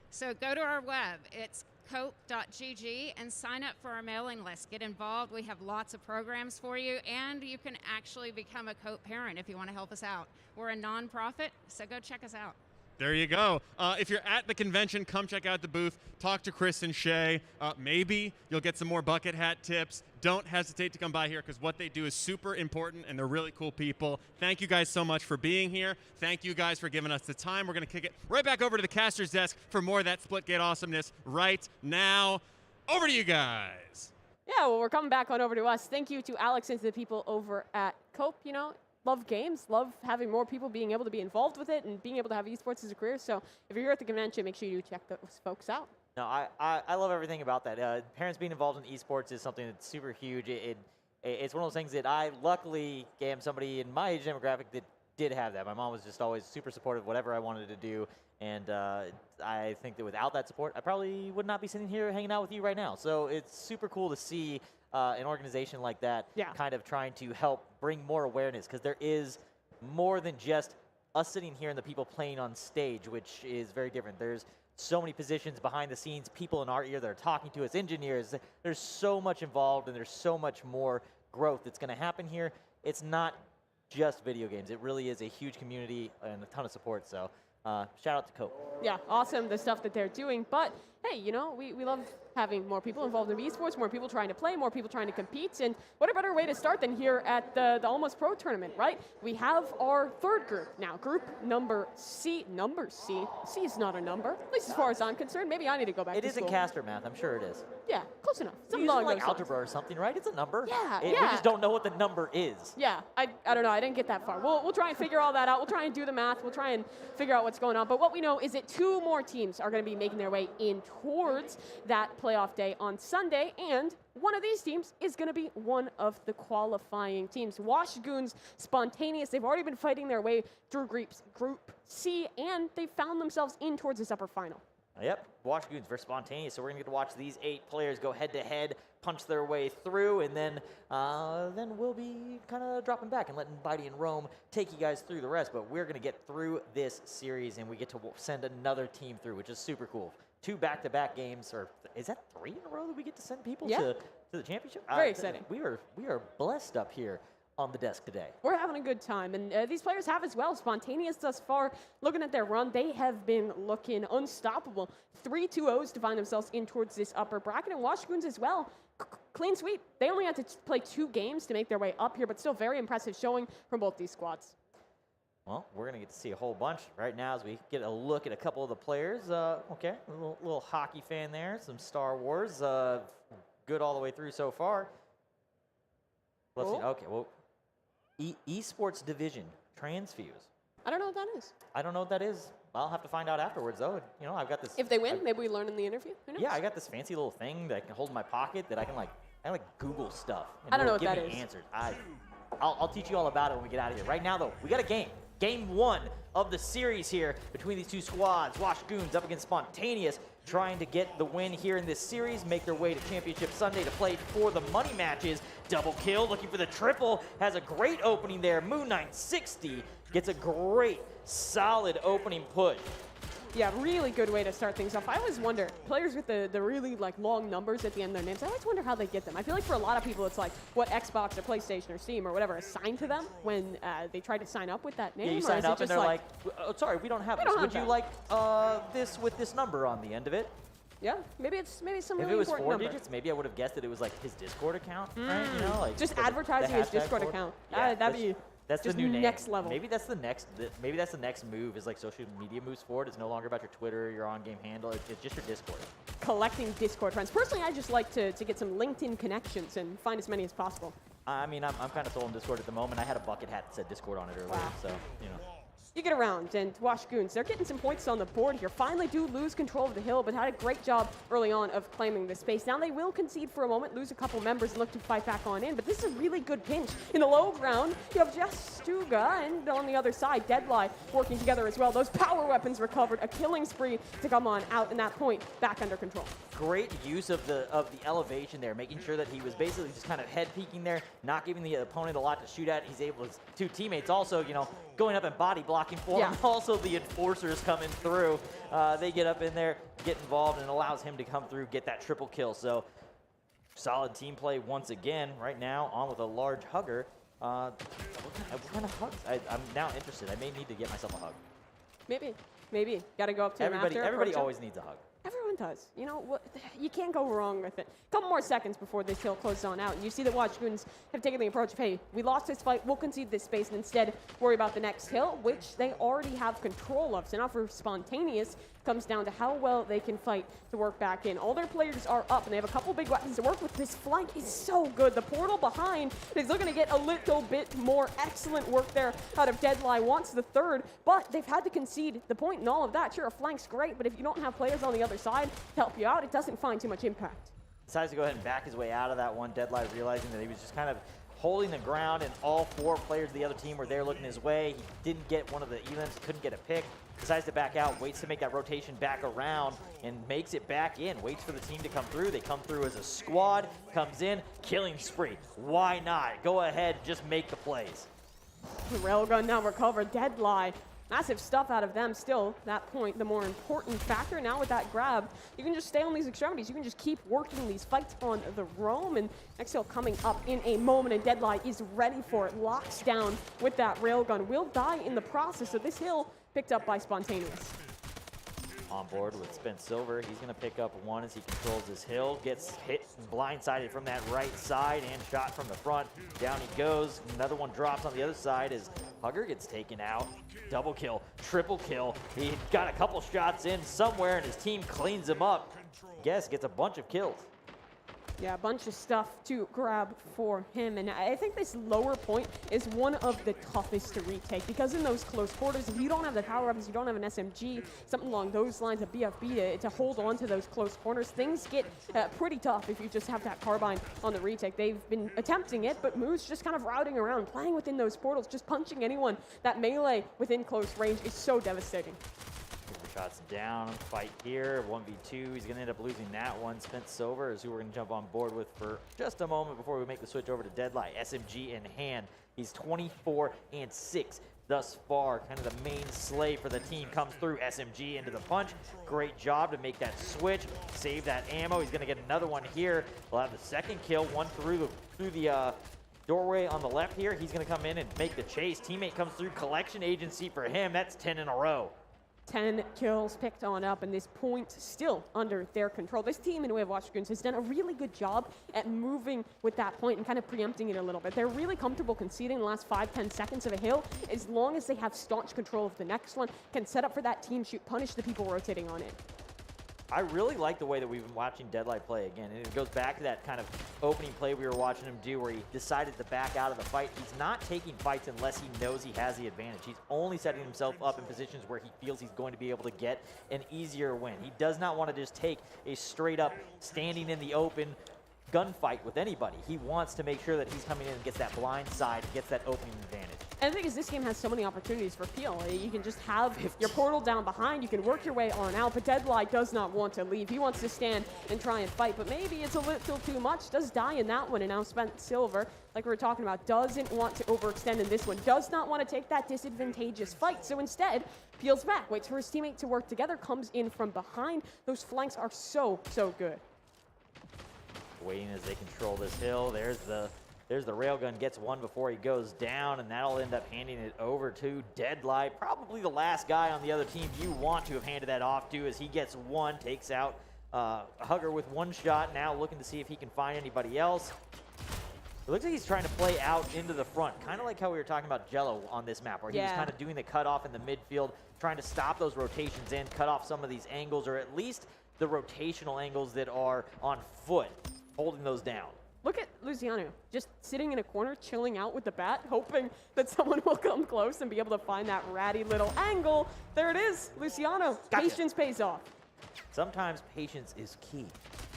So go to our web. It's cope.gg and sign up for our mailing list. Get involved. We have lots of programs for you, and you can actually become a COPE parent if you want to help us out. We're a nonprofit, so go check us out. There you go. If you're at the convention, come check out the booth. Talk to Chris and Shay. Maybe you'll get some more bucket hat tips. Don't hesitate to come by here because what they do is super important, and they're really cool people. Thank you guys so much for being here. Thank you guys for giving us the time. We're going to kick it right back over to the caster's desk for more of that Splitgate awesomeness right now. Over to you guys. Yeah, well, we're coming back on over to us. Thank you to Alex and to the people over at COPE. Love games, love having more people being able to be involved with it and being able to have esports as a career. So if you're here at the convention, make sure you check those folks out. No, I love everything about that. Parents being involved in esports is something that's super huge. It's one of those things that I luckily am somebody in my age demographic that did have that. My mom was just always super supportive of whatever I wanted to do. And I think that without that support, I probably would not be sitting here hanging out with you right now. So it's super cool to see an organization like that kind of trying to help bring more awareness, because there is more than just us sitting here and the people playing on stage, which is very different. There's so many positions behind the scenes, people in our ear that are talking to us, engineers. There's so much involved, and there's so much more growth that's going to happen here. It's not just video games. It really is a huge community and a ton of support. So shout out to Cope. Yeah, awesome, the stuff that they're doing. But hey, you know, we love having more people involved in esports, more people trying to play, more people trying to compete. And what a better way to start than here at the Almost Pro tournament, right? We have our third group now, group number C. Number C. C is not a number, at least as far as I'm concerned. Maybe I need to go back to school. It isn't caster math, I'm sure it is. Yeah, close enough. Something like algebra or something, right? It's a number. Yeah, We just don't know what the number is. Yeah, I don't know. I didn't get that far. We'll try and figure all that out. We'll try and do the math. We'll try and figure out what's going on. But what we know is that 2 more teams are going to be making their way in towards that playoff day on Sunday, and one of these teams is going to be one of the qualifying teams. Wash Goons, Spontaneous, they've already been fighting their way through Group C, and they found themselves in towards this upper final. Yep, Wash Goons versus Spontaneous. So we're going to get to watch these 8 players go head-to-head, punch their way through, and then we'll be kind of dropping back and letting Bitey and Rome take you guys through the rest. But we're going to get through this series, and we get to send another team through, which is super cool. 2 back-to-back games, or is that 3 in a row that we get to send people to the championship? Very exciting. We are blessed up here on the desk today. We're having a good time, and these players have as well. Spontaneous thus far, looking at their run, they have been looking unstoppable. 3 2-0s to find themselves in towards this upper bracket, and Wash Goons as well. Clean sweep. They only had to play 2 games to make their way up here, but still very impressive showing from both these squads. Well, we're going to get to see a whole bunch right now as we get a look at a couple of the players. Okay, a little hockey fan there, some Star Wars. Good all the way through so far. Let's see. Okay, well, esports division, Transfuse. I don't know what that is. I don't know what that is. I'll have to find out afterwards, though. You know, I've got this. If they win, maybe we learn in the interview. Who knows? Yeah, I got this fancy little thing that I can hold in my pocket that I can like Google stuff. And I don't know what give that me is. Answers. I'll teach you all about it when we get out of here. Right now, though, we got a game. Game 1 of the series here between these 2 squads. Wash Goons up against Spontaneous, trying to get the win here in this series, make their way to Championship Sunday to play for the money matches. Double kill, looking for the triple, has a great opening there. Moon Knight 60 gets a great, solid opening push. Yeah, really good way to start things off. I always wonder, players with the really like long numbers at the end of their names, I always wonder how they get them. I feel like for a lot of people, it's like what Xbox or PlayStation or Steam or whatever assigned to them when they try to sign up with that name. Yeah, you sign up and they're like, oh, sorry, we don't have this. Would you like this with this number on the end of it? Yeah, maybe some really important number. If it was 4 digits, maybe I would have guessed that it was like his Discord account, right? You know, like just advertising his Discord account. Yeah, that'd be that's just the new name. Next level. Maybe that's the next. Maybe that's the next move. Is like social media moves forward. It's no longer about your Twitter, your on-game handle. It's just your Discord. Collecting Discord friends. Personally, I just like to get some LinkedIn connections and find as many as possible. I mean, I'm kind of sold on Discord at the moment. I had a bucket hat that said Discord on it earlier, so you know. You get around, and Wash Goons, they're getting some points on the board here. Finally do lose control of the hill, but had a great job early on of claiming the space. Now they will concede for a moment, lose a couple members, and look to fight back on in, but this is a really good pinch. In the low ground, you have Jess Stuga, and on the other side, Deadlie working together as well. Those power weapons recovered, a killing spree to come on out, and that point back under control. Great use of the elevation there, making sure that he was basically just kind of head peeking there, not giving the opponent a lot to shoot at. He's able to, 2 teammates also, you know, going up and body blocking for him. Also the enforcers coming through. They get up in there, get involved, and allows him to come through, get that triple kill. So solid team play once again. Right now on with a large hugger. What kind of hugs? I'm now interested. I may need to get myself a hug. Maybe. Got to go up to him after. Everybody always needs a hug. Everyone does. You know, what? You can't go wrong with it. A couple more seconds before this hill closes on out, and you see that Watch Goons have taken the approach of, hey, we lost this fight, we'll concede this space, and instead worry about the next hill, which they already have control of. So now for Spontaneous, comes down to how well they can fight to work back in. All their players are up, and they have a couple big weapons to work with. This flank is so good. The portal behind is looking to get a little bit more. Excellent work there out of Deadlie. Wants the third, but they've had to concede the point and all of that. Sure, a flank's great, but if you don't have players on the other side to help you out, it doesn't find too much impact. Decides to go ahead and back his way out of that one. Deadlie realizing that he was just kind of holding the ground, and all 4 players of the other team were there looking his way. He didn't get one of the elims, couldn't get a pick. Decides to back out, waits to make that rotation back around, and makes it back in. Waits for the team to come through. They come through as a squad, comes in, killing spree. Why not? Go ahead, just make the plays. The railgun now recovered. Deadlie Massive stuff out of them still. That point, the more important factor now with that grab, you can just stay on these extremities. You can just keep working these fights on the roam. And next hill coming up in a moment, and Deadlight is ready for it. Locks down with that railgun. Will die in the process, so this hill picked up by Spontaneous. On board with Spence Silver. He's going to pick up one as he controls this hill. Gets hit and blindsided from that right side and shot from the front. Down he goes. Another one drops on the other side as Hugger gets taken out. Double kill, triple kill. He got a couple shots in somewhere and his team cleans him up. Guess gets a bunch of kills. Yeah, a bunch of stuff to grab for him. And I think this lower point is one of the toughest to retake because in those close quarters, if you don't have the power weapons, you don't have an SMG, something along those lines, a BFB to hold on to those close corners, things get pretty tough if you just have that carbine on the retake. They've been attempting it, but Moose just kind of routing around, playing within those portals, just punching anyone. That melee within close range is so devastating. Shots down, fight here, 1v2. He's going to end up losing that one. Spence Silver is who we're going to jump on board with for just a moment before we make the switch over to Deadlight. SMG in hand. He's 24-6 thus far. Kind of the main slay for the team comes through. SMG into the punch. Great job to make that switch. Save that ammo. He's going to get another one here. We'll have the second kill, one through the doorway on the left here. He's going to come in and make the chase. Teammate comes through. Collection agency for him. That's 10 in a row. 10 kills picked on up, and this point still under their control. This team in Way of Watch Dragoons has done a really good job at moving with that point and kind of preempting it a little bit. They're really comfortable conceding the last 5-10 seconds of a hill as long as they have staunch control of the next one, can set up for that team shoot, punish the people rotating on it. I really like the way that we've been watching Deadlight play again, and it goes back to that kind of opening play we were watching him do where he decided to back out of the fight. He's not taking fights unless he knows he has the advantage. He's only setting himself up in positions where he feels he's going to be able to get an easier win. He does not want to just take a straight up standing in the open gunfight with anybody. He wants to make sure that he's coming in and gets that blind side, gets that opening advantage. And the thing is, this game has so many opportunities for peel. You can just have your portal down behind, you can work your way on out, but Deadlight does not want to leave. He wants to stand and try and fight, but maybe it's a little too much. Does die in that one, and now Spence Silver, like we were talking about, doesn't want to overextend in this one, does not want to take that disadvantageous fight, so instead, peels back, waits for his teammate to work together, comes in from behind. Those flanks are so good. Waiting as they control this hill. There's the railgun, gets one before he goes down, and that'll end up handing it over to Deadlight. Probably the last guy on the other team you want to have handed that off to as he gets one, takes out Hugger with one shot, now looking to see if he can find anybody else. It looks like he's trying to play out into the front, kind of like how we were talking about Jello on this map, where he was kind of doing the cutoff in the midfield, trying to stop those rotations in, cut off some of these angles, or at least the rotational angles that are on foot, holding those down. Look at Luciano, just sitting in a corner, chilling out with the bat, hoping that someone will come close and be able to find that ratty little angle. There it is, Luciano. Gotcha. Patience pays off. Sometimes patience is key.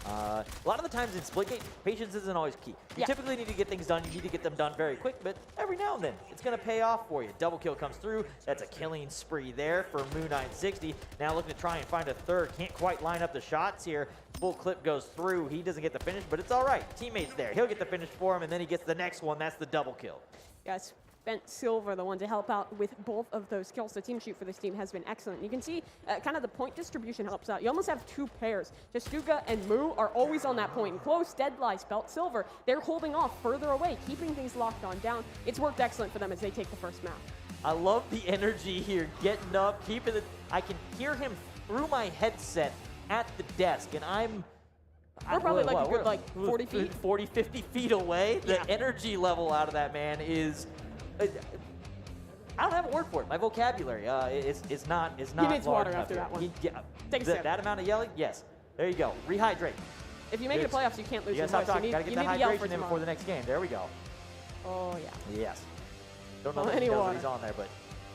A lot of the times in Splitgate, patience isn't always key. You typically need to get things done. You need to get them done very quick, but every now and then, it's going to pay off for you. Double kill comes through. That's a killing spree there for Moo960. Now looking to try and find a third. Can't quite line up the shots here. Full clip goes through. He doesn't get the finish, but it's all right. Teammate's there. He'll get the finish for him, and then he gets the next one. That's the double kill. Yes. Spence Silver, the one to help out with both of those kills. The team shoot for this team has been excellent. You can see kind of the point distribution helps out. You almost have two pairs. Jastuga and Moo are always on that point and close. Deadlight, Spelt Silver, they're holding off further away, keeping things locked on down. It's worked excellent for them as they take the first map. I love the energy here, getting up, keeping it. I can hear him through my headset at the desk, and we're probably like a good 40 feet? 40, 50 feet away. The energy level out of that man is... I don't have a word for it. My vocabulary is not He needs water after that one. That amount of yelling, yes. There you go. Rehydrate. If you make it to playoffs, you can't lose your voice. You gotta get need that to yell hydration for in tomorrow. before the next game. There we go. Oh, yeah. Yes. Don't know that he knows that he's on there, but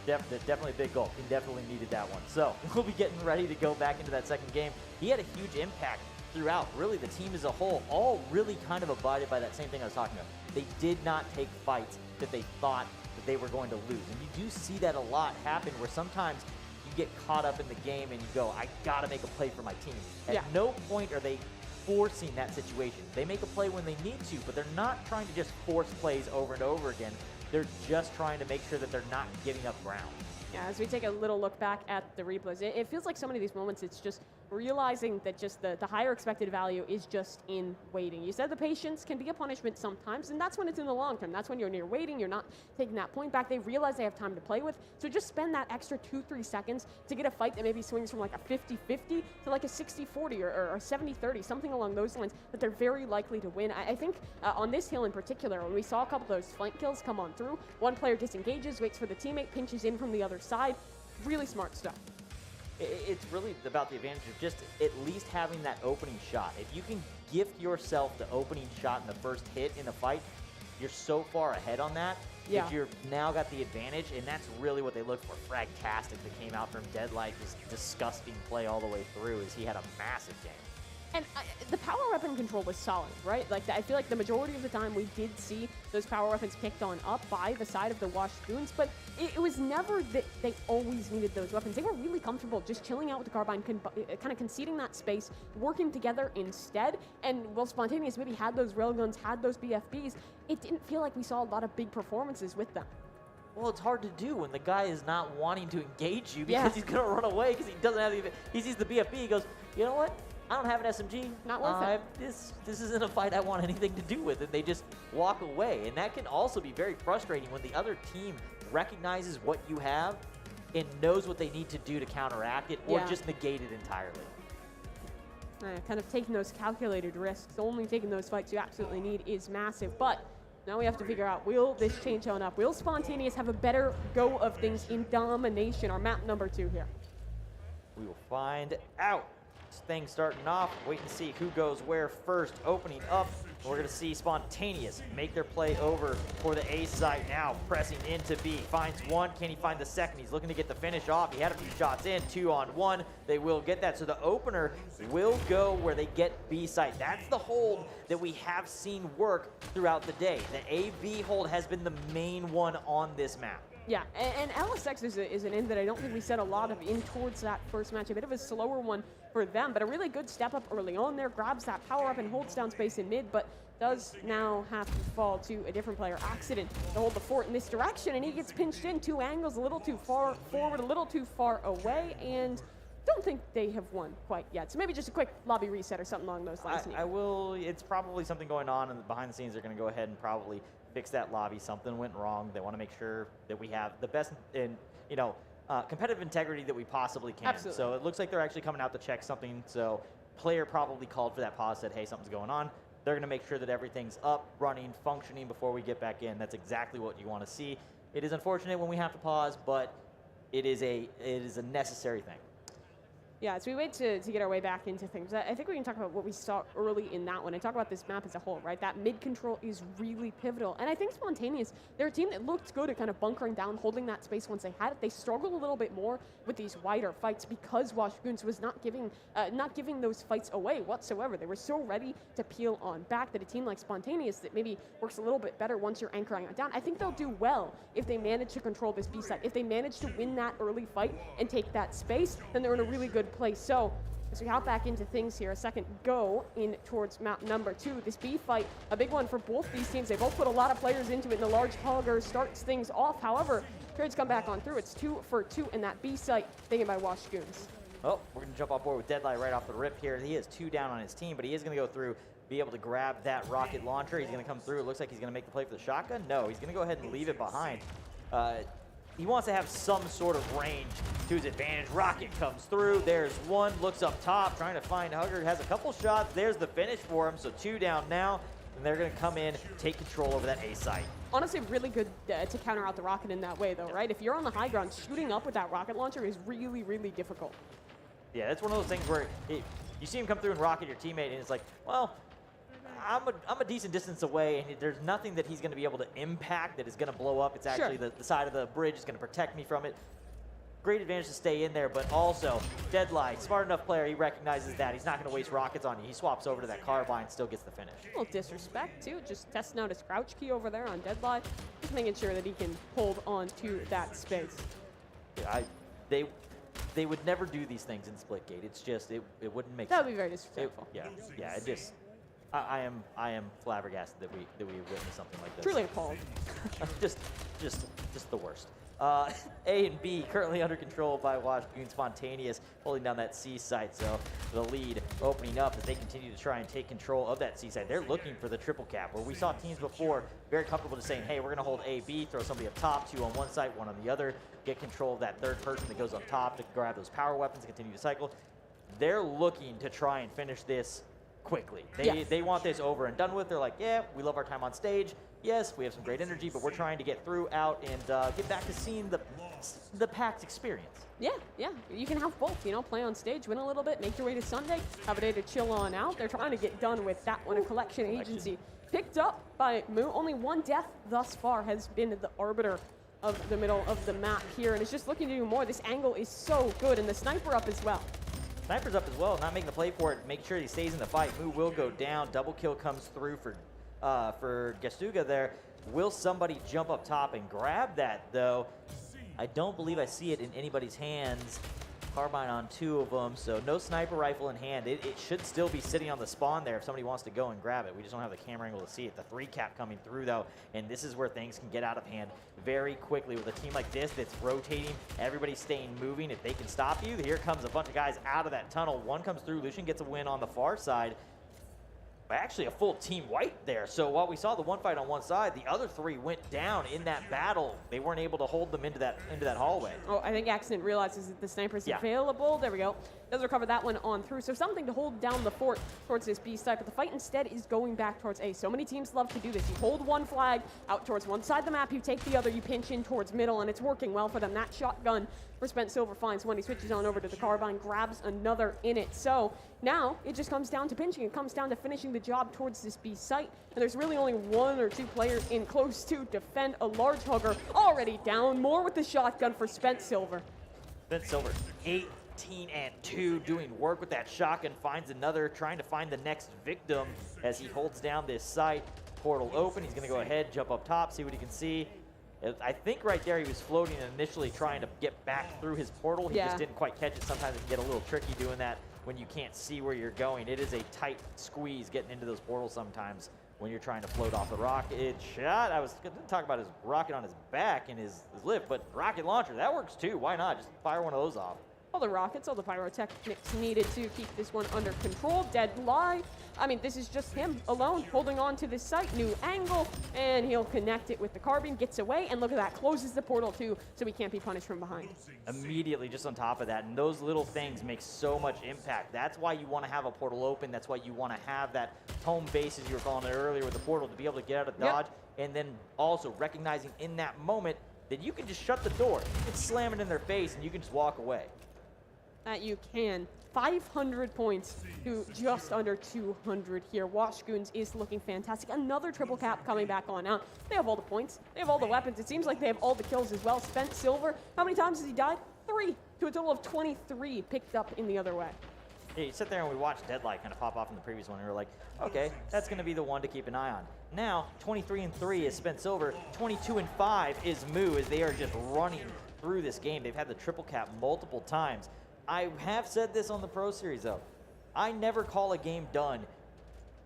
definitely a big goal. He definitely needed that one. So we'll be getting ready to go back into that second game. He had a huge impact throughout. Really, the team as a whole, all really kind of abided by that same thing I was talking about. They did not take fights that they thought that they were going to lose. And you do see that a lot happen where sometimes you get caught up in the game and you go, I got to make a play for my team. At no point are they forcing that situation. They make a play when they need to, but they're not trying to just force plays over and over again. They're just trying to make sure that they're not giving up ground. Yeah, as we take a little look back at the replays, it feels like so many of these moments, it's just realizing that just the higher expected value is just in waiting. You said the patience can be a punishment sometimes, and that's when it's in the long term. That's when you're near waiting, you're not taking that point back. They realize they have time to play with, so just spend that extra 2-3 seconds to get a fight that maybe swings from like a 50-50 to like a 60-40 or 70-30, something along those lines that they're very likely to win. I think on this hill in particular, when we saw a couple of those flank kills come on through, one player disengages, waits for the teammate, pinches in from the other side. Really smart stuff. It's really about the advantage of just at least having that opening shot. If you can gift yourself the opening shot in the first hit in a fight, you're so far ahead on that. Yeah. That you're now got the advantage, and that's really what they look for. Fragtastic that came out from Deadlight, just disgusting play all the way through as he had a massive game. And the power weapon control was solid, right? Like, I feel like the majority of the time we did see those power weapons picked on up by the side of the Washed Goons, but it was never that they always needed those weapons. They were really comfortable just chilling out with the Carbine, kind of conceding that space, working together instead. And while Spontaneous maybe had those railguns, had those BFBs, it didn't feel like we saw a lot of big performances with them. Well, it's hard to do when the guy is not wanting to engage you because he's going to run away because he doesn't have the... He sees the BFB, he goes, you know what? I don't have an SMG. Not worth it. This isn't a fight I want anything to do with, and they just walk away. And that can also be very frustrating when the other team recognizes what you have and knows what they need to do to counteract it or just negate it entirely. Kind of taking those calculated risks, only taking those fights you absolutely need is massive. But now we have to figure out, will this change on up? Will Spontaneous have a better go of things in domination? Our map number 2 here. We will find out. Thing starting off, wait and see who goes where first. Opening up, we're going to see Spontaneous make their play over for the A site now, pressing into B. Finds one, can he find the second? He's looking to get the finish off. He had a few shots in, 2-on-1. They will get that, so the opener will go where they get B site. That's the hold that we have seen work throughout the day. The A-B hold has been the main one on this map. Yeah, and LSX is an end that I don't think we set a lot of in towards that first match. A bit of a slower one for them, but a really good step up early on there. Grabs that power up and holds down space in mid, but does now have to fall to a different player. Accident to hold the fort in this direction, and he gets pinched in 2 angles, a little too far forward, a little too far away, and don't think they have won quite yet. So maybe just a quick lobby reset or something along those lines. I will. It's probably something going on, and behind the scenes they're going to go ahead and probably fix that lobby. Something went wrong. They want to make sure that we have the best in, competitive integrity that we possibly can. Absolutely. So it looks like they're actually coming out to check something. So player probably called for that pause, said, hey, something's going on. They're going to make sure that everything's up, running, functioning before we get back in. That's exactly what you want to see. It is unfortunate when we have to pause, but it is a necessary thing. Yeah, as we wait to get our way back into things, I think we can talk about what we saw early in that one and talk about this map as a whole, right? That mid control is really pivotal. And I think Spontaneous, they're a team that looked good at kind of bunkering down, holding that space once they had it. They struggled a little bit more with these wider fights because Washed Goons was not giving those fights away whatsoever. They were so ready to peel on back that a team like Spontaneous that maybe works a little bit better once you're anchoring it down, I think they'll do well if they manage to control this B site. If they manage to win that early fight and take that space, then they're in a really good place. So as we hop back into things here, a second go in towards map number 2. This B fight, a big one for both these teams. They both put a lot of players into it, and the large hogger starts things off. However, Trades come back on through. It's 2 for 2 in that B site, taken by Washed Goons. Oh, we're going to jump on board with Deadlight right off the rip here. He has 2 down on his team, but he is going to go through, be able to grab that rocket launcher. He's going to come through. It looks like he's going to make the play for the shotgun. No, he's going to go ahead and leave it behind. He wants to have some sort of range to his advantage. Rocket comes through. There's one. Looks up top, trying to find Hugger. Has a couple shots. There's the finish for him. So 2 down now. And they're going to come in, take control over that A site. Honestly, really good to counter out the rocket in that way, though, right? If you're on the high ground, shooting up with that rocket launcher is really, really difficult. Yeah, that's one of those things where you see him come through and rocket your teammate, and it's like, well, I'm a decent distance away, and there's nothing that he's going to be able to impact that is going to blow up. It's actually the side of the bridge is going to protect me from it. Great advantage to stay in there, but also Deadlight, smart enough player, he recognizes that. He's not going to waste rockets on you. He swaps over to that Carbine, still gets the finish. A little disrespect, too. Just testing out his crouch key over there on Deadlight. Just making sure that he can hold on to that space. Yeah, they would never do these things in Splitgate. It's just, it wouldn't make sense. That would be very disrespectful. It just, I am flabbergasted that we witnessed something like this. Truly appalled. just the worst. A and B currently under control by Washington Spontaneous, holding down that C site. So the lead opening up as they continue to try and take control of that C site. They're looking for the triple cap, where we saw teams before very comfortable just saying, hey, we're going to hold A, B, throw somebody up top, 2 on one side, 1 on the other, get control of that third person that goes up top to grab those power weapons and continue to cycle. They're looking to try and finish this quickly. They want this over and done with. They're like, yeah, we love our time on stage. Yes, we have some great energy, but we're trying to get through, out, and get back to seeing the PAX experience. Yeah, you can have both, you know, play on stage, win a little bit, make your way to Sunday, have a day to chill on out. They're trying to get done with that one. A collection agency picked up by Moo. Only 1 death thus far has been the arbiter of the middle of the map here, and it's just looking to do more. This angle is so good, and the sniper up as well. Sniper's up as well, not making the play for it, make sure he stays in the fight. Moo will go down, double kill comes through for Gestuga there. Will somebody jump up top and grab that, though? I don't believe I see it in anybody's hands. Carbine on 2 of them, so no sniper rifle in hand. It should still be sitting on the spawn there if somebody wants to go and grab it. We just don't have the camera angle to see it. The 3 cap coming through, though, and this is where things can get out of hand very quickly with a team like this that's rotating, everybody staying moving. If they can stop you, here comes a bunch of guys out of that tunnel. 1 comes through. Lucian gets a win on the far side. Actually a full team white there. So while we saw the 1 fight on one side, the other 3 went down in that battle. They weren't able to hold them into that hallway. Oh, I think Accident realizes that the sniper's available. There we go. Does recover that one on through. So something to hold down the fort towards this B side, but the fight instead is going back towards A. So many teams love to do this. You hold one flag out towards one side of the map, you take the other, you pinch in towards middle, and it's working well for them. That shotgun for Spent Silver finds one. He switches on over to the carbine, grabs another in it. So now it just comes down to pinching. It comes down to finishing the job towards this B site. And there's really only 1 or 2 players in close to defend. A large hugger already down. More with the shotgun for Spent Silver. Spent Silver, 18-2, doing work with that shotgun. Finds another, trying to find the next victim as he holds down this site. Portal open. He's going to go ahead, jump up top, see what he can see. I think right there he was floating and initially trying to get back through his portal. He just didn't quite catch it. Sometimes it can get a little tricky doing that when you can't see where you're going. It is a tight squeeze getting into those portals sometimes when you're trying to float off the rocket shot. I was going to talk about his rocket on his back and his lift, but rocket launcher, that works too. Why not? Just fire one of those off. All the rockets, all the pyrotechnics needed to keep this one under control. Dead lie. I mean, this is just him alone holding on to this site. New angle, and he'll connect it with the carbine, gets away, and look at that, closes the portal too, so he can't be punished from behind. Immediately just on top of that, and those little things make so much impact. That's why you want to have a portal open. That's why you want to have that home base, as you were calling it earlier, with the portal to be able to get out of dodge, and then also recognizing in that moment that you can just shut the door. You can slam it in their face, and you can just walk away. That you can. 500 points to just under 200 here. Washgoons is looking fantastic. Another triple cap coming back on now. They have all the points. They have all the weapons. It seems like they have all the kills as well. Spent Silver, how many times has he died? 3, to a total of 23 picked up in the other way. Yeah, you sit there and we watched Deadlight kind of pop off in the previous one, and we were like, okay, that's going to be the one to keep an eye on. Now, 23-3 is Spent Silver. 22-5 is Moo, as they are just running through this game. They've had the triple cap multiple times. I have said this on the Pro Series, though. I never call a game done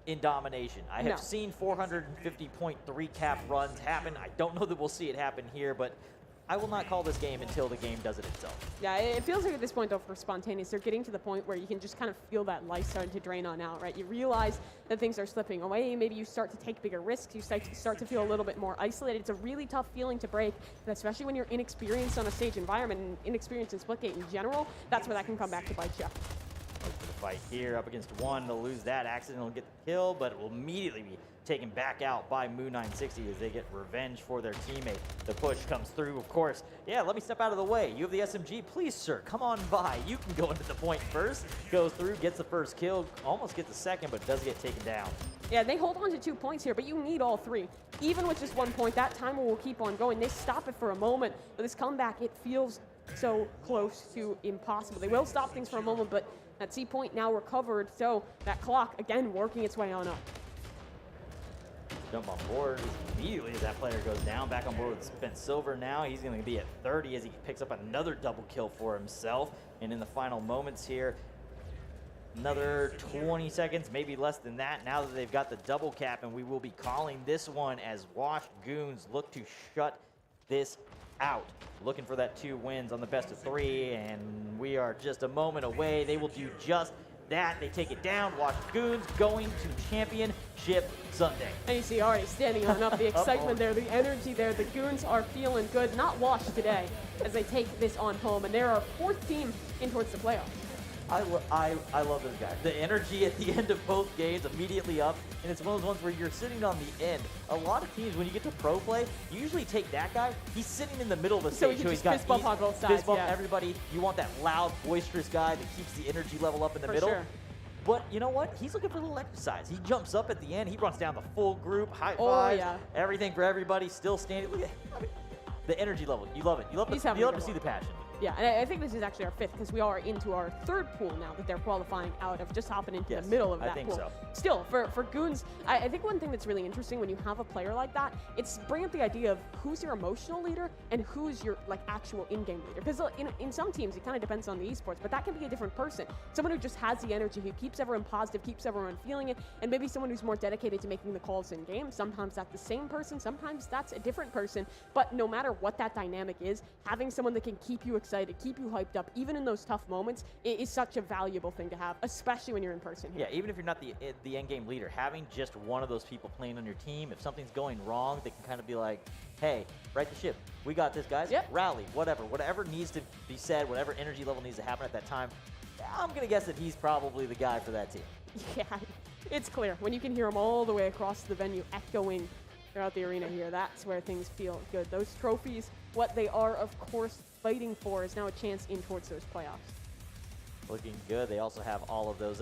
in domination. I have seen 450.3 cap runs happen. I don't know that we'll see it happen here, but I will not call this game until the game does it itself. Yeah, it feels like at this point, though, for Spontaneous, they're getting to the point where you can just kind of feel that life starting to drain on out, right? You realize that things are slipping away. Maybe you start to take bigger risks. You start to feel a little bit more isolated. It's a really tough feeling to break, and especially when you're inexperienced on a stage environment and inexperienced in Splitgate in general, that's where that can come back to bite you. For the fight here, up against 1, they'll lose that. Accident will get the kill, but it will immediately be taken back out by Moo 960 as they get revenge for their teammate. The push comes through, of course. Yeah, let me step out of the way. You have the SMG. Please, sir, come on by. You can go into the point first. Goes through, gets the first kill, almost gets the second, but does get taken down. Yeah, they hold on to 2 points here, but you need all 3. Even with just 1 point, that timer will keep on going. They stop it for a moment, but this comeback, it feels so close to impossible. They will stop things for a moment, but that C point now recovered, so that clock, again, working its way on up. Jump on board immediately as that player goes down. Back on board with Spent Silver now. He's going to be at 30 as he picks up another double kill for himself. And in the final moments here, another 20 seconds, maybe less than that, now that they've got the double cap, and we will be calling this one as Washgoons look to shut this out, looking for that 2 wins on the best of 3, and we are just a moment away. They will do just that. They take it down. Watch Goons going to Championship Sunday. And you see already standing on up, the excitement there, the energy there. The Goons are feeling good, not washed today, as they take this on home. And they're our 4th team in towards the playoffs. I love this guy. The energy at the end of both games, immediately up, and it's one of those ones where you're sitting on the end. A lot of teams, when you get to pro play, you usually take that guy. He's sitting in the middle of the So stage, he so can he's just got fist bump on both sides, fist bump yeah. everybody. You want that loud, boisterous guy that keeps the energy level up in the For middle. sure. But you know what? He's looking for a little exercise. He jumps up at the end. He runs down the full group, high Oh, fives, yeah. everything for everybody. Still standing. Look at the energy level. You love it. You love He's to, having you a love to good see one. the passion. Yeah, and I think this is actually our 5th because we are into our 3rd pool now that they're qualifying out of, just hopping into the middle of that I think pool. so. Still, for Goons, I think one thing that's really interesting when you have a player like that, it's bringing up the idea of who's your emotional leader and who's your actual in-game leader. Because in some teams, it kind of depends on the esports, but that can be a different person. Someone who just has the energy, who keeps everyone positive, keeps everyone feeling it, and maybe someone who's more dedicated to making the calls in-game. Sometimes that's the same person, sometimes that's a different person, but no matter what that dynamic is, having someone that can keep you excited, keep you hyped up, even in those tough moments, it is such a valuable thing to have, especially when you're in person here. Yeah, even if you're not the end game leader, having just one of those people playing on your team, if something's going wrong, they can kind of be like, hey, right the ship. We got this, guys. Yep. Rally, whatever needs to be said, whatever energy level needs to happen at that time. I'm going to guess that he's probably the guy for that team. Yeah, it's clear. When you can hear them all the way across the venue echoing throughout the arena here, that's where things feel good. Those trophies, what they are, of course, fighting for is now a chance in towards those playoffs. Looking good. They also have all of those.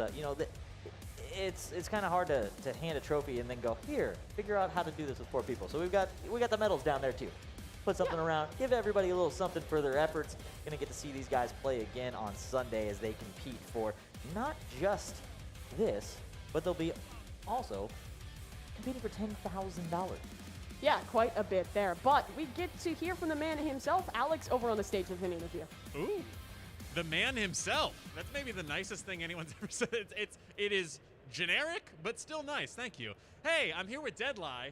It's kind of hard to hand a trophy and then go, here, figure out how to do this with 4 people. So we got the medals down there too. Put something around, give everybody a little something for their efforts. Gonna get to see these guys play again on Sunday as they compete for not just this, but they'll be also competing for $10,000. Yeah, quite a bit there. But we get to hear from the man himself, Alex, over on the stage with an interview. Ooh, the man himself. That's maybe the nicest thing anyone's ever said. It is generic, but still nice. Thank you. Hey, I'm here with Deadlie.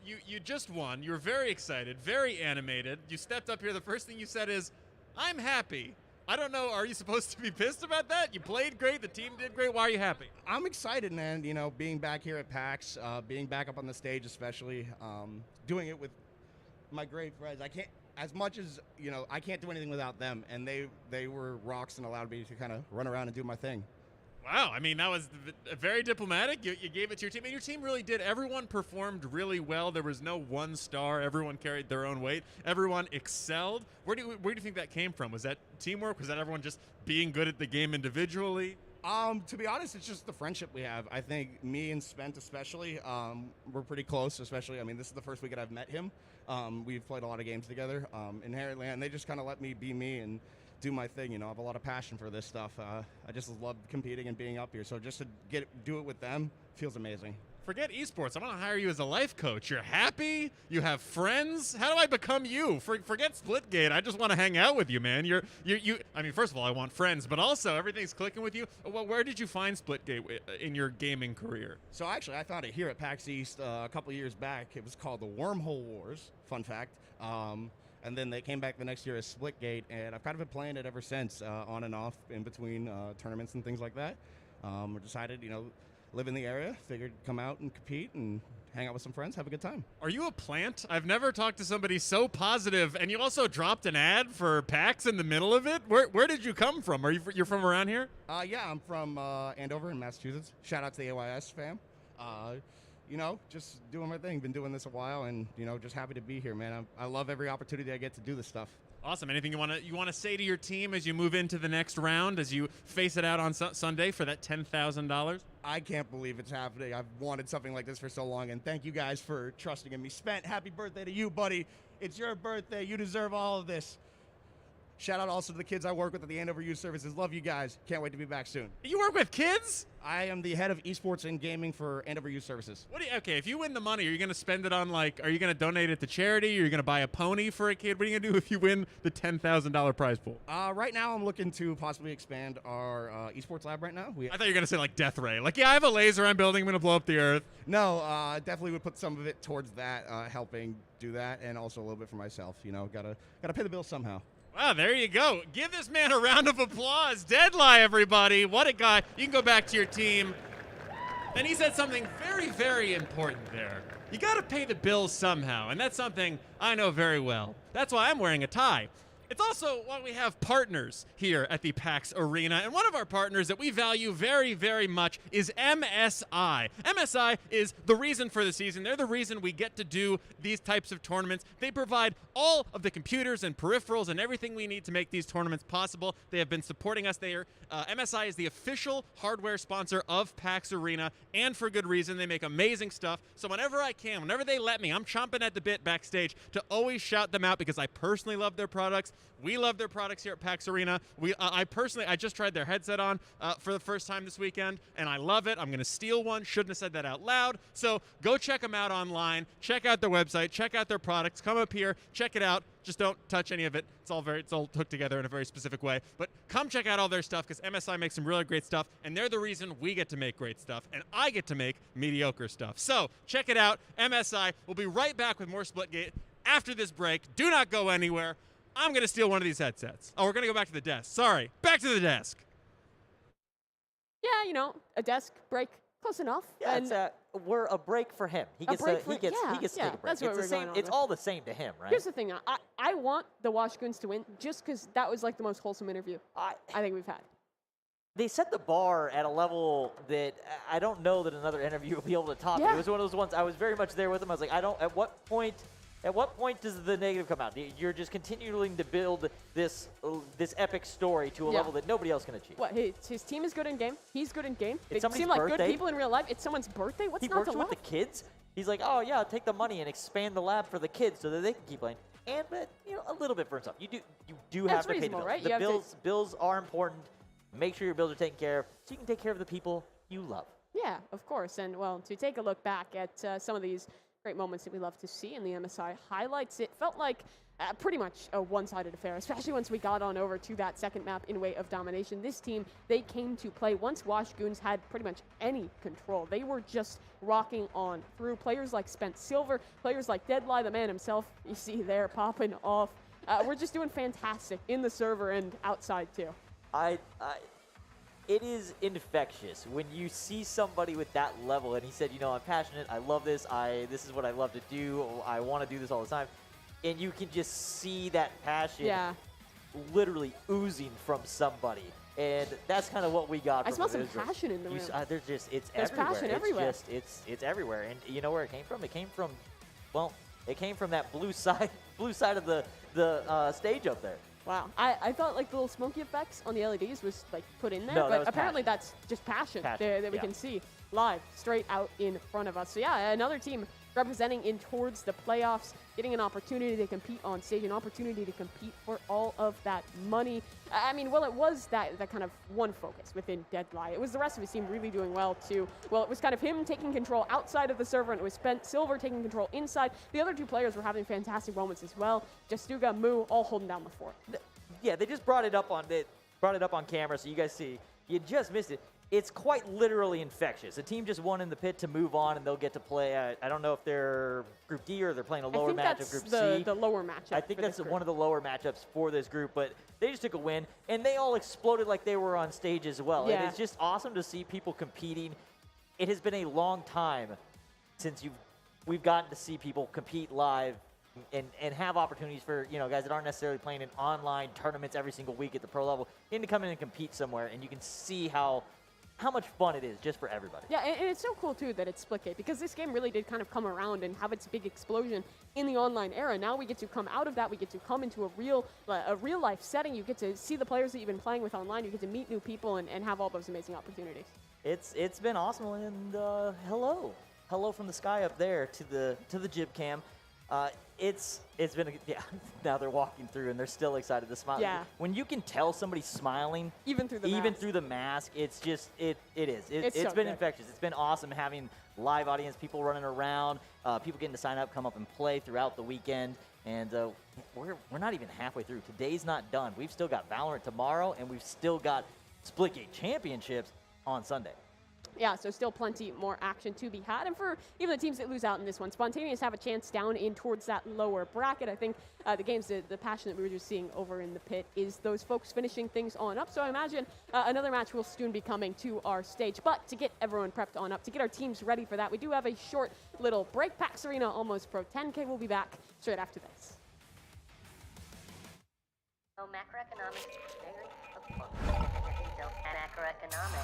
You just won. You're very excited, very animated. You stepped up here. The first thing you said is, "I'm happy." I don't know. Are you supposed to be pissed about that? You played great. The team did great. Why are you happy? I'm excited, man. You know, being back here at PAX, being back up on the stage, especially doing it with my great friends. I can't, as much as I can't do anything without them, and they were rocks and allowed me to kind of run around and do my thing. Wow, I mean, that was very diplomatic. You gave it to your team, and your team really did. Everyone performed really well. There was no one star. Everyone carried their own weight. Everyone excelled. Where do you think that came from? Was that teamwork? Was that everyone just being good at the game individually? To be honest, it's just the friendship we have. I think me and Spent especially, we're pretty close, especially, I mean, this is the first week that I've met him. We've played a lot of games together, inherently, and they just kind of let me be me and do my thing. I have a lot of passion for this stuff. I just love competing and being up here. So just to do it with them feels amazing. Forget esports. I'm going to hire you as a life coach. You're happy. You have friends. How do I become you? Forget Splitgate. I just want to hang out with you, man. You. I mean, first of all, I want friends, but also everything's clicking with you. Well, where did you find Splitgate in your gaming career? So actually, I found it here at PAX East a couple years back. It was called the Wormhole Wars. Fun fact. And then they came back the next year as Splitgate, and I've kind of been playing it ever since, on and off in between tournaments and things like that. We decided, live in the area, figured come out and compete and hang out with some friends, have a good time. Are you a plant? I've never talked to somebody so positive, and you also dropped an ad for PAX in the middle of it. Where did you come from? You're from around here? Yeah, I'm from Andover in Massachusetts. Shout out to the AYS fam. Just doing my thing. Been doing this a while, and just happy to be here, man. I love every opportunity I get to do this stuff. Awesome. Anything you want to say to your team as you move into the next round, as you face it out on Sunday for that $10,000? I can't believe it's happening. I've wanted something like this for so long, and thank you guys for trusting in me. Spent, happy birthday to you, buddy. It's your birthday. You deserve all of this. Shout out also to the kids I work with at the Andover Youth Services. Love you guys. Can't wait to be back soon. You work with kids? I am the head of esports and gaming for Andover Youth Services. Okay, if you win the money, are you going to spend it on, like, are you going to donate it to charity? Are you going to buy a pony for a kid? What are you going to do if you win the $10,000 prize pool? Right now, I'm looking to possibly expand our esports lab right now. I thought you were going to say, like, Death Ray. Like, yeah, I have a laser I'm building. I'm going to blow up the Earth. No, definitely would put some of it towards that, helping do that, and also a little bit for myself. You know, gotta pay the bills somehow. Wow, there you go. Give this man a round of applause. Deadline, everybody. What a guy. You can go back to your team. And he said something very, very important there. You got to pay the bills somehow, and that's something I know very well. That's why I'm wearing a tie. It's also why we have partners here at the PAX Arena, and one of our partners that we value very, very much is MSI. MSI is the reason for the season. They're the reason we get to do these types of tournaments. They provide all of the computers and peripherals and everything we need to make these tournaments possible. They have been supporting us. MSI is the official hardware sponsor of PAX Arena, and for good reason. They make amazing stuff. So whenever I can, whenever they let me, I'm chomping at the bit backstage to always shout them out because I personally love their products. We love their products here at PAX Arena. I just tried their headset on for the first time this weekend, and I love it. I'm going to steal one. Shouldn't have said that out loud. So go check them out online. Check out their website. Check out their products. Come up here. Check it out. Just don't touch any of it. It's all hooked together in a very specific way. But come check out all their stuff because MSI makes some really great stuff, and they're the reason we get to make great stuff, and I get to make mediocre stuff. So check it out, MSI. We'll be right back with more Splitgate after this break. Do not go anywhere. I'm going to steal one of these headsets. Oh, we're going to go back to the desk. Sorry. Back to the desk. Yeah, you know, a desk break. Close enough. Yeah, and we're a break for him. He gets to take a break. That's what we're going on It's with. all the same to him, right? Here's the thing. I want the Washgoons to win just because that was like the most wholesome interview I think we've had. They set the bar at a level that I don't know that another interview will be able to top. Yeah. It was one of those ones I was very much there with him. I was like, at what point does the negative come out? You're just continuing to build this epic story to a level that nobody else can achieve. What? His team is good in game. He's good in game. They somebody's seem like birthday. good people in real life. It's someone's birthday. What's He not works to with love? the kids. He's like, oh yeah, take the money and expand the lab for the kids so that they can keep playing. But a little bit for himself. You do have to pay the bills. Right? The bills are important. Make sure your bills are taken care of so you can take care of the people you love. Yeah, of course. And well, to take a look back at some of these great moments that we love to see in the MSI highlights, it felt like pretty much a one-sided affair, especially once we got on over to that second map in Way of Domination. This team, they came to play once Washgoons had pretty much any control. They were just rocking on through. Players like Spent Silver, players like Deadly, the man himself, you see there popping off. We're just doing fantastic in the server and outside too. It is infectious when you see somebody with that level, and he said, I'm passionate, I love this, this is what I love to do, I want to do this all the time, and you can just see that passion literally oozing from somebody, and that's kind of what we got. I from some it. passion in the room. There's everywhere. Passion everywhere. It's everywhere, and you know where it came from? It came from that blue side of the stage up there. Wow. I thought like the little smoky effects on the LEDs was like put in there, No, but apparently that's just passion that we yeah. can see live straight out in front of us. So yeah, another team representing in towards the playoffs, getting an opportunity to compete on stage, an opportunity to compete for all of that money. I mean, well, it was that kind of one focus within Deadly. It was the rest of his team really doing well too. Well, it was kind of him taking control outside of the server, and it was Spent Silver taking control inside. The other two players were having fantastic moments as well. Jastuga, Moo, all holding down the fort. Yeah, they just brought it up on camera so you guys see. You just missed it. It's quite literally infectious. The team just won in the pit to move on, and they'll get to play. I don't know if they're Group D or they're playing a lower match of Group C. The lower matchup. I think that's one of the lower matchups for this group, but they just took a win, and they all exploded like they were on stage as well. Yeah. And it's just awesome to see people competing. It has been a long time since we've gotten to see people compete live and have opportunities for guys that aren't necessarily playing in online tournaments every single week at the pro level, getting to come in and compete somewhere, and you can see how much fun it is just for everybody. Yeah, and it's so cool, too, that it's Splitgate, because this game really did kind of come around and have its big explosion in the online era. Now we get to come out of that. We get to come into a real-life setting. You get to see the players that you've been playing with online. You get to meet new people and have all those amazing opportunities. It's been awesome, and hello from the sky up there to the jib cam. It's been now they're walking through and they're still excited to smile. Yeah. When you can tell somebody's smiling even through the mask, it's just it's so been good. infectious. It's been awesome having live audience, people running around, people getting to sign up, come up and play throughout the weekend. And we're not even halfway through. Today's not done. We've still got Valorant tomorrow, and we've still got Splitgate Championships on Sunday. Yeah, so still plenty more action to be had. And for even the teams that lose out in this one, Spontaneous have a chance down in towards that lower bracket. I think the passion that we were just seeing over in the pit is those folks finishing things on up. So I imagine another match will soon be coming to our stage. But to get everyone prepped on up, to get our teams ready for that, we do have a short little break. PAX Arena Almost Pro 10K will be back straight after this. Oh, macroeconomics. Macroeconomics.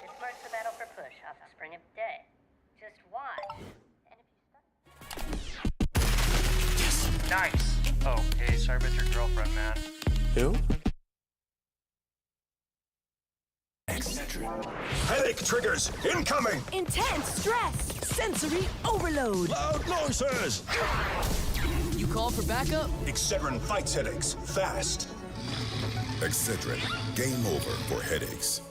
This marks the battle for push off the spring of day. Just watch. And if you Nice. Oh, hey, sorry about your girlfriend, man. Who? Headache triggers incoming! Intense stress. Sensory overload. Loud noises! You call for backup? Excedrin fights headaches fast. Excedrin, game over for headaches.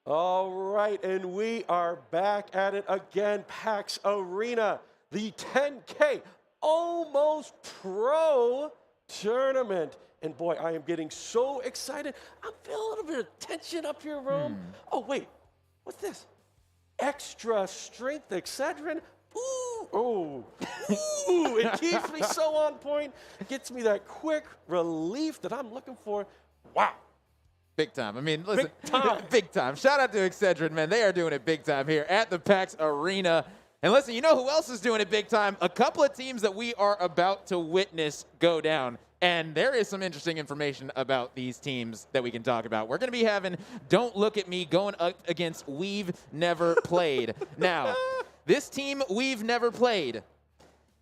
All right, and we are back at it again. PAX Arena, the 10K Almost Pro Tournament. And boy, I am getting so excited. I'm feeling a little bit of tension up here, Rome. Oh, wait, what's this? Extra strength Excedrin. Ooh, oh, ooh, it keeps me so on point. Gets me that quick relief that I'm looking for. Wow. Big time. I mean, listen, big time. Big time. Shout out to Excedrin, man. They are doing it big time here at the PAX Arena. And listen, you know who else is doing it big time? A couple of teams that we are about to witness go down. And there is some interesting information about these teams that we can talk about. We're going to be having Don't Look at Me going up against We've Never Played. Now, this team we've never played.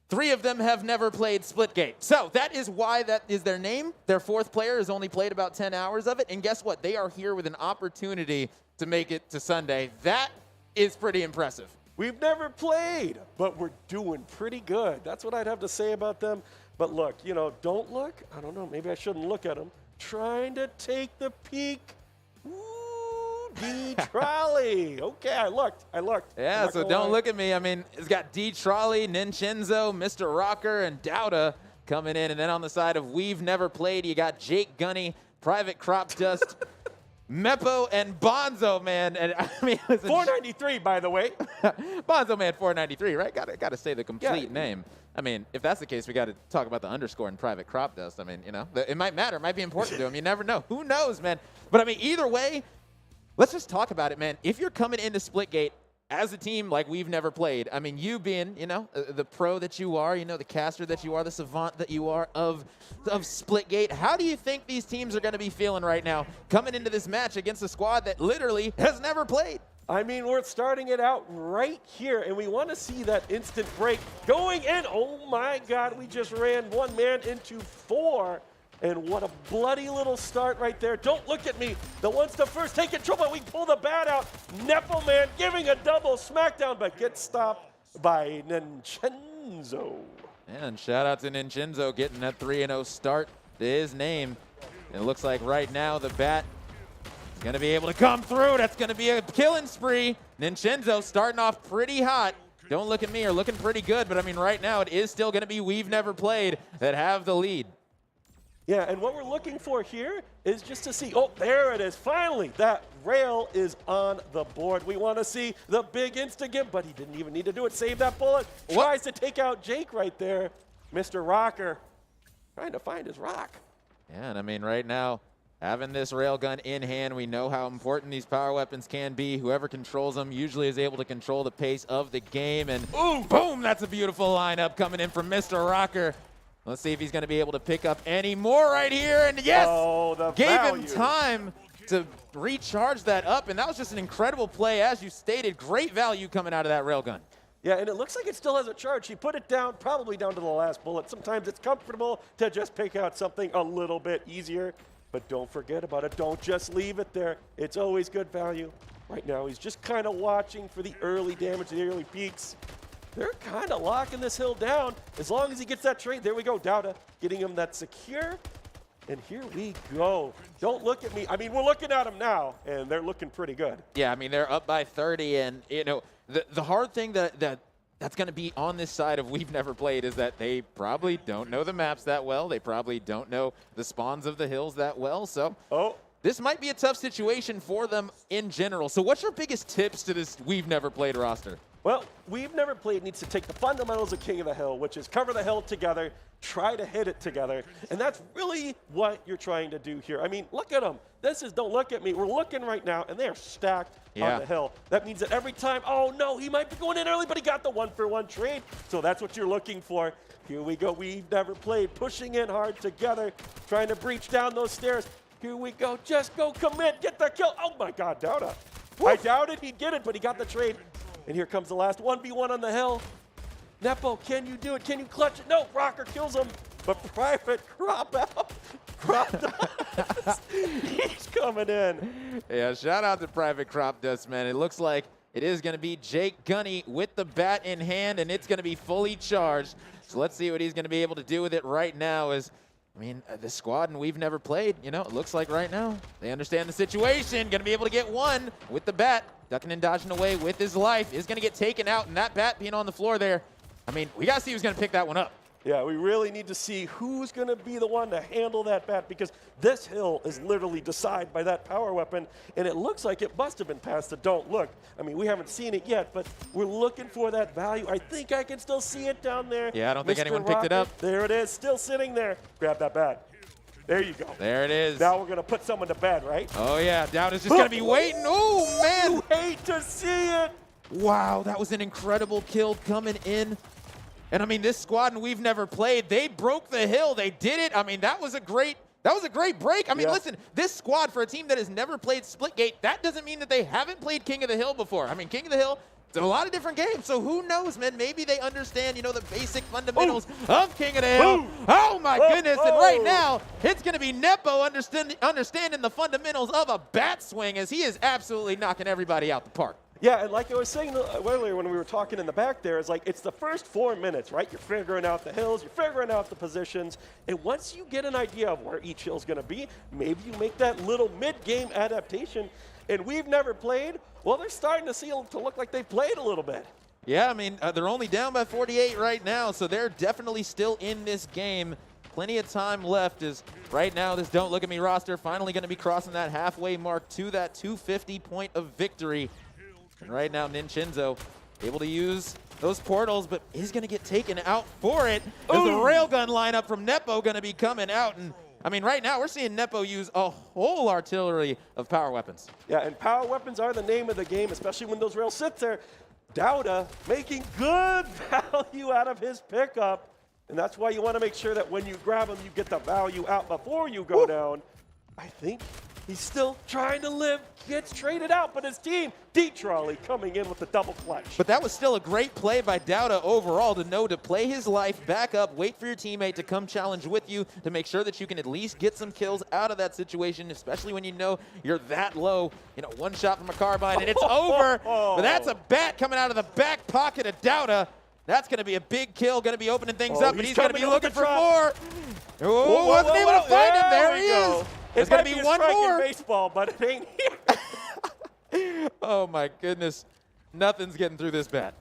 3 of them have never played Splitgate. So that is why that is their name. Their 4th player has only played about 10 hours of it. And guess what? They are here with an opportunity to make it to Sunday. That is pretty impressive. We've never played, but we're doing pretty good. That's what I'd have to say about them. But look, you know, don't look. I don't know. Maybe I shouldn't look at them. Trying to take the peek. D-Trolley. Okay, I looked. Yeah, so don't look at me. I mean, it's got D-Trolley, Nincenzo, Mr. Rocker, and Douda coming in. And then on the side of We've Never Played, you got Jake Gunny, Private Crop Dust, Meppo, and Bonzo, man. And I mean, listen, 493, by the way. Bonzo, man, 493, right? Got to say the complete name. I mean, if that's the case, we got to talk about the underscore in Private Crop Dust. I mean, you know, it might matter. It might be important to him. You never know. Who knows, man? But I mean, either way, let's just talk about it, man. If you're coming into Splitgate as a team like We've Never Played, I mean, you being, you know, the pro that you are, you know, the caster that you are, the savant that you are of Splitgate, how do you think these teams are going to be feeling right now coming into this match against a squad that literally has never played? I mean, we're starting it out right here, and we want to see that instant break going in. Oh, my God, we just ran 1 man into 4. And what a bloody little start right there. Don't look at me. The one's to first take control, but we pull the bat out. Nepo Man giving a double smackdown, but gets stopped by Nincenzo. And shout out to Nincenzo getting that 3-0 start to his name. And it looks like right now the bat is going to be able to come through. That's going to be a killing spree. Nincenzo starting off pretty hot. Don't look at me, are looking pretty good, but I mean right now it is still going to be We've Never Played that have the lead. Yeah, and what we're looking for here is just to see, oh, there it is. Finally, that rail is on the board. We want to see the big insta-gimp, but he didn't even need to do it. Save that bullet. Tries to take out Jake right there. Mr. Rocker trying to find his rock. Yeah, and I mean right now, having this railgun in hand, we know how important these power weapons can be. Whoever controls them usually is able to control the pace of the game. And boom, that's a beautiful lineup coming in from Mr. Rocker. Let's see if he's going to be able to pick up any more right here. And yes, gave him time to recharge that up. And that was just an incredible play. As you stated, great value coming out of that railgun. Yeah, and it looks like it still has a charge. He put it down, probably down to the last bullet. Sometimes it's comfortable to just pick out something a little bit easier. But don't forget about it. Don't just leave it there. It's always good value. Right now, he's just kind of watching for the early damage, the early peaks. They're kind of locking this hill down. As long as he gets that trade, there we go, Douda, getting him that secure. And here we go. Don't look at me. I mean, we're looking at them now, and they're looking pretty good. Yeah, I mean, they're up by 30, and, you know, the hard thing that's going to be on this side of We've Never Played is that they probably don't know the maps that well. They probably don't know the spawns of the hills that well. So this might be a tough situation for them in general. So what's your biggest tips to this We've Never Played roster? Well, We've Never Played needs to take the fundamentals of King of the Hill, which is cover the hill together, try to hit it together, and that's really what you're trying to do here. I mean, look at them. This is, don't look at me. We're looking right now, and they are stacked on the hill. That means that every time, oh no, he might be going in early, but he got the 1-for-1 trade. So that's what you're looking for. Here we go. We've Never Played, pushing in hard together, trying to breach down those stairs. Here we go. Just go commit. Get the kill. Oh my God, Douda. I doubted he'd get it, but he got the trade. And here comes the last 1v1 on the hill. Nepo, can you do it? Can you clutch it? No, Rocker kills him. But Private Crop out. Crop Dust. He's coming in. Yeah, shout out to Private Crop Dust, man. It looks like it is going to be Jake Gunny with the bat in hand, and it's going to be fully charged. So let's see what he's going to be able to do with it right now as I mean, the squad and we've never played, you know, it looks like right now they understand the situation. Going to be able to get one with the bat. Ducking and dodging away with his life. Is going to get taken out, and that bat being on the floor there. I mean, we got to see who's going to pick that one up. Yeah, we really need to see who's going to be the one to handle that bat, because this hill is literally decided by that power weapon, and it looks like it must have been past the don't look. I mean, we haven't seen it yet, but we're looking for that value. I think I can still see it down there. Yeah, I don't think Mr. anyone picked it up. There it is, still sitting there. Grab that bat. There you go. There it is. Now we're going to put someone to bed, right? Oh, yeah. Dowda's just going to be waiting. Oh, man. You hate to see it. Wow, that was an incredible kill coming in. And I mean, this squad and we've never played, they broke the hill. They did it. I mean, that was a great break. I mean, listen, this squad for a team that has never played Splitgate, that doesn't mean that they haven't played King of the Hill before. I mean, King of the Hill, it's a lot of different games. So who knows, man? Maybe they understand, you know, the basic fundamentals of King of the Hill. Oh my goodness. And right now, it's going to be Nepo understanding the fundamentals of a bat swing, as he is absolutely knocking everybody out the park. Yeah, and like I was saying earlier when we were talking in the back there, is like it's the first 4 minutes, right? You're figuring out the hills, you're figuring out the positions, and once you get an idea of where each hill's going to be, maybe you make that little mid-game adaptation. And we've never played. Well, they're starting to look like they've played a little bit. Yeah, I mean, they're only down by 48 right now, so they're definitely still in this game. Plenty of time left, as right now this Don't Look at Me roster finally going to be crossing that halfway mark to that 250 point of victory. And right now, Ninchenzo able to use those portals, but is going to get taken out for it. As the railgun lineup from Nepo going to be coming out. And I mean, right now we're seeing Nepo use a whole artillery of power weapons. Yeah, and power weapons are the name of the game, especially when those rails sit there. Dowda making good value out of his pickup. And that's why you want to make sure that when you grab him, you get the value out before you go down. I think he's still trying to live, gets traded out, but his team, D-Trolley, coming in with the double clutch. But that was still a great play by Dowda overall to know to play his life back up, wait for your teammate to come challenge with you to make sure that you can at least get some kills out of that situation, especially when you know you're that low. You know, one shot from a carbine and it's over. But that's a bat coming out of the back pocket of Dowda. That's going to be a big kill, going to be opening things up, but he's going to be looking for more. Oh, wasn't able to find him. There he is. There's going to be one more. Baseball, but it ain't here. Oh my goodness, nothing's getting through this bat.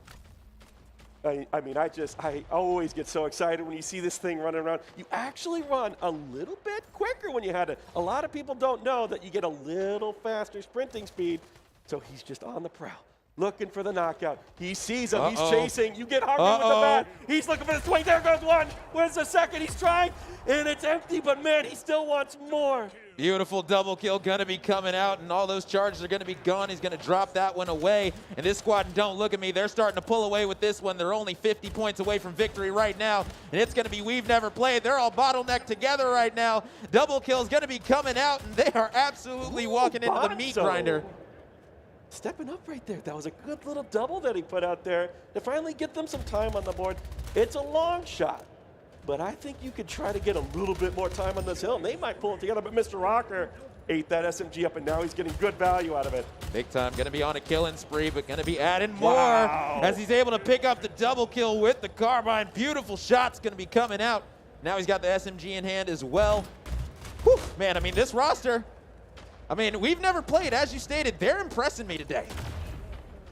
I mean, I always get so excited when you see this thing running around. You actually run a little bit quicker when you had it. A lot of people don't know that you get a little faster sprinting speed. So he's just on the prowl, looking for the knockout. He sees him. He's chasing. You get hungry with the bat. He's looking for the swing. There goes one. Where's the second? He's trying, and it's empty, but man, he still wants more. Beautiful double kill going to be coming out, and all those charges are going to be gone. He's going to drop that one away. And this squad, Don't Look at Me, they're starting to pull away with this one. They're only 50 points away from victory right now. And it's going to be We've Never Played. They're all bottlenecked together right now. Double kill is going to be coming out, and they are absolutely walking into the meat grinder. Stepping up right there. That was a good little double that he put out there to finally get them some time on the board. It's a long shot, but I think you could try to get a little bit more time on this hill, and they might pull it together. But Mr. Rocker ate that SMG up, and now he's getting good value out of it. Big time. Going to be on a killing spree, but going to be adding more as he's able to pick up the double kill with the carbine. Beautiful shots going to be coming out. Now he's got the SMG in hand as well. Whew, man, I mean, this roster, I mean, We've Never Played, as you stated, they're impressing me today.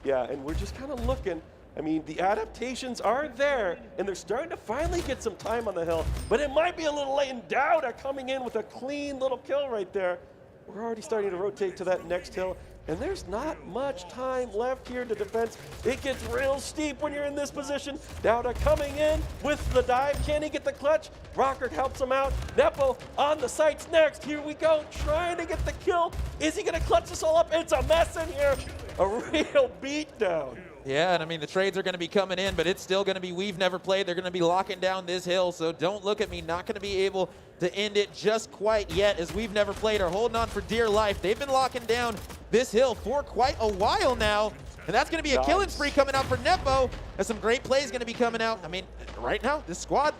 Yeah, and we're just kind of looking. I mean, the adaptations are there, and they're starting to finally get some time on the hill, but it might be a little late, and Dowda coming in with a clean little kill right there. We're already starting to rotate to that next hill, and there's not much time left here to defense. It gets real steep when you're in this position. Dowda coming in with the dive. Can he get the clutch? Rocker helps him out. Nepo on the sights next. Here we go, trying to get the kill. Is he gonna clutch this all up? It's a mess in here. A real beatdown. Yeah, and I mean, the trades are going to be coming in, but it's still going to be We've Never Played. They're going to be locking down this hill, so Don't Look at Me not going to be able to end it just quite yet, as We've Never Played are holding on for dear life. They've been locking down this hill for quite a while now, and that's going to be a killing spree coming out for Nepo, There's some great plays going to be coming out. I mean, right now, this squad,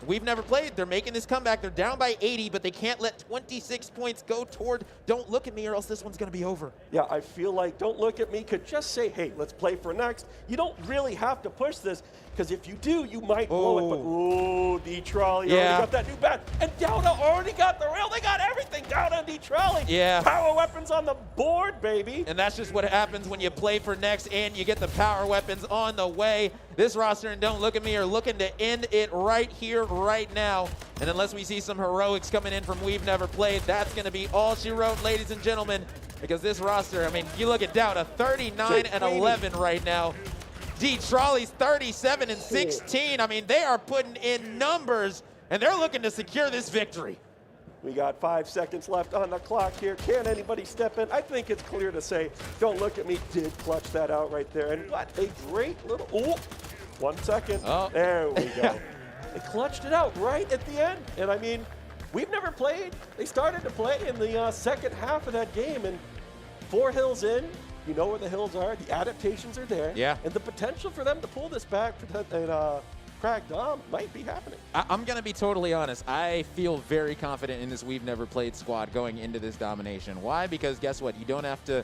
we've never played. They're making this comeback. They're down by 80, but they can't let 26 points go toward Don't Look at Me or else this one's going to be over. Yeah, I feel like Don't Look at Me could just say, hey, let's play for next. You don't really have to push this, because if you do, you might blow it. But, oh, D-Trolley already got that new bat. And Dowda already got the rail. They got everything. Dowda and D-Trolley. Yeah. Power weapons on the board, baby. And that's just what happens when you play for next and you get the power weapons on the way. This roster and Don't Look at Me are looking to end it right here, right now. And unless we see some heroics coming in from We've Never Played, that's going to be all she wrote, ladies and gentlemen. Because this roster, I mean, you look at Dowda, 39 and 11 right now. D-Trolley's 37 and 16. I mean, they are putting in numbers, and they're looking to secure this victory. We got 5 seconds left on the clock here. Can anybody step in? I think it's clear to say Don't Look at Me did clutch that out right there. And what a great little, 1 second. Oh. There we go. They clutched it out right at the end. And I mean, We've Never Played. They started to play in the second half of that game. And 4 hills in, you know where the hills are. The adaptations are there. Yeah. And the potential for them to pull this back and crack Dom might be happening. I'm going to be totally honest. I feel very confident in this We've Never Played squad going into this domination. Why? Because guess what? You don't have to,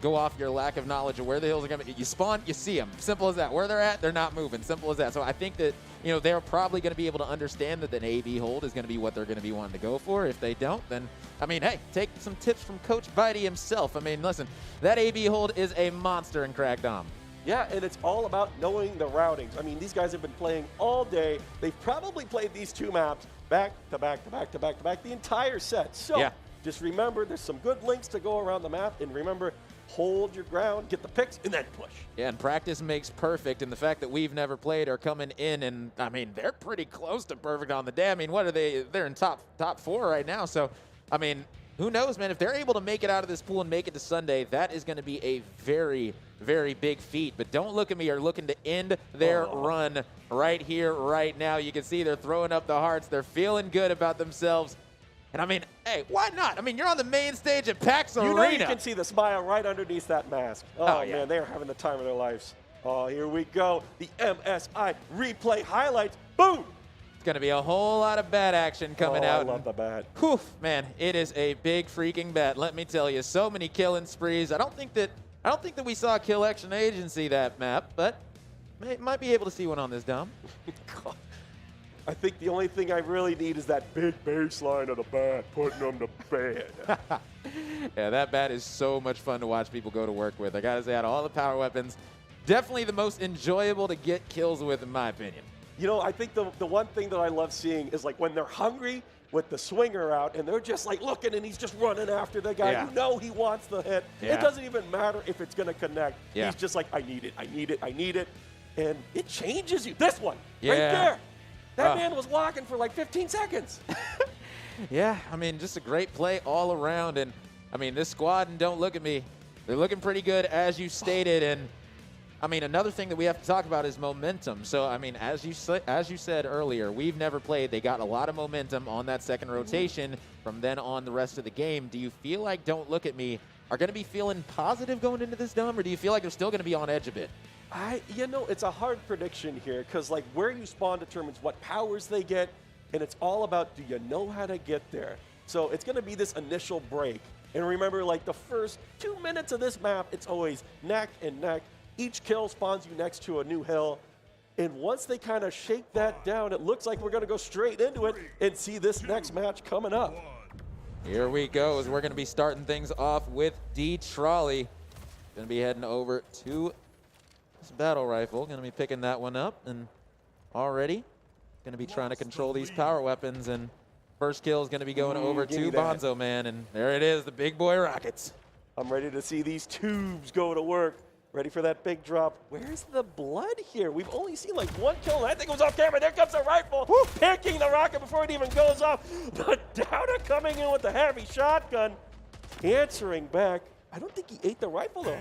go off your lack of knowledge of where the hills are going to be. You spawn, you see them. Simple as that. Where they're at, they're not moving. Simple as that. So I think that, they're probably going to be able to understand that an AB hold is going to be what they're going to be wanting to go for. If they don't, then, hey, take some tips from Coach Bitey himself. Listen, that AB hold is a monster in Crack Dom. Yeah, and it's all about knowing the routings. These guys have been playing all day. They've probably played these 2 maps back to back to back to back to back the entire set. So just remember, there's some good links to go around the map. And remember, hold your ground, get the picks, and then push. Yeah, and practice makes perfect. And the fact that We've Never Played are coming in, and, they're pretty close to perfect on the day. What are they? They're in top 4 right now. So, who knows, man? If they're able to make it out of this pool and make it to Sunday, that is going to be a very, very big feat. But Don't Look at Me are looking to end their run right here, right now. You can see they're throwing up the hearts. They're feeling good about themselves. And hey, why not? You're on the main stage at PAX Arena. You can see the smile right underneath that mask. Oh yeah. Man, they're having the time of their lives. Oh, here we go. The MSI replay highlights. Boom! Going to be a whole lot of bat action coming out. I love the bat. Whew, man, it is a big freaking bat. Let me tell you, so many killing sprees. I don't think that we saw Kill Action Agency that map, but might be able to see one on this Dom. I think the only thing I really need is that big baseline of the bat, putting them to bed. Yeah, that bat is so much fun to watch people go to work with. I gotta say, out of all the power weapons, definitely the most enjoyable to get kills with, in my opinion. I think the one thing that I love seeing is like when they're hungry with the swinger out and they're just like looking and he's just running after the guy. Yeah. You know he wants the hit. Yeah. It doesn't even matter if it's going to connect. Yeah. He's just like, I need it, I need it, I need it. And it changes you. This one, Yeah. right there. That man was walking for like 15 seconds. Yeah, just a great play all around. And, this squad, and Don't Look at Me, they're looking pretty good, as you stated. And, another thing that we have to talk about is momentum. So, as you said earlier, We've Never Played. They got a lot of momentum on that second rotation. From then on the rest of the game, do you feel like Don't Look at Me are going to be feeling positive going into this Dome, or do you feel like they're still going to be on edge a bit? It's a hard prediction here because, like, where you spawn determines what powers they get, and it's all about, do you know how to get there? So it's going to be this initial break. And remember, like, the first 2 minutes of this map, it's always neck and neck. Each kill spawns you next to a new hill. And once they kind of shake that down, it looks like we're going to go straight into it and see this next match coming up. Here we go, as we're going to be starting things off with D-Trolley. Going to be heading over to this battle rifle. Going to be picking that one up, and already going to be trying to control these power weapons. And first kill is going to be going over to Bonzo Man, and there it is, the big boy rockets. I'm ready to see these tubes go to work. Ready for that big drop. Where's the blood here? We've only seen like one kill, and I think it was off camera. There comes the rifle, picking the rocket before it even goes off. But Dowda coming in with the heavy shotgun, answering back. I don't think he ate the rifle, though.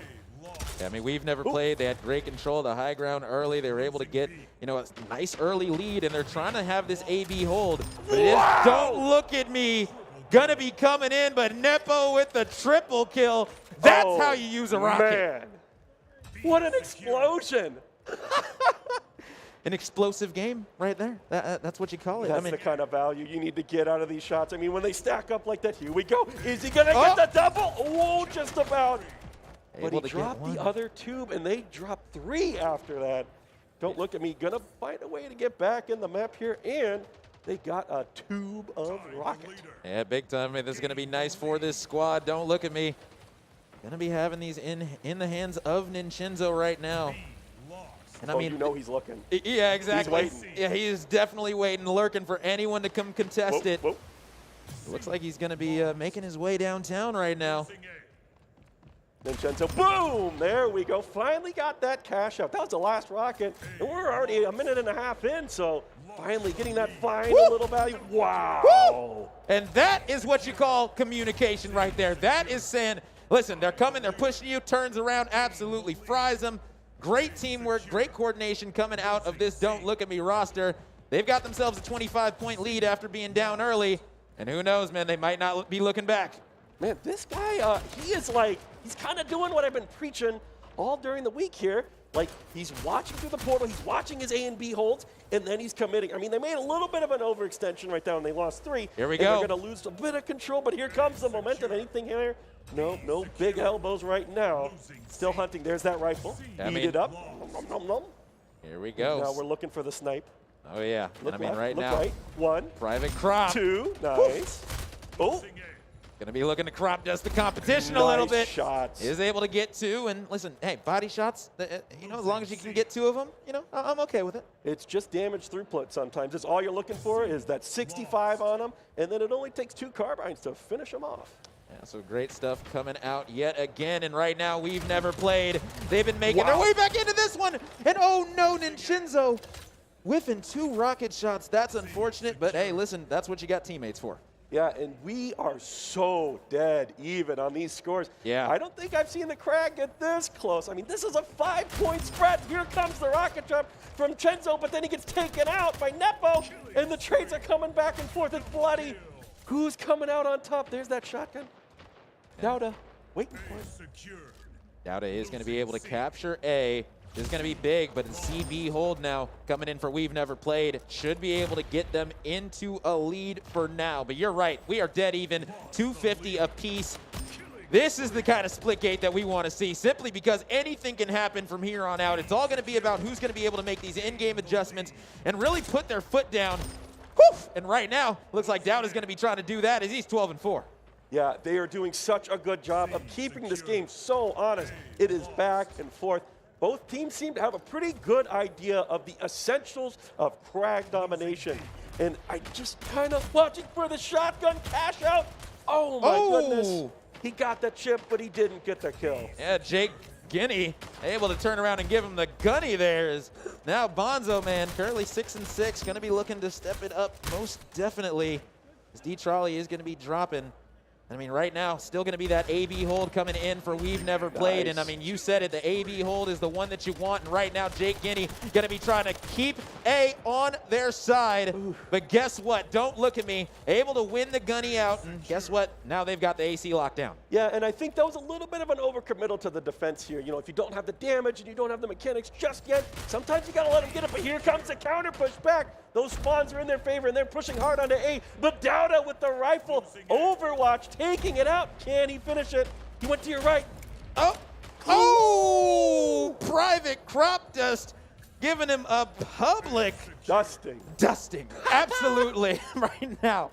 Yeah, We've Never Played. They had great control of the high ground early. They were able to get, a nice early lead, and they're trying to have this AB hold. But it is, Don't Look at Me, gonna be coming in, but Nepo with the triple kill. That's how you use a rocket. Man. What an explosion. An explosive game right there. That's what you call it. That's I mean, the kind of value you need to get out of these shots. I mean, when they stack up like that, here we go. Is he going to get the double? Oh, just about. But he dropped the other tube, and they dropped 3 after that. Don't look at me. Going to find a way to get back in the map here, and they got a tube of rocket. Yeah, big time. I mean, this is going to be nice for this squad. Don't look at me. Going to be having these in the hands of Nincinzo right now. And I mean, you know he's looking. Yeah, exactly. He's waiting. Yeah, he is definitely waiting, lurking for anyone to come contest it. Looks like he's going to be making his way downtown right now. Vincenzo, boom! There we go. Finally got that cash out. That was the last rocket, and we're already a minute and a half in, so finally getting that final little value. Wow! Woo! And that is what you call communication right there. That is saying, listen, they're coming, they're pushing you, turns around, absolutely fries them. Great teamwork, great coordination coming out of this Don't Look at Me roster. They've got themselves a 25-point lead after being down early. And who knows, man, they might not be looking back. Man, this guy, he is like, he's kind of doing what I've been preaching all during the week here. Like, he's watching through the portal, he's watching his A and B holds, and then he's committing. I mean, they made a little bit of an overextension right there, and they lost 3. Here we go. go. They're going to lose a bit of control, but here comes the momentum. Anything here? No big elbows right now. Still hunting. There's that rifle. Eat it up. Nom, nom, nom. Here we go. Now we're looking for the snipe. Oh, yeah. Look I mean, left, right look now. Right. 1. Private crop. 2. Nice. Oh. Going to be looking to crop dust the competition a little bit. Shots. Is able to get 2. And listen, hey, body shots, you know, as long as you can get 2 of them, you know, I'm okay with it. It's just damage throughput sometimes. It's all you're looking for is that 65 on them, and then it only takes 2 carbines to finish them off. Yeah, so great stuff coming out yet again. And right now, We've Never Played. They've been making their way back into this one. And oh no, Nincinzo whiffing 2 rocket shots. That's unfortunate, but hey, listen, that's what you got teammates for. Yeah, and we are so dead even on these scores. Yeah. I don't think I've seen the Crag get this close. I mean, this is a 5-point spread. Here comes the rocket jump from Chenzo, but then he gets taken out by Nepo, and the trades are coming back and forth. It's bloody. Who's coming out on top? There's that shotgun. Dauda, waiting for it. Dauda is going to be able to capture A. This is going to be big, but the CB hold now coming in for We've Never Played. Should be able to get them into a lead for now. But you're right, we are dead even, 250 apiece. This is the kind of split gate that we want to see, simply because anything can happen from here on out. It's all going to be about who's going to be able to make these in-game adjustments and really put their foot down. Whew! And right now, looks like Dauda's going to be trying to do that as he's 12-4. Yeah, they are doing such a good job of keeping this game so honest. It is back and forth. Both teams seem to have a pretty good idea of the essentials of Crag domination. And I just kind of watching for the shotgun cash out. Oh my goodness. He got the chip, but he didn't get the kill. Yeah, Jake Guinea able to turn around and give him the gunny there. Is now Bonzo, man, currently 6-6, going to be looking to step it up most definitely. As D-Trolley is going to be dropping. I mean, right now, still going to be that AB hold coming in for We've Never Played. And I mean, you said it, the AB hold is the one that you want. And right now, Jake Guinea going to be trying to keep A on their side. But guess what? Don't look at me. Able to win the gunny out. And guess what? Now they've got the AC locked down. Yeah, and I think that was a little bit of an overcommittal to the defense here. You know, if you don't have the damage and you don't have the mechanics just yet, sometimes you got to let them get it. But here comes the counter push back. Those spawns are in their favor, and they're pushing hard onto A. But Dauda with the rifle. Overwatch taking it out. Can he finish it? He went to your right. Oh! Private crop dust giving him a public dusting. Absolutely, right now.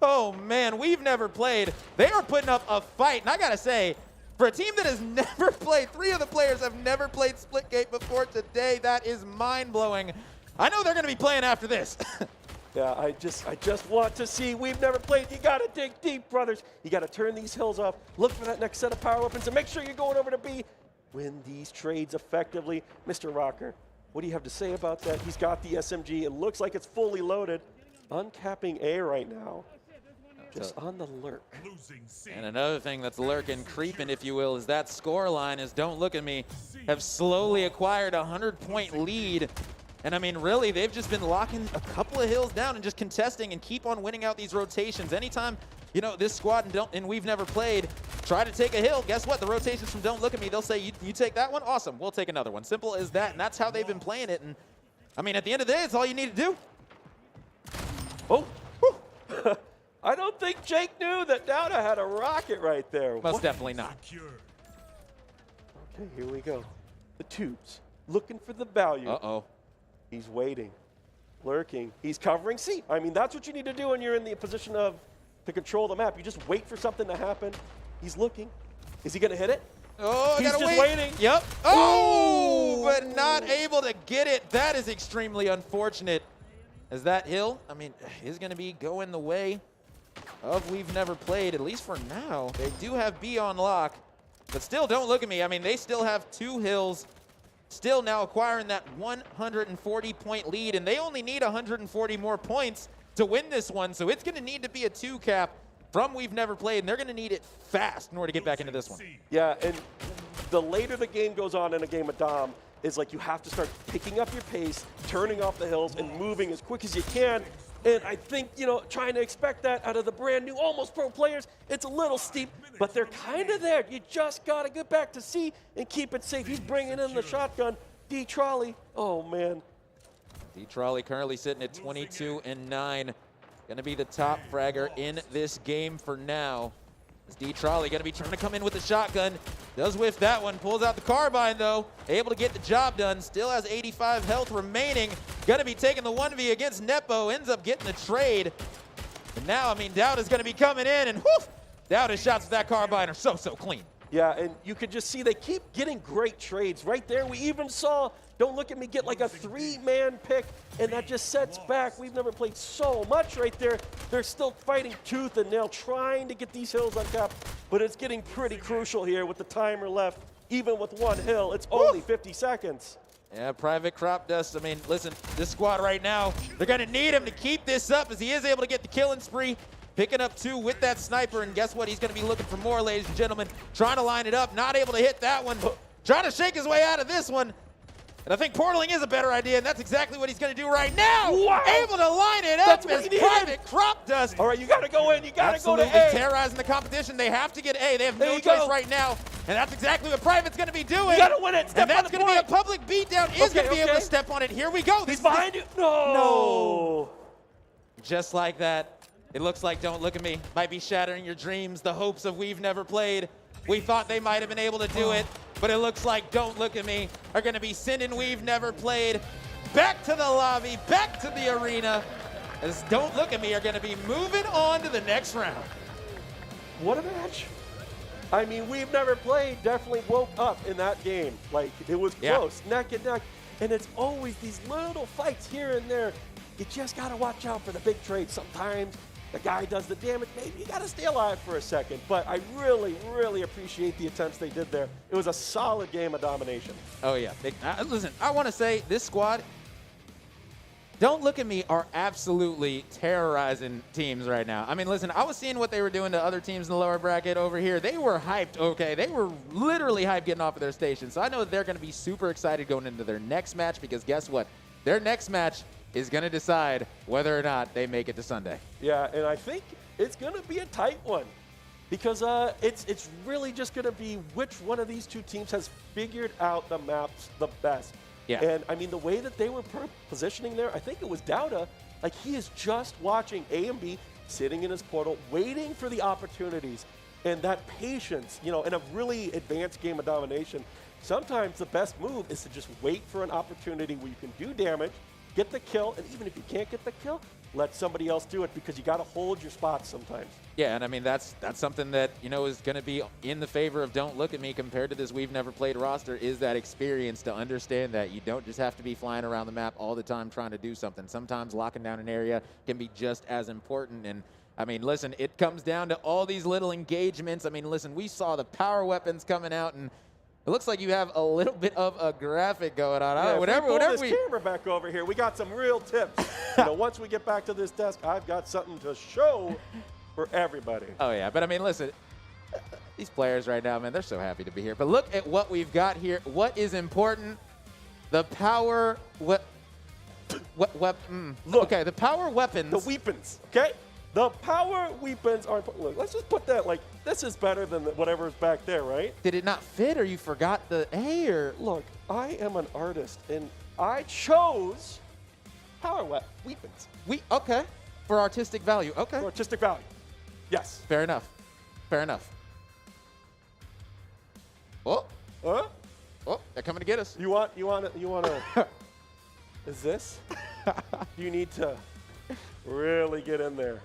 Oh, man, We've Never Played. They are putting up a fight. And I got to say, for a team that has never played, 3 of the players have never played Splitgate before today. That is mind-blowing. I know they're going to be playing after this. Yeah, I just want to see We've Never Played. You got to dig deep, brothers. You got to turn these hills off. Look for that next set of power weapons and make sure you're going over to B. Win these trades effectively. Mr. Rocker, what do you have to say about that? He's got the SMG. It looks like it's fully loaded. Uncapping A right now. Just on the lurk. And another thing that's lurking, creeping, if you will, is that score line is Don't Look at Me have slowly acquired a 100-point lead. And I mean, really, they've just been locking a couple of hills down and just contesting and keep on winning out these rotations. Anytime, you know, this squad and We've Never Played try to take a hill. Guess what? The rotations from Don't Look At Me, they'll say, you take that one? Awesome. We'll take another one. Simple as that, and that's how they've been playing it. And, I mean, at the end of the day, it's all you need to do. Oh. I don't think Jake knew that Dowda had a rocket right there. Most definitely not. Okay, here we go. The tubes, looking for the value. Uh-oh. He's waiting, lurking. He's covering C. I mean, that's what you need to do when you're in the position to control the map. You just wait for something to happen. He's looking. Is he going to hit it? Oh, he's gotta just wait. waiting. Yep. Oh, but not able to get it. That is extremely unfortunate. As that hill, I mean, is going to be going the way of We've Never Played, at least for now. They do have B on lock, but still, Don't Look At Me. I mean, they still have 2 hills, still now acquiring that 140-point lead, and they only need 140 more points to win this one, so it's going to need to be a 2-cap from We've Never Played, and they're going to need it fast in order to get back into this one. Yeah, and the later the game goes on in a game of Dom, is like you have to start picking up your pace, turning off the hills, and moving as quick as you can. And I think, you know, trying to expect that out of the brand new, almost pro players, it's a little steep, but they're kind of there. You just got to get back to C and keep it safe. He's bringing in the shotgun. D. Trolley, oh, man. D. Trolley currently sitting at 22-9. Going to be the top fragger in this game for now. D. Trolley going to be trying to come in with the shotgun. Does whiff that one. Pulls out the carbine, though. Able to get the job done. Still has 85 health remaining. Going to be taking the 1v against Nepo. Ends up getting the trade. And now, I mean, Dowda's going to be coming in. And whoof! Dowda's shots with that carbine are so clean. Yeah, and you could just see they keep getting great trades. Right there, we even saw Don't Look At Me get like a 3-man pick, and that just sets back. We've Never Played so much right there. They're still fighting tooth and nail, trying to get these hills uncapped, but it's getting pretty crucial here with the timer left. Even with 1 hill, it's only 50 seconds. Yeah, Private Crop Dust. I mean, listen, this squad right now, they're going to need him to keep this up as he is able to get the killing spree. Picking up 2 with that sniper, and guess what? He's going to be looking for more, ladies and gentlemen. Trying to line it up, not able to hit that one. Trying to shake his way out of this one. And I think portaling is a better idea, and that's exactly what he's going to do right now. Wow. Able to line it up as Private Crop Dust. All right, you got to go in. You got to go to Absolutely A. terrorizing the competition. They have to get A. They have no choice right now, and that's exactly what Private's going to be doing. You got to win it. Step and that's going to be a public beatdown. Is going to be able to step on it. Here we go. He's behind you. No. Just like that. It looks like Don't Look At Me might be shattering your dreams, the hopes of We've Never Played. We thought they might have been able to do it, but it looks like Don't Look At Me are going to be sending We've Never Played back to the lobby, back to the arena, as Don't Look At Me are going to be moving on to the next round. What a match. I mean, We've Never Played definitely woke up in that game. Like, it was close, neck and neck. And it's always these little fights here and there. You just got to watch out for the big trade. Sometimes the guy does the damage. Maybe you got to stay alive for a second. But I really, really appreciate the attempts they did there. It was a solid game of domination. Oh, yeah. Listen, I want to say this squad, Don't Look At Me are absolutely terrorizing teams right now. I mean, listen, I was seeing what they were doing to other teams in the lower bracket over here. They were hyped, okay? They were literally hyped getting off of their station. So I know that they're going to be super excited going into their next match because guess what? Their next match is going to decide whether or not they make it to Sunday. Yeah, and I think it's going to be a tight one because it's really just going to be which one of these two teams has figured out the maps the best. Yeah. And, I mean, the way that they were positioning there, I think it was Dowda, like he is just watching A and B, sitting in his portal, waiting for the opportunities. And that patience, you know, in a really advanced game of domination, sometimes the best move is to just wait for an opportunity where you can do damage, get the kill, and even if you can't get the kill, let somebody else do it because you got to hold your spots sometimes. Yeah, and I mean, that's something that, you know, is going to be in the favor of Don't Look At Me compared to this We've Never Played roster is that experience to understand that you don't just have to be flying around the map all the time trying to do something. Sometimes locking down an area can be just as important. And I mean, listen, it comes down to all these little engagements. I mean, listen, we saw the power weapons coming out, and it looks like you have a little bit of a graphic going on. Yeah, whatever this camera back over here, we got some real tips. You know, once we get back to this desk, I've got something to show for everybody. Oh, yeah. But, I mean, listen, these players right now, man, they're so happy to be here. But look at what we've got here. What is important? The power Look, okay, the power weapons. The weapons, okay? The power weapons aren't. Look, let's just put that like this is better than whatever's back there, right? Did it not fit, or you forgot the A, or? Look, I am an artist, and I chose power weapons. Okay. For artistic value. Okay. For artistic value. Yes. Fair enough. Fair enough. Oh. Huh? Oh, they're coming to get us. You want to. Is this? You need to really get in there.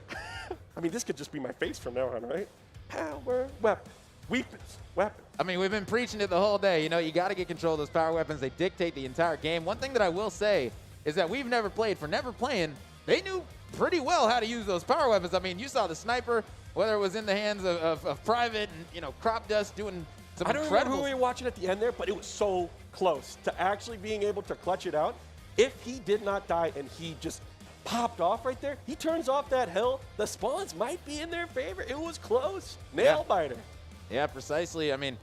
I mean, this could just be my face from now on, right? Power weapons. I mean, we've been preaching it the whole day. You know, you got to get control of those power weapons. They dictate the entire game. One thing that I will say is that we've never played. For never playing, they knew pretty well how to use those power weapons. I mean, you saw the sniper, whether it was in the hands of Private and, you know, Crop Dust doing some I don't incredible. remember who we were watching at the end there, but it was so close to actually being able to clutch it out. If he did not die and he just popped off right there, he turns off that hill, the spawns might be in their favor. It was close. Nail biter. Yeah, precisely. I mean,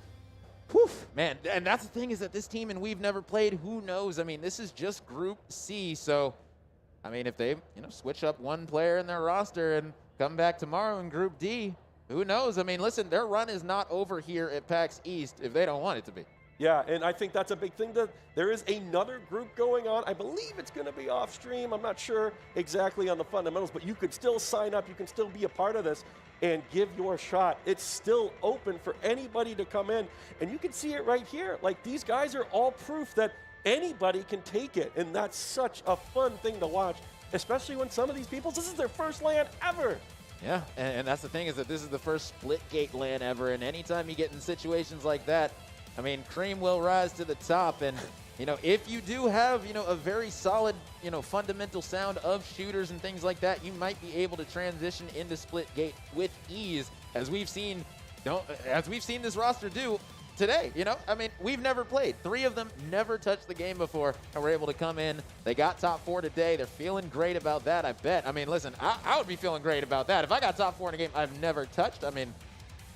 whew, man. And that's the thing is that this team, and we've never played, who knows? I mean, this is just Group C. So, I mean, if they, you know, switch up one player in their roster and come back tomorrow in Group D, who knows? I mean, listen, their run is not over here at PAX East if they don't want it to be. Yeah, and I think that's a big thing. That there is another group going on. I believe it's going to be off stream. I'm not sure exactly on the fundamentals, but you could still sign up. You can still be a part of this and give your shot. It's still open for anybody to come in, and you can see it right here. Like, these guys are all proof that anybody can take it, and that's such a fun thing to watch, especially when some of these people, this is their first LAN ever. Yeah, and that's the thing is that this is the first split gate LAN ever, and anytime you get in situations like that, I mean, cream will rise to the top, and, you know, if you do have, you know, a very solid, you know, fundamental sound of shooters and things like that, you might be able to transition into split gate with ease, as we've seen this roster do today. You know, I mean, we've never played. 3 of them never touched the game before, and were able to come in. They got top 4 today. They're feeling great about that, I bet. I mean, listen, I would be feeling great about that. If I got top 4 in a game I've never touched, I mean,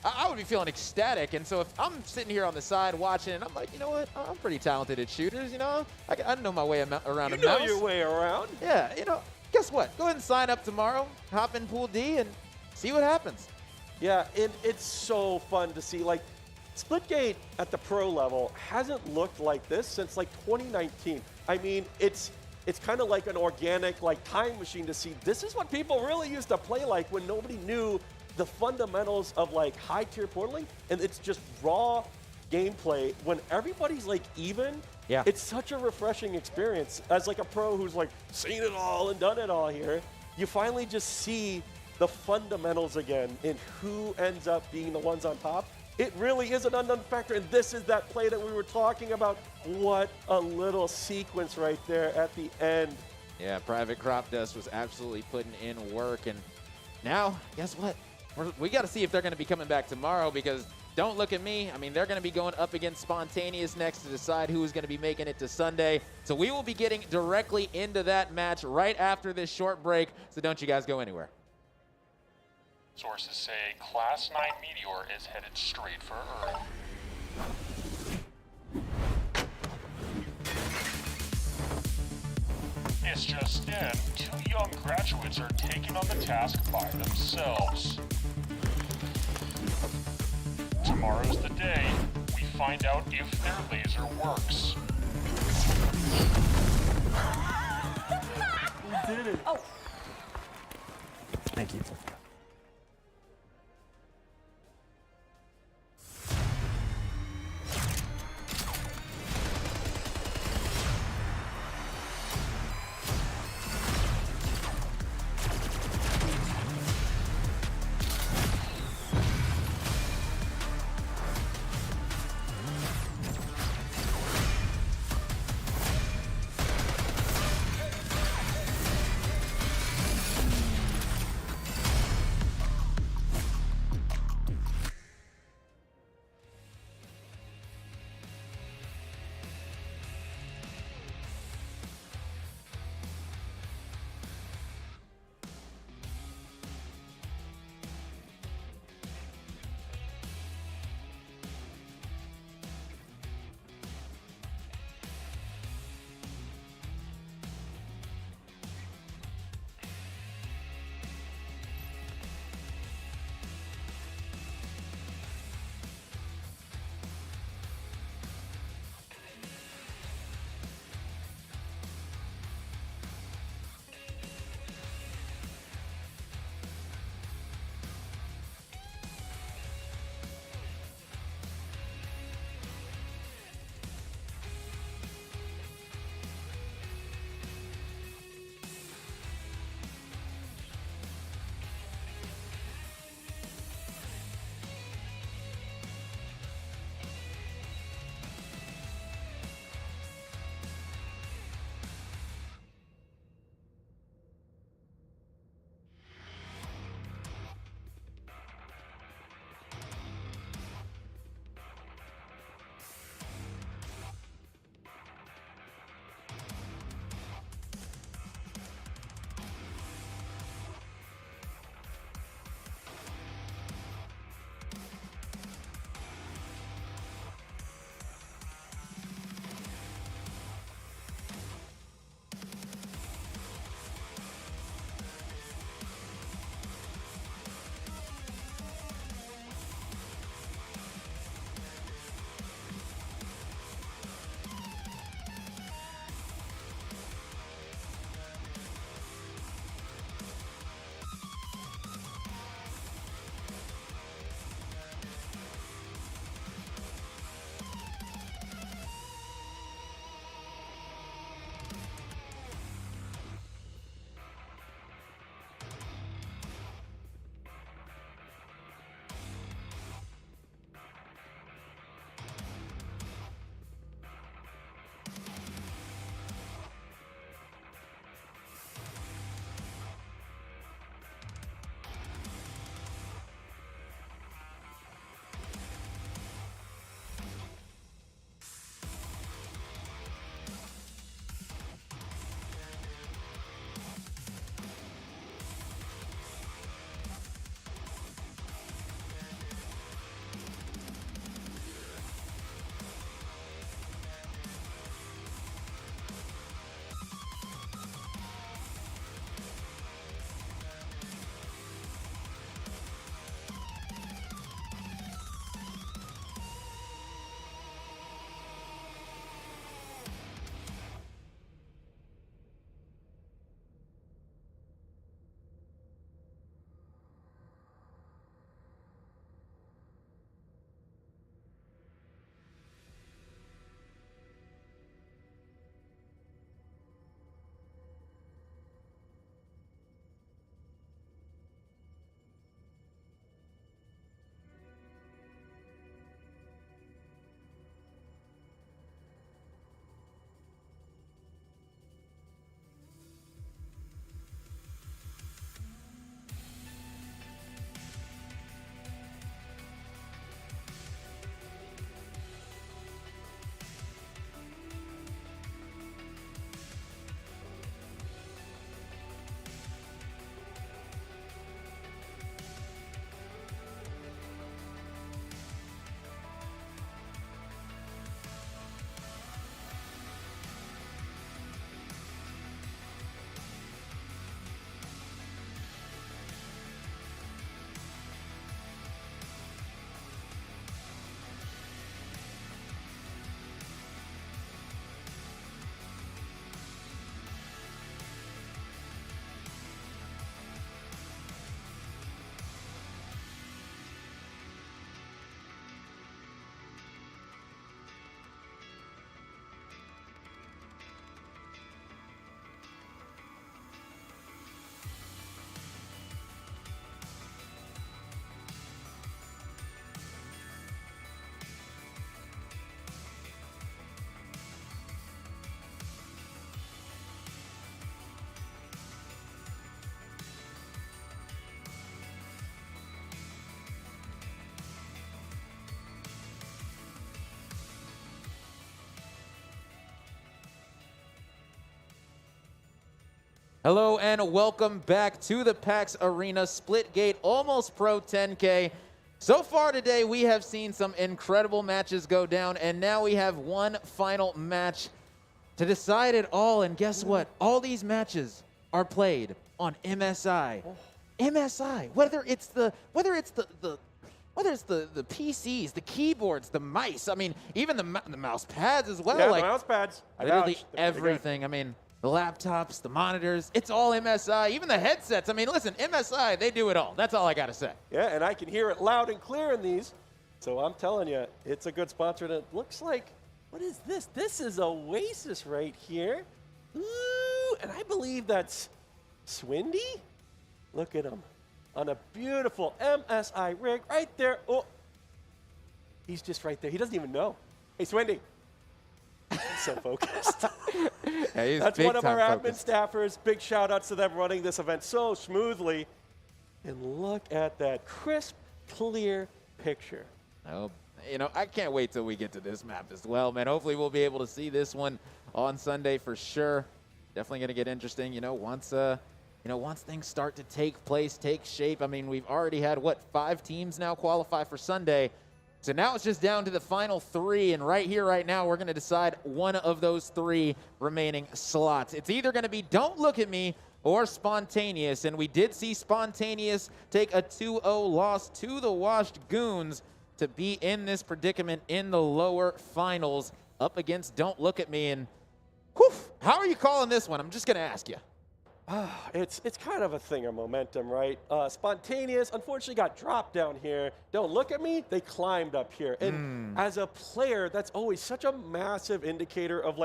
I would be feeling ecstatic. And so if I'm sitting here on the side watching, and I'm like, you know what? I'm pretty talented at shooters, you know? I know my way around a mouse. You know your way around. Yeah, you know, guess what? Go ahead and sign up tomorrow, hop in Pool D, and see what happens. Yeah, and it's so fun to see. Like, Splitgate at the pro level hasn't looked like this since, like, 2019. I mean, it's kind of like an organic, like, time machine to see. This is what people really used to play like when nobody knew the fundamentals of, like, high-tier portaling, and it's just raw gameplay when everybody's, like, even. Yeah. It's such a refreshing experience. As, like, a pro who's, like, seen it all and done it all here, you finally just see the fundamentals again and who ends up being the ones on top. It really is an unknown factor, and this is that play that we were talking about. What a little sequence right there at the end. Yeah, Private Crop Dust was absolutely putting in work, and now, guess what? We got to see if they're going to be coming back tomorrow, because don't look at me. I mean, they're going to be going up against Spontaneous next to decide who is going to be making it to Sunday. So we will be getting directly into that match right after this short break, so don't you guys go anywhere. Sources say Class 9 Meteor is headed straight for Earth. It's just in, 2 young graduates are taking on the task by themselves. Tomorrow's the day we find out if their laser works. We did it. Oh. Thank you. Hello and welcome back to the PAX Arena. Splitgate Almost Pro 10K. So far today, we have seen some incredible matches go down, and now we have one final match to decide it all. And guess what? All these matches are played on MSI. MSI. Whether it's the PCs, the keyboards, the mice. I mean, even the mouse pads as well. Yeah, like the mouse pads. literally everything. I mean, the laptops, the monitors, it's all MSI. Even the headsets. I mean, listen, MSI, they do it all. That's all I got to say. Yeah, and I can hear it loud and clear in these. So I'm telling you, it's a good sponsor. And it looks like, what is this? This is Oasis right here. Ooh, and I believe that's Swindy. Look at him on a beautiful MSI rig right there. Oh, he's just right there. He doesn't even know. Hey, Swindy. He's so focused. Yeah, that's one of our admin staffers. Big shout outs to them running this event so smoothly. And look at that crisp, clear picture. Oh, you know, I can't wait till we get to this map as well, man. Hopefully we'll be able to see this one on Sunday for sure. Definitely going to get interesting, once things start to take place, take shape. I mean, we've already had, 5 teams now qualify for Sunday. So now it's just down to the final 3, and right here, right now, we're going to decide one of those 3 remaining slots. It's either going to be Don't Look at Me or Spontaneous, and we did see Spontaneous take a 2-0 loss to the Washed Goons to be in this predicament in the lower finals up against Don't Look at Me. And whew, how are you calling this one? I'm just going to ask you. It's kind of a thing of momentum, right? Spontaneous, unfortunately, got dropped down here. Don't Look at Me, they climbed up here. And as a player, that's always such a massive indicator of,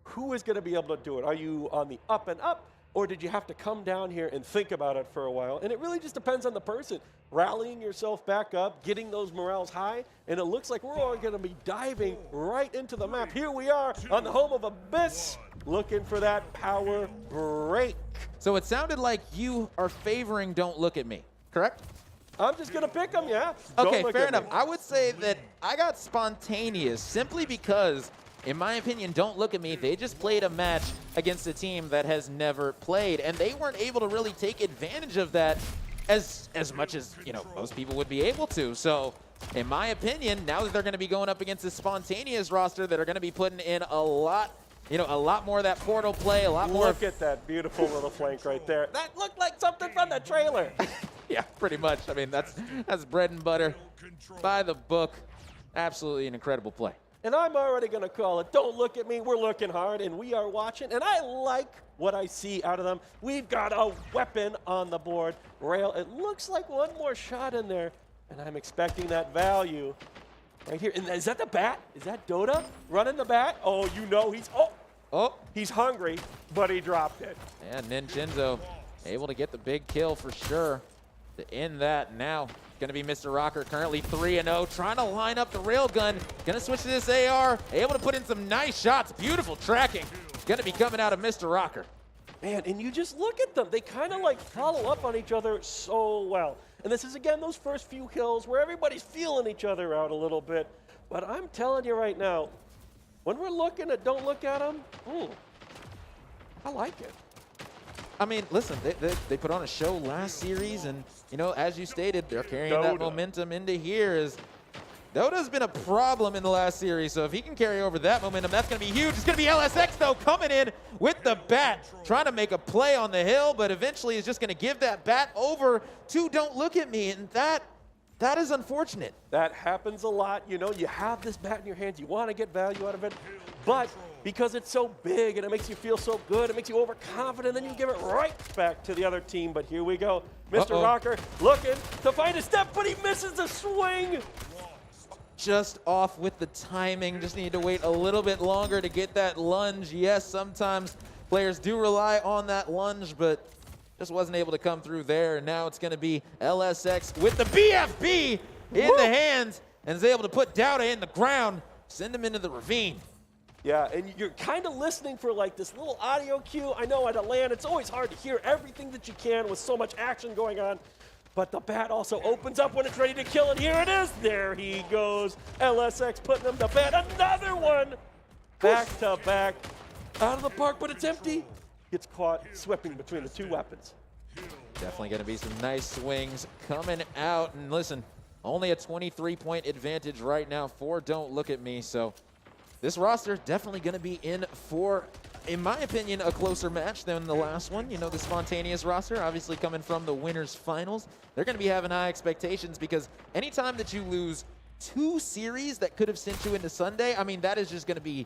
who is going to be able to do it? Are you on the up and up, or did you have to come down here and think about it for a while? And it really just depends on the person. Rallying yourself back up, getting those morales high, and it looks like we're all going to be diving right into the map. Here we are on the home of Abyss, looking for that power break. So it sounded like you are favoring Don't Look at Me, correct? I'm just going to pick them, yeah. Okay, fair enough. I would say that I got Spontaneous simply because, in my opinion, Don't Look at Me, they just played a match against a team that has never played, and they weren't able to really take advantage of that as much as, most people would be able to. So, in my opinion, now that they're going to be going up against a Spontaneous roster that are going to be putting in a lot more of that portal play, a lot more. Look at that beautiful little flank right there. That looked like something from the trailer. Yeah, pretty much. I mean, that's bread and butter, by the book. Absolutely an incredible play. And I'm already going to call it. Don't Look at Me. We're looking hard, and we are watching. And I like what I see out of them. We've got a weapon on the board. Rail, it looks like one more shot in there, and I'm expecting that value right here. And is that the bat? Is that Dota running the bat? Oh, he's hungry, but he dropped it. And Ninjinzo able to get the big kill for sure to end that. Now going to be Mr. Rocker, currently 3-0, trying to line up the railgun. Going to switch to this AR, able to put in some nice shots. Beautiful tracking. Going to be coming out of Mr. Rocker. Man, and you just look at them. They kind of follow up on each other so well. And this is, again, those first few kills where everybody's feeling each other out a little bit. But I'm telling you right now, when we're looking at Don't Look at Them, I like it. I mean, listen, they put on a show last series, and, as you stated, they're carrying that momentum into here. As Dota's been a problem in the last series, so if he can carry over that momentum, that's going to be huge. It's going to be LSX, though, coming in with the bat, trying to make a play on the hill, but eventually is just going to give that bat over to Don't Look at Me, and that is unfortunate. That happens a lot. You have this bat in your hands. You want to get value out of it, but because it's so big and it makes you feel so good, it makes you overconfident, then you give it right back to the other team. But here we go. Mr. Rocker looking to find a step, but he misses the swing. Just off with the timing. Just need to wait a little bit longer to get that lunge. Yes, sometimes players do rely on that lunge, but just wasn't able to come through there. And now it's going to be LSX with the BFB in the hands and is able to put Dowda in the ground, send him into the ravine. Yeah, and you're kind of listening for this little audio cue. I know at a LAN, it's always hard to hear everything that you can with so much action going on. But the bat also opens up when it's ready to kill, and here it is. There he goes. LSX putting him to bed. Another one. Back to back. Out of the park, but it's empty. gets caught sweeping between the two weapons. Definitely going to be some nice swings coming out. And listen, only a 23-point advantage right now for Don't Look at Me. So this roster definitely going to be in for, in my opinion, a closer match than the last one. You know, the Spontaneous roster, obviously coming from the winners finals. They're going to be having high expectations because anytime that you lose 2 series that could have sent you into Sunday, I mean, that is just going to be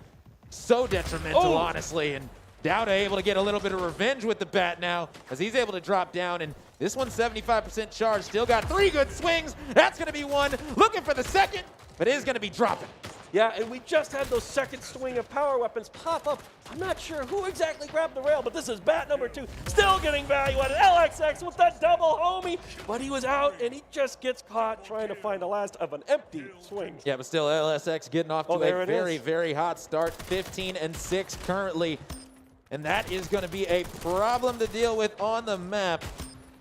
so detrimental, honestly. And Dauda able to get a little bit of revenge with the bat now as he's able to drop down. And this one's 75% charged. Still got 3 good swings. That's going to be one. Looking for the second, but it is going to be dropping. Yeah, and we just had those second swing of power weapons pop up. I'm not sure who exactly grabbed the rail, but this is bat number 2. Still getting value out of LXX with that double homie. But he was out, and he just gets caught trying to find the last of an empty swing. Yeah, but still LSX getting off to a very, very hot start. 15-6 currently. And that is going to be a problem to deal with on the map.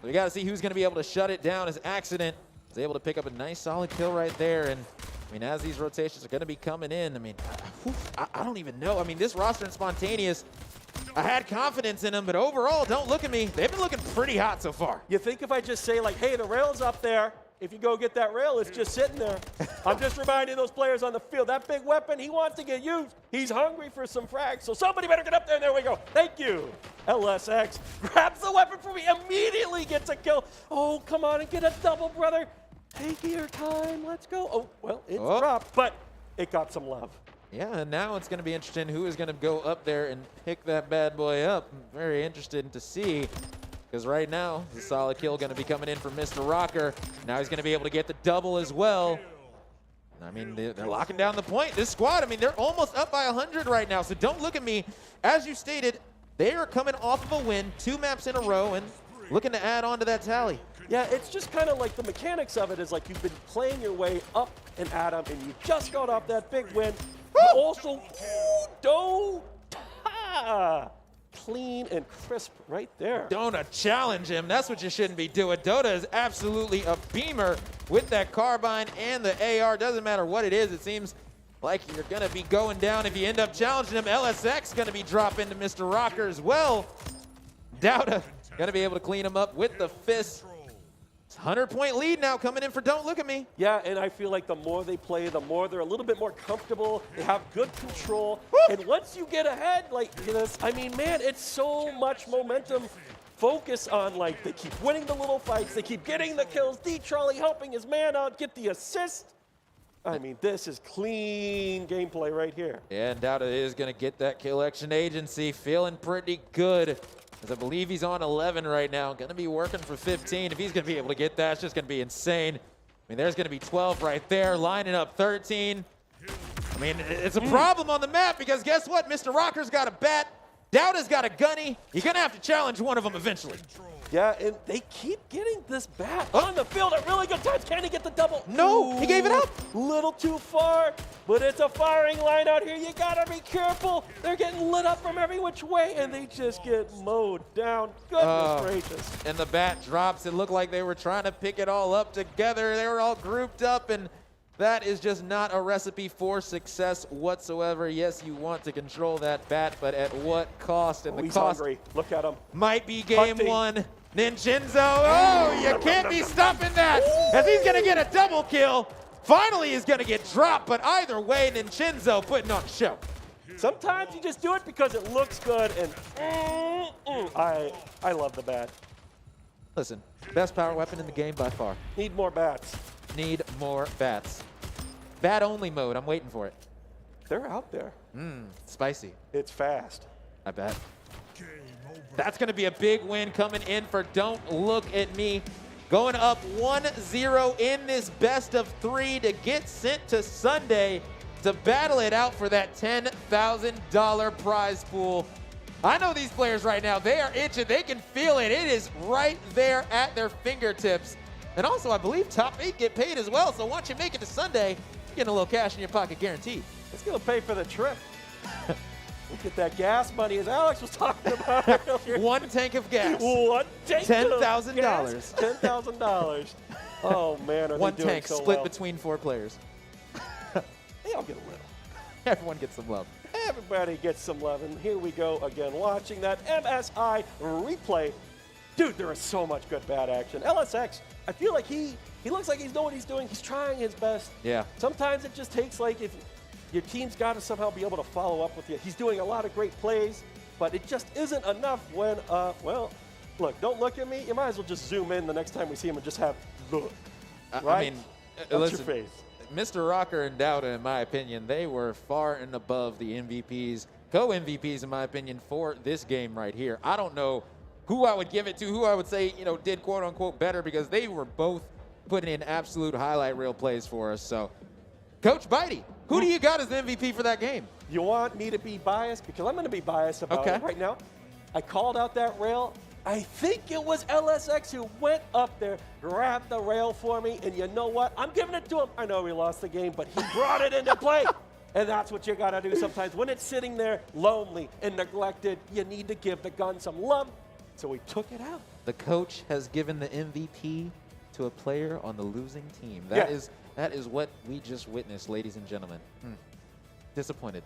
We got to see who's going to be able to shut it down as Accident is able to pick up a nice solid kill right there. And I mean, as these rotations are going to be coming in, I mean, I don't even know. I mean, this roster in Spontaneous, I had confidence in them, but overall, Don't Look at Me. They've been looking pretty hot so far. You think if I just say, like, hey, the rail's up there. If you go get that rail, it's just sitting there. I'm just reminding those players on the field, that big weapon, he wants to get used. He's hungry for some frags, so somebody better get up there, and there we go. Thank you. LSX grabs the weapon for me, immediately gets a kill. Oh, come on and get a double, brother. Take your time, let's go. Oh, well, it's dropped, but it got some love. Yeah, and now it's going to be interesting who is going to go up there and pick that bad boy up. I'm very interested to see, because right now, the solid kill going to be coming in from Mr. Rocker. Now he's going to be able to get the double as well. I mean, they're locking down the point. This squad, I mean, they're almost up by 100 right now, so Don't Look at Me. As you stated, they are coming off of a win, 2 maps in a row, and looking to add on to that tally. Yeah, it's just kind of like the mechanics of it is like you've been playing your way up and at them, and you just got off that big win. Also, clean and crisp right there. Dota challenge him. That's what you shouldn't be doing. Dota is absolutely a beamer with that carbine and the AR. Doesn't matter what it is. It seems like you're going to be going down if you end up challenging him. LSX going to be dropping to Mr. Rocker as well. Dota going to be able to clean him up with the fist. 100-point lead now coming in for Don't Look at Me. Yeah, and I feel like the more they play, the more they're a little bit more comfortable. They have good control. And once you get ahead like this, I mean, man, it's so much momentum. Focus on, like, they keep winning the little fights. They keep getting the kills. D-Trolley helping his man out, get the assist. I mean, this is clean gameplay right here. Yeah, and Dowda is going to get that kill action agency. Feeling pretty good. As I believe he's on 11 right now. Going to be working for 15. If he's going to be able to get that, it's just going to be insane. I mean, there's going to be 12 right there, lining up 13. I mean, it's a problem on the map because guess what? Mr. Rocker's got a bat. Dowda's got a gunny. You're going to have to challenge one of them eventually. Yeah, and they keep getting this bat on the field at really good times. Can he get the double? No, he gave it up. Little too far, but it's a firing line out here. You gotta be careful. They're getting lit up from every which way, and they just get mowed down. Goodness gracious. And the bat drops. It looked like they were trying to pick it all up together. They were all grouped up, and that is just not a recipe for success whatsoever. Yes, you want to control that bat, but at what cost? And the he's cost hungry. Look at him. Might be game one. Ninjinzo, oh, you can't be stopping that as he's going to get a double kill. Finally, he's going to get dropped, but either way, Ninjinzo putting on a show. Sometimes you just do it because it looks good, and I love the bat. Listen, best power weapon in the game by far. Need more bats. Need more bats. Bat-only mode, I'm waiting for it. They're out there. Spicy. It's fast. I bet. That's going to be a big win coming in for Don't Look at Me. Going up 1-0 in this best of 3 to get sent to Sunday to battle it out for that $10,000 prize pool. I know these players right now, they are itching. They can feel it. It is right there at their fingertips. And also, I believe top 8 get paid as well. So once you make it to Sunday, you're getting a little cash in your pocket guaranteed. It's going to pay for the trip. Look at that gas money, as Alex was talking about earlier. 1 tank of gas. 1 tank $10,000. $10,000. Oh, man, are One they doing tank so split well. between 4 players. They all get a little. Everyone gets some love. Everybody gets some love. And here we go again, watching that MSI replay. Dude, there is so much good bad action. LSX, I feel like he looks like he's know what he's doing. He's trying his best. Yeah. Sometimes it just takes, like, if your team's got to somehow be able to follow up with you. He's doing a lot of great plays, but it just isn't enough when, well, look, don't look at me. You might as well just zoom in the next time we see him and just have, look, right? I mean, That's listen, your face. Mr. Rocker and Dowda, in my opinion, they were far and above the MVPs, co-MVPs, in my opinion, for this game right here. I don't know who I would give it to, who I would say, you know, did quote-unquote better, because they were both putting in absolute highlight reel plays for us. So, Coach Bitey, who do you got as the MVP for that game? You want me to be biased? Because I'm going to be biased about it right now. I called out that rail. I think it was LSX who went up there, grabbed the rail for me, and you know what? I'm giving it to him. I know we lost the game, but he brought it into play. And that's what you got to do sometimes. When it's sitting there lonely and neglected, you need to give the gun some love. So we took it out. The coach has given the MVP to a player on the losing team. That is what we just witnessed, ladies and gentlemen. Disappointed.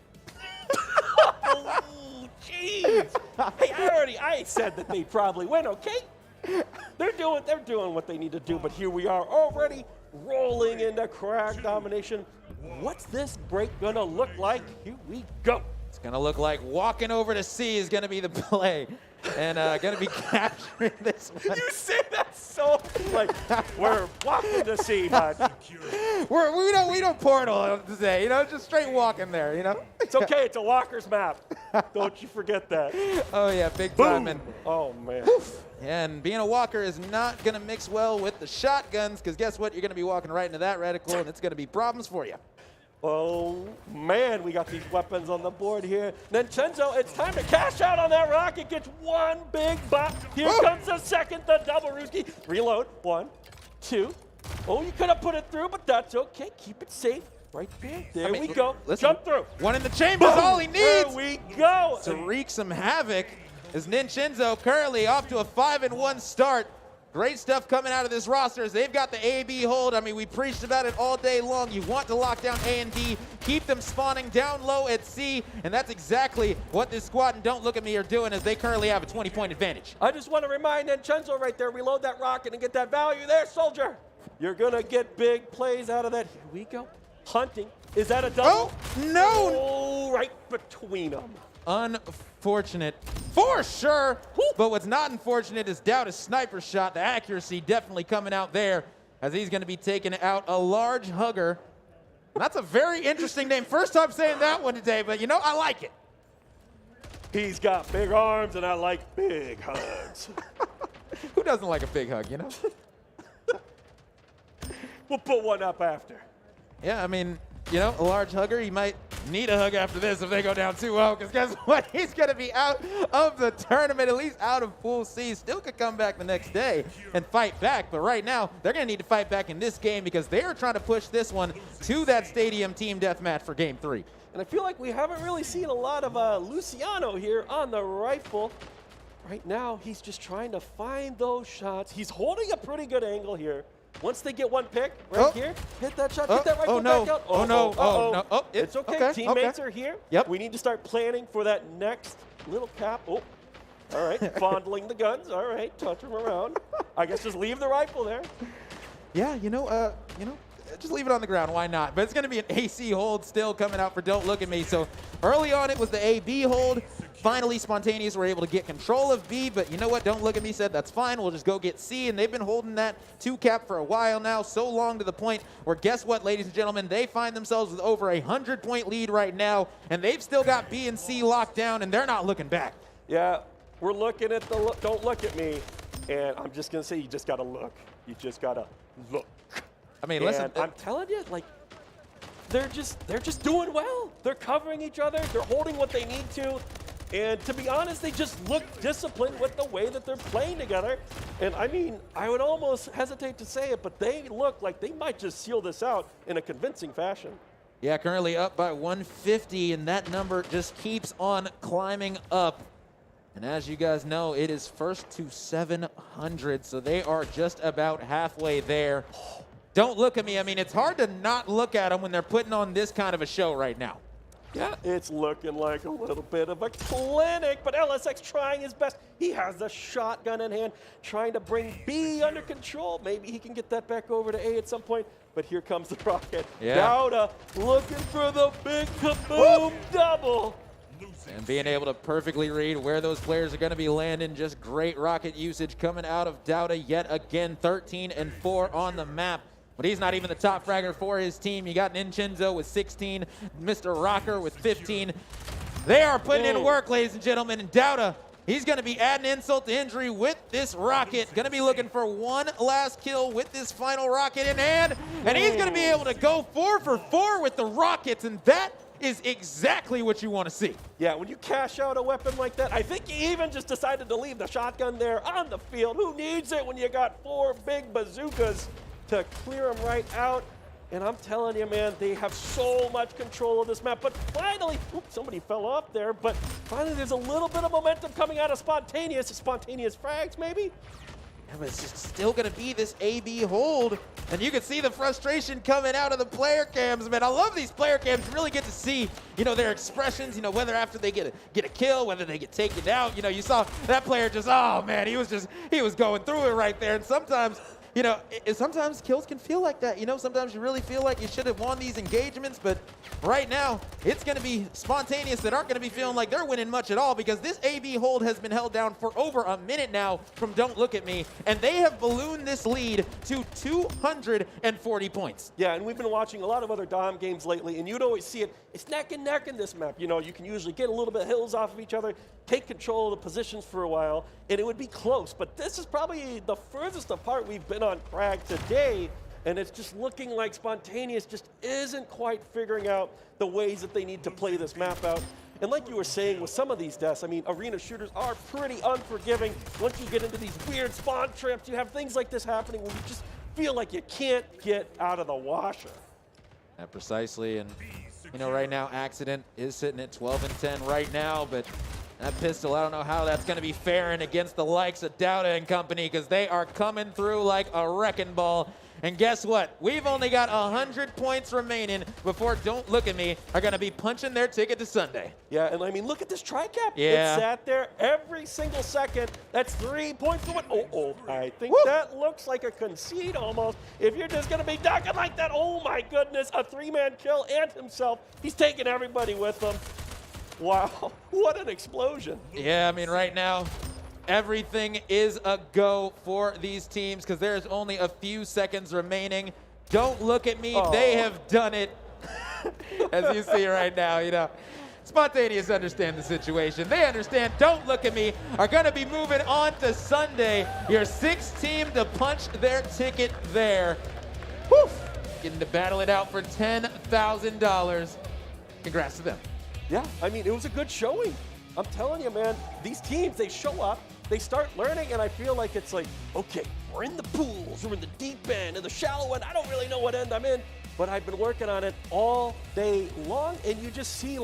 Oh, jeez. Hey, I said that they'd probably win, okay? They're doing what they need to do, but here we are already rolling into crack domination. What's this break gonna look like? Here we go. It's gonna look like walking over to C is gonna be the play. And gonna be capturing this one. You say that so like we're walking to see, bud. we don't portal today, you know, just straight walking there, you know. It's okay, it's a walker's map. Don't you forget that. Oh yeah, big time. And oh man. And being a walker is not gonna mix well with the shotguns, because guess what? You're gonna be walking right into that reticle, and it's gonna be problems for you. Oh, man, we got these weapons on the board here. Nincenzo, it's time to cash out on that rocket. Gets one big bop. Here comes the second, the double Ruski. Reload. 1, 2. Oh, you could have put it through, but that's okay. Keep it safe. Right there. There we go. Listen, jump through. One in the chamber is all he needs. There we go. To wreak some havoc is Nincenzo, currently off to a 5-1 start. Great stuff coming out of this roster. They've got the A-B hold. I mean, we preached about it all day long. You want to lock down A and B, keep them spawning down low at C, and that's exactly what this squad and Don't Look at Me are doing, as they currently have a 20-point advantage. I just want to remind Nincenzo right there, reload that rocket and get that value there, soldier. You're going to get big plays out of that. Here we go. Hunting. Is that a double? Oh, no. Oh, right between them. Unfortunate for sure, but what's not unfortunate is Dowda's sniper shot. The accuracy definitely coming out there, as he's going to be taking out a large hugger. That's a very interesting name. First time saying that one today, but you know, I like it. He's got big arms, and I like big hugs. Who doesn't like a big hug, you know? We'll put one up after. Yeah, I mean, you know, a large hugger, he might need a hug after this if they go down 2-0, because guess what? He's going to be out of the tournament, at least out of Pool C. Still could come back the next day and fight back, but right now, they're going to need to fight back in this game, because they're trying to push this one to that stadium team deathmatch for Game 3. And I feel like we haven't really seen a lot of Luciano here on the rifle. Right now, he's just trying to find those shots. He's holding a pretty good angle here. Once they get one pick right here, hit that shot, get that rifle back out. No. It's okay. Teammates are here. Yep. We need to start planning for that next little cap. Oh, all right. Fondling the guns. All right. Touch them around. I guess just leave the rifle there. Yeah, just leave it on the ground. Why not? But it's going to be an AC hold still coming out for Don't Look at Me. So early on, it was the AB hold. Finally, Spontaneous were able to get control of B, but you know what? Don't Look at Me said, that's fine. We'll just go get C, and they've been holding that 2-cap for a while now, so long to the point where, guess what, ladies and gentlemen? They find themselves with over a 100-point lead right now, and they've still got B and C locked down, and they're not looking back. Yeah, we're looking at the Don't Look at Me, and I'm just going to say you just got to look. You just got to look. I mean, listen. I'm telling you, like, they're just doing well. They're covering each other. They're holding what they need to. And to be honest, they just look disciplined with the way that they're playing together. And I mean, I would almost hesitate to say it, but they look like they might just seal this out in a convincing fashion. Yeah, currently up by 150, and that number just keeps on climbing up. And as you guys know, it is first to 700, so they are just about halfway there. Don't Look at Me. I mean, it's hard to not look at them when they're putting on this kind of a show right now. Yeah, it's looking like a little bit of a clinic, but LSX trying his best. He has the shotgun in hand, trying to bring B under control. Maybe he can get that back over to A at some point, but here comes the rocket. Yeah. Dauda looking for the big kaboom double. And being able to perfectly read where those players are going to be landing. Just great rocket usage coming out of Dauda yet again. 13 and 4 on the map. But he's not even the top fragger for his team. You got Nincinzo with 16, Mr. Rocker with 15. They are putting in work, ladies and gentlemen. And Dauda, he's going to be adding insult to injury with this rocket. Going to be looking for one last kill with this final rocket in hand. And he's going to be able to go 4 for 4 with the rockets. And that is exactly what you want to see. Yeah, when you cash out a weapon like that, I think he even just decided to leave the shotgun there on the field. Who needs it when you got 4 big bazookas to clear them right out? And I'm telling you, man, they have so much control of this map. But finally, oops, somebody fell off there, but finally there's a little bit of momentum coming out of Spontaneous frags, maybe? Yeah, but it's just still going to be this AB hold. And you can see the frustration coming out of the player cams, man. I love these player cams. You really get to see, their expressions, whether after they get a kill, whether they get taken out. You saw that player just, oh, man, he was going through it right there. And sometimes, sometimes kills can feel like that. Sometimes you really feel like you should have won these engagements, but right now, it's going to be Spontaneous that aren't going to be feeling like they're winning much at all, because this AB hold has been held down for over a minute now from Don't Look At Me, and they have ballooned this lead to 240 points. Yeah, and we've been watching a lot of other Dom games lately, and you'd always see it. It's neck and neck in this map. You can usually get a little bit of hills off of each other, take control of the positions for a while, and it would be close. But this is probably the furthest apart we've been on Crag today, and it's just looking like Spontaneous just isn't quite figuring out the ways that they need to play this map out. And like you were saying, with some of these deaths, arena shooters are pretty unforgiving. Once you get into these weird spawn trips, you have things like this happening where you just feel like you can't get out of the washer. Yeah, precisely, and right now Accident is sitting at 12 and 10 right now, but that pistol, I don't know how that's going to be faring against the likes of Dauda and company, because they are coming through like a wrecking ball. And guess what? We've only got 100 points remaining before Don't Look At Me are going to be punching their ticket to Sunday. Yeah, and look at this tri-cap. Yeah. It sat there every single second. That's 3 points for it. I think that looks like a concede almost. If you're just going to be ducking like that, oh my goodness, a 3-man kill and himself. He's taking everybody with him. Wow, what an explosion. Yeah, right now, everything is a go for these teams, because there's only a few seconds remaining. Don't Look At Me, They have done it. As you see right now, Spontaneous understand the situation. They understand Don't Look At Me are going to be moving on to Sunday. Your 6th team to punch their ticket there. Whew. Getting to battle it out for $10,000. Congrats to them. Yeah, it was a good showing. I'm telling you, man, these teams, they show up, they start learning, and I feel like it's like, okay, we're in the pools, we're in the deep end, in the shallow end. I don't really know what end I'm in, but I've been working on it all day long, and you just see,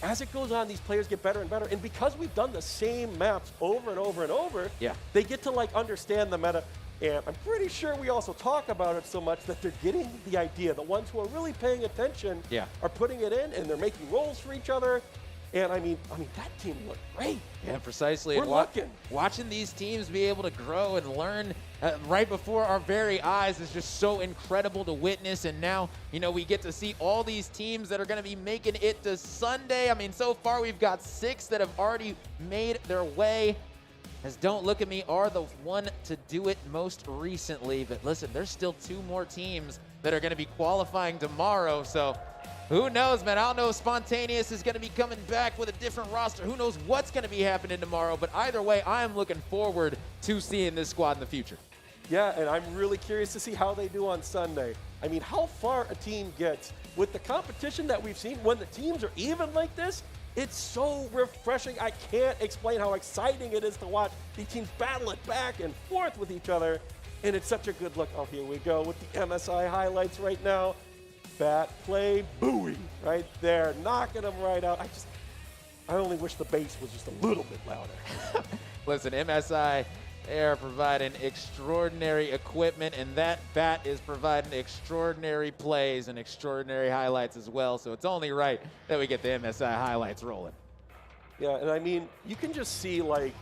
as it goes on, these players get better and better, and because we've done the same maps over and over and over, they get to, understand the meta. And I'm pretty sure we also talk about it so much that they're getting the idea. The ones who are really paying attention are putting it in, and they're making roles for each other. And that team looked great. Yeah, precisely. We're looking. Watching these teams be able to grow and learn right before our very eyes is just so incredible to witness. And now, we get to see all these teams that are going to be making it to Sunday. So far we've got 6 that have already made their way. As Don't Look At Me are the one to do it most recently. But listen, there's still 2 more teams that are going to be qualifying tomorrow. So who knows, man? I don't know if Spontaneous is going to be coming back with a different roster. Who knows what's going to be happening tomorrow? But either way, I am looking forward to seeing this squad in the future. Yeah, and I'm really curious to see how they do on Sunday. How far a team gets with the competition that we've seen when the teams are even like this. It's so refreshing. I can't explain how exciting it is to watch these teams battle it back and forth with each other. And it's such a good look. Oh, here we go with the MSI highlights right now. Bat play, buoy, right there, knocking them right out. I only wish the bass was just a little bit louder. Listen, MSI, They are providing extraordinary equipment, and that bat is providing extraordinary plays and extraordinary highlights as well. So it's only right that we get the MSI highlights rolling. Yeah, and I mean, you can just see, like,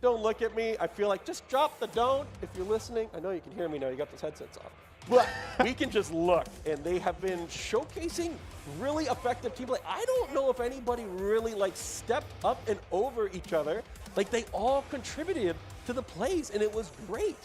don't look at me. I feel like just drop the don't if you're listening. I know you can hear me now. You got those headsets off. But we can just look, and they have been showcasing really effective team play. I don't know if anybody really, like, stepped up and over each other. Like, they all contributed to the plays, and it was great.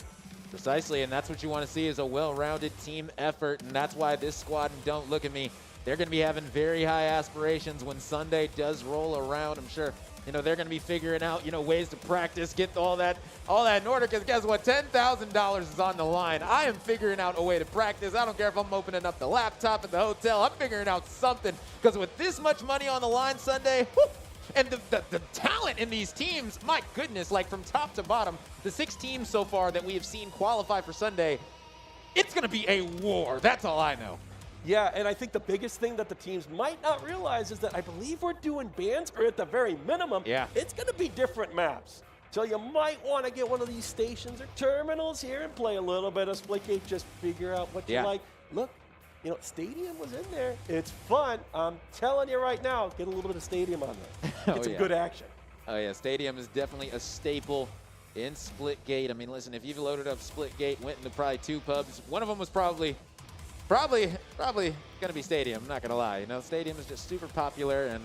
Precisely, and that's what you want to see is a well-rounded team effort, and that's why this squad, and don't look at me, they're going to be having very high aspirations when Sunday does roll around. I'm sure, you know, they're going to be figuring out, you know, ways to practice, get all that in order, because guess what? $10,000 is on the line. I am figuring out a way to practice. I don't care if I'm opening up the laptop at the hotel. I'm figuring out something, because with this much money on the line Sunday, whew, and the talent in these teams, my goodness, like from top to bottom, the 6 teams so far that we have seen qualify for Sunday, it's going to be a war. That's all I know. Yeah, and I think the biggest thing that the teams might not realize is that I believe we're doing bands, or at the very minimum, it's going to be different maps. So you might want to get one of these stations or terminals here and play a little bit of Splitgate, just figure out what you like. Look, you know, Stadium was in there. It's fun. I'm telling you right now, get a little bit of Stadium on there. It's a good action. Oh, yeah, Stadium is definitely a staple in Splitgate. I mean, listen, if you've loaded up Splitgate, went into probably 2 pubs, one of them was probably gonna be Stadium. I'm not gonna lie. You know, Stadium is just super popular, and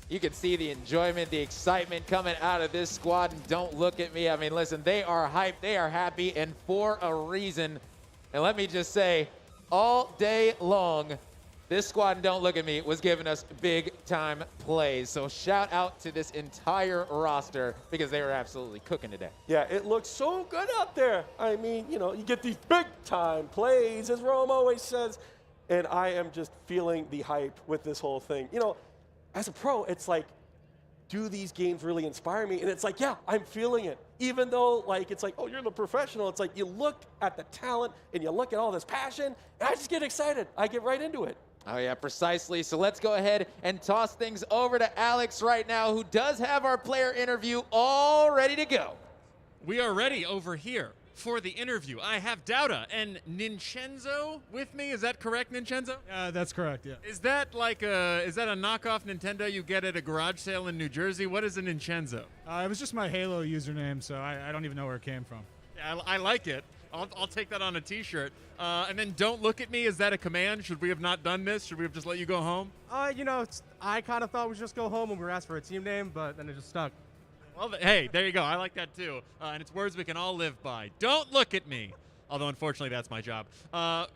you can see the enjoyment, the excitement coming out of this squad. And don't look at me. I mean, listen, they are hyped, they are happy, and for a reason. And let me just say, all day long, this squad, and don't look at me, was giving us big time plays. So shout out to this entire roster, because they were absolutely cooking today. Yeah, it looks so good out there. I mean, you know, you get these big time plays, as Rome always says, and I am just feeling the hype with this whole thing. You know, as a pro, it's like, do these games really inspire me? And it's like, yeah, I'm feeling it. Even though, like, it's like, oh, you're the professional. It's like, you look at the talent and you look at all this passion, and I just get excited. I get right into it. Oh, yeah, precisely. So let's go ahead and toss things over to Alex right now, who does have our player interview all ready to go. We are ready over here for the interview. I have Dauda and Nincenzo with me. Is that correct, Nincenzo? That's correct, yeah. Is that like is that a knockoff Nintendo you get at a garage sale in New Jersey? What is a Nincenzo? It was just my Halo username, so I don't even know where it came from. Yeah, I like it. I'll take that on a t-shirt. And then don't look at me. Is that a command? Should we have not done this? Should we have just let you go home? You know, I kind of thought we should just go home when we were asked for a team name, but then it just stuck. Well, hey, there you go. I like that too. And it's words we can all live by. Don't look at me. Although, unfortunately, that's my job.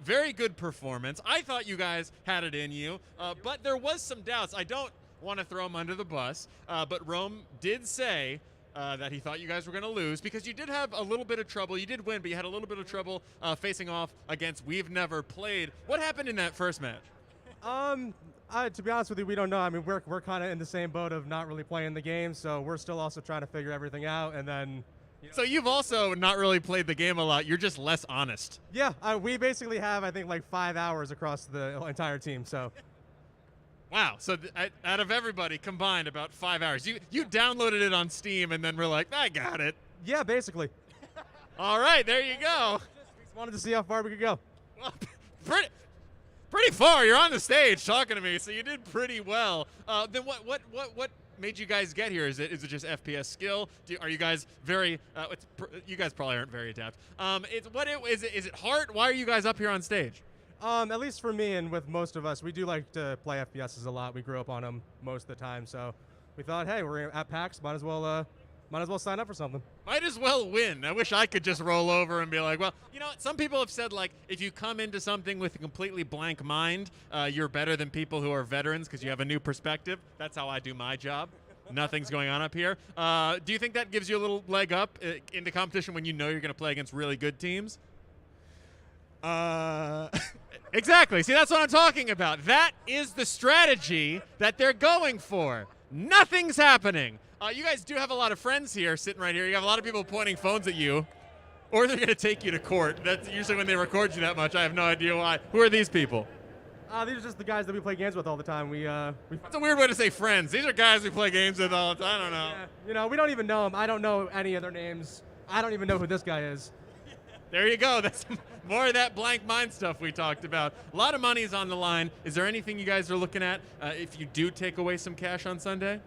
Very good performance. I thought you guys had it in you, but there was some doubts. I don't want to throw them under the bus, but Rome did say that he thought you guys were going to lose because you did have a little bit of trouble. You did win, but you had a little bit of trouble facing off against We've Never Played. What happened in that first match? To be honest with you, we don't know. I mean, we're kind of in the same boat of not really playing the game, so we're still also trying to figure everything out. And then, so you've also not really played the game a lot. You're just less honest. Yeah, we basically have, I think, like 5 hours across the entire team. So. Wow. So out of everybody combined, about 5 hours. You downloaded it on Steam and then were like, I got it. Yeah, basically. All right, there you go. Just wanted to see how far we could go. Well, pretty far. You're on the stage talking to me, so you did pretty well. Then what made you guys get here? Is it just FPS skill? Are you guys very? You guys probably aren't very adept. Is it hard? Why are you guys up here on stage? At least for me and with most of us, we do like to play FPSs a lot. We grew up on them most of the time, so we thought, hey, we're at PAX, might as well sign up for something. Might as well win. I wish I could just roll over and be like, well, you know, some people have said, like, if you come into something with a completely blank mind, you're better than people who are veterans because you have a new perspective. That's how I do my job. Nothing's going on up here. Do you think that gives you a little leg up in the competition when you know you're going to play against really good teams? Exactly. See, that's what I'm talking about. That is the strategy that they're going for. Nothing's happening. You guys do have a lot of friends here sitting right here. You have a lot of people pointing phones at you, or they're going to take you to court. That's usually when they record you that much. I have no idea why. Who are these people? These are just the guys that we play games with all the time. That's a weird way to say friends. These are guys we play games with all the time. I don't know. Yeah, you know, we don't even know them. I don't know any of their names. I don't even know who this guy is. There you go. That's more of that blank mind stuff we talked about. A lot of money is on the line. Is there anything you guys are looking at if you do take away some cash on Sunday?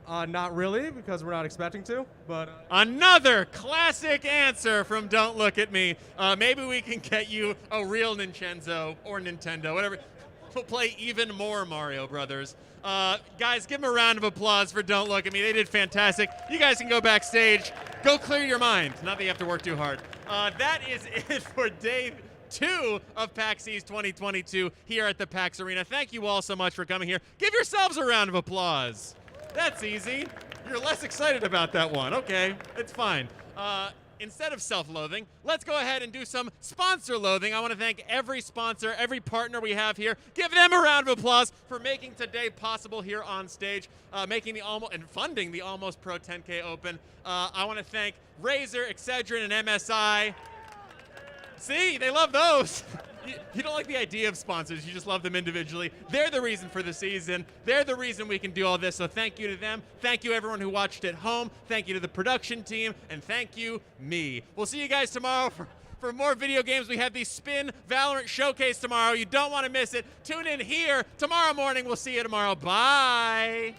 Not really, because we're not expecting to, but... Another classic answer from Don't Look at Me. Maybe we can get you a real Nintendo or Nintendo, whatever. We'll play even more Mario Brothers. Guys, give them a round of applause for Don't Look at Me. They did fantastic. You guys can go backstage. Go clear your mind. Not that you have to work too hard. That is it for day 2 of PAX East 2022 here at the PAX Arena. Thank you all so much for coming here. Give yourselves a round of applause. That's easy. You're less excited about that one. Okay, it's fine. Instead of self-loathing, let's go ahead and do some sponsor loathing. I want to thank every sponsor, every partner we have here. Give them a round of applause for making today possible here on stage, making the and funding the Almost Pro 10K Open. I want to thank Razer, Excedrin, and MSI. See, they love those. You don't like the idea of sponsors. You just love them individually. They're the reason for the season. They're the reason we can do all this. So thank you to them. Thank you, everyone who watched at home. Thank you to the production team. And thank you, me. We'll see you guys tomorrow for more video games. We have the Spin Valorant Showcase tomorrow. You don't want to miss it. Tune in here tomorrow morning. We'll see you tomorrow. Bye.